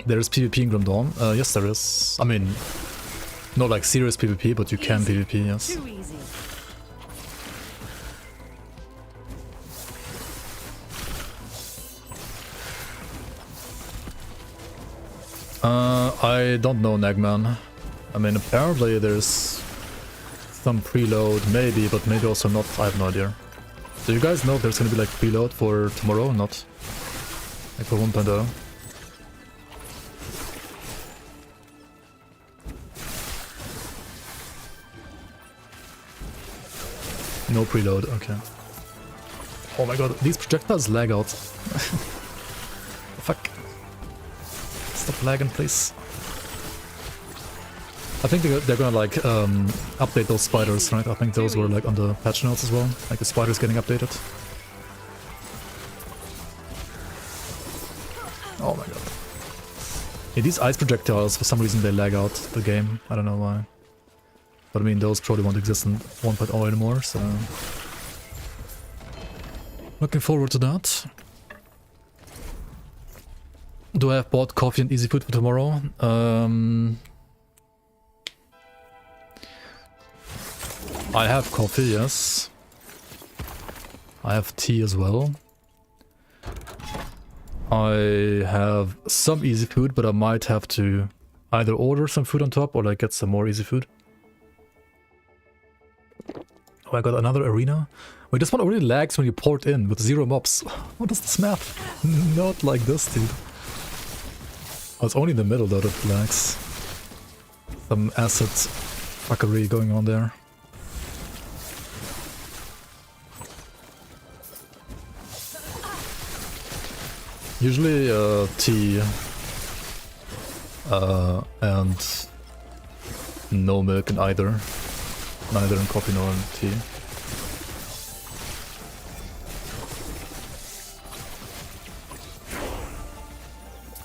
There is PvP in Grim Dawn. Yes, there is. I mean, not like serious PvP, but you can PvP, yes. I don't know, Nagman. I mean, apparently there's some preload, maybe, but maybe also not. I have no idea. Do you guys know if there's gonna be like preload for tomorrow or not? Like for 1.0? No preload, okay. Oh my god, these projectiles lag out. Fuck. Stop lagging, please. I think they're gonna like update those spiders, right? I think those were like on the patch notes as well. Like the spiders getting updated. Oh my god. Yeah, these ice projectiles, for some reason they lag out the game. I don't know why. But I mean, those probably won't exist in 1.0 anymore, so... Looking forward to that. Do I have bought coffee and easy food for tomorrow? I have coffee, yes. I have tea as well. I have some easy food, but I might have to either order some food on top or like get some more easy food. Oh, I got another arena. Wait, this one already lags when you port in with 0 mobs. What is this map? Not like this, dude. Oh, it's only in the middle though that lags. Some acid fuckery going on there. Usually tea and no milk in either. Neither in coffee nor in tea.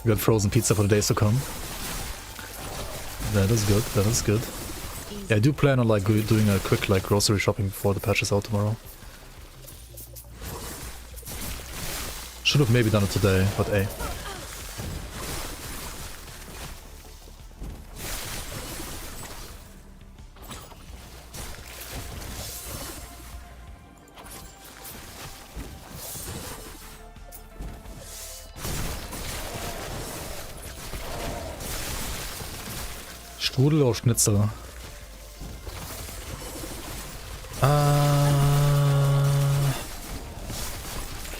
We got frozen pizza for the days to come. That is good, that is good. Yeah, I do plan on like doing a quick like grocery shopping before the patch is out tomorrow. Should have maybe done it today, but hey. Strudel or Schnitzel?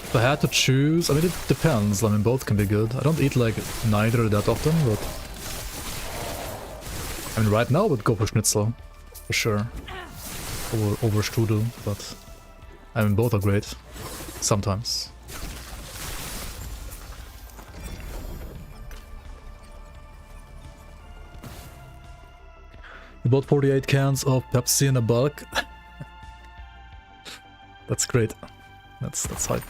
If I had to choose, I mean it depends, I mean both can be good. I don't eat like neither that often, but... I mean right now I would go for Schnitzel, for sure. Over Strudel, but... I mean both are great, sometimes. You bought 48 cans of Pepsi in a bulk. That's great. That's hype.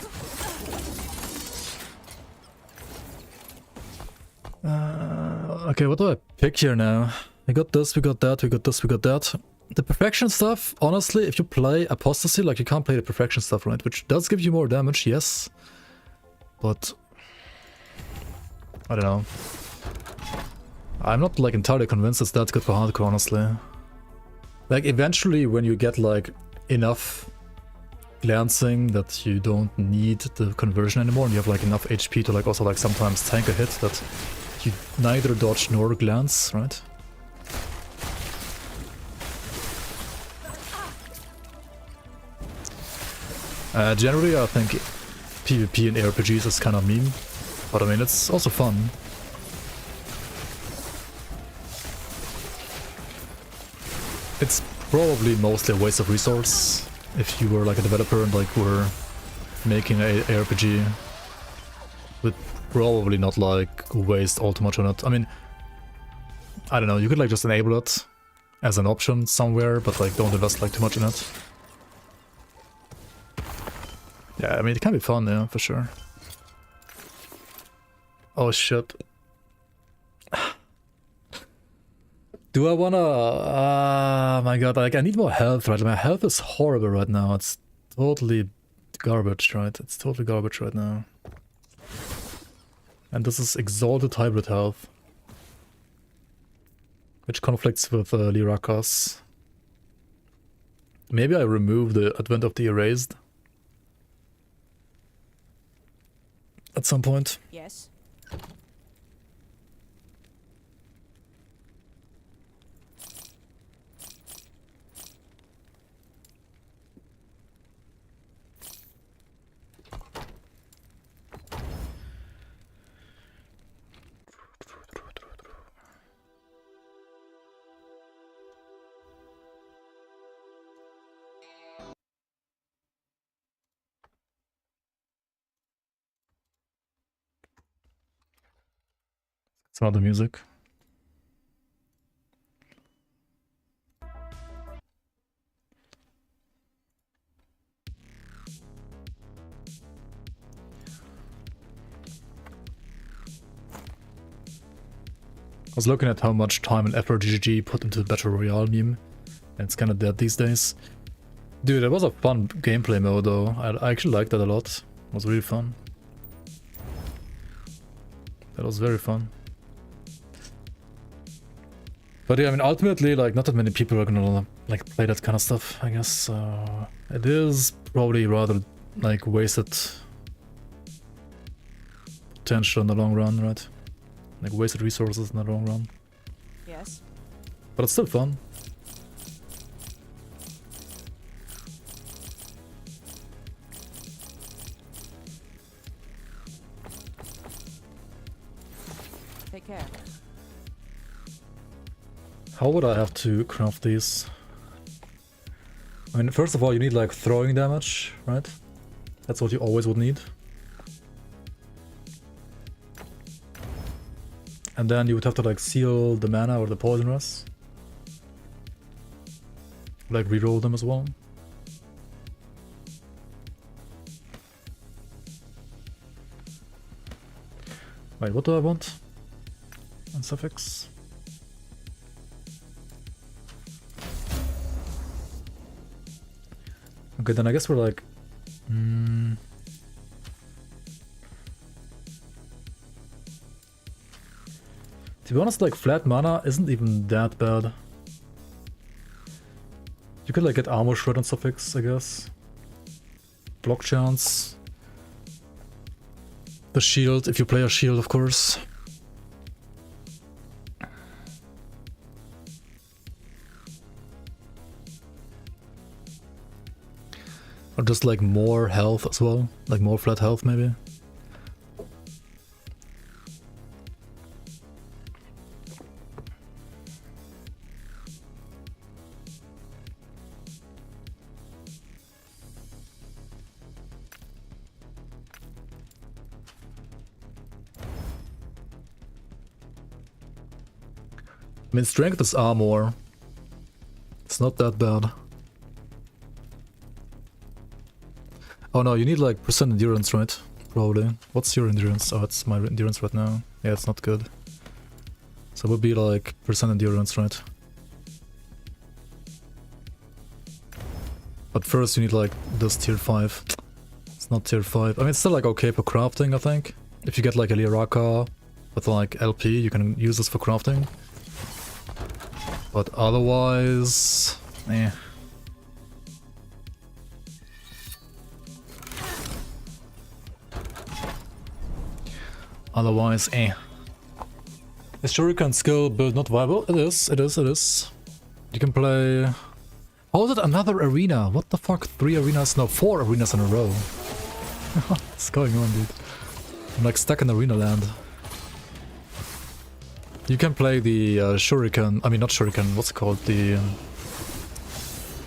Okay, what do I pick here now? We got this, we got that, we got this, we got that. The perfection stuff, honestly, if you play Apostasy, like you can't play the perfection stuff, right? Which does give you more damage, yes. But... I don't know. I'm not like entirely convinced it's that good for hardcore, honestly. Like eventually when you get like enough glancing that you don't need the conversion anymore and you have like enough HP to like also like sometimes tank a hit that you neither dodge nor glance, right? Generally I think PvP in ARPGs is kind of meme, but I mean it's also fun. It's probably mostly a waste of resource if you were like a developer and like were making an ARPG. Would probably not like waste all too much on it. I mean, I don't know, you could like just enable it as an option somewhere, but like don't invest like too much in it. Yeah, I mean it can be fun, yeah, for sure. Oh shit. Do I wanna... my god, like I need more health, right? My health is horrible right now. It's totally garbage, right? It's totally garbage right now. And this is exalted hybrid health. Which conflicts with Lyrakas. Maybe I remove the Advent of the Erased. At some point. Yes. Some other music. I was looking at how much time and effort GGG put into the Battle Royale meme, and it's kind of dead these days. Dude, it was a fun gameplay mode though. I actually liked that a lot. It was really fun. That was very fun. But yeah, I mean, ultimately, like, not that many people are gonna, like, play that kind of stuff, I guess. It is probably rather, like, wasted potential in the long run, right? Like, wasted resources in the long run. Yes. But it's still fun. Take care. How would I have to craft these? I mean, first of all, you need like throwing damage, right? That's what you always would need. And then you would have to like seal the mana or the poisonous. Like reroll them as well. Wait, what do I want? On suffix. Okay, then I guess we're like... To be honest, like flat mana isn't even that bad. You could like get armor shred on suffix, I guess. Block chance. The shield, if you play a shield, of course. Or just like more health as well, like more flat health maybe. I mean, strength is armor. It's not that bad. Oh no, you need like percent endurance, right? Probably. What's your endurance? Oh, it's my endurance right now. Yeah, it's not good. So it would be like percent endurance, right? But first you need like this tier 5. It's not tier 5. I mean, it's still like okay for crafting, I think. If you get like a Liraka with like LP, you can use this for crafting. But otherwise, eh. Otherwise, eh. Is Shuriken skill build not viable? It is, it is, it is. You can play... Oh, is it another arena? What the fuck? 3 arenas? No, 4 arenas in a row. What's going on, dude? I'm like stuck in arena land. You can play the Shuriken, I mean not Shuriken, what's it called? The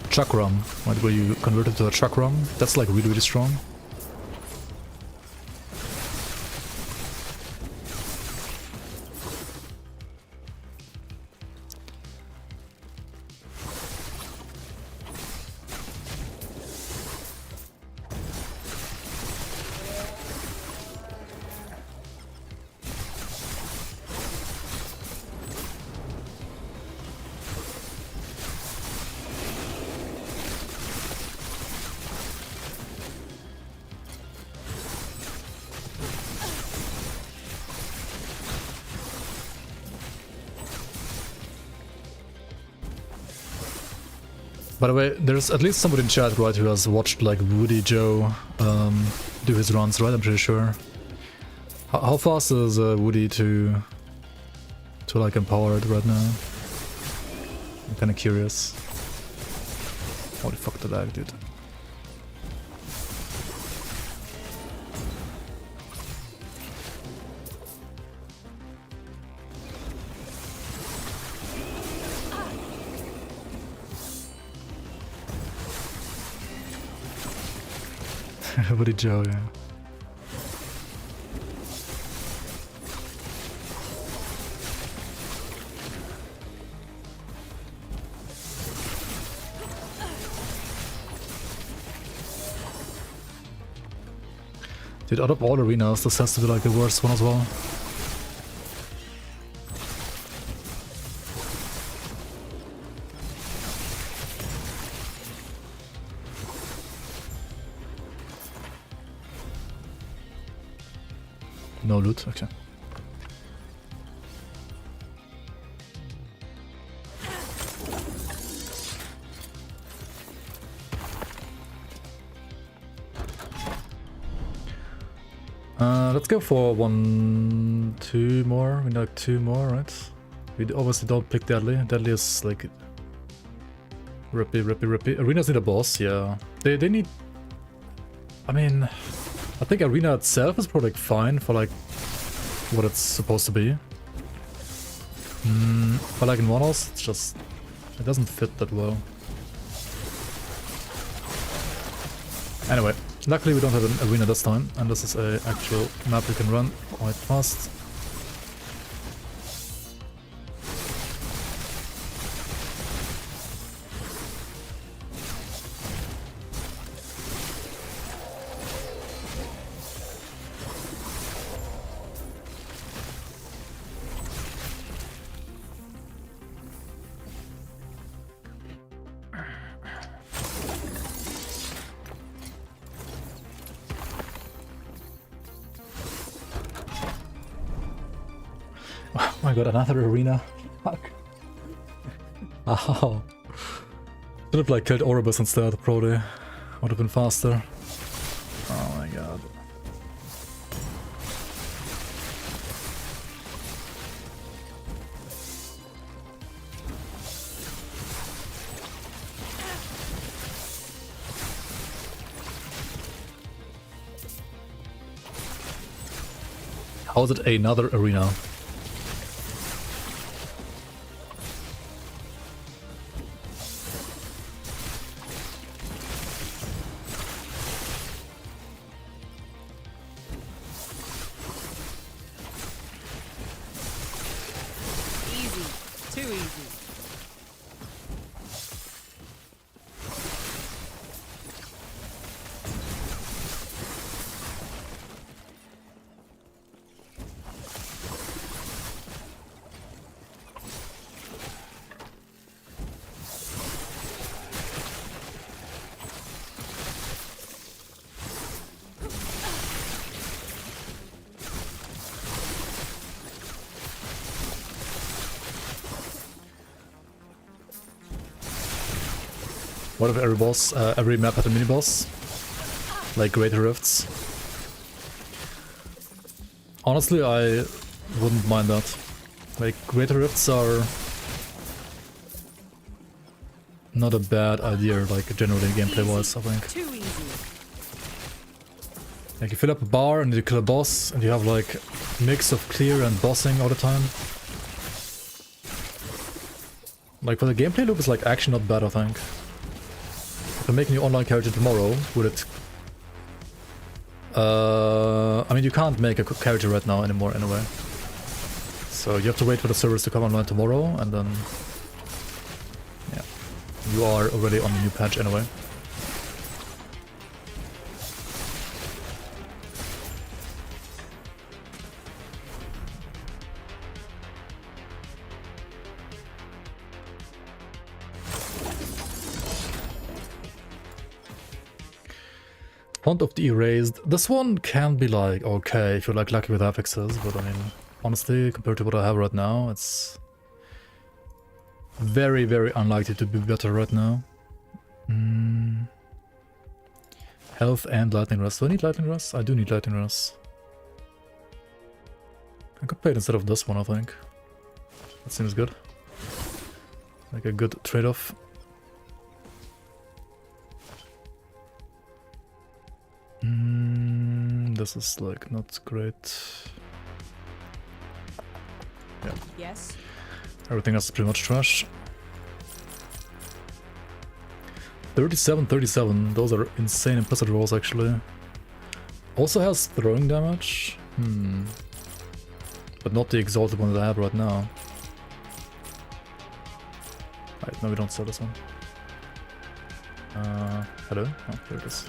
Chakram, right, where you convert it to a Chakram. That's like really, really strong. By the way, there's at least somebody in chat, right, who has watched like Woody Joe do his runs, right? I'm pretty sure. How fast is Woody to like empower it right now? I'm kind of curious. Holy fuck, the lag, dude. Woody Joe, yeah. Dude, out of all arenas, this has to be like the worst one as well. No loot, okay. Let's go for 1, 2 more. We need like 2 more, right? We obviously don't pick Deadly. Deadly is like rippy. Arenas need a boss, yeah. They need... I mean... I think Arena itself is probably fine for like what it's supposed to be. But like in one-house, it's just... it doesn't fit that well. Anyway, luckily we don't have an arena this time, and this is an actual map we can run quite fast. Oh my god, another arena. Fuck. Oh. Should have like killed Oribus instead, probably. Would have been faster. Oh my god. How's it another arena? Easy. Too easy. What if every boss, every map had a mini boss? Like Greater Rifts? Honestly, I wouldn't mind that. Like, Greater Rifts are not a bad idea, like, generally gameplay-wise, I think. Too easy. Like, you fill up a bar and you kill a boss, and you have, like, mix of clear and bossing all the time. Like, for the gameplay loop, it's, like, actually not bad, I think. If I make a new online character tomorrow, would it... I mean, you can't make a character right now anymore, anyway. So you have to wait for the servers to come online tomorrow, and then... yeah. You are already on the new patch anyway. Font of the Erased. This one can be like, okay, if you're like lucky with affixes, but I mean, honestly, compared to what I have right now, it's very, very unlikely to be better right now. Health and Lightning Rest. Do I need Lightning Rest? I do need Lightning Rest. I could play it instead of this one, I think. That seems good. Like a good trade-off. This is like not great. Yeah. Yes. Everything else is pretty much trash. 37. Those are insane implicit rolls actually. Also has throwing damage. But not the exalted one that I have right now. Right, no, we don't sell this one. Hello? Oh, here it is.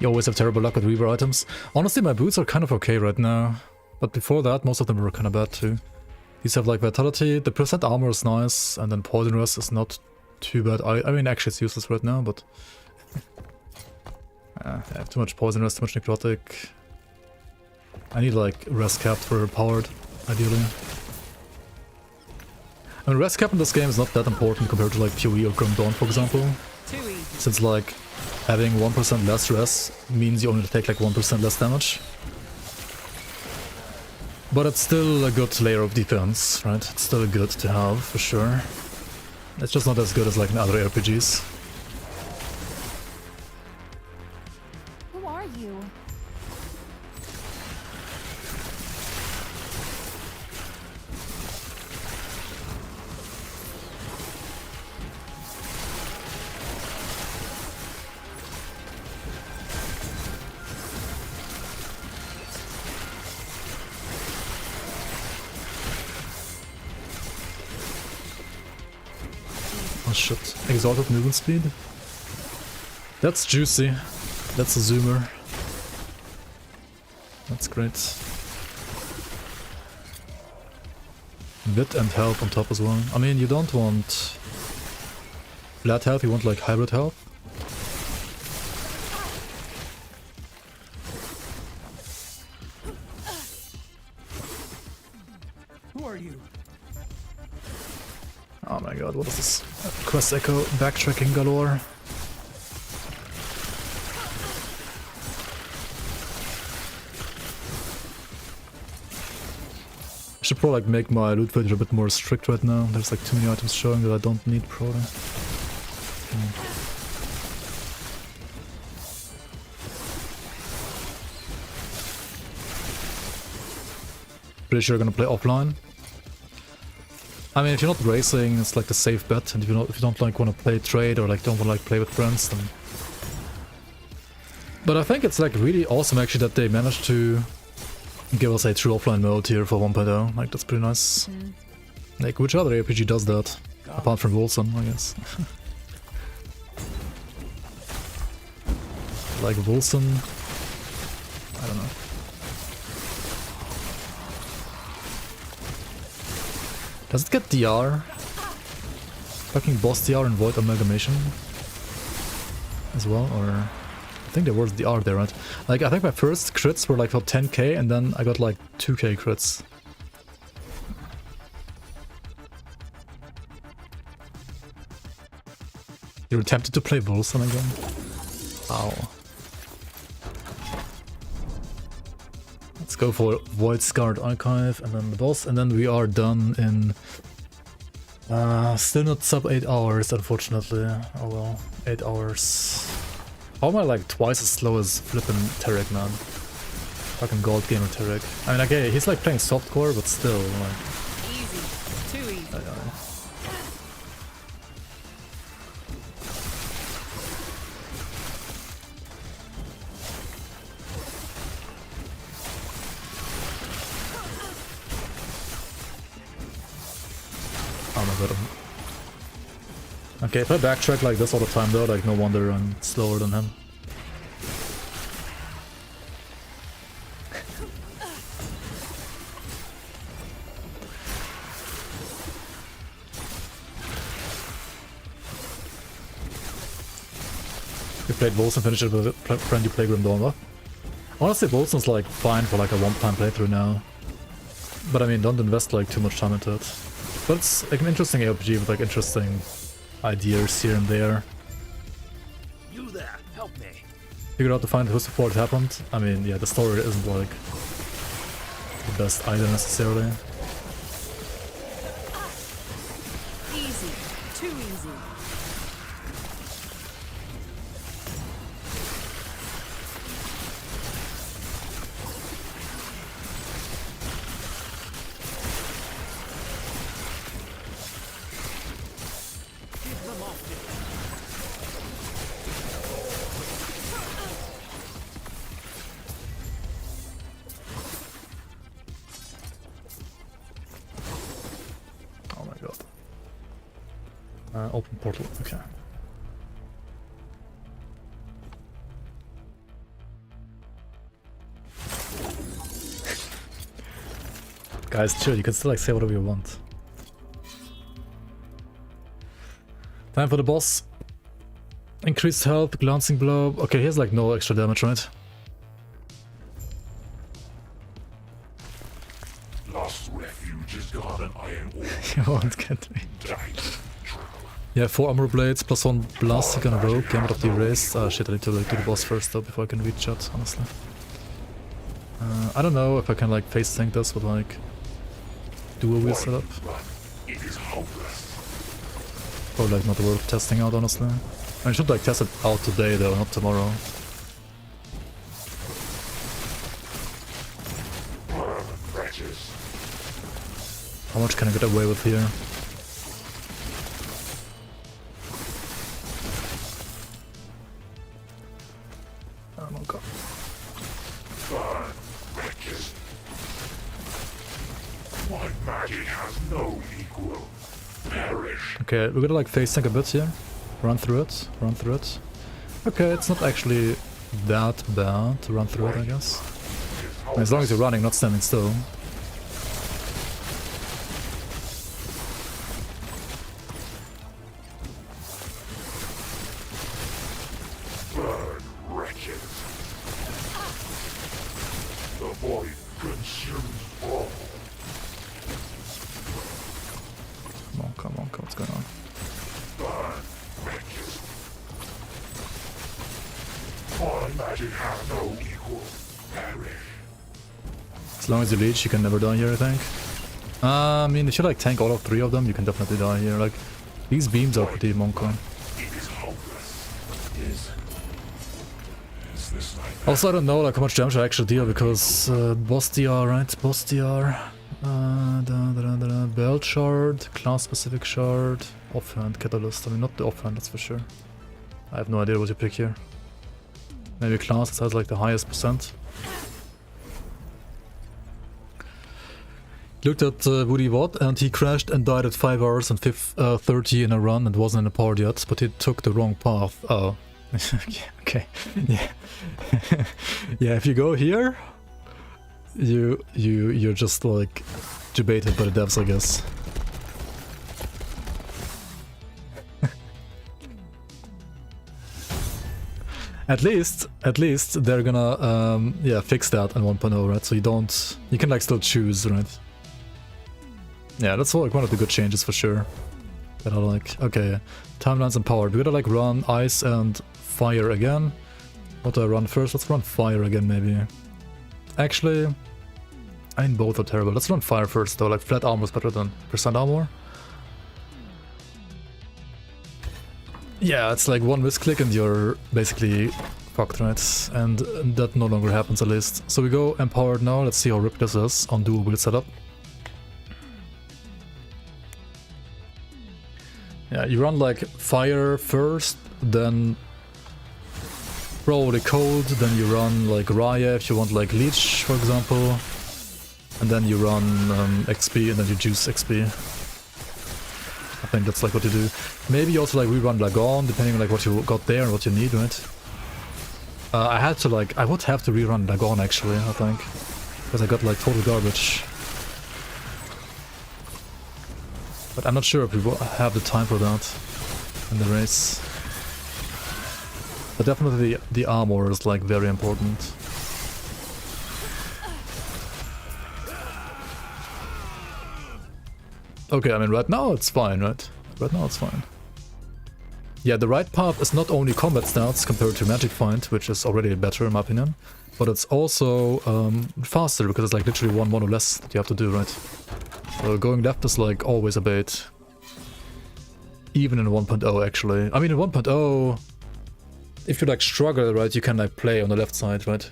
You always have terrible luck with Reaver items. Honestly, my boots are kind of okay right now. But before that, most of them were kind of bad too. These have like Vitality, the percent armor is nice, and then Poison Rest is not too bad. I mean, actually it's useless right now, but... I have too much Poison Rest, too much Necrotic. I need like Rest Capped for Powered, ideally. I mean, Rest Cap in this game is not that important compared to like PoE or Grim Dawn, for example. Since like having 1% less res means you only take like 1% less damage. But it's still a good layer of defense, right? It's still good to have, for sure. It's just not as good as like in other RPGs. Who are you? Oh shit, exalted movement speed? That's juicy. That's a zoomer. That's great. Wit and health on top as well. I mean, you don't want flat health, you want like hybrid health. Who are you? Oh my god, what is this? Quest Echo backtracking galore. I should probably like make my loot filter a bit more strict right now. There's like too many items showing that I don't need probably. pretty sure gonna play offline. I mean, if you're not racing, it's like a safe bet, and if you don't like want to play trade or like don't want to like play with friends, then. But I think it's like really awesome actually that they managed to give us a true offline mode here for 1.0. Like that's pretty nice. Like which other RPG does that apart from Wilson, I guess. Like Wilson, I don't know. Does it get DR? Fucking boss DR and void amalgamation as well, or I think there was DR there, right? Like I think my first crits were like for 10k and then I got like 2k crits. You're tempted to play Wilson again? Ow. Let's go for Void Scarred Archive and then the boss, and then we are done in... still not sub 8 hours, unfortunately. Oh well, 8 hours. How am I like twice as slow as flippin' Tarek, man? Fucking gold gamer Tarek. I mean, okay, he's like playing softcore, but still, like... Easy. Too easy. Oh my god. Okay, if I backtrack like this all the time though, like no wonder I'm slower than him. We played Volson, finished it with a friendly playground Dawn. Honestly, Volson's like fine for like a one-time playthrough now. But I mean, don't invest like too much time into it. But it's like an interesting RPG with like interesting ideas here and there. You there, help me. Figured out to find who's before it happened. I mean, yeah, the story isn't like the best either necessarily. Easy. Too easy. Open portal, okay. Guys, chill, you can still like say whatever you want. Time for the boss. Increased health, glancing blow. Okay, he has like no extra damage, right? Lost refuge is gone an iron ore. You won't get me. Yeah, 4 armor blades plus 1 blast on a rogue, gambit of the erased. Ah shit, I need to like do the boss first though before I can reach that, honestly. I don't know if I can like face tank this with like dual wheel setup. It is hopeless. Probably like not worth testing out, honestly. I should like test it out today though, not tomorrow. How much can I get away with here? Oh god. My magic has no equal. Perish. Okay, we're gonna like face tank a bit here. Run through it, run through it. Okay, it's not actually that bad to run through it, I guess. As long as you're running, not standing still. Burn, wretches. The void consumes all. Come on, what's going on? Burn, wretches. My magic has no equal. Perish. As long as you leech, you can never die here, I think. I mean, if you like tank all of 3 of them, you can definitely die here. Like, these beams are pretty monko. It is hopeless. Is this like Also, I don't know like how much damage I actually deal because boss DR, right? Boss DR. Belt shard, class specific shard, offhand catalyst. I mean, not the offhand, that's for sure. I have no idea what you pick here. Maybe class has like the highest percent. Looked at Woody Watt and he crashed and died at 5 hours and 30 in a run and wasn't empowered yet, but he took the wrong path. Oh. Okay. Yeah. Yeah, if you go here, you're just like debated by the devs, I guess. At least they're gonna yeah, fix that in 1.0, right? So you can like still choose, right? Yeah, that's like one of the good changes for sure. That I like. Okay, timelines empowered. We gotta like run ice and fire again. What do I run first? Let's run fire again, maybe. Actually, I mean both are terrible. Let's run fire first though. Like flat armor is better than percent armor. Yeah, it's like one misclick and you're basically fucked, right? And that no longer happens at least. So we go empowered now. Let's see how ripped this is on dual build setup. Yeah, you run like fire first, then probably cold, then you run like Raya if you want like leech, for example. And then you run XP and then you juice XP. I think that's like what you do. Maybe you also like rerun Lagon, depending on like what you got there and what you need, right? I would have to rerun Lagon actually, I think. Because I got like total garbage. But I'm not sure if we will have the time for that in the race. But definitely the armor is like very important. Okay, I mean right now it's fine, right? Right now it's fine. Yeah, the right path is not only combat stats compared to Magic Find, which is already better in my opinion, but it's also faster because it's like literally one mono less that you have to do, right? So going left is like always a bait. Even in 1.0 actually. I mean in 1.0, if you like struggle, right, you can like play on the left side, right?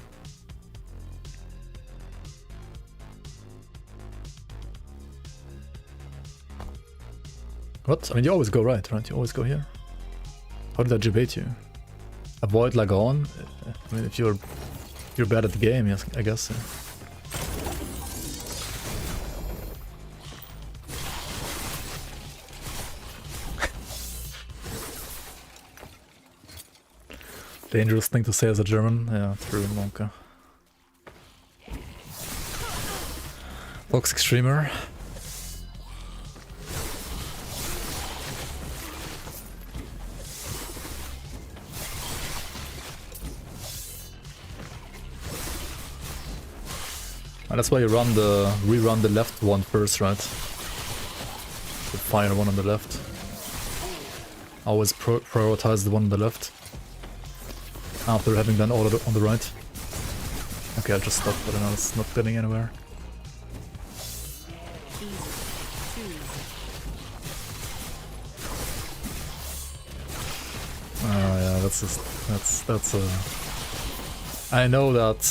What? I mean you always go right? You always go here. How did I debate you? Avoid Lagon? I mean if you're bad at the game, yes, I guess. Yeah. Dangerous thing to say as a German. Yeah, true, Monka. Fox Extremer. And that's why you rerun the left one first, right? The fire one on the left. Always prioritize the one on the left. After having done all on the right. Okay, I'll just stop, but I know it's not getting anywhere. Oh yeah, that's I know that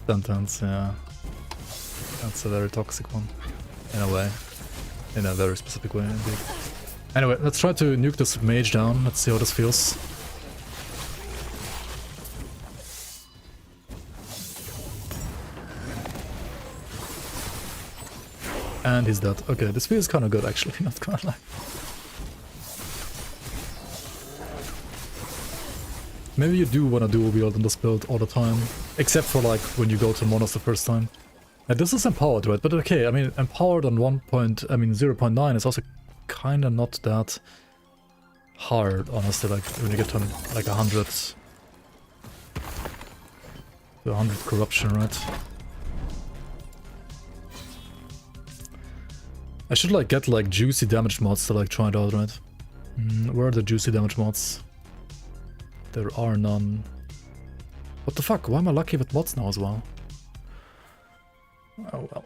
sentence, yeah. That's a very toxic one. In a way. In a very specific way, indeed. Anyway, let's try to nuke this mage down. Let's see how this feels. And he's dead. Okay, this feels kind of good actually, not gonna lie. Maybe you do want to dual wield on this build all the time, except for like when you go to monos the first time. And this is empowered, right? But okay, I mean empowered on 0.9 is also kind of not that hard, honestly. Like when you get to like 100 corruption, right? I should like get like juicy damage mods to like try it out, right? Where are the juicy damage mods? There are none. What the fuck? Why am I lucky with mods now as well? Oh well.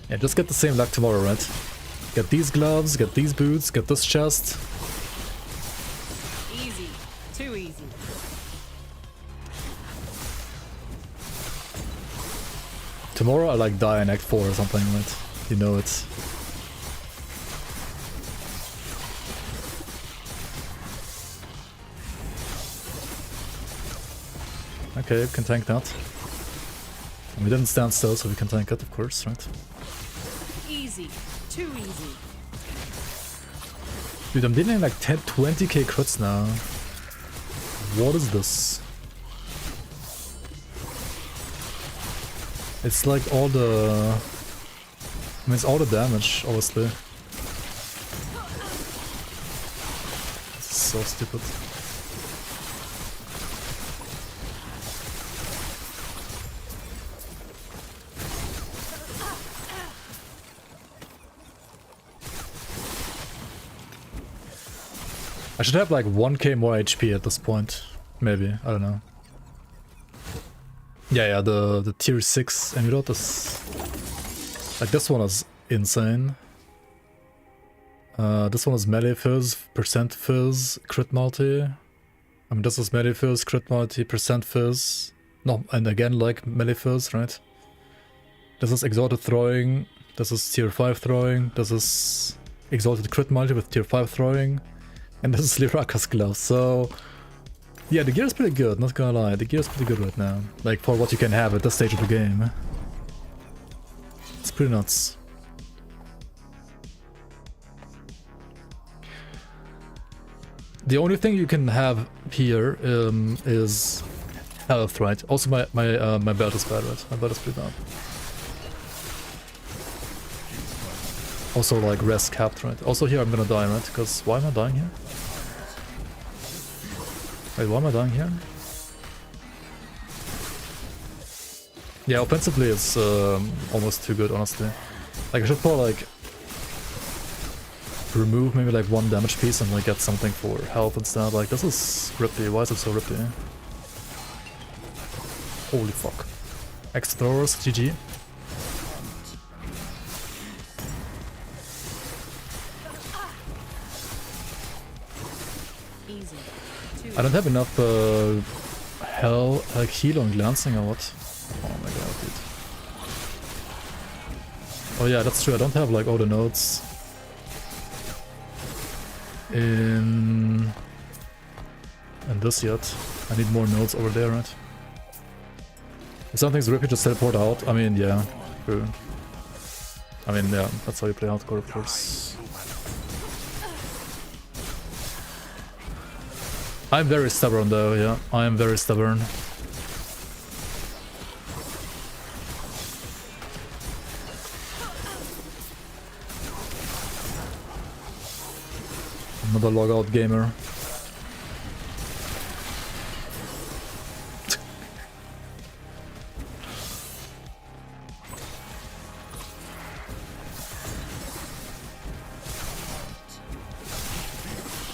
Yeah, just get the same luck tomorrow, right? Get these gloves, get these boots, get this chest. Tomorrow I like die in Act 4 or something, right? You know it. Okay, we can tank that. And we didn't stand still, so we can tank it, of course, right? Easy. Too easy. Dude, I'm dealing like 20k crits now. What is this? It's like all the... I mean, it's all the damage, obviously. This is so stupid. I should have like 1k more HP at this point. Maybe, I don't know. Yeah, the tier 6 amulet is... Like this one is insane. This one is melee fizz, percent fizz, crit multi. I mean this is melee fizz, crit multi, percent fizz. No, and again like melee fizz, right? This is exalted throwing, this is tier 5 throwing, this is exalted crit multi with tier 5 throwing. And this is Lyraka's glove, so... Yeah, the gear is pretty good, not gonna lie. The gear is pretty good right now. Like, for what you can have at this stage of the game. It's pretty nuts. The only thing you can have here is health, right? Also, my belt is bad, right? My belt is pretty bad. Also, like, rest capped, right? Also here I'm gonna die, right? Because why am I dying here? Wait, why am I dying here? Yeah, offensively it's almost too good, honestly. Like, I should probably, like, remove maybe, like, one damage piece and, like, get something for health instead. Like, this is rippy. Why is it so rippy? Holy fuck. X throwers, GG. I don't have enough heal on glancing or what? Oh my god, dude. Oh yeah, that's true, I don't have like all the nodes in this yet. I need more nodes over there, right? If something's rippy, just teleport out. I mean, yeah, true. I mean, yeah, that's how you play hardcore, of course. I'm very stubborn though, yeah. I am very stubborn. Another logout gamer.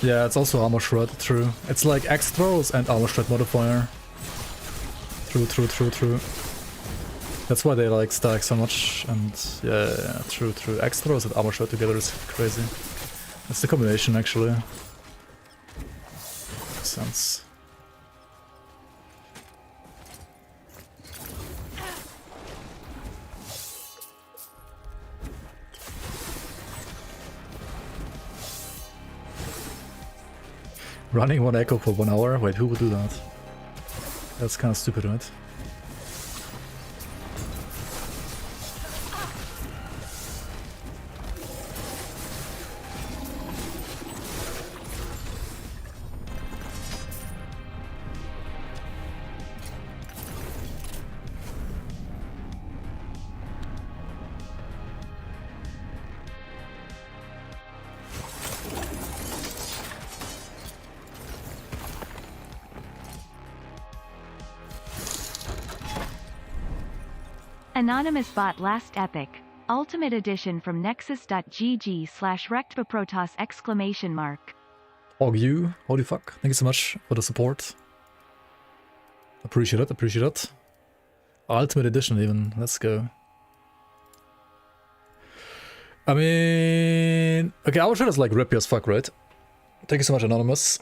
Yeah, it's also armor shred, true. It's like X throws and armor shred modifier. True. That's why they like stack so much, and yeah, true. X throws and armor shred together is crazy. That's the combination actually. Makes sense. Running one echo for 1 hour? Wait, who would do that? That's kind of stupid, right? Anonymous bot last epic. Ultimate edition from nexus.gg/rectbaprotoss!! Og holy fuck. Thank you so much for the support. Appreciate it. Ultimate edition even, let's go. I mean... Okay, our shot is like rippy as fuck, right? Thank you so much, Anonymous.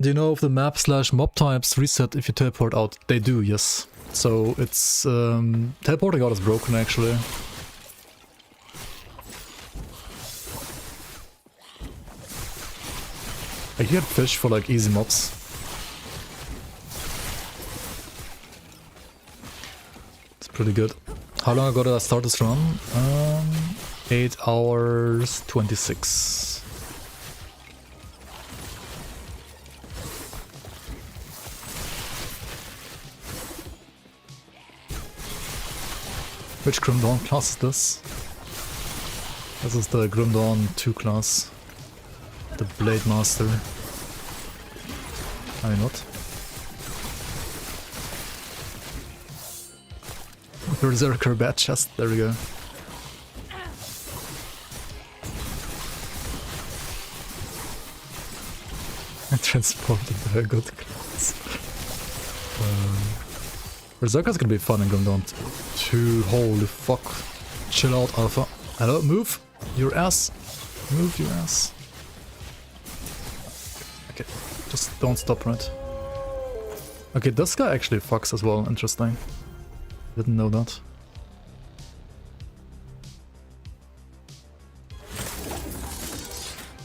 Do you know if the map / mob types reset if you teleport out? They do, yes. So it's teleporting out is broken actually. I can get fish for like easy mobs. It's pretty good. How long ago did I start this run? 8 hours 26. Which Grim Dawn class is this? This is the Grim Dawn 2 class. The Blade Master. I mean what? Berserker bad chest, there we go. I transported the good class. Berserker's gonna be fun in Grim Dawn 2. Holy fuck. Chill out, Alpha. Hello, move your ass. Move your ass. Okay, just don't stop, right? Okay, this guy actually fucks as well, interesting. Didn't know that.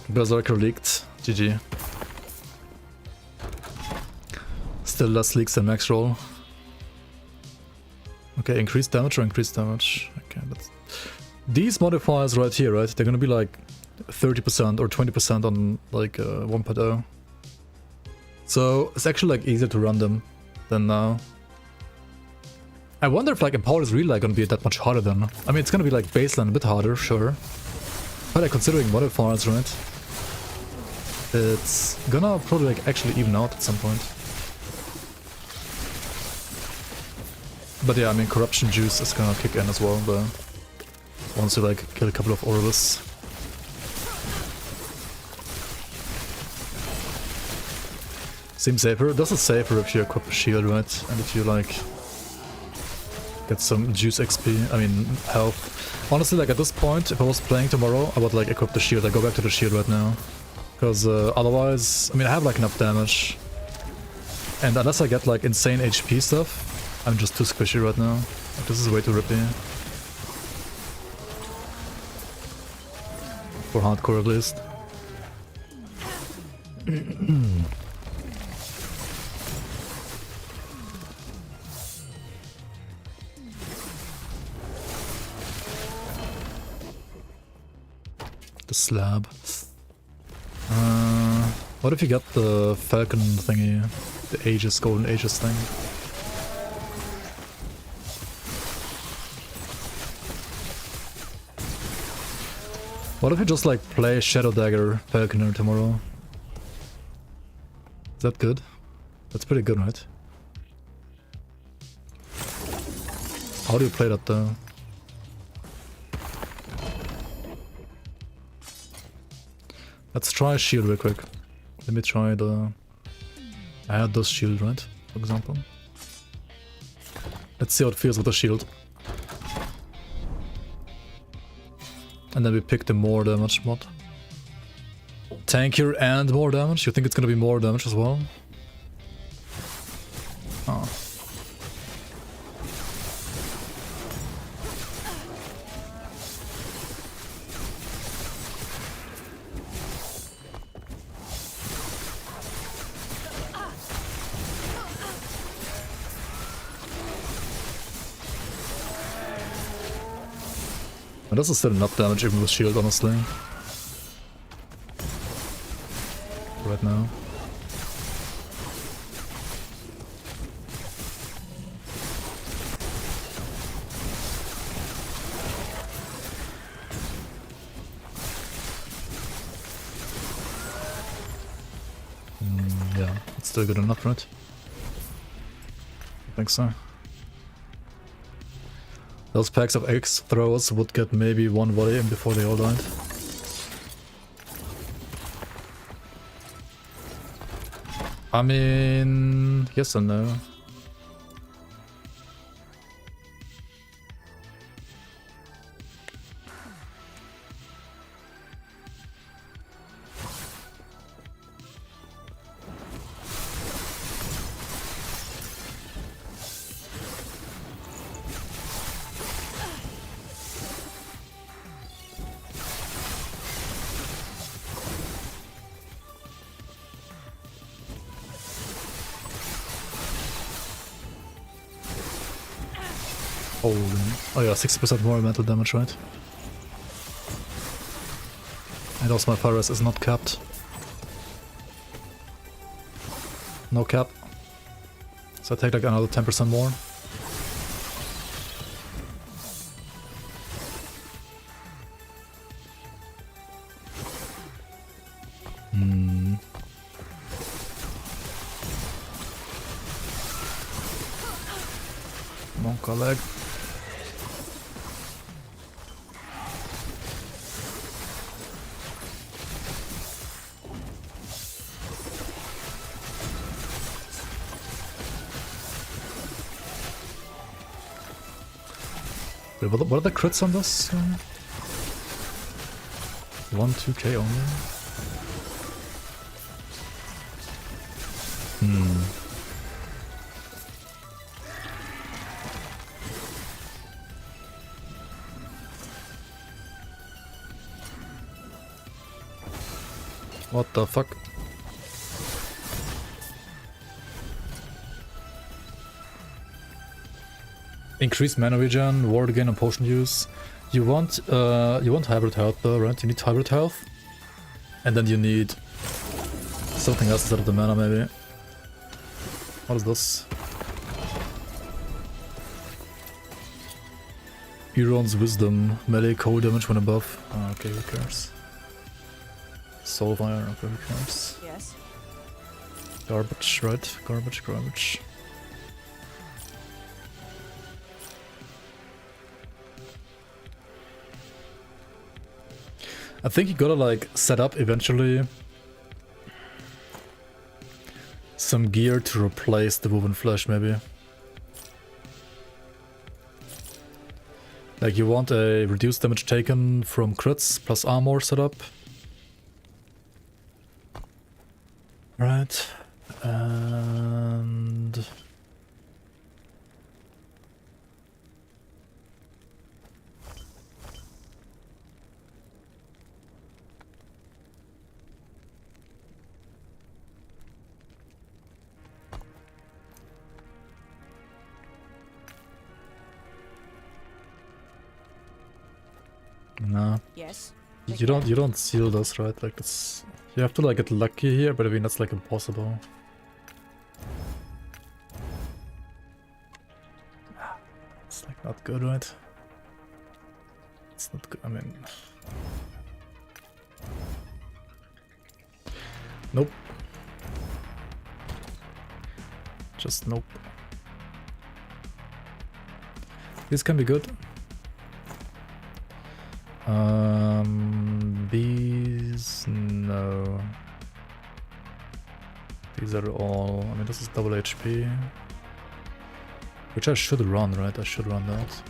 Berserker leaked. GG. Still less leaks than max roll. Okay, increased damage or increased damage? Okay, that's... These modifiers right here, right? They're gonna be like 30% or 20% on like 1.0. So it's actually like easier to run them than now. I wonder if like Empowered is really like gonna be that much harder then. I mean, it's gonna be like baseline a bit harder, sure. But like considering modifiers, right? It's gonna probably like actually even out at some point. But yeah, I mean, Corruption Juice is gonna kick in as well, but once you like kill a couple of Orvis. Seems safer. This is safer if you equip a shield, right? And if you like get some juice XP, I mean health. Honestly, like at this point, if I was playing tomorrow, I would like equip the shield. I go back to the shield right now. Because otherwise, I mean I have like enough damage. And unless I get like insane HP stuff, I'm just too squishy right now. Like, this is way too rippy. For hardcore at least. The slab. What if you get the Falcon thingy? The Aegis, Golden Aegis thing? What if you just like play Shadow Dagger Falconer tomorrow? Is that good? That's pretty good, right? How do you play that though? Let's try shield real quick. Let me try the... I had this shield, right? For example. Let's see how it feels with the shield. And then we pick the more damage mod. Tankier and more damage? You think it's gonna be more damage as well? Oh. And this is still enough damage even with shield, honestly. Right now. Yeah, it's still good enough, right? I think so. Those packs of X throwers would get maybe one volley in before they all died. I mean, yes and no. Oh yeah, 60% more elemental damage, right? And also my fire rest is not capped. No cap. So I take like another 10% more. Monka leg. Wait, what are the crits on this? 1-2k only? What the fuck? Increased mana regen, ward gain, and potion use. You want hybrid health though, right? You need hybrid health, and then you need something else instead of the mana, maybe. What is this? Euron's Wisdom, melee cold damage when above. Oh, okay, who cares? Soul Fire, okay, who cares? Yes. Garbage, right? Garbage, garbage. I think you gotta like set up eventually some gear to replace the woven flesh, maybe. Like you want a reduced damage taken from crits plus armor setup. Right. And no. Yes. You don't seal this, right? Like it's you have to like get lucky here, but I mean that's like impossible. It's like not good, right? It's not good. I mean, nope. Just nope. This can be good. These no. These are all. I mean, this is double HP, which I should run, right? I should run that.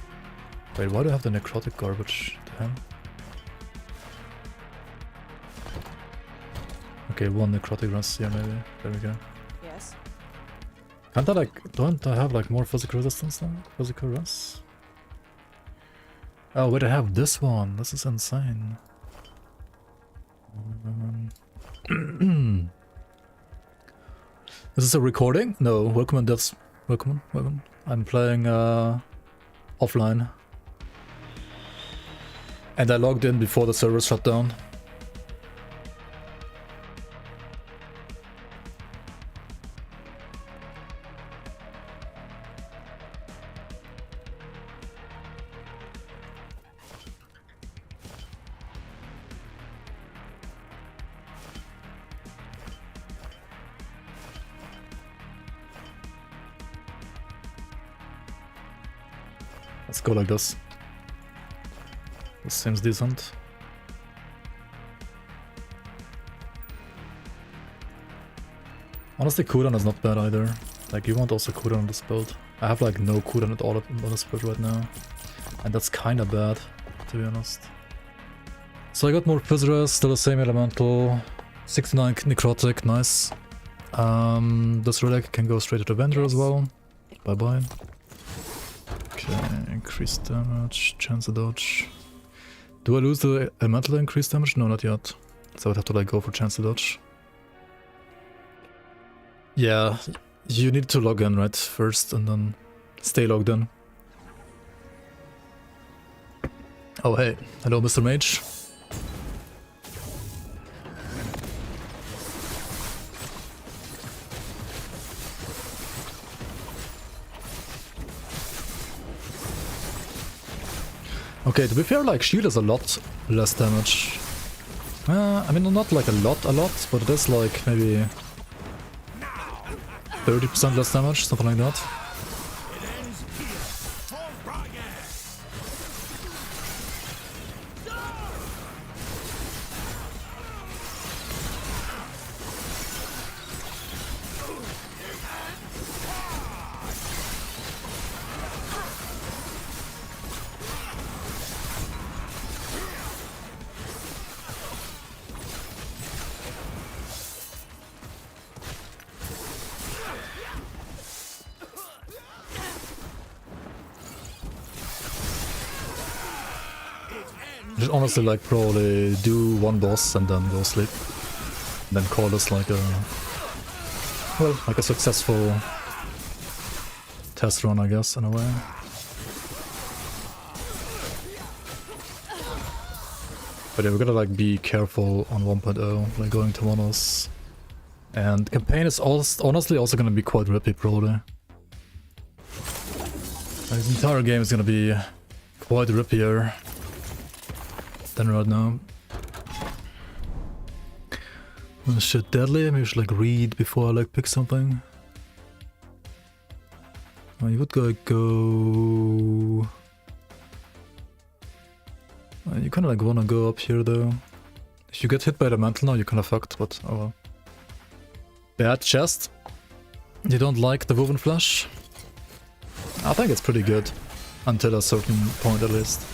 Wait, why do I have the necrotic garbage to him? Okay, one necrotic runs here, maybe. There we go. Yes. Can't I like? Don't I have like more physical resistance now? Physical runs? Oh, wait, I have this one. This is insane. Is this a recording? No, welcome on devs. Welcome. I'm playing offline. And I logged in before the server shut down. Let's go like this. This seems decent. Honestly, cooldown is not bad either. Like, you want also cooldown on this build. I have like no cooldown at all on this build right now. And that's kinda bad, to be honest. So I got more Physrest, still the same elemental. 69 necrotic, nice. This relic can go straight to the vendor as well. Bye bye. Okay, increased damage, chance of dodge. Do I lose the elemental increased damage? No, not yet. So I would have to like go for chance of dodge. Yeah, you need to log in, right? First, and then stay logged in. Oh hey, hello Mr. Mage. Okay, to be fair, like, shield is a lot less damage. I mean, not like a lot, but it is like maybe 30% less damage, something like that. Just honestly, like, probably do one boss and then go sleep. Then call this like a... well, like a successful test run, I guess, in a way. But yeah, we gotta like be careful on 1.0, like going to monos. And campaign is also, honestly also gonna be quite rippy, probably. Like, the entire game is gonna be quite rippier than right now. Shit deadly? Maybe I should like read before I like pick something. Oh, you would go... you kinda like wanna go up here though. If you get hit by the mantle now, you're kinda fucked, but oh well. Bad chest. You don't like the woven flesh? I think it's pretty good. Until a certain point at least.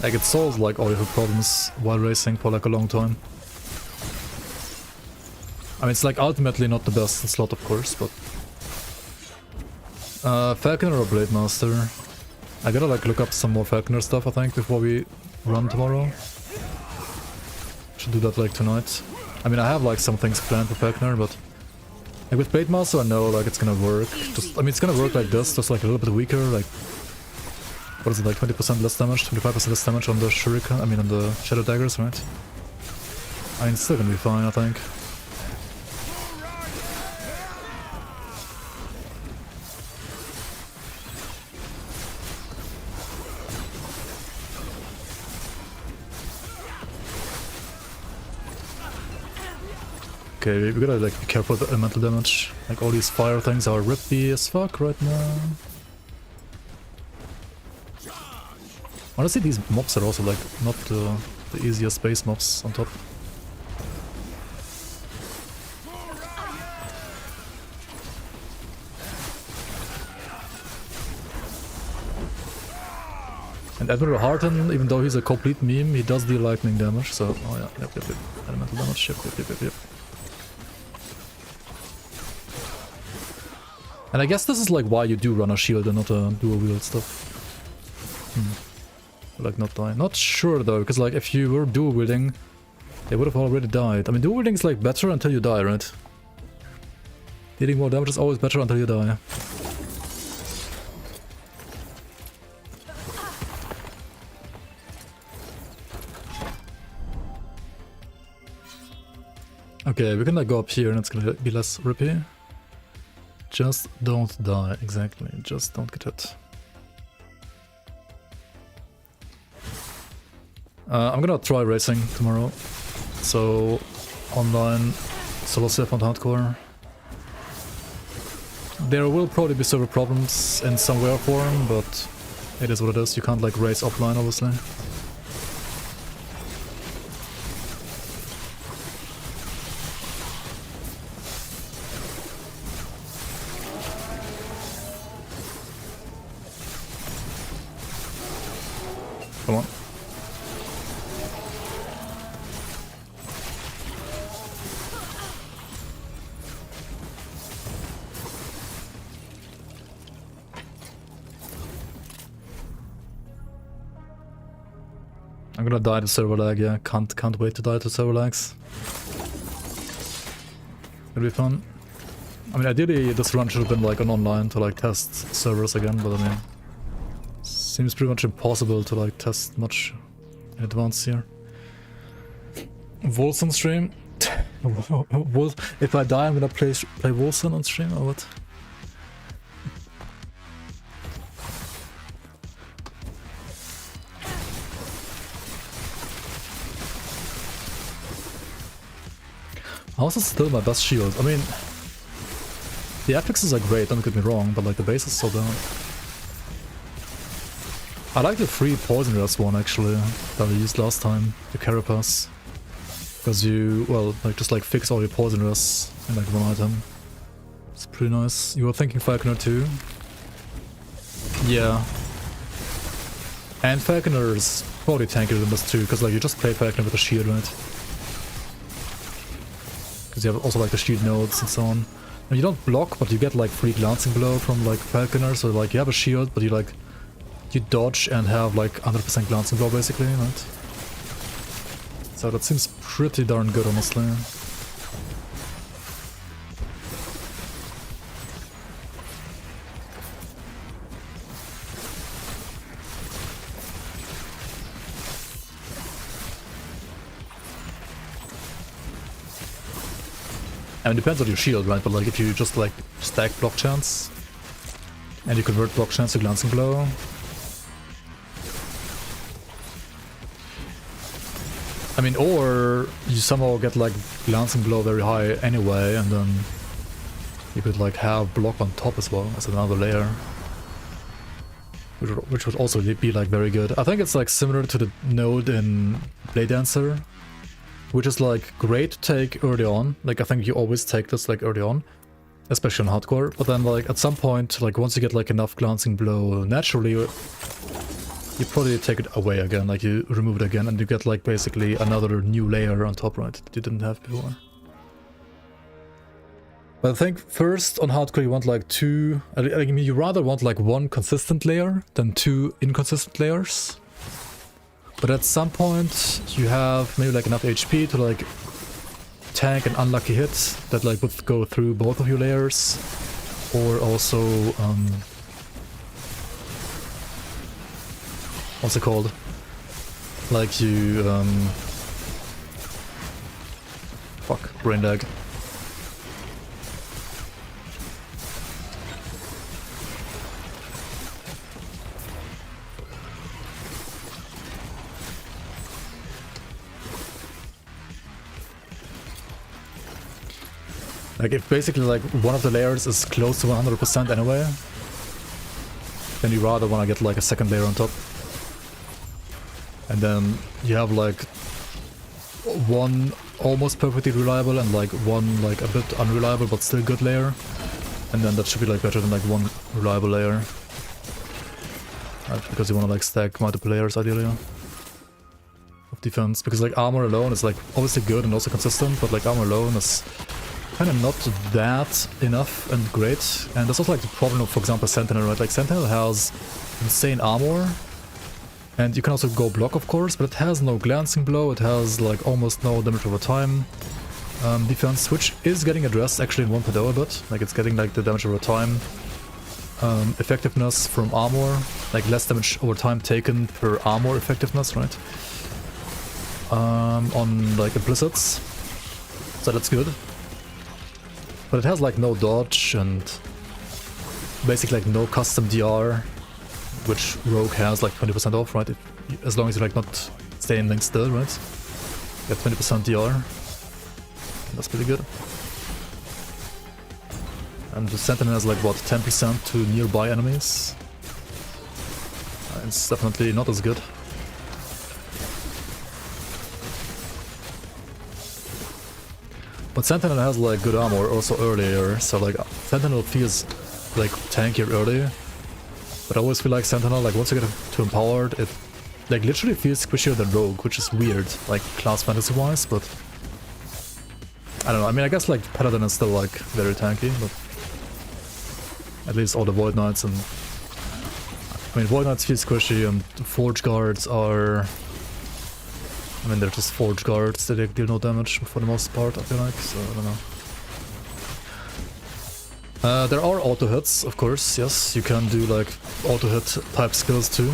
Like, it solves like all your problems while racing for like a long time. I mean, it's like ultimately not the best slot, of course, but... Falconer or Blade Master? I gotta like look up some more Falconer stuff, I think, before we run tomorrow. Should do that like tonight. I mean, I have like some things planned for Falconer, but... like with Blade Master, I know like it's gonna work. Just, I mean, it's gonna work like this, just like a little bit weaker, like... what is it, like 20% less damage, 25% less damage on the shuriken, I mean on the shadow daggers, right? I mean, it's still gonna be fine, I think. Okay, we gotta like be careful with the elemental damage. Like all these fire things are rippy as fuck right now. Honestly, these mobs are also like not the easiest base mobs on top. And Admiral Harton, even though he's a complete meme, he does deal lightning damage, so... oh yeah, yep. Elemental damage, yep. And I guess this is like why you do run a shield and not a dual wield stuff. Like not die. Not sure though, because like if you were dual wielding, they would have already died. I mean, dual wielding is like better until you die, right? Dealing more damage is always better until you die. Okay, we're gonna go up here and it's gonna be less rippy. Just don't die, exactly. Just don't get hit. I'm gonna try racing tomorrow. So, online, solo safe on hardcore. There will probably be server problems in some way or form, but it is what it is. You can't like race offline, obviously. Come on. I'm gonna die to server lag, yeah. Can't wait to die to server lags. It'll be fun. I mean, ideally this run should have been like an online to like test servers again, but I mean, seems pretty much impossible to like test much in advance here. Wolves on stream? If I die, I'm gonna play Wolves on stream or what? House is still my best shield. I mean, the affixes are great, don't get me wrong, but like the base is so down. I like the free poison rest one actually that I used last time, the Carapace. Because you, well, like just like fix all your poison rests in like one item. It's pretty nice. You were thinking Falconer too? Yeah. And Falconer is probably tankier than this too, because like you just play Falconer with a shield, right? Because you have also like the shield nodes and so on. And you don't block, but you get like free glancing blow from like Falconer, so like you have a shield, but you dodge and have like 100% glancing blow basically, right? So that seems pretty darn good, honestly. I mean, it depends on your shield, right? But like if you just like stack block chance and you convert block chance to glancing blow, I mean, or you somehow get like glancing blow very high anyway, and then you could like have block on top as well as another layer, which would also be like very good. I think it's like similar to the node in Blade Dancer, which is like great to take early on. Like I think you always take this like early on, especially on hardcore. But then like at some point, like once you get like enough glancing blow naturally, you probably take it away again, like you remove it again, and you get like basically another new layer on top, right, that you didn't have before. But I think first on hardcore you want like two, I mean you rather want like one consistent layer than two inconsistent layers. But at some point you have maybe like enough HP to like tank an unlucky hit that like would go through both of your layers, or also what's it called? Like you, fuck, brain lag. Like if basically like one of the layers is close to 100% anyway, then you rather want to get like a second layer on top. And then you have like one almost perfectly reliable and like one like a bit unreliable but still good layer. And then that should be like better than like one reliable layer. Right, because you want to like stack multiple layers ideally of defense. Because like armor alone is like obviously good and also consistent, but like armor alone is kind of not that enough and great. And that's also like the problem of, for example, Sentinel, right? Like Sentinel has insane armor. And you can also go block, of course, but it has no glancing blow, it has like almost no damage over time defense, which is getting addressed actually in 1.0 a bit. Like it's getting like the damage over time effectiveness from armor, like less damage over time taken per armor effectiveness, right? On like implicits, so that's good. But it has like no dodge and basically like no custom DR, which Rogue has like 20% off, right? As long as you're like not staying linked still, right? You have 20% DR. That's pretty good. And the Sentinel has like what, 10% to nearby enemies? It's definitely not as good. But Sentinel has like good armor also earlier, so like Sentinel feels like tankier early. But I always feel like Sentinel, like once you get to empowered, it like literally feels squishier than Rogue, which is weird, like class fantasy wise, but I don't know. I mean, I guess like Paladin is still like very tanky, but at least all the Void Knights and I mean Void Knights feel squishy and Forge Guards are, I mean they're just Forge Guards, they deal no damage for the most part, I feel like, so I don't know. There are auto hits, of course, yes. You can do like auto hit type skills too.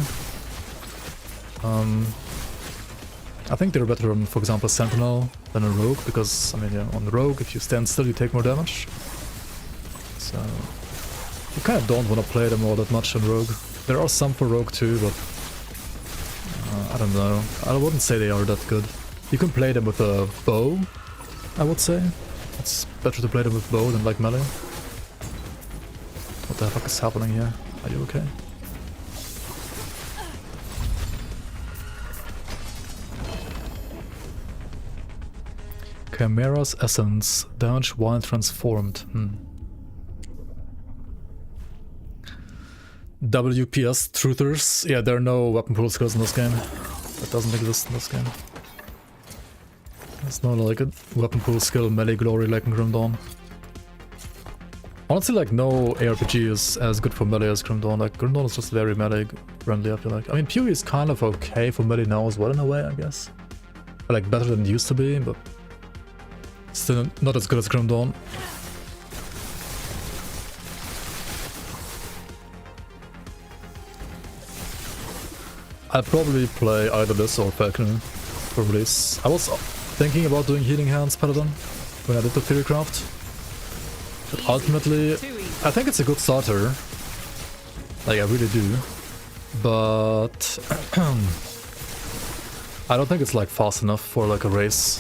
I think they're better on, for example, Sentinel than a Rogue, because, I mean, yeah, on the Rogue, if you stand still, you take more damage. So, you kind of don't want to play them all that much on Rogue. There are some for Rogue too, but I don't know. I wouldn't say they are that good. You can play them with a bow, I would say. It's better to play them with bow than like melee. What the fuck is happening here? Are you okay? Chimera's essence, damage while transformed. WPS truthers. Yeah, there are no weapon pool skills in this game. That doesn't exist in this game. There's no like a weapon pool skill melee glory like in Grim Dawn. Honestly, like no ARPG is as good for melee as Grim Dawn. Like Grim Dawn is just very melee friendly, I feel like. I mean, Fury is kind of okay for melee now as well in a way, I guess. Like better than it used to be, but still not as good as Grim Dawn. I'll probably play either this or Falconer for release. I was thinking about doing Healing Hands Paladin when I did the Theorycraft. But ultimately, I think it's a good starter. Like, I really do. But I don't think it's like fast enough for like a race.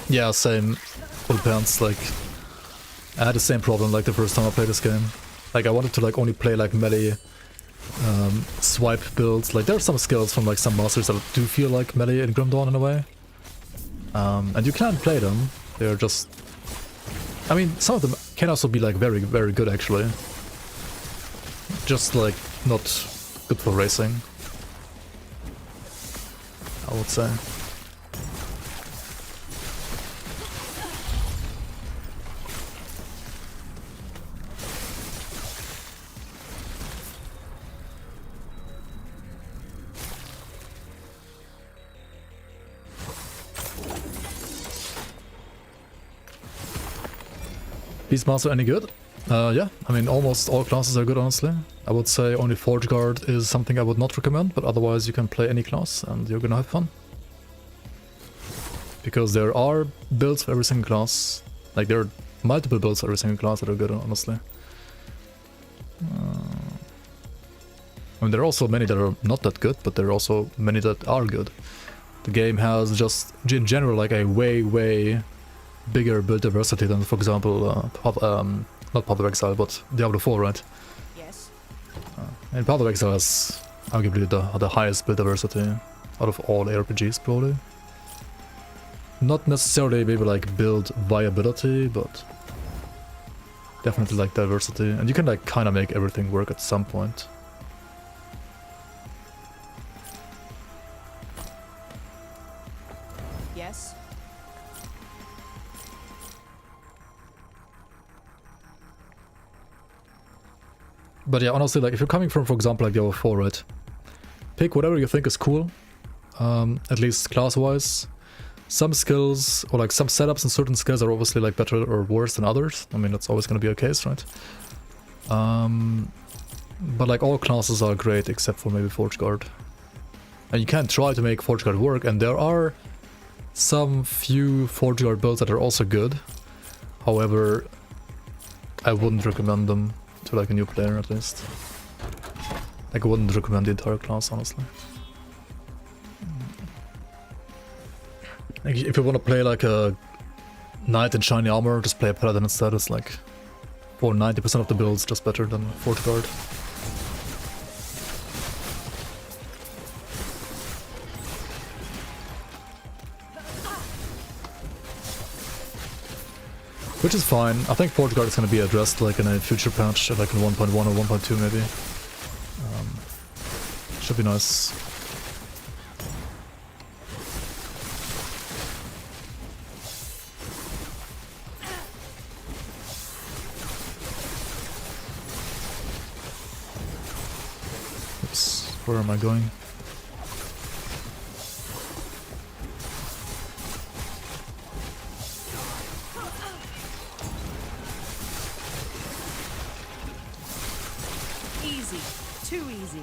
Yeah, same. Full pants, like I had the same problem like the first time I played this game. Like I wanted to like only play like melee swipe builds. Like there are some skills from like some masters that do feel like melee in Grim Dawn in a way. And you can play them. They're just, I mean, some of them can also be like very, very good actually. Just like not good for racing, I would say. Beastmaster any good? Yeah, I mean almost all classes are good honestly. I would say only Forge Guard is something I would not recommend, but otherwise you can play any class and you're gonna have fun. Because there are builds for every single class. Like there are multiple builds for every single class that are good honestly. I mean there are also many that are not that good, but there are also many that are good. The game has just in general like a way bigger build diversity than, for example, not Path of Exile, but Diablo 4, right? Yes. And Path of Exile has arguably the highest build diversity out of all ARPGs, probably. Not necessarily maybe like build viability, but definitely like diversity. And you can like kind of make everything work at some point. Yes. But yeah, honestly, like if you're coming from, for example, like Diablo 4, right? Pick whatever you think is cool, at least class-wise. Some skills, or like some setups and certain skills are obviously like better or worse than others. I mean, that's always going to be a case, right? But like all classes are great except for maybe Forge Guard. And you can try to make Forge Guard work, and there are some few Forge Guard builds that are also good. However, I wouldn't recommend them to like a new player at least. Like I wouldn't recommend the entire class, honestly. Like, if you want to play like a Knight in Shiny Armor, just play a Paladin instead. It's like for 90% of the builds just better than Forge Guard. Which is fine. I think Forge Guard is going to be addressed like in a future patch, like in 1.1 or 1.2 maybe. Should be nice. Oops, where am I going? Easy. Too easy.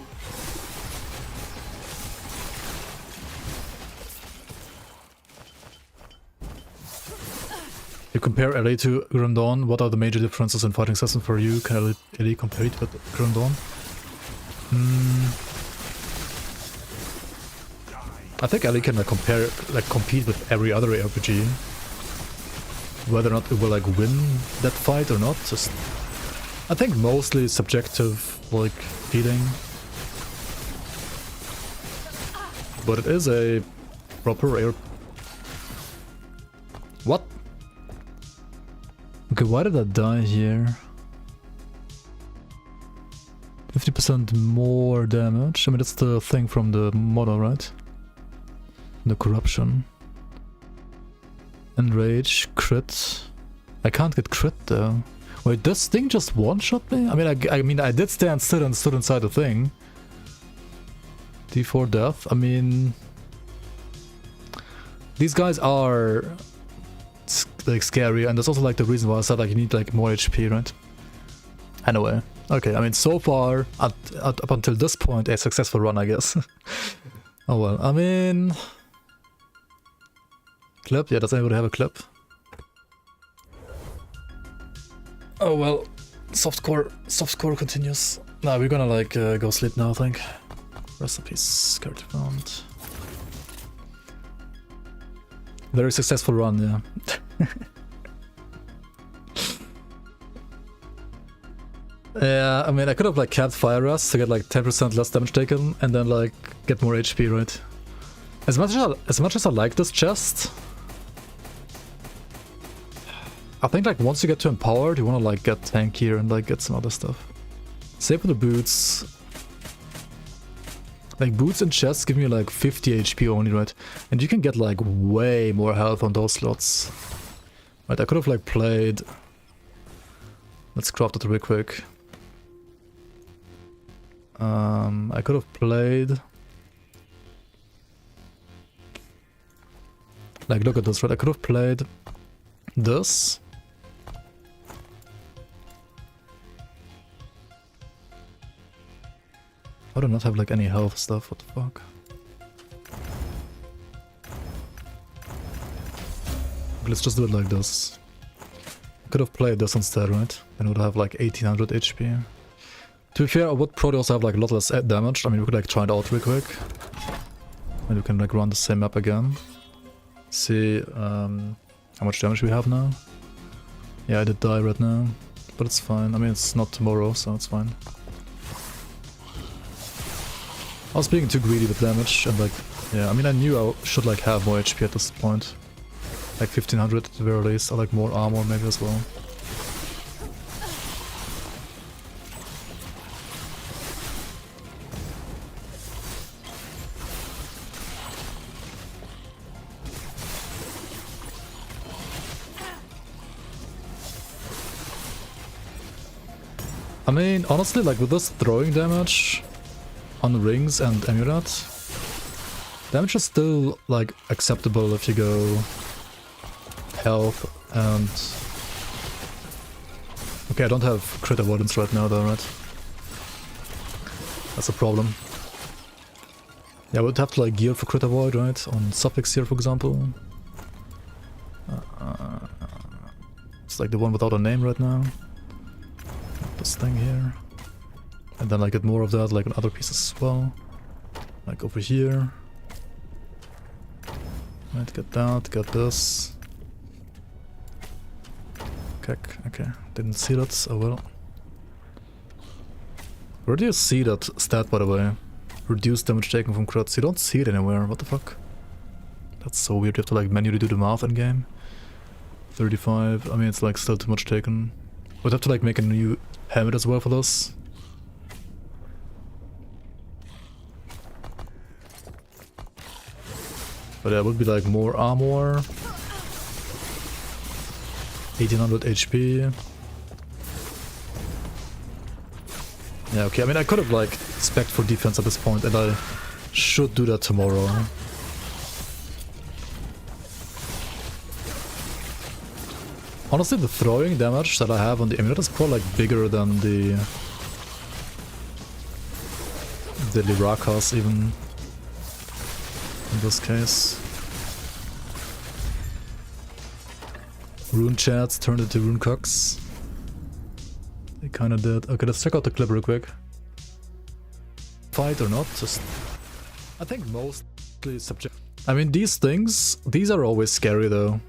You compare LA to Grim Dawn. What are the major differences in fighting system for you? Can LA compare it with Grim Dawn? I think LA can compete with every other RPG. Whether or not it will like win that fight or not, just I think mostly subjective like feeling. But it is a proper air. What? Okay, why did I die here? 50% more damage. I mean, that's the thing from the model, right? The corruption. Enrage, crit. I can't get crit though. Wait, this thing just one-shot me? I mean, I did stand still and stood inside the thing. D4 death. I mean, these guys are like scary, and that's also like the reason why I said like you need like more HP, right? Anyway, okay. I mean, so far up until this point, a successful run, I guess. Oh well. I mean, clip. Yeah, does anybody have a clip? Oh well. Softcore continues. Nah, we're gonna like go sleep now, I think. Recipes, character found. Very successful run, yeah. Yeah, I mean, I could have like capped fire rust to get like 10% less damage taken and then like get more HP, right? As much as I like this chest, I think like once you get to empowered, you want to like get tankier and like get some other stuff. Same with the boots. Like boots and chests give me like 50 HP only, right? And you can get like way more health on those slots. Right, I could have like played... Let's craft it real quick. I could have played... Like look at this, right? I could have played this. I do not have like any health stuff, what the fuck? Okay, let's just do it like this. I could have played this instead, right? And it would have like 1800 HP. To be fair, I would probably also have like a lot less damage. I mean, we could like try it out real quick. And we can like run the same map again. See how much damage we have now. Yeah, I did die right now. But it's fine. I mean, it's not tomorrow, so it's fine. I was being too greedy with damage and like, yeah, I mean I knew I should like have more HP at this point. Like 1500 at the very least, I like more armor maybe as well. I mean, honestly, like with this throwing damage on rings and amulet, damage is still like acceptable if you go health and... Okay, I don't have crit avoidance right now though, right? That's a problem. Yeah, I would have to like gear for crit avoid, right? On suffix here, for example. It's like the one without a name right now. This thing here. And then I get more of that like on other pieces as well. Like over here. Might get that, get this. Okay, didn't see that, oh well. Where do you see that stat, by the way? Reduced damage taken from crits. You don't see it anywhere, what the fuck? That's so weird, you have to like manually do the math in game. 35, I mean it's like still too much taken. Would have to like make a new helmet as well for this. But yeah, it would be like more armor. 1800 HP. Yeah, okay, I mean I could have like spec'd for defense at this point and I should do that tomorrow. Honestly, the throwing damage that I have on the amulet is probably like bigger than the deadly Rakas even in this case. Rune chats turned into rune cocks. They kinda did. Okay, let's check out the clip real quick. Fight or not, just... I think mostly subject. I mean, these things, these are always scary though.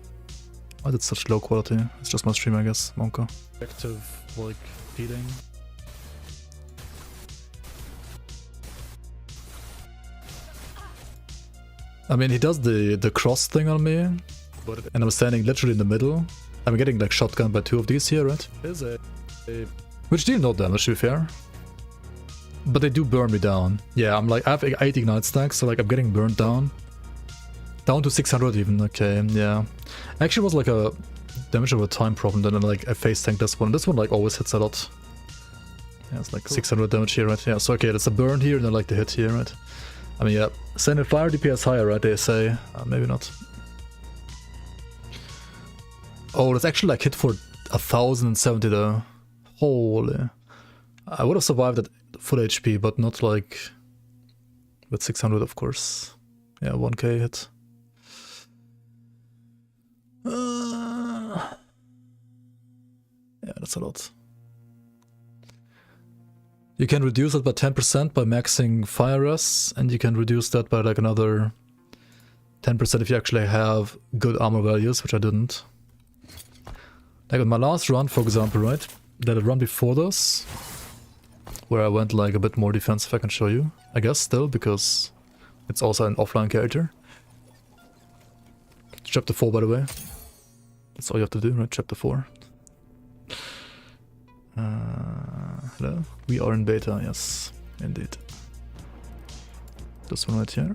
Why is it such low quality? It's just my stream, I guess, Monka. Objective, like, feeding. I mean, he does the cross thing on me, and I'm standing literally in the middle. I'm getting like shotgun by 2 of these here, right? There's which deal no damage, to be fair. But they do burn me down. Yeah, I'm like, I have 8 ignite stacks, so like I'm getting burned down. Down to 600 even, okay, yeah. Actually, it was like a damage over time problem, then like I face tank this one. This one like always hits a lot. Yeah, it's like cool. 600 damage here, right? Yeah, so okay, that's a burn here, and then like the hit here, right? I mean, yeah, send a fire DPS higher, right? They say. Maybe not. Oh, that's actually like hit for 1070 though. Holy. I would have survived at full HP, but not like with 600, of course. Yeah, 1k hit. Yeah, that's a lot. You can reduce it by 10% by maxing fire res, and you can reduce that by like another 10% if you actually have good armor values, which I didn't. Like on my last run, for example, right? That run before this, where I went like a bit more defensive, I can show you. I guess still, because it's also an offline character. Chapter 4, by the way. That's all you have to do, right? Chapter 4. Hello? We are in beta, yes, indeed. This one right here.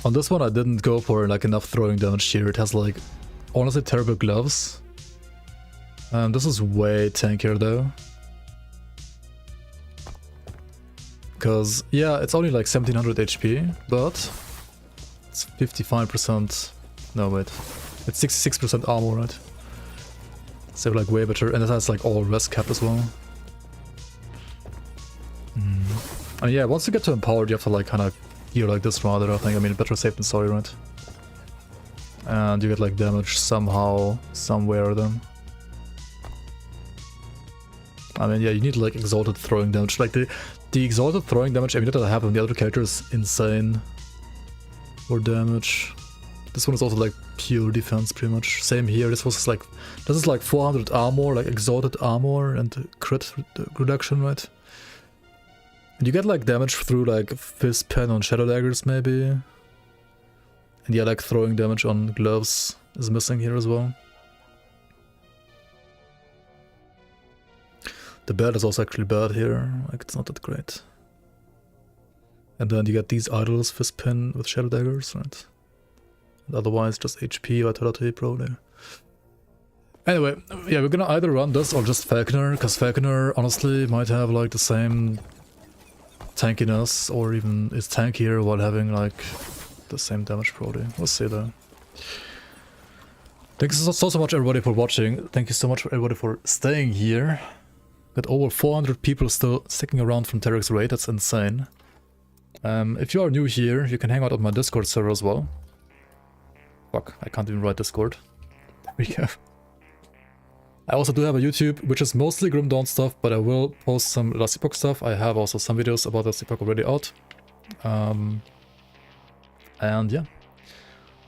On this one I didn't go for like enough throwing damage here. It has like honestly terrible gloves. This is way tankier though. Because yeah, it's only like 1700 HP, but it's 55%. No, wait. It's 66% armor, right? So like way better, and it has like all res cap as well. And yeah, once you get to empowered, you have to like kind of gear like this rather, I think. I mean, better safe than sorry, right? And you get like damage somehow, somewhere then. I mean, yeah, you need like exalted throwing damage. Like the exalted throwing damage, I mean, that I have on the other character is insane. For damage. This one is also like pure defense pretty much. Same here, this is like 400 armor, like exalted armor and crit reduction, right? And you get like damage through like fist pen on shadow daggers maybe. And yeah, like throwing damage on gloves is missing here as well. The belt is also actually bad here, like it's not that great. And then you get these idols, fist pin with shadow daggers, right? And otherwise just HP vitality probably. Anyway, yeah, we're gonna either run this or just Falconer, because Falconer honestly might have like the same tankiness, or even is tankier while having like the same damage probably. We'll see though. Thank you so much everybody for watching. Thank you so much for everybody for staying here. Got over 400 people still sticking around from Tarek's raid, that's insane. If you are new here, you can hang out on my Discord server as well. Fuck, I can't even write Discord. There we go. I also do have a YouTube, which is mostly Grim Dawn stuff, but I will post some Last Epoch stuff. I have also some videos about Last Epoch already out. And yeah.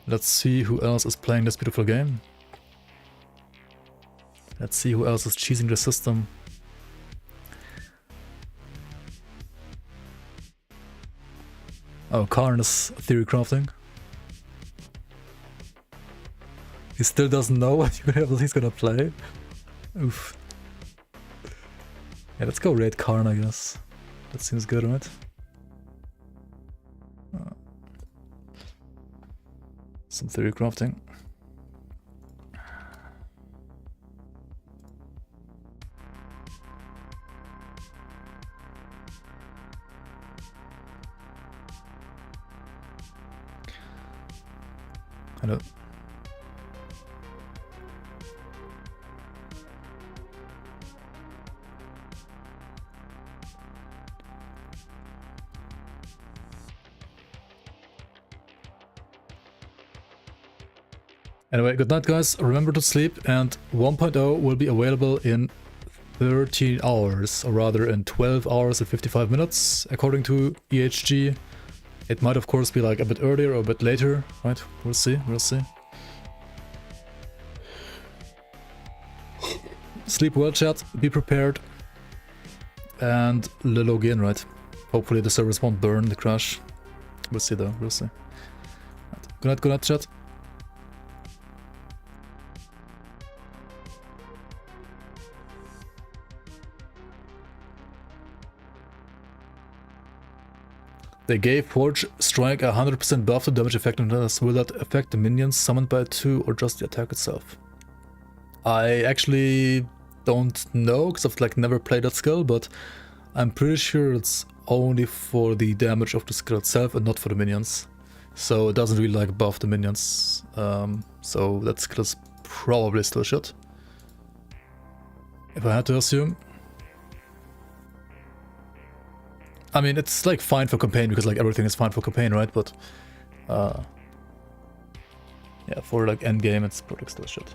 Let's see who else is playing this beautiful game. Let's see who else is cheesing the system. Oh, Karn is theory crafting. He still doesn't know what he's gonna play. Oof. Yeah, let's go raid Karn, I guess. That seems good, right? Some theory crafting. Hello. Anyway, good night guys, remember to sleep, and 1.0 will be available in 13 hours, or rather in 12 hours and 55 minutes, according to EHG. It might of course be like a bit earlier or a bit later, right? We'll see, we'll see. Sleep well chat, be prepared, and log in, right? Hopefully the servers won't burn the crash. We'll see though, we'll see. Right. Good night chat. They gave Forge Strike a 100% buff to damage effectiveness. Will that affect the minions summoned by 2 or just the attack itself? I actually don't know, because I've like never played that skill, but I'm pretty sure it's only for the damage of the skill itself and not for the minions. So it doesn't really like buff the minions. So that skill is probably still shit, if I had to assume. I mean, it's like fine for campaign because like everything is fine for campaign, right? But yeah, for like end game, it's probably still shit.